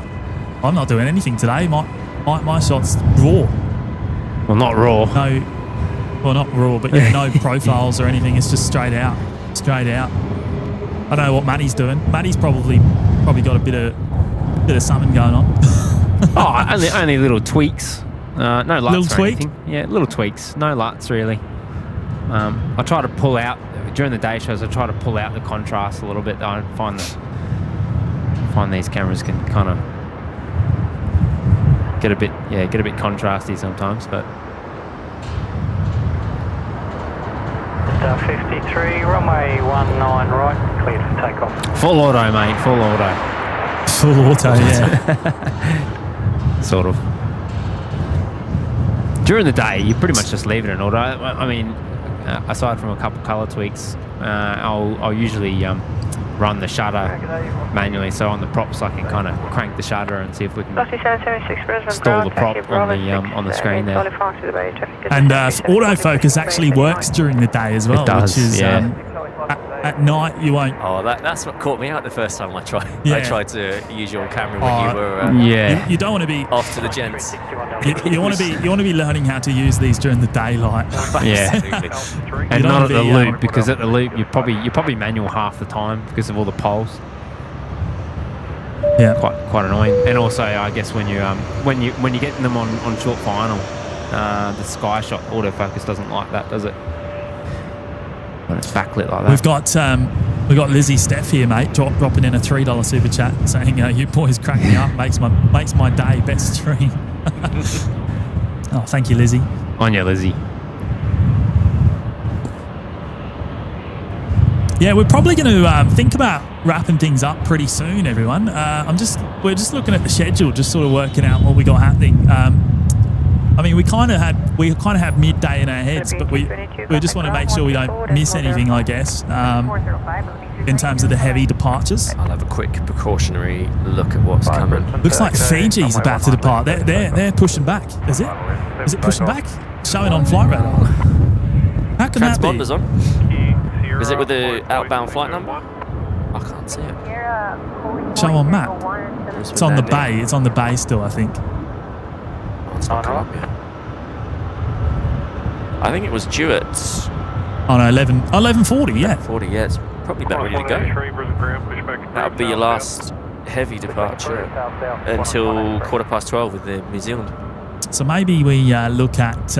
I'm not doing anything today. My shot's raw. Well, not raw. No, well, not raw, but yeah, no profiles or anything. It's just straight out. Straight out. I don't know what Matty's doing. Matty's probably got a bit of something going on. Oh, only little tweaks. No LUTs little or tweak? anything. Yeah, little tweaks. No LUTs really. I try to pull out during the day shows. I try to pull out the contrast a little bit. I find these cameras can kind of get a bit contrasty sometimes, but. 53, runway 19 right, cleared for takeoff. Full auto, mate. Full auto. Full auto, yeah. Sort of. During the day, you pretty much just leave it in auto. I mean, aside from a couple colour tweaks, I'll usually run the shutter manually. So on the props, I can kind of crank the shutter and see if we can stall the prop on the screen there. And autofocus actually works during the day as well. It does, which is, yeah. At night, you won't. Oh, that's what caught me out the first time I tried. Yeah. I tried to use your camera when you were You don't want to be off to the gents. You want to be learning how to use these during the daylight. Yeah, and not at the loop, because at the loop you're probably manual half the time because of all the poles. Yeah, quite annoying. And also, I guess when you get them on short final, the sky shot autofocus doesn't like that, does it? When it's backlit like that. We've got Lizzie Steph here, mate, dropping in a $3 super chat saying, "You boys crack me up, makes my day, best stream." Oh, thank you, Lizzie. On you, Lizzie. Yeah, we're probably going to think about wrapping things up pretty soon, everyone. We're just looking at the schedule, just sort of working out what we got happening. I mean, we kind of have midday in our heads, but we just want to make sure we don't miss anything, I guess, in terms of the heavy departures. I'll have a quick precautionary look at what's coming. Looks like Fiji's about to depart. They're pushing back. Is it pushing back? Showing on flight radar. How can that be? Transponder's on. Is it with the outbound flight number? I can't see it. Show on map. It's on the bay. It's on the bay still, I think. It's not come up yet. I think it was Dewitt's. Oh no, 11:40, yeah. 40, yeah. It's probably about ready to go. That'll be your last heavy departure until 12:15 with the New Zealand. So maybe we look at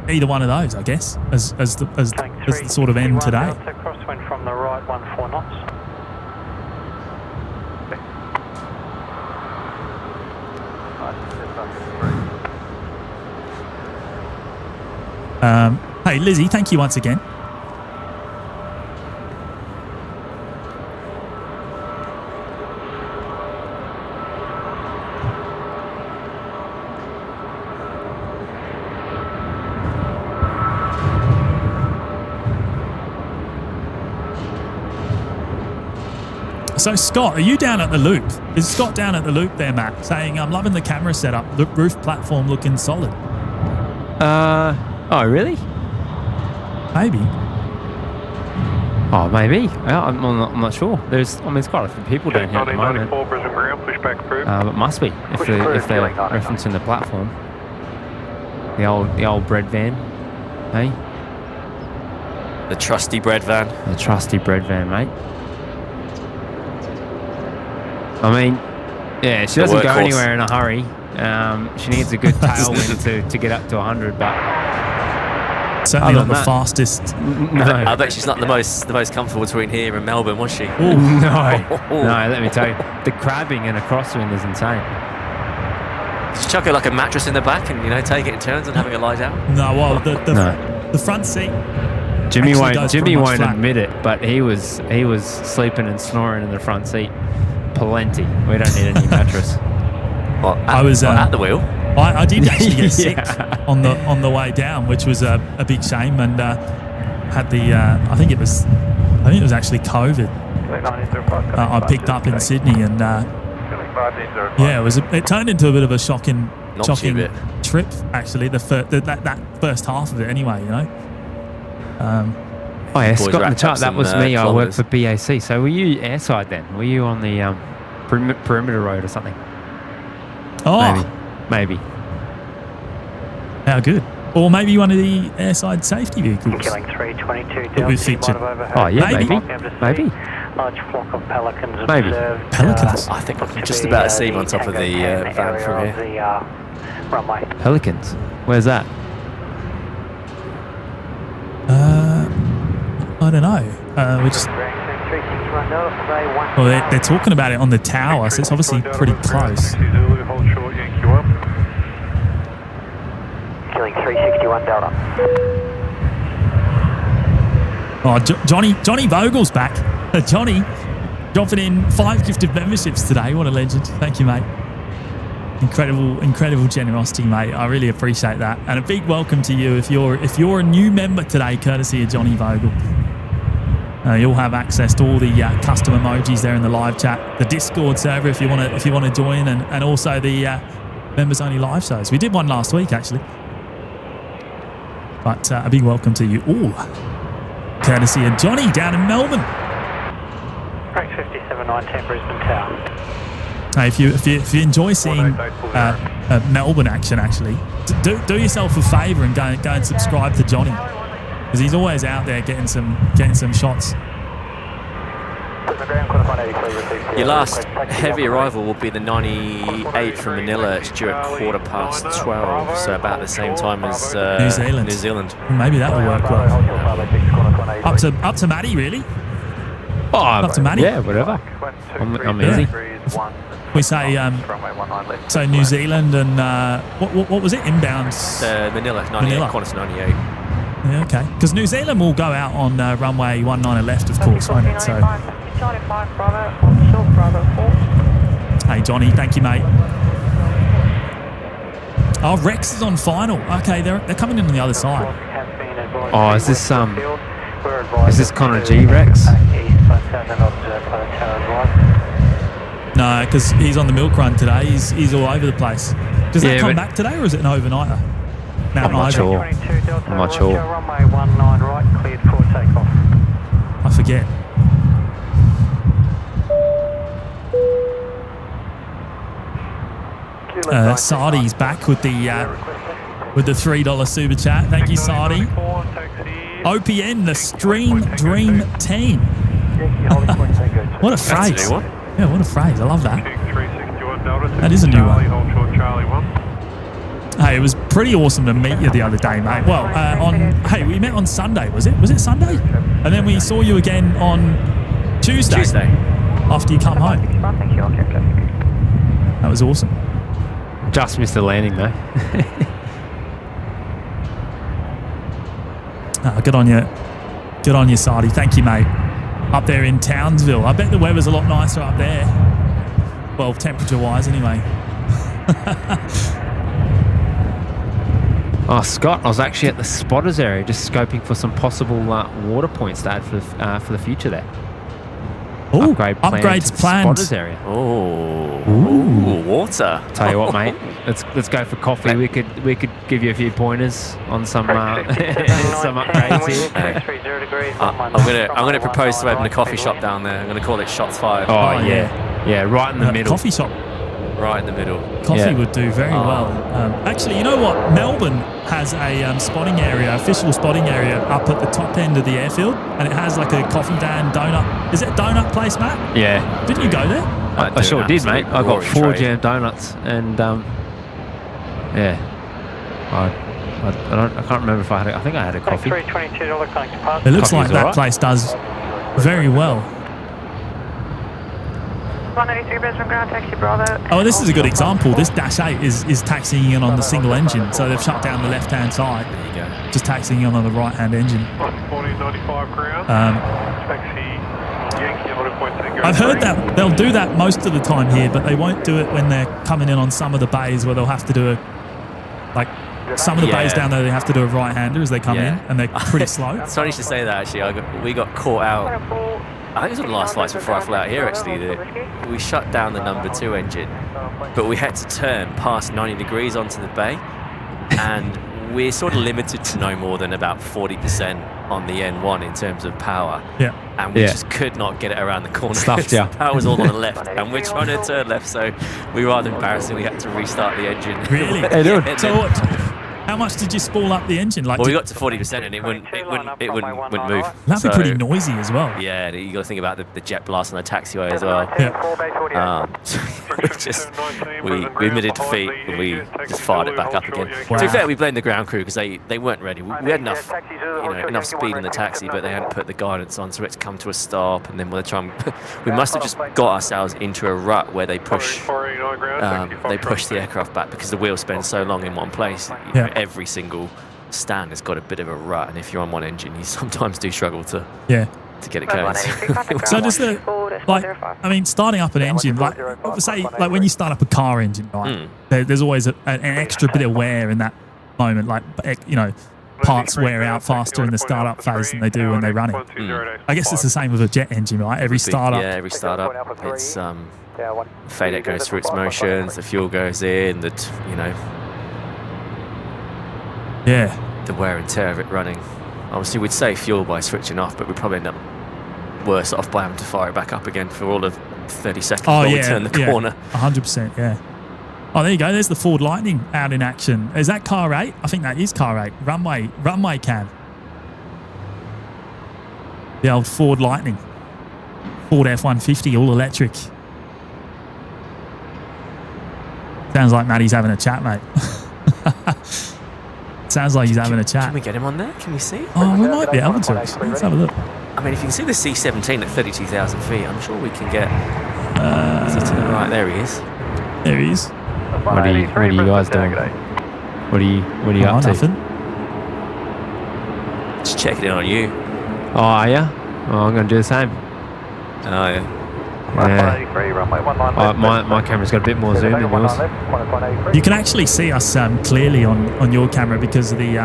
either one of those, I guess, as the sort of end today. Crosswind from the right, 14 knots. Hey, Lizzie, thank you once again. So, Scott, are you down at the loop? Is Scott down at the loop there, Matt, saying, "I'm loving the camera setup, the roof platform looking solid"? Oh, really? Maybe. Oh, maybe. I'm not sure. There's quite a few people down here at the moment. It must be if they're referencing the platform. The old bread van, hey? The trusty bread van. The trusty bread van, mate. I mean, yeah, she doesn't go anywhere in a hurry. She needs a good tailwind to get up to 100, but certainly not the fastest. No, I bet she's not the most comfortable between here and Melbourne, was she? Ooh, no. Let me tell you, the crabbing in a crosswind is insane. Just chuck it like a mattress in the back and, you know, take it in turns and having a lie down? No, well, the front seat. Jimmy won't admit it, but he was sleeping and snoring in the front seat. Plenty. We don't need any mattress. Well, I was at the wheel. I did actually get sick Yeah. on the way down, which was a big shame, and had the I think it was actually COVID. I picked up in Sydney, and it turned into a bit of a shocking trip actually. That first half of it anyway, you know. Oh yeah, Scott in the chart. That was me. I worked for BAC. So were you airside then? Were you on the perimeter road or something? Oh, maybe. How good. Or maybe one of the airside safety vehicles. Killing 322 that we featured. Oh yeah, maybe. Large flock of pelicans Maybe. observed. Pelicans? I think I can just about see him on top of the van from here. Runway. Pelicans. Where's that? I don't know. Well, they're talking about it on the tower, so it's obviously pretty close. Killing 361 Delta. Oh, Johnny Vogel's back. Johnny dropping in 5 gifted memberships today. What a legend. Thank you, mate. Incredible generosity, mate. I really appreciate that. And a big welcome to you if you're a new member today, courtesy of Johnny Vogel. You'll have access to all the custom emojis there in the live chat, the Discord server if you want to join, and also the members only live shows. We did one last week actually. But a big welcome to you all, courtesy of Johnny down in Melbourne. Break 57-910 Brisbane Tower. Hey, if you enjoy seeing Melbourne action, actually, do yourself a favour and go and subscribe to Johnny, because he's always out there getting some shots. Your last heavy arrival will be the 98 from Manila. It's due at 12:15, so about the same time as New Zealand. Maybe that will work well. Up to Matty, really? Oh, up to Matty. Yeah, whatever. I'm easy. We say New Zealand and what was it? Inbound. Manila, 98, Qantas 98. Yeah, okay. Because New Zealand will go out on runway 19 left, of course, won't it? So. Hey, Johnny, thank you, mate. Oh, Rex is on final. Okay, they're coming in on the other side. Oh, is this Connor G Rex? No, because he's on the milk run today. He's all over the place. Does that come back today, or is it an overnighter? I'm not sure. I'm not sure. Runway 19 right, cleared for takeoff. I forget. Sardi's back with the $3 super chat. Thank you, Sardi. OPN, the Stream Dream Team. What a phrase. Yeah, what a phrase. I love that. That is a new one. Hey, it was pretty awesome to meet you the other day, mate. Well, we met on Sunday, was it? Was it Sunday? And then we saw you again on Tuesday. After you come home. That was awesome. Just missed the landing, though. Good on you. Good on you, Sardi. Thank you, mate. Up there in Townsville. I bet the weather's a lot nicer up there. Well, temperature-wise, anyway. Oh, Scott, I was actually at the spotters area just scoping for some possible water points to add for the future there. Ooh, upgrades planned. Spotters area. Ooh, water. Tell you what, mate. Let's go for coffee. We could give you a few pointers on some upgrades here. I'm gonna propose to open a coffee shop down there. I'm gonna call it Shots Fired. Oh yeah, right in the middle. Coffee shop. Right in the middle. Coffee would do very well. Actually, you know what? Melbourne has a spotting area, official spotting area up at the top end of the airfield, and it has like a coffee dan donut. Is it a donut place, Matt? Yeah. Didn't you go there? I sure did, mate. I got 4 jam donuts, and I can't remember if I think I had a coffee. It looks like that place does very well. 183 Brisbane ground taxi Bravo. Oh, this is a good example. This Dash 8 is taxiing in on the single engine, so they've shut down the left-hand side. There you go. Just taxiing in on the right-hand engine. 1495 ground. Taxi Yankee 11.10. I've heard that they'll do that most of the time here, but they won't do it when they're coming in on some of the bays where they'll have to do some of the bays down there, they have to do a right-hander as they come in, and they're pretty slow. Sorry to say that, actually. We got caught out. I think it was on the last flights before I flew out here, actually. We shut down the number 2 engine, but we had to turn past 90 degrees onto the bay, and we're sort of limited to no more than about 40% on the N1 in terms of power. Yeah. And we just could not get it around the corner. Stuffed, yeah. The power was all on the left, and we're trying to turn left, so we were rather embarrassing. We had to restart the engine. Really? Yeah, so how much did you spool up the engine? Well, we got to 40% and it wouldn't move. That'd be pretty noisy as well. Yeah, you got to think about the jet blast on the taxiway as well. Yeah. We admitted defeat and we just fired it back up again. Wow. To be fair, we blamed the ground crew because they weren't ready. We had enough speed in the taxi, but they hadn't put the guidance on, so we had to come to a stop. And then by the time we must have just got ourselves into a rut where they push the aircraft back because the wheel spends so long in one place. Every single stand has got a bit of a rut, and if you're on one engine, you sometimes do struggle to get it going. So just starting up an engine, like when you start up a car engine, right? There's always an extra bit of wear in that moment, parts wear out faster in the startup phase than they do when they run it. I guess it's the same with a jet engine, right? Every startup, it's FADEC goes through its motions, the fuel goes in, the wear and tear of it running. Obviously, we'd save fuel by switching off, but we'd probably end up worse off by having to fire it back up again for all of 30 seconds before we turn the corner. 100%, yeah. Oh, there you go. There's the Ford Lightning out in action. Is that car 8? I think that is car 8. Runway cab. The old Ford Lightning. Ford F-150, all electric. Sounds like Matty's having a chat, mate. Sounds like he's having a chat. Can we get him on there? Can we see? Oh, we might be able to. Let's have a look. I mean, if you can see the C-17 at 32,000 feet, I'm sure we can get... is he to the right? There he is. There he is. What are you guys doing? What are you up to? Nothing. Just checking in on you. Oh, are you? Oh, I'm going to do the same. Oh, yeah. My camera's got a bit more zoom than yours. You can actually see us clearly on your camera because of the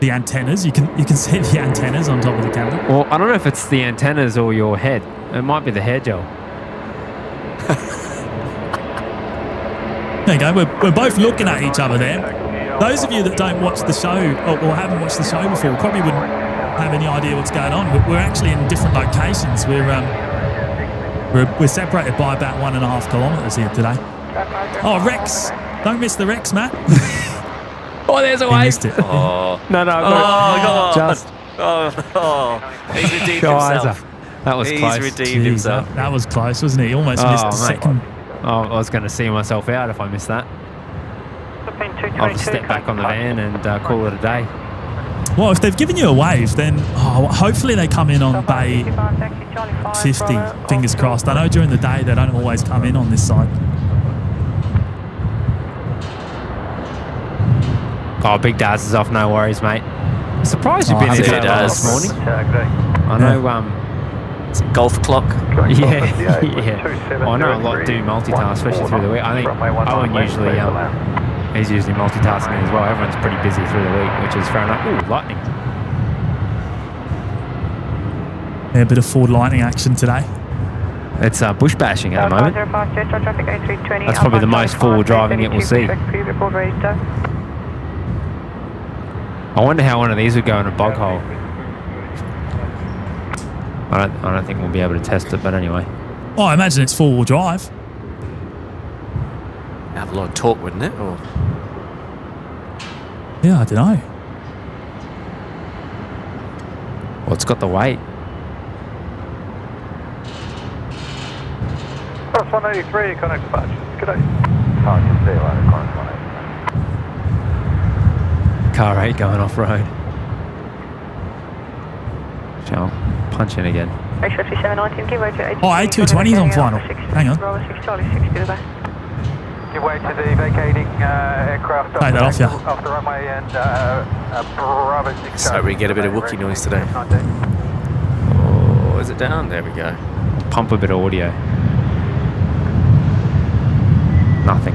antennas. You can see the antennas on top of the camera. Well, I don't know if it's the antennas or your head. It might be the hair gel. There you go. We're both looking at each other there. Those of you that don't watch the show or haven't watched the show before probably wouldn't have any idea what's going on. We're actually in different locations. We're separated by about 1.5 kilometres here today. Oh, Rex. Don't miss the Rex, Matt. Oh, there's a wave. Missed it. Oh. No. He's redeemed himself. That was close. He's redeemed himself. That was close, wasn't he? He almost missed a second. Oh, I was going to see myself out if I missed that. I'll just step back on the van and call it a day. Well, if they've given you a wave, then hopefully they come in on bay 50. Fingers crossed. I know during the day they don't always come in on this side. Oh, Big Daz is off. No worries, mate. I'm surprised you've been in Big Daz this morning. I know. It's a golf clock. Yeah. Well, I know a lot do multitask, especially through the week. I think Owen usually, he's usually multitasking as well. Everyone's pretty busy through the week, which is fair enough. Ooh, lightning. Yeah, a bit of Ford Lightning action today. It's bush bashing at the moment. That's probably the most forward driving it will see. I wonder how one of these would go in a bog hole. I don't think we'll be able to test it, but anyway. Oh, I imagine it's four-wheel drive. Have a lot of torque, wouldn't it? Or... Yeah, I don't know. Well, it's got the weight. Cross 183, connect departure. Good day. Car 8 going off-road. Actually, I'll punch in again. Oh, A220's on final. Hang on. Give way to the vacating aircraft Take that off, yeah. off the runway and Bravo 6. So we get a bit of Wookiee noise today. Oh, is it down? There we go. Pump a bit of audio. Nothing.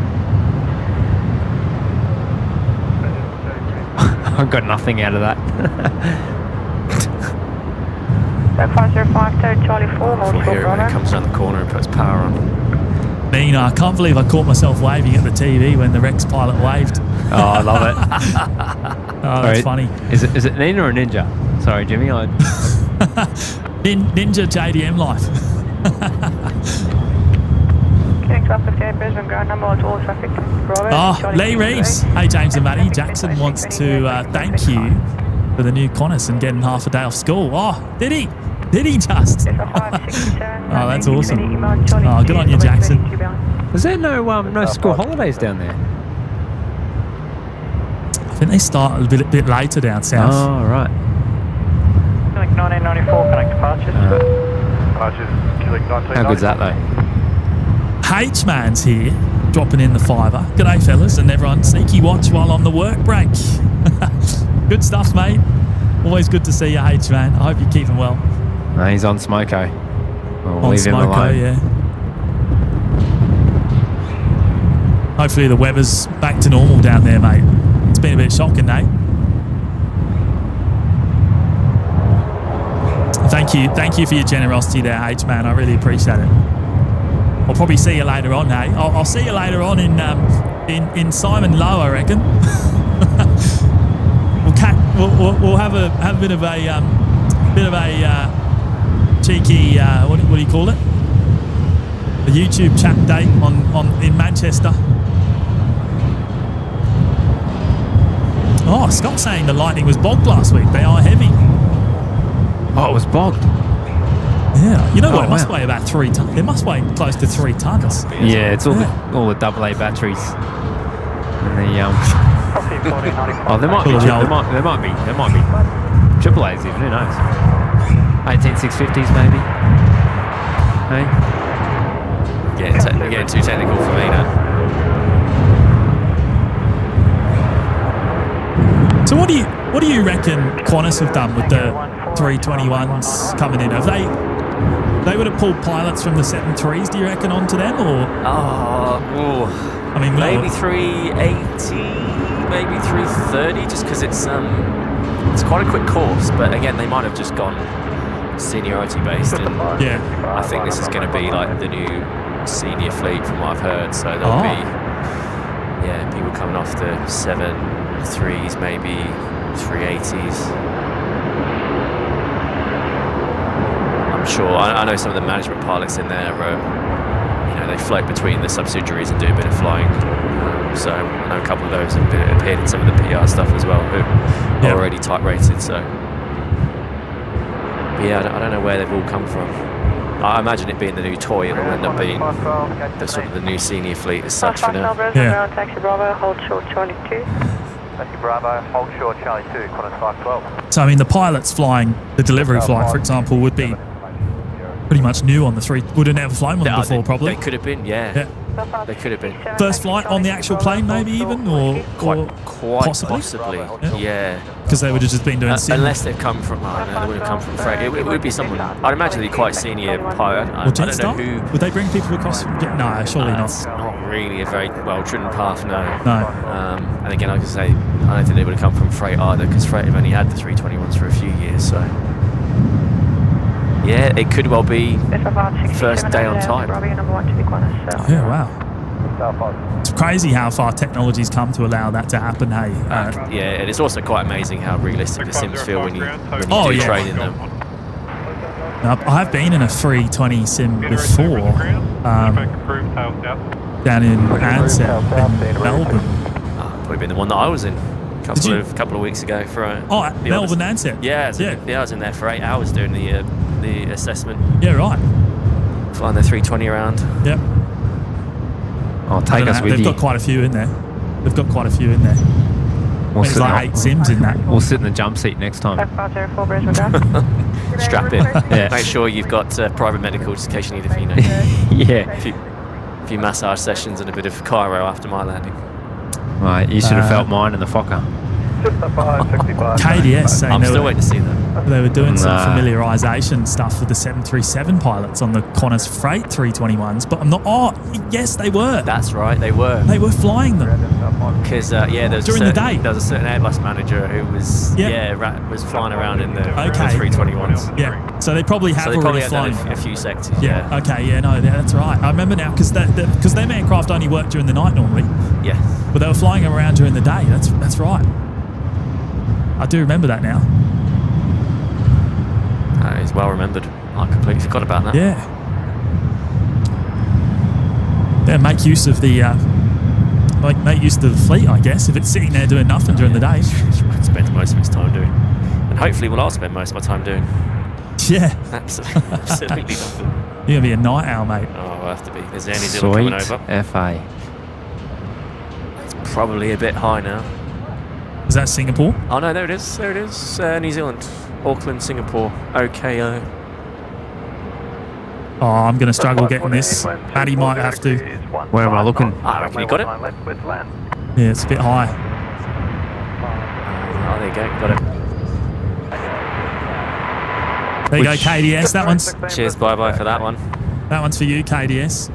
I've got nothing out of that. 5052 Charlie 4, hold We'll hear it when it comes around the corner and puts power on. Nina, I can't believe I caught myself waving at the TV when the Rex pilot waved. Oh, I love it. Oh, that's funny. Is it Nina or Ninja? Sorry, Jimmy. Ninja JDM life. Brisbane ground number to all traffic. Lee Reeves. Hey, James and Matty. Jackson wants to thank you for the new Qantas and getting half a day off school. Oh, did he? Did he just? Oh, that's awesome. Oh, good on you, Jackson. Is there no school holidays down there? I think they start a bit later down south. Oh, right. Like 1994 connect departures. How good's that though? H-Man's here, dropping in the $5. G'day, fellas, and everyone. Sneaky watch while on the work break. Good stuff, mate. Always good to see you, H-Man. I hope you're keeping well. No, he's on Smoko. We'll leave him Smoko, alone. yeah. Hopefully the weather's back to normal down there, mate. It's been a bit shocking, eh? Thank you for your generosity there, H-Man. I really appreciate it. I'll probably see you later on, hey. I'll see you later on in Simon Low, I reckon. we'll have a bit of a cheeky what do you call it? A YouTube chat date in Manchester. Oh, Scott's saying the Lightning was bogged last week. They are heavy. Oh, it was bogged. Yeah, you know what? It must weigh about 3 tons. It must weigh close to 3 tons. Yeah, it's all the AA batteries. And the oh, there might be triple A's even. Who knows? 18650s maybe. Hey. You're getting too technical for me now. So what do you reckon Qantas have done with the 321s coming in? Have they would have pulled pilots from the 73s, do you reckon, onto them, or? I mean, maybe 380, maybe 330, just because it's quite a quick course. But again, they might have just gone seniority based, and I think this is going to be like the new senior fleet, from what I've heard. So there'll be people coming off the 73s, maybe 380s. I'm sure. I know some of the management pilots in there, they float between the subsidiaries and do a bit of flying. So I know a couple of those have appeared in some of the PR stuff as well, who are already type rated. So, but yeah, I don't know where they've all come from. I imagine it being the new toy, it'll end up being the sort of the new senior fleet as such for now. Taxi Bravo, hold short Charlie 2. Taxi Bravo, hold short Charlie 2, Qantas 512. So I mean, the pilots flying the delivery flight, for example, would be pretty much new on the 3. Would have never flown one before, probably. They could have been, yeah. They could have been. First flight on the actual plane, maybe even, or quite possibly. Yeah. Because they would have just been doing unless they've come from, I don't know, they would have come from freight. It would be someone, I'd imagine they'd be quite senior pilot. I don't know who. Would they bring people across? No, surely not. It's not really a very well-trodden path, no. No. And again, like I say, I don't think they would have come from freight either, because freight have only had the 321s for a few years, so. Yeah, it could well be first day on time. Yeah, wow. It's crazy how far technology's come to allow that to happen, hey? Yeah, and it's also quite amazing how realistic the sims feel when you do train in them. Now, I've been in a 320 sim before, down in Ansett in Melbourne. Probably been the one that I was in a couple of weeks ago for Melbourne Ansett. Yeah, I was in there for 8 hours doing the assessment. Yeah, right. Flying the 320 around. Yep. I'll take us with you. They've got quite a few in there. There's like 8 Sims in that. We'll sit in the jump seat next time. 504 Brisbane, go. Strap in. Yeah. Make sure you've got private medical just in case you need a few, Yeah. a few massage sessions and a bit of chiro after my landing. Right, you should have felt mine in the Fokker. KDS saying I'm still waiting to see that. they were doing some familiarisation stuff with the 737 pilots on the Qantas Freight 321s, but I'm not. Oh, yes, they were. That's right, they were. They were flying them. Because there was During the day. there was a certain Airbus manager who was was flying around in the 321s. Yeah, so they probably have already had flown a few sectors. Yeah. Okay. Yeah. No. That's right. I remember now because them aircraft only work during the night normally. Yeah. But they were flying around during the day. That's right. I do remember that now. It's well remembered. I completely forgot about that. Yeah. Yeah. Make use of the make use of the fleet, I guess. If it's sitting there doing nothing during the day. Spend most of its time doing, and hopefully, I'll spend most of my time doing. Yeah. Absolutely nothing. You're gonna be a night owl, mate. Oh, I'll have to be. There's Air New Zealand coming over. FA. It's probably a bit high now. Is that Singapore? Oh no, there it is. There it is. New Zealand, Auckland, Singapore. OKO. Oh, I'm going to struggle getting this. Matty might have to. Where am I looking? I reckon you got it. Yeah, it's a bit high. Oh, there you go. Got it. There you go, KDS. That one's. Cheers, bye-bye for that one. That one's for you, KDS.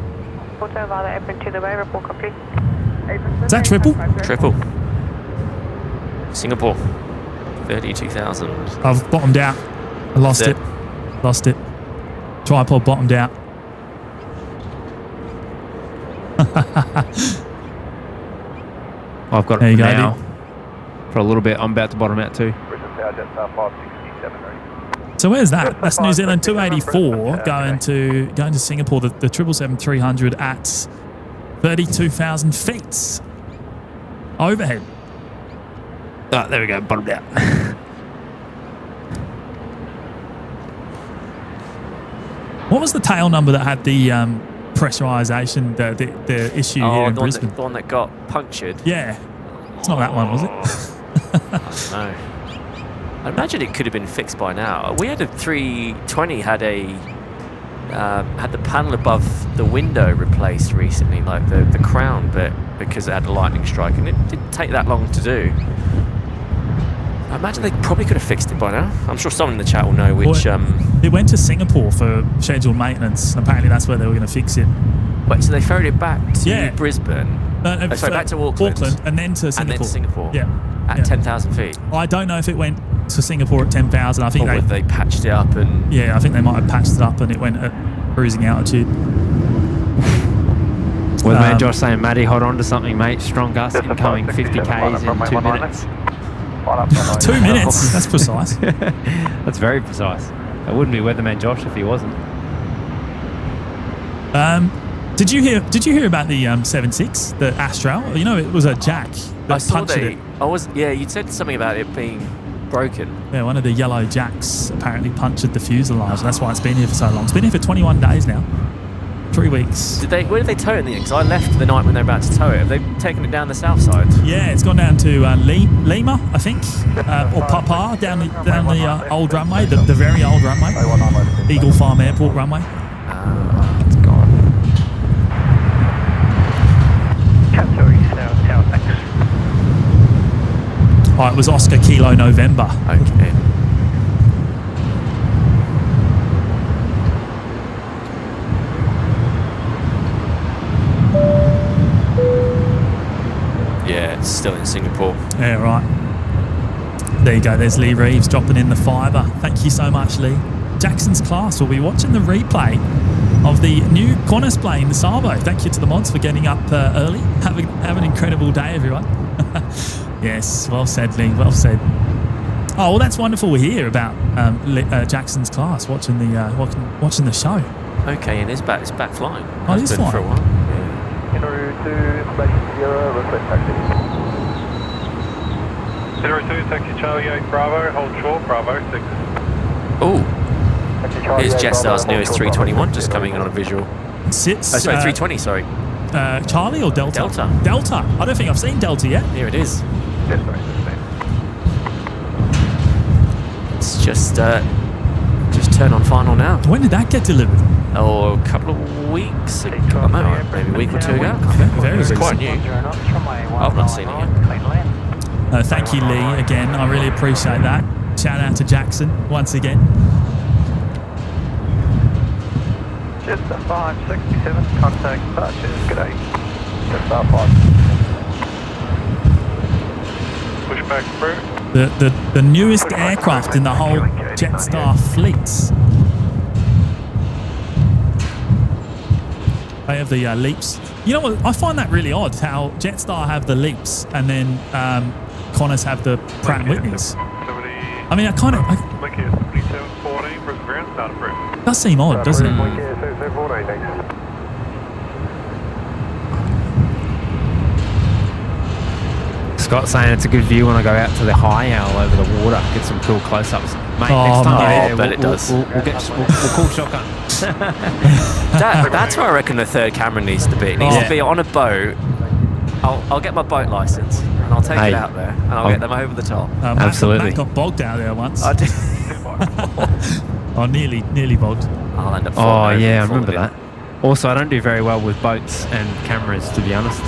Is that triple? Triple. Singapore. 32,000. I've bottomed out. I lost it. Lost it. Tripod bottomed out. I've got there it you go, now. For a little bit, I'm about to bottom out too. So where's that? That's New Zealand 284 going to Singapore. The 777-300 at 32,000 feet overhead. Oh, there we go, bottomed out. What was the tail number that had the pressurisation, the issue here in Brisbane? The one that got punctured? Yeah. It's not that one, was it? I don't know. I imagine it could have been fixed by now. We had a 320 had the panel above the window replaced recently, like the crown bit, because it had a lightning strike, and it didn't take that long to do. I imagine they probably could have fixed it by now. I'm sure someone in the chat will know which... it went to Singapore for scheduled maintenance. Apparently that's where they were going to fix it. Wait, so they ferried it back to Brisbane? Sorry, back to Auckland. And then to Singapore. And then to Singapore. Yeah. At 10,000 feet. I don't know if it went to Singapore at 10,000. I think they patched it up and... Yeah, I think they might have patched it up and it went at cruising altitude. Weatherman Josh saying, Matty, hold on to something, mate. Strong gust incoming 50 Ks in 2 minutes. 2 minutes? That's precise. That's very precise. That wouldn't be Weatherman Josh if he wasn't. Did you hear about the 76, the Astral? You know, it was a jack that punctured it. You'd said something about it being broken. Yeah, one of the yellow jacks apparently punctured the fuselage. That's why it's been here for so long. It's been here for 21 days now. 3 weeks. Where did they tow it in the end? Because I left the night when they were about to tow it. Have they taken it down the south side? Yeah, it's gone down to Lima, I think, or Papa, down the old runway, the very old runway, Eagle Farm Airport runway. It's gone. Oh, it was Oscar Kilo November. Okay. Yeah, it's still in Singapore. Yeah, right. There you go. There's Lee Reeves dropping in the fiver. Thank you so much, Lee. Jackson's class will be watching the replay of the new Qantas plane, the Savo. Thank you to the mods for getting up early. Have an incredible day, everyone. Yes, well said, Lee. Well said. Oh, well, that's wonderful. We're here about Jackson's class watching the show. Okay, and it's back flying. Oh, it is flying for a while. Yeah. In route to information 0, request taxi. 02, taxi Charlie 8 Bravo, hold short, Bravo 6. Oh, here's Jetstar's newest 321 just coming in on a visual. Sits. Sorry, 320, sorry. Charlie or Delta? Delta. Delta. I don't think I've seen Delta yet. Here it is. Yes, sorry, just turned on final now. When did that get delivered? Oh, a couple of weeks ago, maybe a week or two ago. Very It's quite recent. new. I've not seen it yet. Thank you, Lee, again. I really appreciate that. Shout out to Jackson once again. Jetstar 567, contact departures. G'day. Jetstar 5. Push back through. The newest aircraft in the whole Jetstar fleets. They have the leaps. You know what? I find that really odd how Jetstar have the leaps and then Qantas have the Pratt & Whitneys. I mean, it does seem odd, doesn't it? Scott's saying it's a good view when I go out to the high owl over the water, get some cool close-ups. Mate, next time you're here, bet it does. We'll call shotgun. That's where I reckon the third camera needs to be. It needs to be on a boat. I'll get my boat license and I'll take it out there and I'll get them over the top. Absolutely. Matt got bogged out there once. I did. Oh, nearly bogged. I'll end up I remember that. Also, I don't do very well with boats and cameras, to be honest.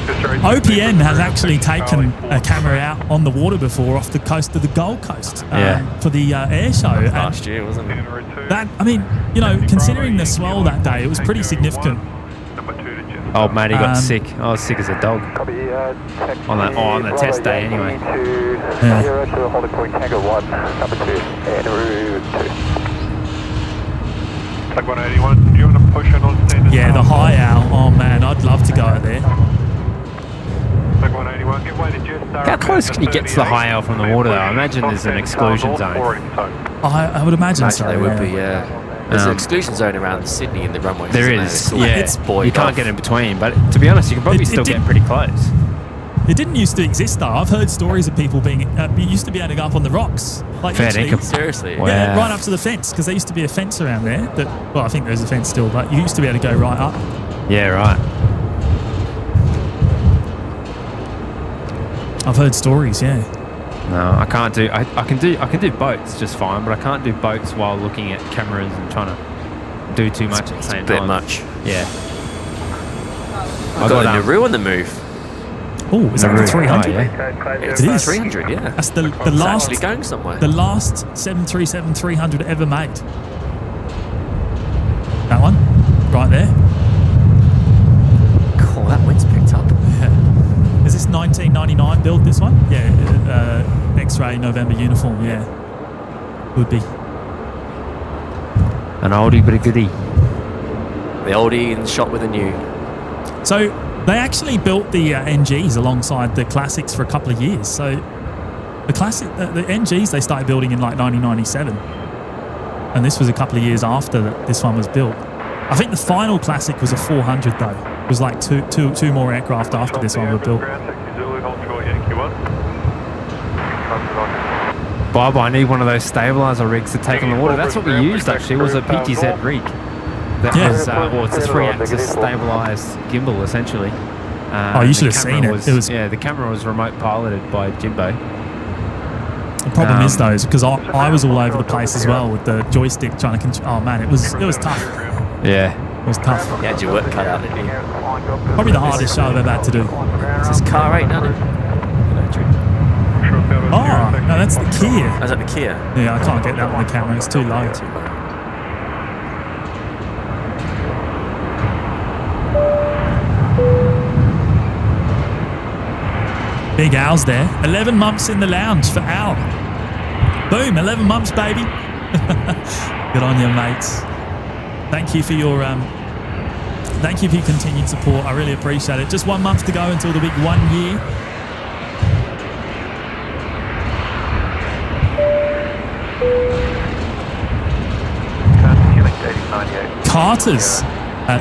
OPN has actually taken a camera out on the water before off the coast of the Gold Coast for the air show. Last year, wasn't it? That, I mean, you know, considering the swell that day, it was pretty significant. Old Matty got sick. I was sick as a dog. On the test day anyway. Tag 181, do you want to push in on standard? Yeah, the high owl. Oh man, I'd love to go out there. Tag 181, give way to Jetstar. How close can you get to the high owl from the water though? I imagine there's an exclusion zone. I would imagine so. There would be, yeah. There's an exclusion zone around Sydney in the runway. There is, yeah. It's buoyed you can't off. get in between, but to be honest, you can probably still get pretty close. It didn't used to exist though. I've heard stories of people being you used to be able to go up on the rocks, like Fair literally, dinkum. Seriously. Wow. yeah, right up to the fence because there used to be a fence around there. Well, I think there's a fence still, but you used to be able to go right up. Yeah, right. I've heard stories, yeah. No, I can't do. I can do boats just fine, but I can't do boats while looking at cameras and trying to do too much at the same time. Bit much. Yeah. I've got a Nauru on the move. Oh, is that the 300? Oh, yeah. It's It the is. 300, yeah. That's the It's last actually going somewhere. the last 737-300 ever made. That one, right there. Cool, that wind's picked up. Yeah. Is this 1999 build? This one? Yeah. X-ray November uniform. Yeah. Would be. An oldie but a goodie. The oldie in the shot with the new. So they actually built the NGs alongside the classics for a couple of years. So the NGs they started building in like 1997, and this was a couple of years after this one was built. I think the final classic was a 400 though. It was like two more aircraft after this one were built. Bob, I need one of those stabilizer rigs to take on the water. That's what we used actually. It was a PTZ rig. That was, it's a 3-axis stabilized gimbal essentially. You should have seen it. The camera was remote piloted by Jimbo. The problem is though, because I was all over the place as well with the joystick trying to control. Oh man, it was tough. Yeah. It was tough. You had your work cut out, didn't you? Probably the hardest show I've ever had to do. Is this car 8 down there? Oh, no, that's the Kia. Oh, is that the Kia? Yeah, I can't get that on the camera. It's too low. Big Al's there. 11 months in the lounge for Al. Boom, 11 months, baby. Good on you, mates. Thank you for your continued support. I really appreciate it. Just 1 month to go until the big 1 year. Carter's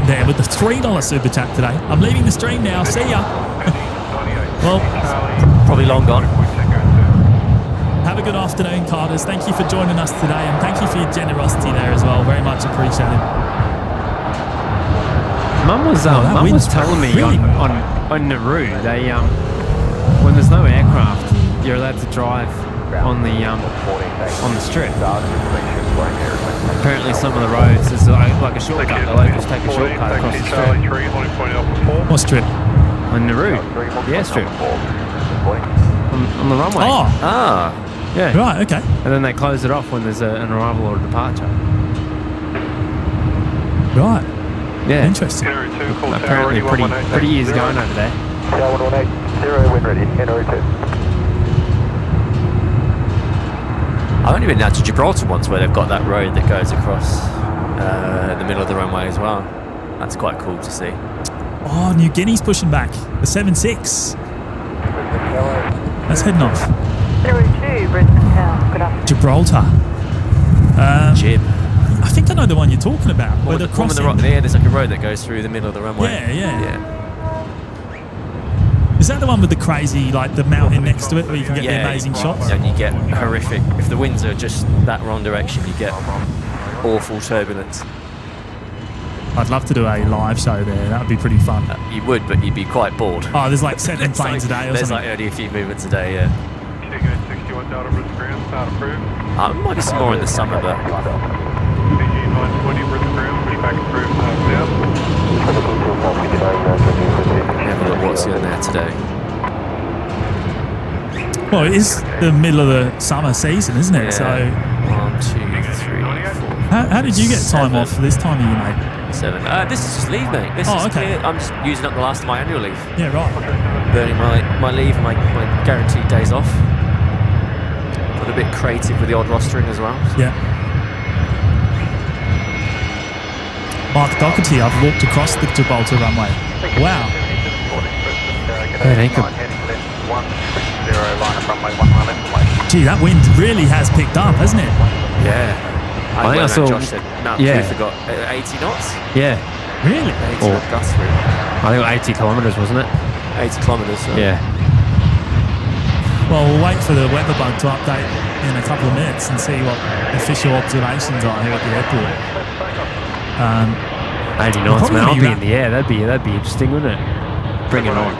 there with the $3 super chat today. I'm leaving the stream now. See ya. Well, probably long gone. Have a good afternoon, Carter's. Thank you for joining us today, and thank you for your generosity there as well. Very much appreciated. Mum was telling me on Nauru, they when there's no aircraft, you're allowed to drive on the strip. Apparently, some of the roads is like a shortcut. The locals take a shortcut across the strip. What strip? On the route, the airstrip. On the runway. Oh. Yeah. Right, okay. And then they close it off when there's an arrival or a departure. Right. Yeah. Interesting. Apparently pretty easy going over there. 118, wind ready, NRE 2. I've only been down to Gibraltar once where they've got that road that goes across the middle of the runway as well. That's quite cool to see. Oh, New Guinea's pushing back. The 7-6. That's heading off. 02, Brisbane Tower. Good afternoon. Gibraltar. Jib. I think I know the one you're talking about. Where they're crossing. There's like a road that goes through the middle of the runway. Yeah. Is that the one with the crazy, like the mountain next to it where you can get the amazing shots? And you get horrific, if the winds are just that wrong direction, you get awful turbulence. I'd love to do a live show there. That would be pretty fun. You would, but you'd be quite bored. Oh, there's like 7 planes a day or there's something. There's like only a few movements a day, yeah. 61 Delta Brisbane ground, start approved. Might be some more in the summer, but... PG 920 Brisbane ground, feedback approved, south. Have a look what's in there today. Well, it is the middle of the summer season, isn't it? Yeah. So 1, 2, 3, 4. How did you get time off for this time of year, mate? 7. This is just leave, mate. This is okay. I'm just using up the last of my annual leave. Yeah, right. Burning my leave and my guaranteed days off. Got a bit creative with the odd rostering as well. Yeah. Mark Doherty, I've walked across the Gibraltar runway. Wow. Gee, that wind really has picked up, hasn't it? Yeah. I think I saw. Josh said Mount Cliff got 80 knots. Yeah. Really? 80 knot gust through. I think 80 kilometres, wasn't it? 80 kilometres. So. Yeah. Well, we'll wait for the weather bug to update in a couple of minutes and see what official observations are here at the airport. 80 knots, man. I'll be in the air. That'd be interesting, wouldn't it? Bring it on.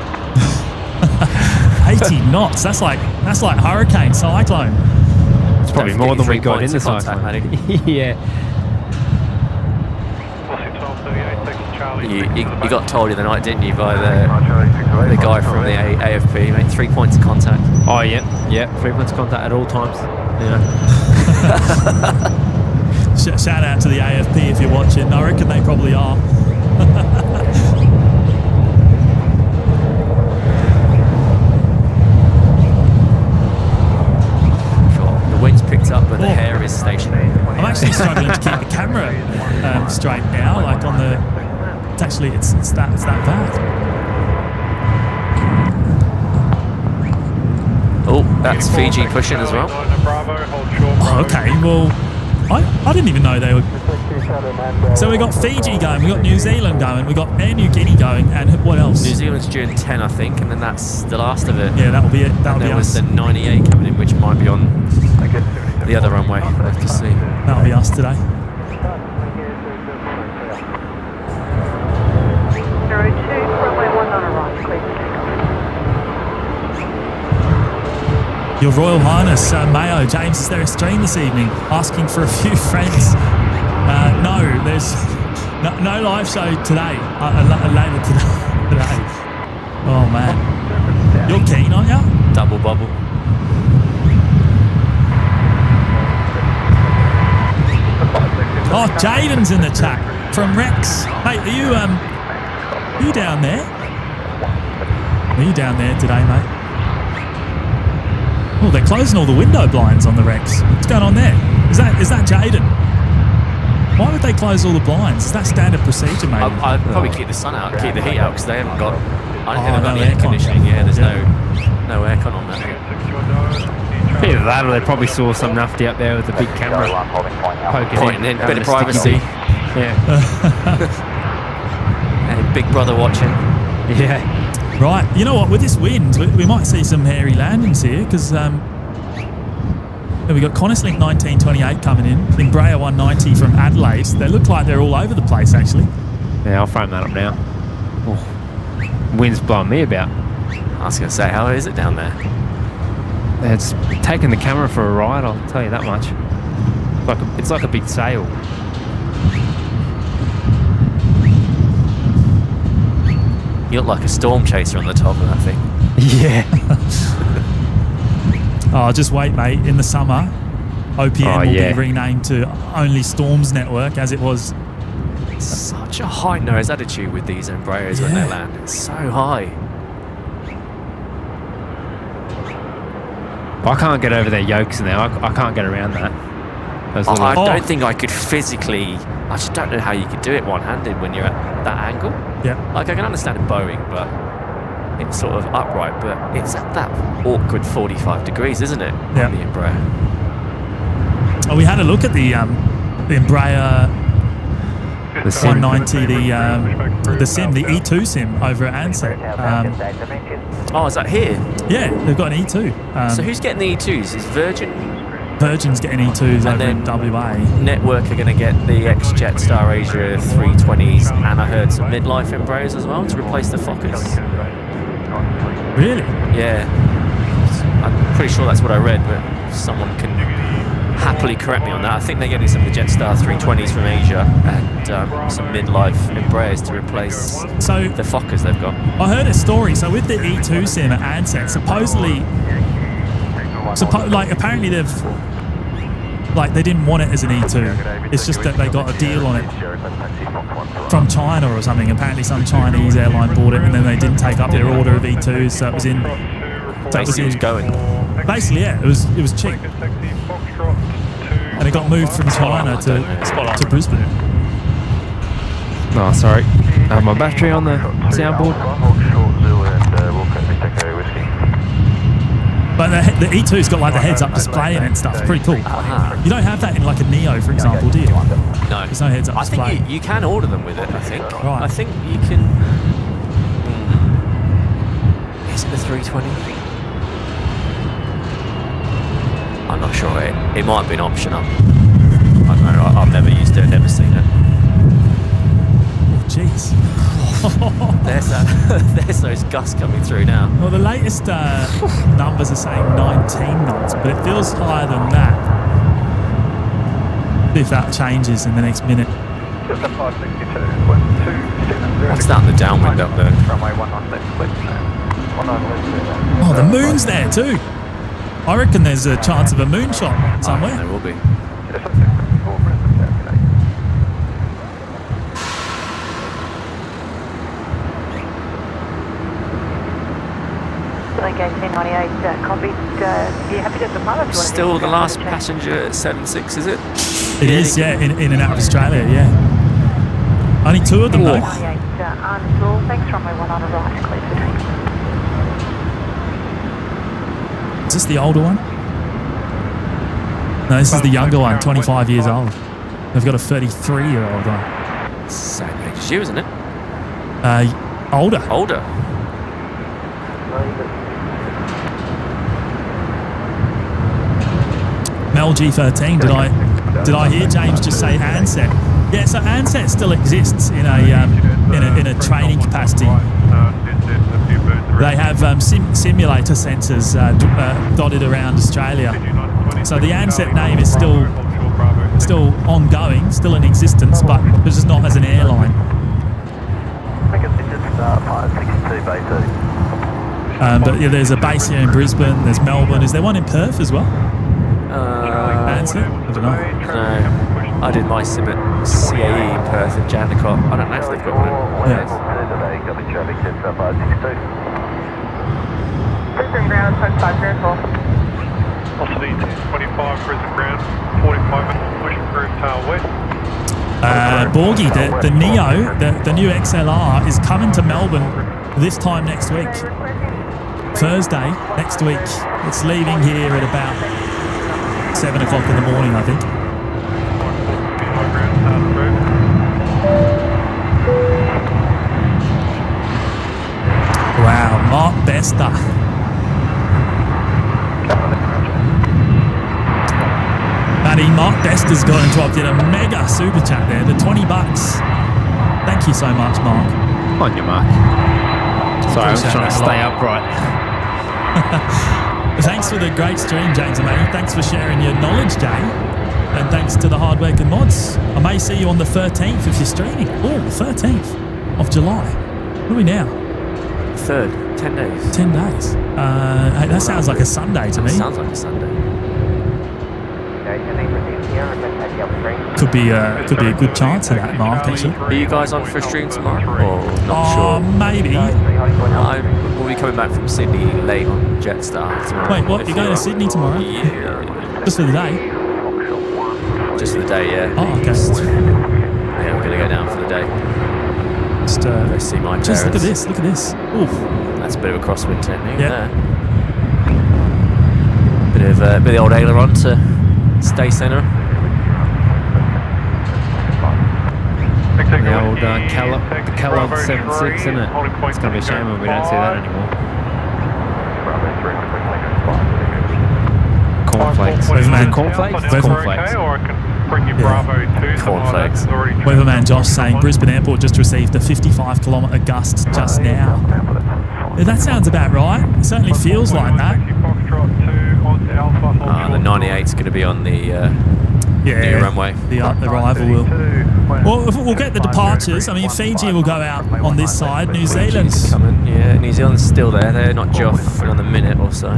80 knots. That's like hurricane, cyclone. It's probably more than we got in the cyclone. Yeah. You got told the other night, didn't you, by the guy from the AFP, mate? 3 points of contact. Oh, yeah. 3 points of contact at all times. Yeah. Shout out to the AFP if you're watching. I reckon they probably are. The wind's picked up, but the hair is stationary. I'm actually struggling to keep the camera straight now. Like on the, it's that bad. Oh, that's Fiji pushing as well. Oh, okay, well, I didn't even know they were. So we got Fiji going, we got New Zealand going, we got Air New Guinea going, and what else? New Zealand's due in 10, I think, and then that's the last of it. Yeah, that'll be it. That'll be there us. was the 98 coming in, which might be on the other runway. We'll have to see. That'll be us today. 02, runway 1 on arrival, clear for takeoff. Your Royal Highness, Mayo, James is there a stream this evening asking for a few friends. No, there's no live show today. Later today. Oh man, you're keen, aren't you? Double bubble. Oh, Jaden's in the chat from Rex. Hey, are you down there? Are you down there today, mate? Oh, they're closing all the window blinds on the Rex. What's going on there? Is that Jaden? Why would they close all the blinds? Is that standard procedure, mate? I'd probably keep the sun out, keep the heat out, because they haven't got. I don't think they've got any air conditioning. Yeah, there's no aircon on that. Either that, or they probably saw some nufty up there with the big camera poking in. Bit of privacy. Yeah. And Big Brother watching. Yeah. Right, you know what? With this wind, we might see some hairy landings here because we got Qantas Link 1928 coming in, Embraer 190 from Adelaide. They look like they're all over the place, actually. Yeah, I'll frame that up now. Oh. Wind's blowing me about. I was going to say, how is it down there? It's taking the camera for a ride, I'll tell you that much. It's like a big sail. You look like a storm chaser on the top of that thing. Yeah. Oh, just wait, mate. In the summer, OPN will be renamed to Only Storms Network, as it was. Such a high-nose attitude with these Embraers when they land. It's so high. I can't get over their yokes now. I can't get around that. I don't think I could physically. I just don't know how you could do it one-handed when you're at that angle. Yeah. Like I can understand a Boeing, but it's sort of upright. But it's at that awkward 45 degrees, isn't it? Yeah. On the Embraer. Oh, we had a look at the Embraer 190, the sim, the E2 sim over at Ansett. Oh, is that here? Yeah, they've got an E2. So who's getting the E2s? Is Virgin's getting E2s and over in WA. Network are going to get the ex-Jetstar Asia 320s, and I heard some midlife Embraers as well to replace the Fokkers. Really? Yeah. I'm pretty sure that's what I read, but someone can happily correct me on that. I think they're getting some of the Jetstar 320s from Asia and some midlife Embraers to replace the Fokkers they've got. I heard a story. So with the E2 sim at Ansett, supposedly, apparently they didn't want it as an E2. It's just that they got a deal on it from China or something. Apparently some Chinese airline bought it and then they didn't take up their order of E2s, so it was in. Basically, it was going. Basically, yeah, it was cheap, and it got moved from China to Brisbane. Oh, sorry. My battery on the soundboard. But the E2's got like the heads-up display in it and stuff. It's pretty cool. You don't have that in like a Neo, for example, do you? No. There's no heads-up display. I think you can order them with it, I think. Right. I think you can... Is it the 320? I'm not sure. It might be an option. I don't know. I've never used it, never seen it. Oh, jeez. There's those gusts coming through now. Well, the latest numbers are saying 19 knots, but it feels higher than that. If that changes in the next minute. What's that in the downwind up there? Oh, the moon's there too. I reckon there's a chance of a moonshot somewhere. There will be. Still the last passenger at 76, is it? It is, yeah, in and out of Australia, yeah. Only two of them though. Is this the older one? No, this is the younger one, 25 years old. They've got a 33-year-old one. Same age as you, isn't it? Older. Older. Mel G13. Did I hear James just say Ansett? Yeah, so Ansett still exists in a training capacity. They have simulator sensors dotted around Australia. So the Ansett name is still ongoing, still in existence, but it's just not as an airline. But yeah, there's a base here in Brisbane. There's Melbourne. Is there one in Perth as well? Ansett? I don't know. No. I did my sim at CAE in Perth and Jandakot. I don't know if they've got one. Yeah. Brisbane ground, 504. Velocity 1025, Brisbane ground, 45 minutes, pushing through tail west. Borgie, the Neo, the new XLR is coming to Melbourne this time next week. Thursday next week. It's leaving here at about 7 o'clock in the morning, I think. Wow, Mark Bester. Matty, Mark Bester's got and dropped in a mega super chat there. The $20. Thank you so much, Mark. On your mark. Sorry, I was trying to stay upright. Thanks for the great stream, James Matty. Thanks for sharing your knowledge, Jay. And thanks to the hard work and mods. I may see you on the 13th if you're streaming. Oh, 13th of July. What are we now? 3rd, 10 days. 10 days. Hey, that sounds like a Sunday to me. Sounds like a Sunday. Could be a good chance of that, Mark, actually. Are you guys on for a stream tomorrow? Or not sure? Maybe. We'll be coming back from Sydney late on Jetstar tomorrow. Wait, what? You're going to Sydney tomorrow? Yeah. Just for the day? Just for the day, yeah. Oh, okay. Yeah, we're going to go down for the day. Just go see my parents. Just look at this, look at this. Oof. That's a bit of a crosswind technique there. Bit of the old aileron to stay centre. The old Kellogg 7.6, isn't it? It's going to be a shame when we don't see that anymore. Cornflakes. Cornflakes? Cornflakes. Cornflakes. Weatherman Josh saying Brisbane Airport just received a 55-kilometre gust just now. Yeah, that sounds about right. It certainly feels like that. The 98's going to be on the new runway. The arrival will. Well, we'll get the departures. I mean, Fiji will go out on this side. New Zealand's coming. Yeah, New Zealand's still there. They're not due off for another minute or so.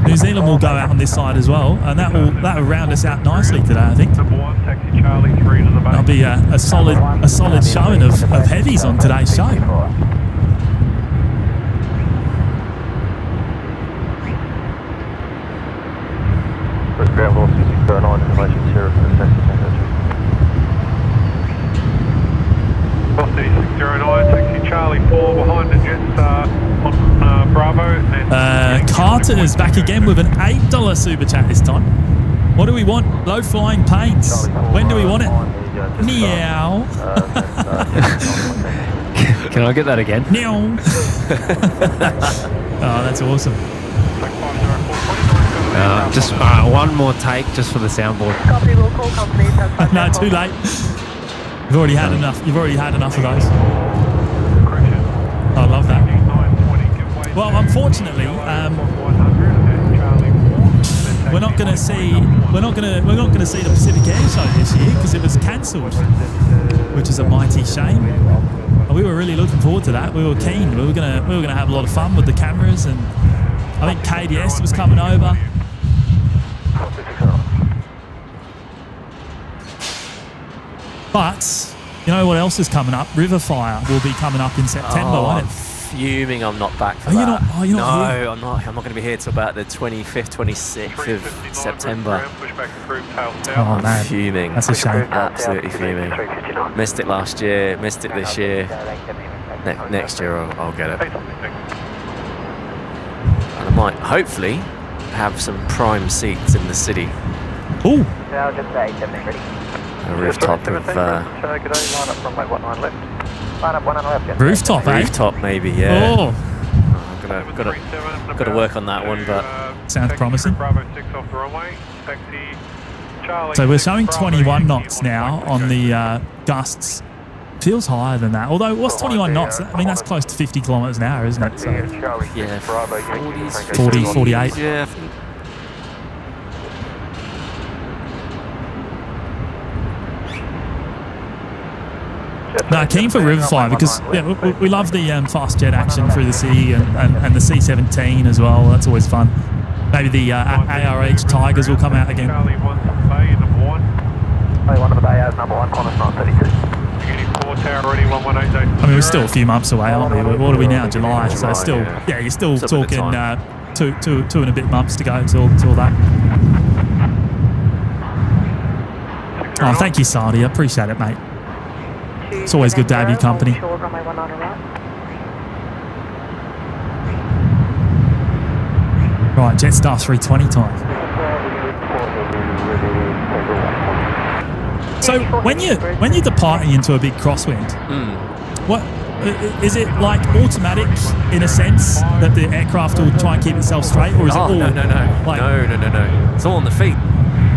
New Zealand will go out on this side as well, and that will round us out nicely today, I think. That'll be a solid showing of heavies on today's show. Ground velocity 609 in relation to Sierra for the taxi transition. Velocity 609, taxi Charlie 4 behind the Jetstar on Bravo. Carter's back again with an $8 super chat this time. What do we want? Low flying paints. When do we want it? Meow. Can I get that again? Meow. Oh, that's awesome. Just one more take just for the soundboard. No, too late. You've already had enough. You've already had enough of those. I love that. Well, unfortunately, we're not going to see the Pacific Air Show this year because it was cancelled, which is a mighty shame. We were really looking forward to that. We were keen. We were gonna have a lot of fun with the cameras, and I think KDS was coming over. But you know what else is coming up? Riverfire will be coming up in September, won't it? Fuming I'm not back for that. You're not here? I'm not going to be here till about the 25th, 26th of September. Oh man, fuming. That's a shame. Absolutely fuming. Missed it last year, missed it this year. Next year I'll get it. And I might hopefully have some prime seats in the city. Ooh. A rooftop of rooftop, eh? Rooftop maybe, yeah. Oh. I'm gonna work on that one, but sounds promising. So we're showing 21 knots now on the gusts. Feels higher than that. Although what's 21 knots? I mean, that's close to 50 kilometers an hour, isn't it? So yeah, 40, 48. Yeah, I think. No, keen for Riverfire because we love the fast jet action through the sea and the C-17 as well. That's always fun. Maybe the ARH Tigers will come out again. One of the Bay as number 1, Qantas 932. I mean, we're still a few months away, aren't we? What are we now? July. So it's still, you're still talking two and a bit months to go till that. Oh, thank you, Sardi. I appreciate it, mate. It's always good to have your company. Right, Jetstar 320 time. So when you're departing into a big crosswind, what is it like automatic in a sense that the aircraft will try and keep itself straight, or is it all? No. Like, no. It's all on the feet.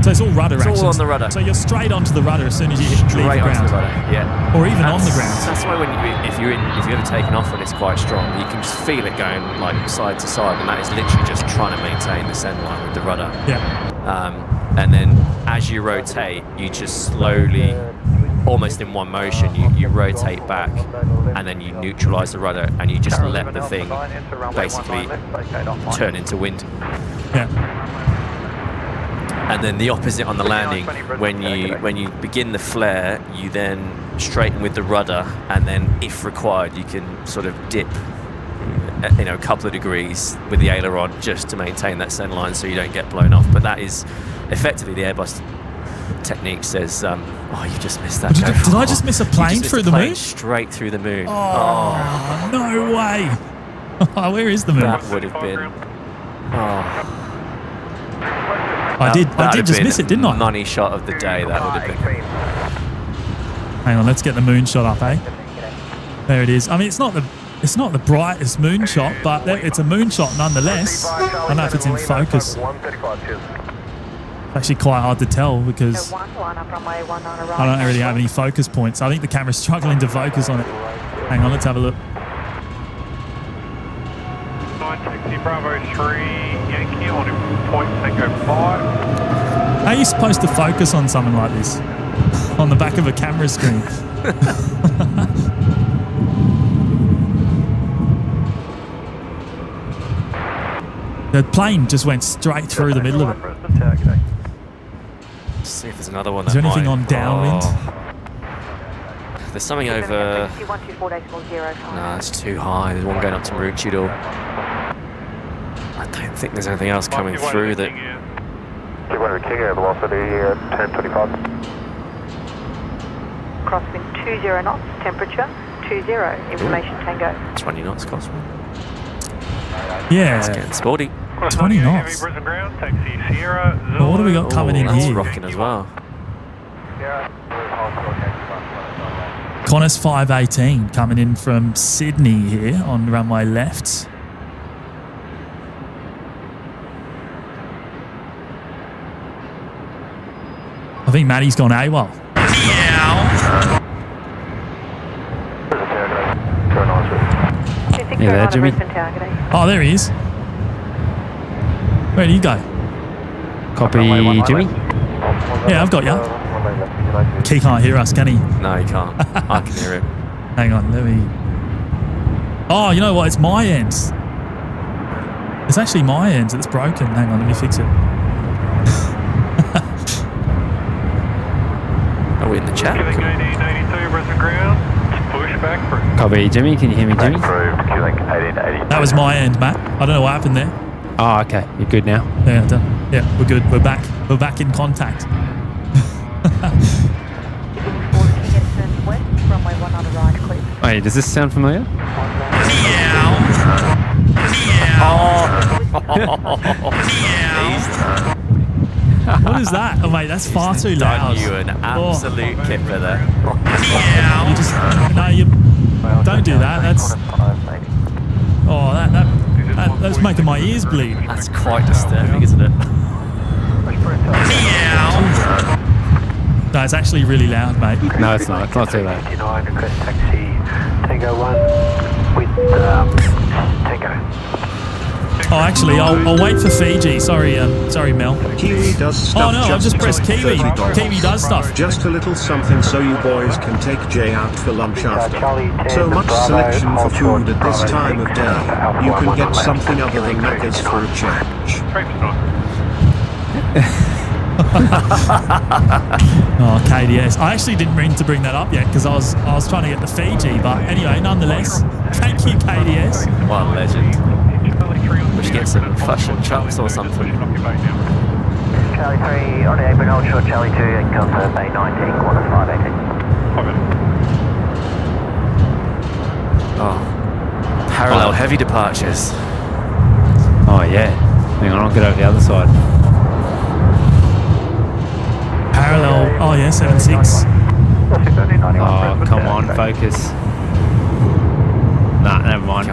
So it's all rudder action. It's all on the rudder. So you're straight onto the rudder as soon as you hit leave the Straight onto ground. the rudder, yeah. Or even on the ground. That's why if you've ever taken off when it's quite strong, you can just feel it going like side to side, and that is literally just trying to maintain the center line with the rudder. Yeah. And then as you rotate, you just slowly, almost in one motion, you rotate back, and then you neutralize the rudder, and you just let the thing basically turn into wind. Yeah. And then the opposite on the landing, when you begin the flare, you then straighten with the rudder, and then if required, you can sort of dip, a couple of degrees with the aileron just to maintain that center line so you don't get blown off. But that is effectively the Airbus technique says, oh, you just missed that. Did I just miss a plane through the moon? Straight through the moon. Oh, no way. Where is the moon? That would have been... Oh. I did just miss it, didn't I? Money shot of the day, that would have been. Hang on, let's get the moon shot up, eh? There it is. I mean, it's not the brightest moon shot, but it's a moon shot nonetheless. I don't know if it's in focus. It's actually quite hard to tell because I don't really have any focus points. I think the camera's struggling to focus on it. Hang on, let's have a look. 9 taxi Bravo 3 Yankee on point Tango 5. How are you supposed to focus on something like this? On the back of a camera screen? The plane just went straight through the middle of it. Let's see if there's another one. Is there anything on downwind? Oh. There's something over... No, it's too high. There's one going up to Maroochydore. I don't think there's anything else coming through that... King Air velocity 1025. Crosswind 20 knots, temperature 20, information Tango. 20 knots, Crosswind. Yeah. It's getting sporty. 20 knots. Brisbane ground, taxi Sierra. Well, what have we got coming in that's here? rocking as well. Qantas 518 coming in from Sydney here on runway left. I think Matty's gone AWOL. Yeah, there, Jimmy. Oh, there he is. Where did he go? Copy, Jimmy. Yeah, I've got you. He can't hear us, can he? No, he can't. I can hear him. Hang on, let me... Oh, you know what? It's my end. It's actually my end that's broken. Hang on, let me fix it. Are we in the chat? Killing 1882 Brisbane ground. Push back through. Copy, Jimmy. Can you hear me, Jimmy? Killing 1882. That was my end, Matt. I don't know what happened there. Oh, okay. You're good now. Yeah, done. Yeah, we're good. We're back. We're back in contact. Wait, does this sound familiar? What is that? Oh, mate, that's far too loud. You an absolute kipper there. You just... No, you... Don't do that. That's... Oh, that's making my ears bleed. That's quite disturbing, isn't it? No, it's actually really loud, mate. No, it's not. It's not too loud. Request taxi Tango 1 with Tango. Oh, actually, I'll wait for Fiji. Sorry, Mel. Kiwi does stuff. Oh no, I've just pressed Kiwi. $30. Kiwi does stuff. Just a little something so you boys can take Jay out for lunch after. So much selection for food at this time of day. You can get something other than Macca's for a change. Oh, KDS. I actually didn't mean to bring that up yet because I was trying to get the Fiji, but anyway, nonetheless, thank you, KDS. What a legend. We should get some fish and chops or something. Charlie 3 on the apron, hold short Charlie 2 and come to Bay 19, quarter 518. Oh, parallel heavy departures. Oh, yeah. Hang on, I'll get over the other side. Parallel. Oh, yeah, 76. Oh, come on, focus. Nah, never mind.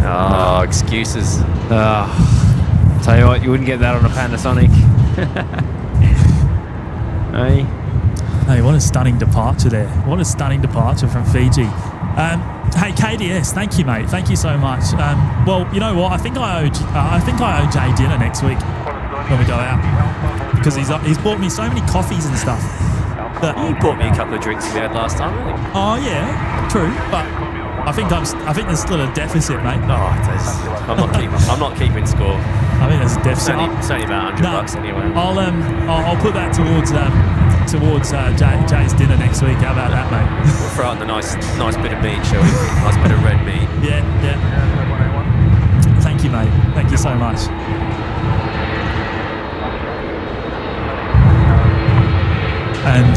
Oh, excuses. Tell you what, you wouldn't get that on a Panasonic. Hey. Hey, what a stunning departure there. What a stunning departure from Fiji. Hey, KDS, thank you, mate. Thank you so much. Well, you know what? I think I owe Jay dinner next week when we go out because he's bought me so many coffees and stuff. You bought me a couple of drinks we had last time, really. Oh yeah, true. But I think there's still a deficit, mate. Oh, I'm not keeping score. I think there's a deficit. It's only about $100 anyway. I'll put that towards Jay's dinner next week. How about that, mate? We'll throw out the nice bit of meat, shall we? Nice bit of red meat. Yeah. Thank you, mate. Thank you so much. And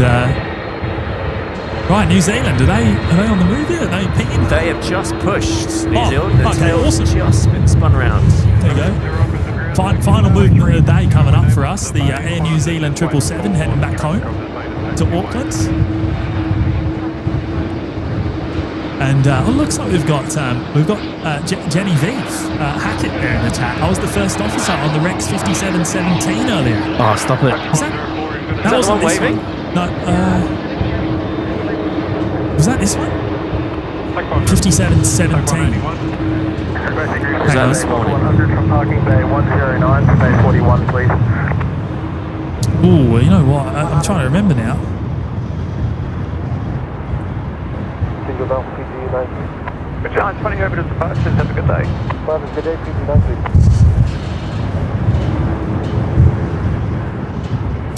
right, New Zealand, are they on the move yet? Are they pinging? They have just pushed New Zealand. The okay, tail's awesome. just been spun around. There you go. Final movement of the day coming up for us. The Air New Zealand 777 heading back home to Auckland. And it looks like we've got Jenny Vieve Hackett there in the chat. I was the first officer on the Rex 5717 earlier. Oh, stop it. Is that the one waving? No. Was that this one? 5717. Was that this morning? 100 from parking bay 109 to bay 41, please. Ooh, you know what? I'm trying to remember now. Single bell, PG 90. John, running over to departures. Have a good day. Have a good day, PG 90.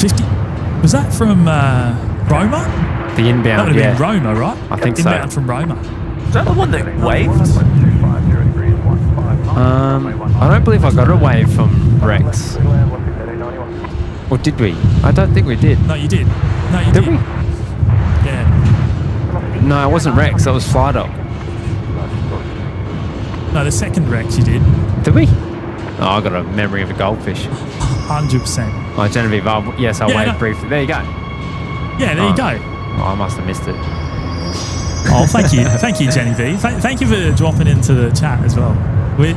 50. Was that from Roma? The inbound, That would have been Roma, right? I think so. Inbound from Roma. Is that the one that waved? I don't believe I got a wave from Rex. Or did we? I don't think we did. No, you did. No, you Did did. we? Yeah. No, it wasn't Rex. That was Flydock. No, the second Rex you did. Did we? Oh, I got a memory of a goldfish. 100%. Oh, Genevieve. Yes, I waved no. briefly. There you go. Yeah, there you go. Oh, I must have missed it. Oh, thank you, thank you, Jenny V. Thank you for dropping into the chat as well. We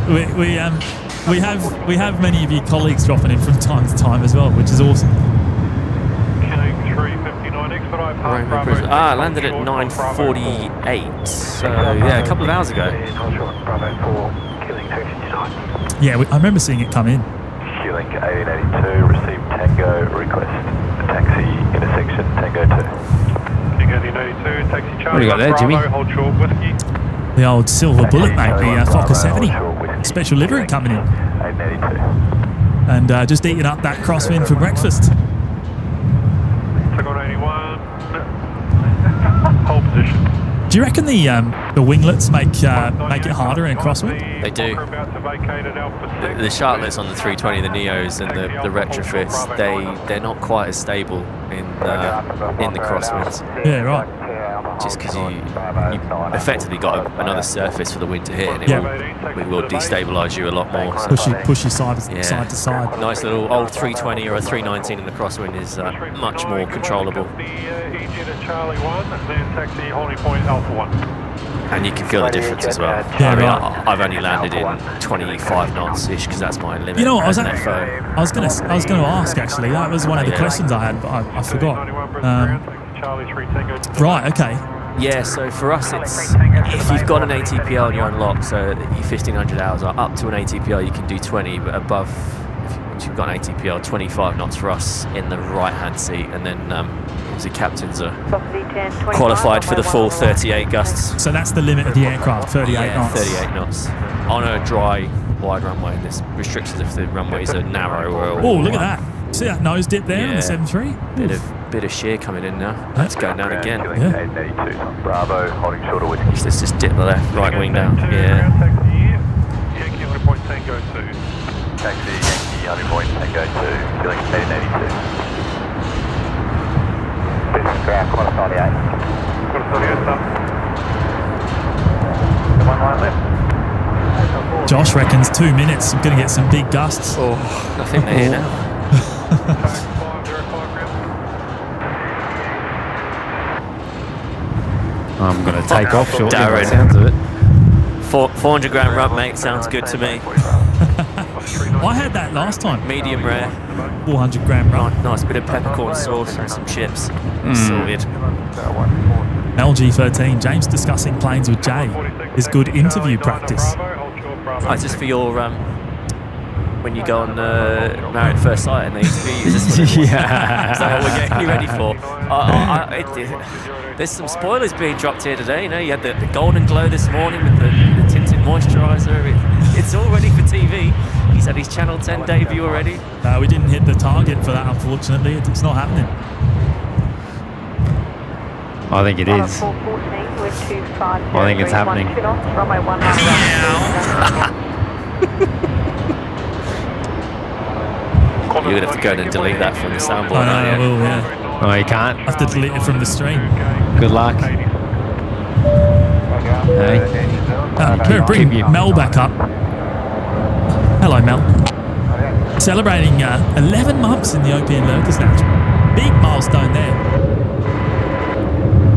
have many of your colleagues dropping in from time to time as well, which is awesome. I landed at 9:48. So yeah, a couple of hours ago. Yeah, I remember seeing it come in. Q-Link 1882, received Tango request. Taxi intersection Tango 2. Taxi What do you got there, Jimmy? Hold short whiskey. The old silver bullet, mate, the Fokker 70. Special livery coming in. 1882. And just eating up that crosswind for breakfast. Took on 81. Hold position. Do you reckon the winglets make it harder in a crosswind? They do. The Charlottes on the 320, the Neos and the retrofits, they're not quite as stable in the crosswinds. Yeah, right. Just because you effectively got another surface for the wind to hit, and it will destabilise you a lot more. So Push you side to side. Nice little old 320 or a 319 in the crosswind is much more controllable. And you can feel the difference as well. Yeah, right. I've only landed in 25 knots-ish because that's my limit. You know what? I was going to ask actually. That was one of the questions I had, but I forgot. Right. Okay. Yeah. So for us, it's if you've got an ATPL and you're unlocked, so your 1500 hours are up to an ATPL, you can do 20, but above. Once you've got an ATPL, 25 knots for us in the right-hand seat, and then obviously captains are qualified for the full 38 gusts. So that's the limit of the aircraft, 38 knots. 38 knots. On a dry, wide runway, there's restrictions if the runways are narrow or... Oh, look at that. See that nose dip there in the 7.3? Bit of shear coming in now. Let's go down again. Yeah. 882, Bravo, holding short of whiskey. Let's just dip the right wing down. Yeah. Yankee 100 point Tango 2. Taxi Yankee 100 point Tango 2, Q-Link 1882. Business ground, Qantas 98. Qantas 98, stop. One line left. Josh reckons 2 minutes. I'm going to get some big gusts. Oh, I think they're here now. I'm going to take off shortly by the Darren. sounds of it. 400 grand rub, mate. Sounds good to me. I had that last time. Medium rare. 400 gram run. Nice bit of peppercorn sauce and some chips. Sorted. LG13. James discussing planes with Jay is good interview practice. Just for your when you go on Married at First Sight and they interview you. Is that what we're getting you ready for? There's some spoilers being dropped here today. You know, you had the golden glow this morning with the tinted moisturiser. It's all ready for TV. He's had his Channel 10 debut already. We didn't hit the target for that, unfortunately. It's not happening. I think it is. I think it's happening. You're going to have to go and delete that from the soundboard. I will, yeah. Oh, you can't? I have to delete it from the stream. Good luck. Hey. Bring Mel back up. Hello, Mel. Celebrating 11 months in the OPN Lurkers Lounge. Big milestone there.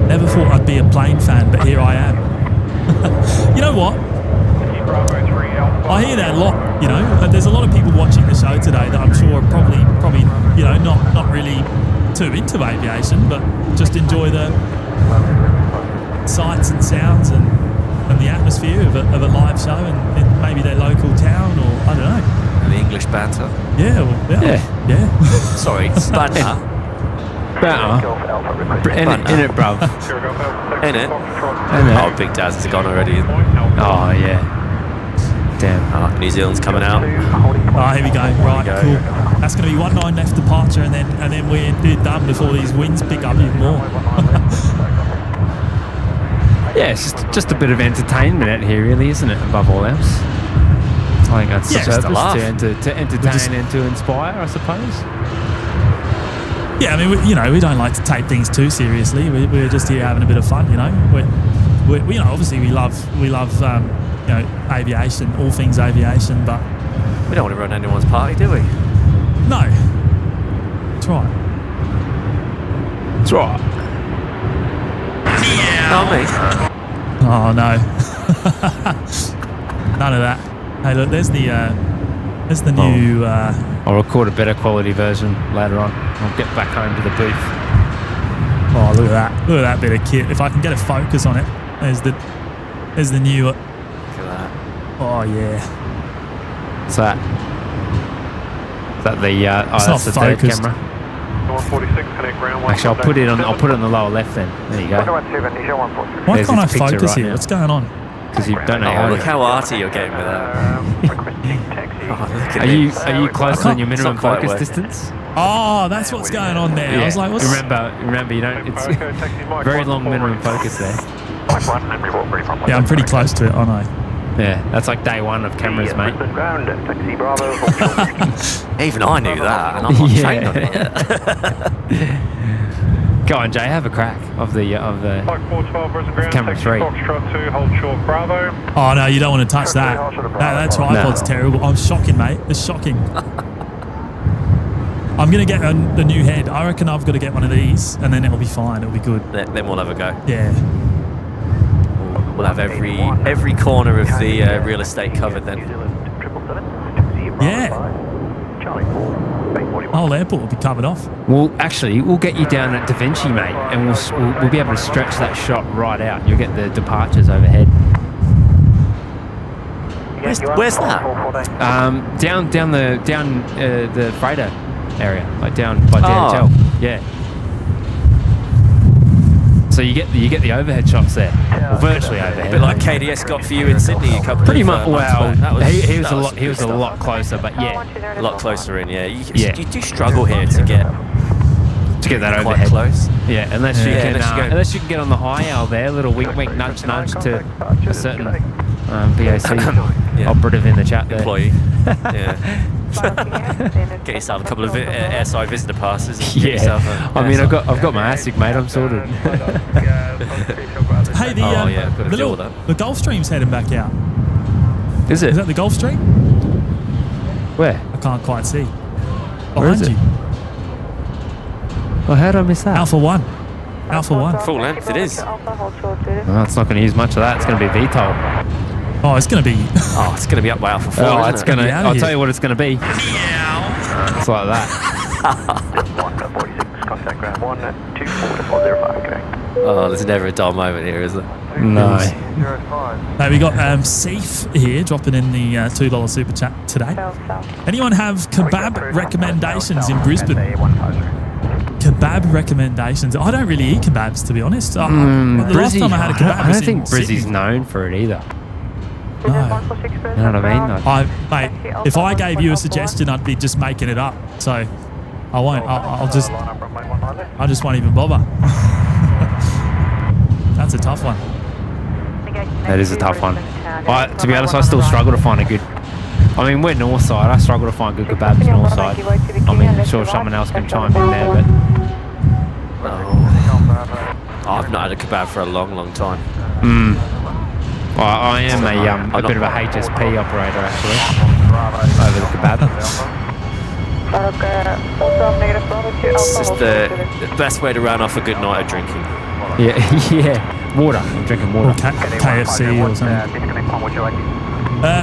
Never thought I'd be a plane fan, but here I am. You know what? I hear that a lot, you know. There's a lot of people watching the show today that I'm sure are probably, you know, not really too into aviation, but just enjoy the sights and sounds and the atmosphere of a live show in maybe their local town, or I don't know. The English banter. Yeah. Sorry, banter. In it, bruv. In it. Oh, Big Daz has gone already. Oh, yeah. Damn. New Zealand's coming out. Oh, here we go. Right, cool. That's going to be 19 left departure, and then we're done before these winds pick up even more. Yeah, it's just a bit of entertainment out here, really, isn't it? Above all else. I think that's the purpose, to entertain and to inspire, I suppose. Yeah, I mean, we don't like to take things too seriously. We're just here having a bit of fun, you know. We you know, obviously we love you know, aviation, all things aviation, but we don't want to run anyone's party, do we? No. That's right. That's right. Not me. Oh no. None of that. Hey, look, there's the new. I'll record a better quality version later on. I'll get back home to the booth. Oh, look at that! Look at that bit of kit. If I can get a focus on it, there's the new. Look at that. Oh yeah. What's that? Is that the? That's the third camera. 146, connect ground. Actually, I'll put it on the lower left then. There you go. Why can't I focus here? What's going on? Because you don't know. Oh, look how arty you're getting with that. Are you closer than your minimum focus distance? Oh, that's what's going on there. Yeah. I was like, what's... Remember, you don't. It's very long minimum focus there. Yeah, I'm pretty close to it, aren't I? Yeah, that's like day one of cameras, mate. Even I knew that, and I'm not trained on it yet. Go on, Jay, have a crack of the camera 3. Oh no, you don't want to touch that. That tripod's terrible. I'm shocking, mate. It's shocking. I'm gonna get the new head. I reckon I've got to get one of these, and then it'll be fine. It'll be good. Then we'll have a go. Yeah. We'll have every corner of the real estate covered then. Yeah. The whole airport will be covered off. Well, actually, we'll get you down at Da Vinci, mate, and we'll be able to stretch that shot right out. You'll get the departures overhead. Where's that? Down the freighter area, like down by DHL. Yeah. So you get the overhead shots there, or virtually overhead. A bit like KDS got for you in Sydney a couple. Pretty much. Well, he was a lot closer, but yeah, a lot closer in. Yeah, you do struggle here to get that quite overhead close. Yeah, unless you can get on the high owl there, a little wink, nudge to a certain BAC operative in the chat there. Employee. Yeah. Get yourself a couple of airside visitor passes. Yeah, I mean, I've got my ASIC, mate. I'm sorted. Hey, the Gulfstream's heading back out. Is it? Is that the Gulfstream? Where? I can't quite see. Where is it? You. Oh, how did I miss that? Alpha 1. Alpha 1. Full length, it is. Well, it's not going to use much of that. It's going to be VTOL. Oh, it's going to be... Oh, it's going to be up by Alpha 4, Oh, isn't it's it? going to... I'll here. tell you what it's going to be. It's like that. 46, contact ground 124 to 405, correct. Oh, there's never a dull moment here, is there? No. We got Seif here dropping in the $2 super chat today. Anyone have kebab recommendations in Brisbane? Kebab recommendations? I don't really eat kebabs, to be honest. The last time I had a kebab I was don't think in Sydney. Brizzy's known for it either. No. You know what I mean? Like, Mate, if I gave you a suggestion, I'd be just making it up. So I won't. I just won't even bother. That's a tough one. that is a tough one. To be honest, I still struggle to find a good... I mean, we're north side. I struggle to find good kebabs north side. I mean, I'm sure someone else can chime in there, but... I've not had a kebab for a long, long time. Well, I am a bit of a HSP operator, actually, over the kebab. It's just the best way to run off a good night of drinking. Yeah, yeah. Water. I'm drinking water. Or KFC or something.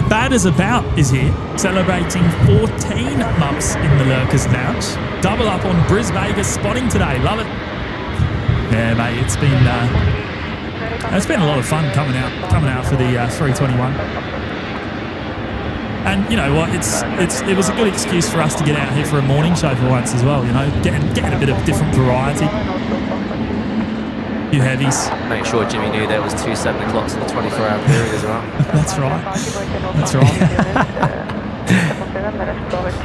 Bad as About is here, celebrating 14 months in the Lurkers Lounge. Double up on Bris Vegas spotting today. Love it. Yeah, mate, it's been a lot of fun coming out for the 321. And you know what? It was a good excuse for us to get out here for a morning show for once as well. You know, getting a bit of different variety. Few heavies. Make sure Jimmy knew there was 2 7 o'clocks in a 24-hour period as well. That's right. That's right.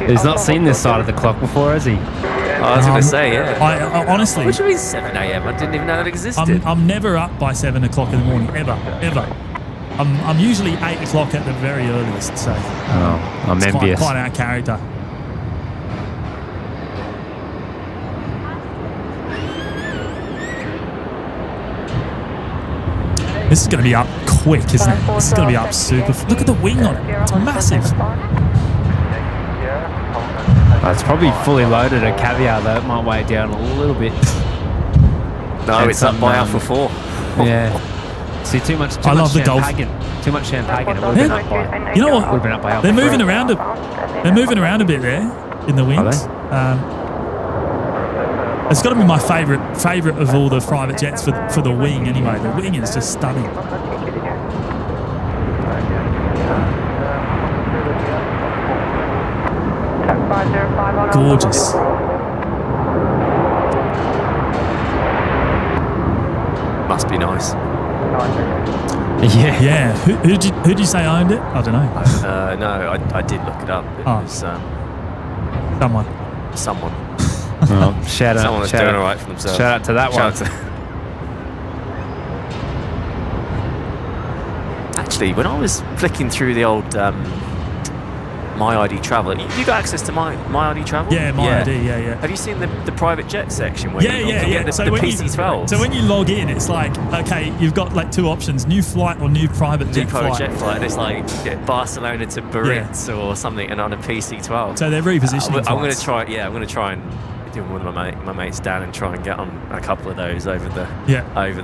He's not seen this side of the clock before, has he? I was going to say, yeah. I honestly... What do you mean 7 a.m? I didn't even know that existed. I'm never up by 7 o'clock in the morning, ever. I'm usually 8 o'clock at the very earliest, so... I'm envious. Quite our character. This is going to be up quick, isn't it? This is going to be up super... Look at the wing on it. It's massive. It's probably fully loaded at caviar, though. It might weigh it down a little bit. No, And it's up by Alpha 4. Yeah. See, too much I love the champagne. Too much champagne. It would have been up by... You know what? Would have been up by Alpha They're moving 3. around They're moving around a bit there in the wings. It's got to be my favourite of all the private jets for the wing anyway. The wing is just stunning. Gorgeous. Must be nice. Yeah. Yeah. Who'd you say owned it? I don't know. No, I did look it up. It was someone. Well, shout out. Someone that's doing all right for themselves. Shout out to that one. Actually, when I was flicking through the old My ID Travel, you got access to My ID Travel? Yeah, My ID, yeah. Have you seen the private jet section where you can get the PC-12s? So when you log in, it's like, okay, you've got like 2 options, new flight or new private jet flight. And it's like Barcelona to Biarritz or something, and on a PC-12. So they're repositioning I'm going to try. Yeah, I'm going to try and do one of my mates down and try and get on a couple of those over the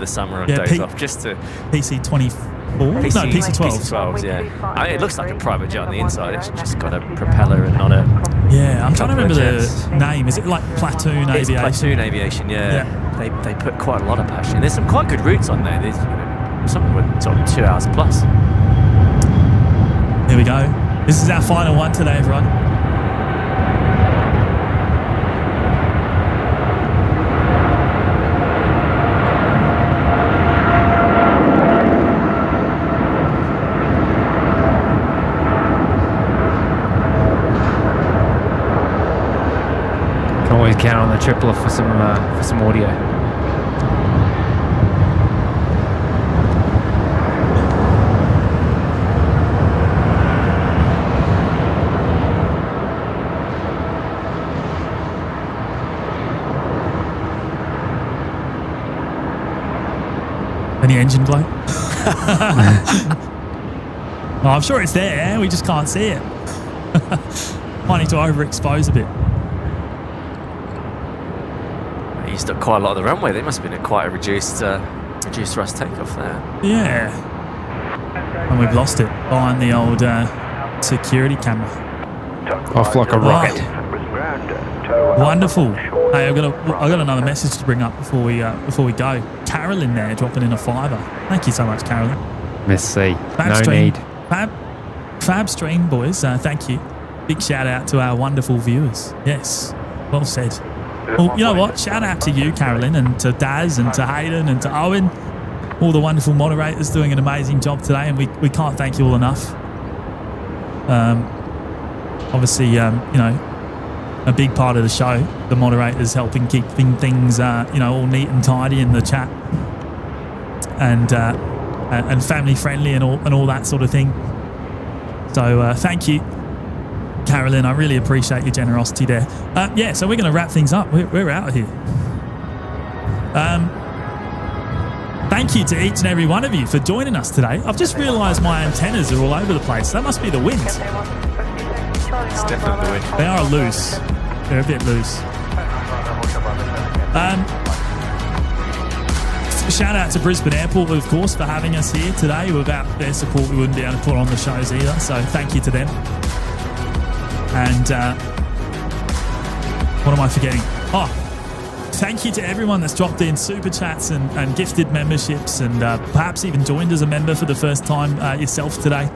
summer on days off, just to PC-24. PC-12s. Yeah. I mean, it looks like a private jet on the inside. It's just got a propeller and not a... Yeah, I'm trying to remember the name. Is it like Platoon Aviation? It's Platoon Aviation, yeah. They put quite a lot of passion. There's some quite good routes on there. There's some with sort of 2 hours plus. Here we go. This is our final one today, everyone. Always count on the tripler for some audio. Any engine glow? No, I'm sure it's there. We just can't see it. Might need to overexpose a bit. Used up quite a lot of the runway. They must have been at quite a reduced thrust takeoff there. Yeah. And we've lost it behind the old security camera. Off like a rocket. Wonderful. Hey, I've got another message to bring up before we go. Carolyn there dropping in a $5. Thank you so much, Carolyn. Merci. Fab No stream. need. Fab stream, boys. Thank you. Big shout out to our wonderful viewers. Yes, well said. Well, you know what? Shout out to you, Carolyn, and to Daz, and to Hayden, and to Owen. All the wonderful moderators doing an amazing job today, and we can't thank you all enough. Obviously, you know, a big part of the show, the moderators helping keep things, you know, all neat and tidy in the chat, and family friendly and all that sort of thing. So thank you, Carolyn. I really appreciate your generosity there. Yeah, so we're going to wrap things up. We're out of here. Thank you to each and every one of you for joining us today. I've just realised my antennas are all over the place. That must be the wind. It's definitely the wind. They are loose. They're a bit loose. Shout out to Brisbane Airport, of course, for having us here today. Without their support, we wouldn't be able to put on the shows either. So thank you to them. And what am I forgetting? Oh, thank you to everyone that's dropped in super chats and gifted memberships, and perhaps even joined as a member for the first time yourself today.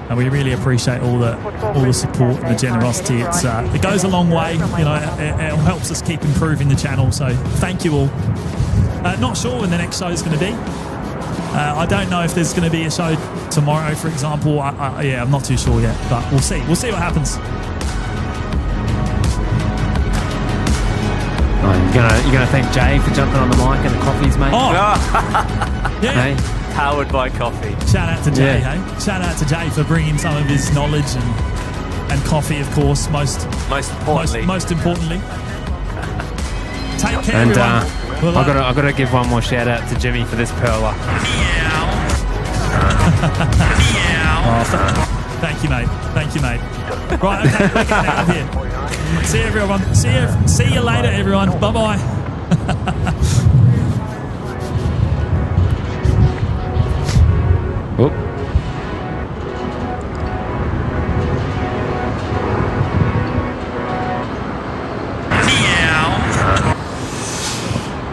And we really appreciate all the support and the generosity. It goes a long way. You know, it helps us keep improving the channel. So thank you all. Not sure when the next show is going to be. I don't know if there's going to be a show tomorrow, for example. Yeah, I'm not too sure yet, but we'll see. We'll see what happens. You're gonna thank Jay for jumping on the mic and the coffees, mate. Oh, yeah. Hey? Powered by coffee. Shout out to Jay, hey? Shout out to Jay for bringing some of his knowledge and coffee, of course, most importantly. Take care, And everyone. I've got to give one more shout out to Jimmy for this perler. Oh, thank you, mate. Thank you, mate. Right, okay, we're getting out of here. See you, everyone. See you later, everyone. Bye-bye. Oh.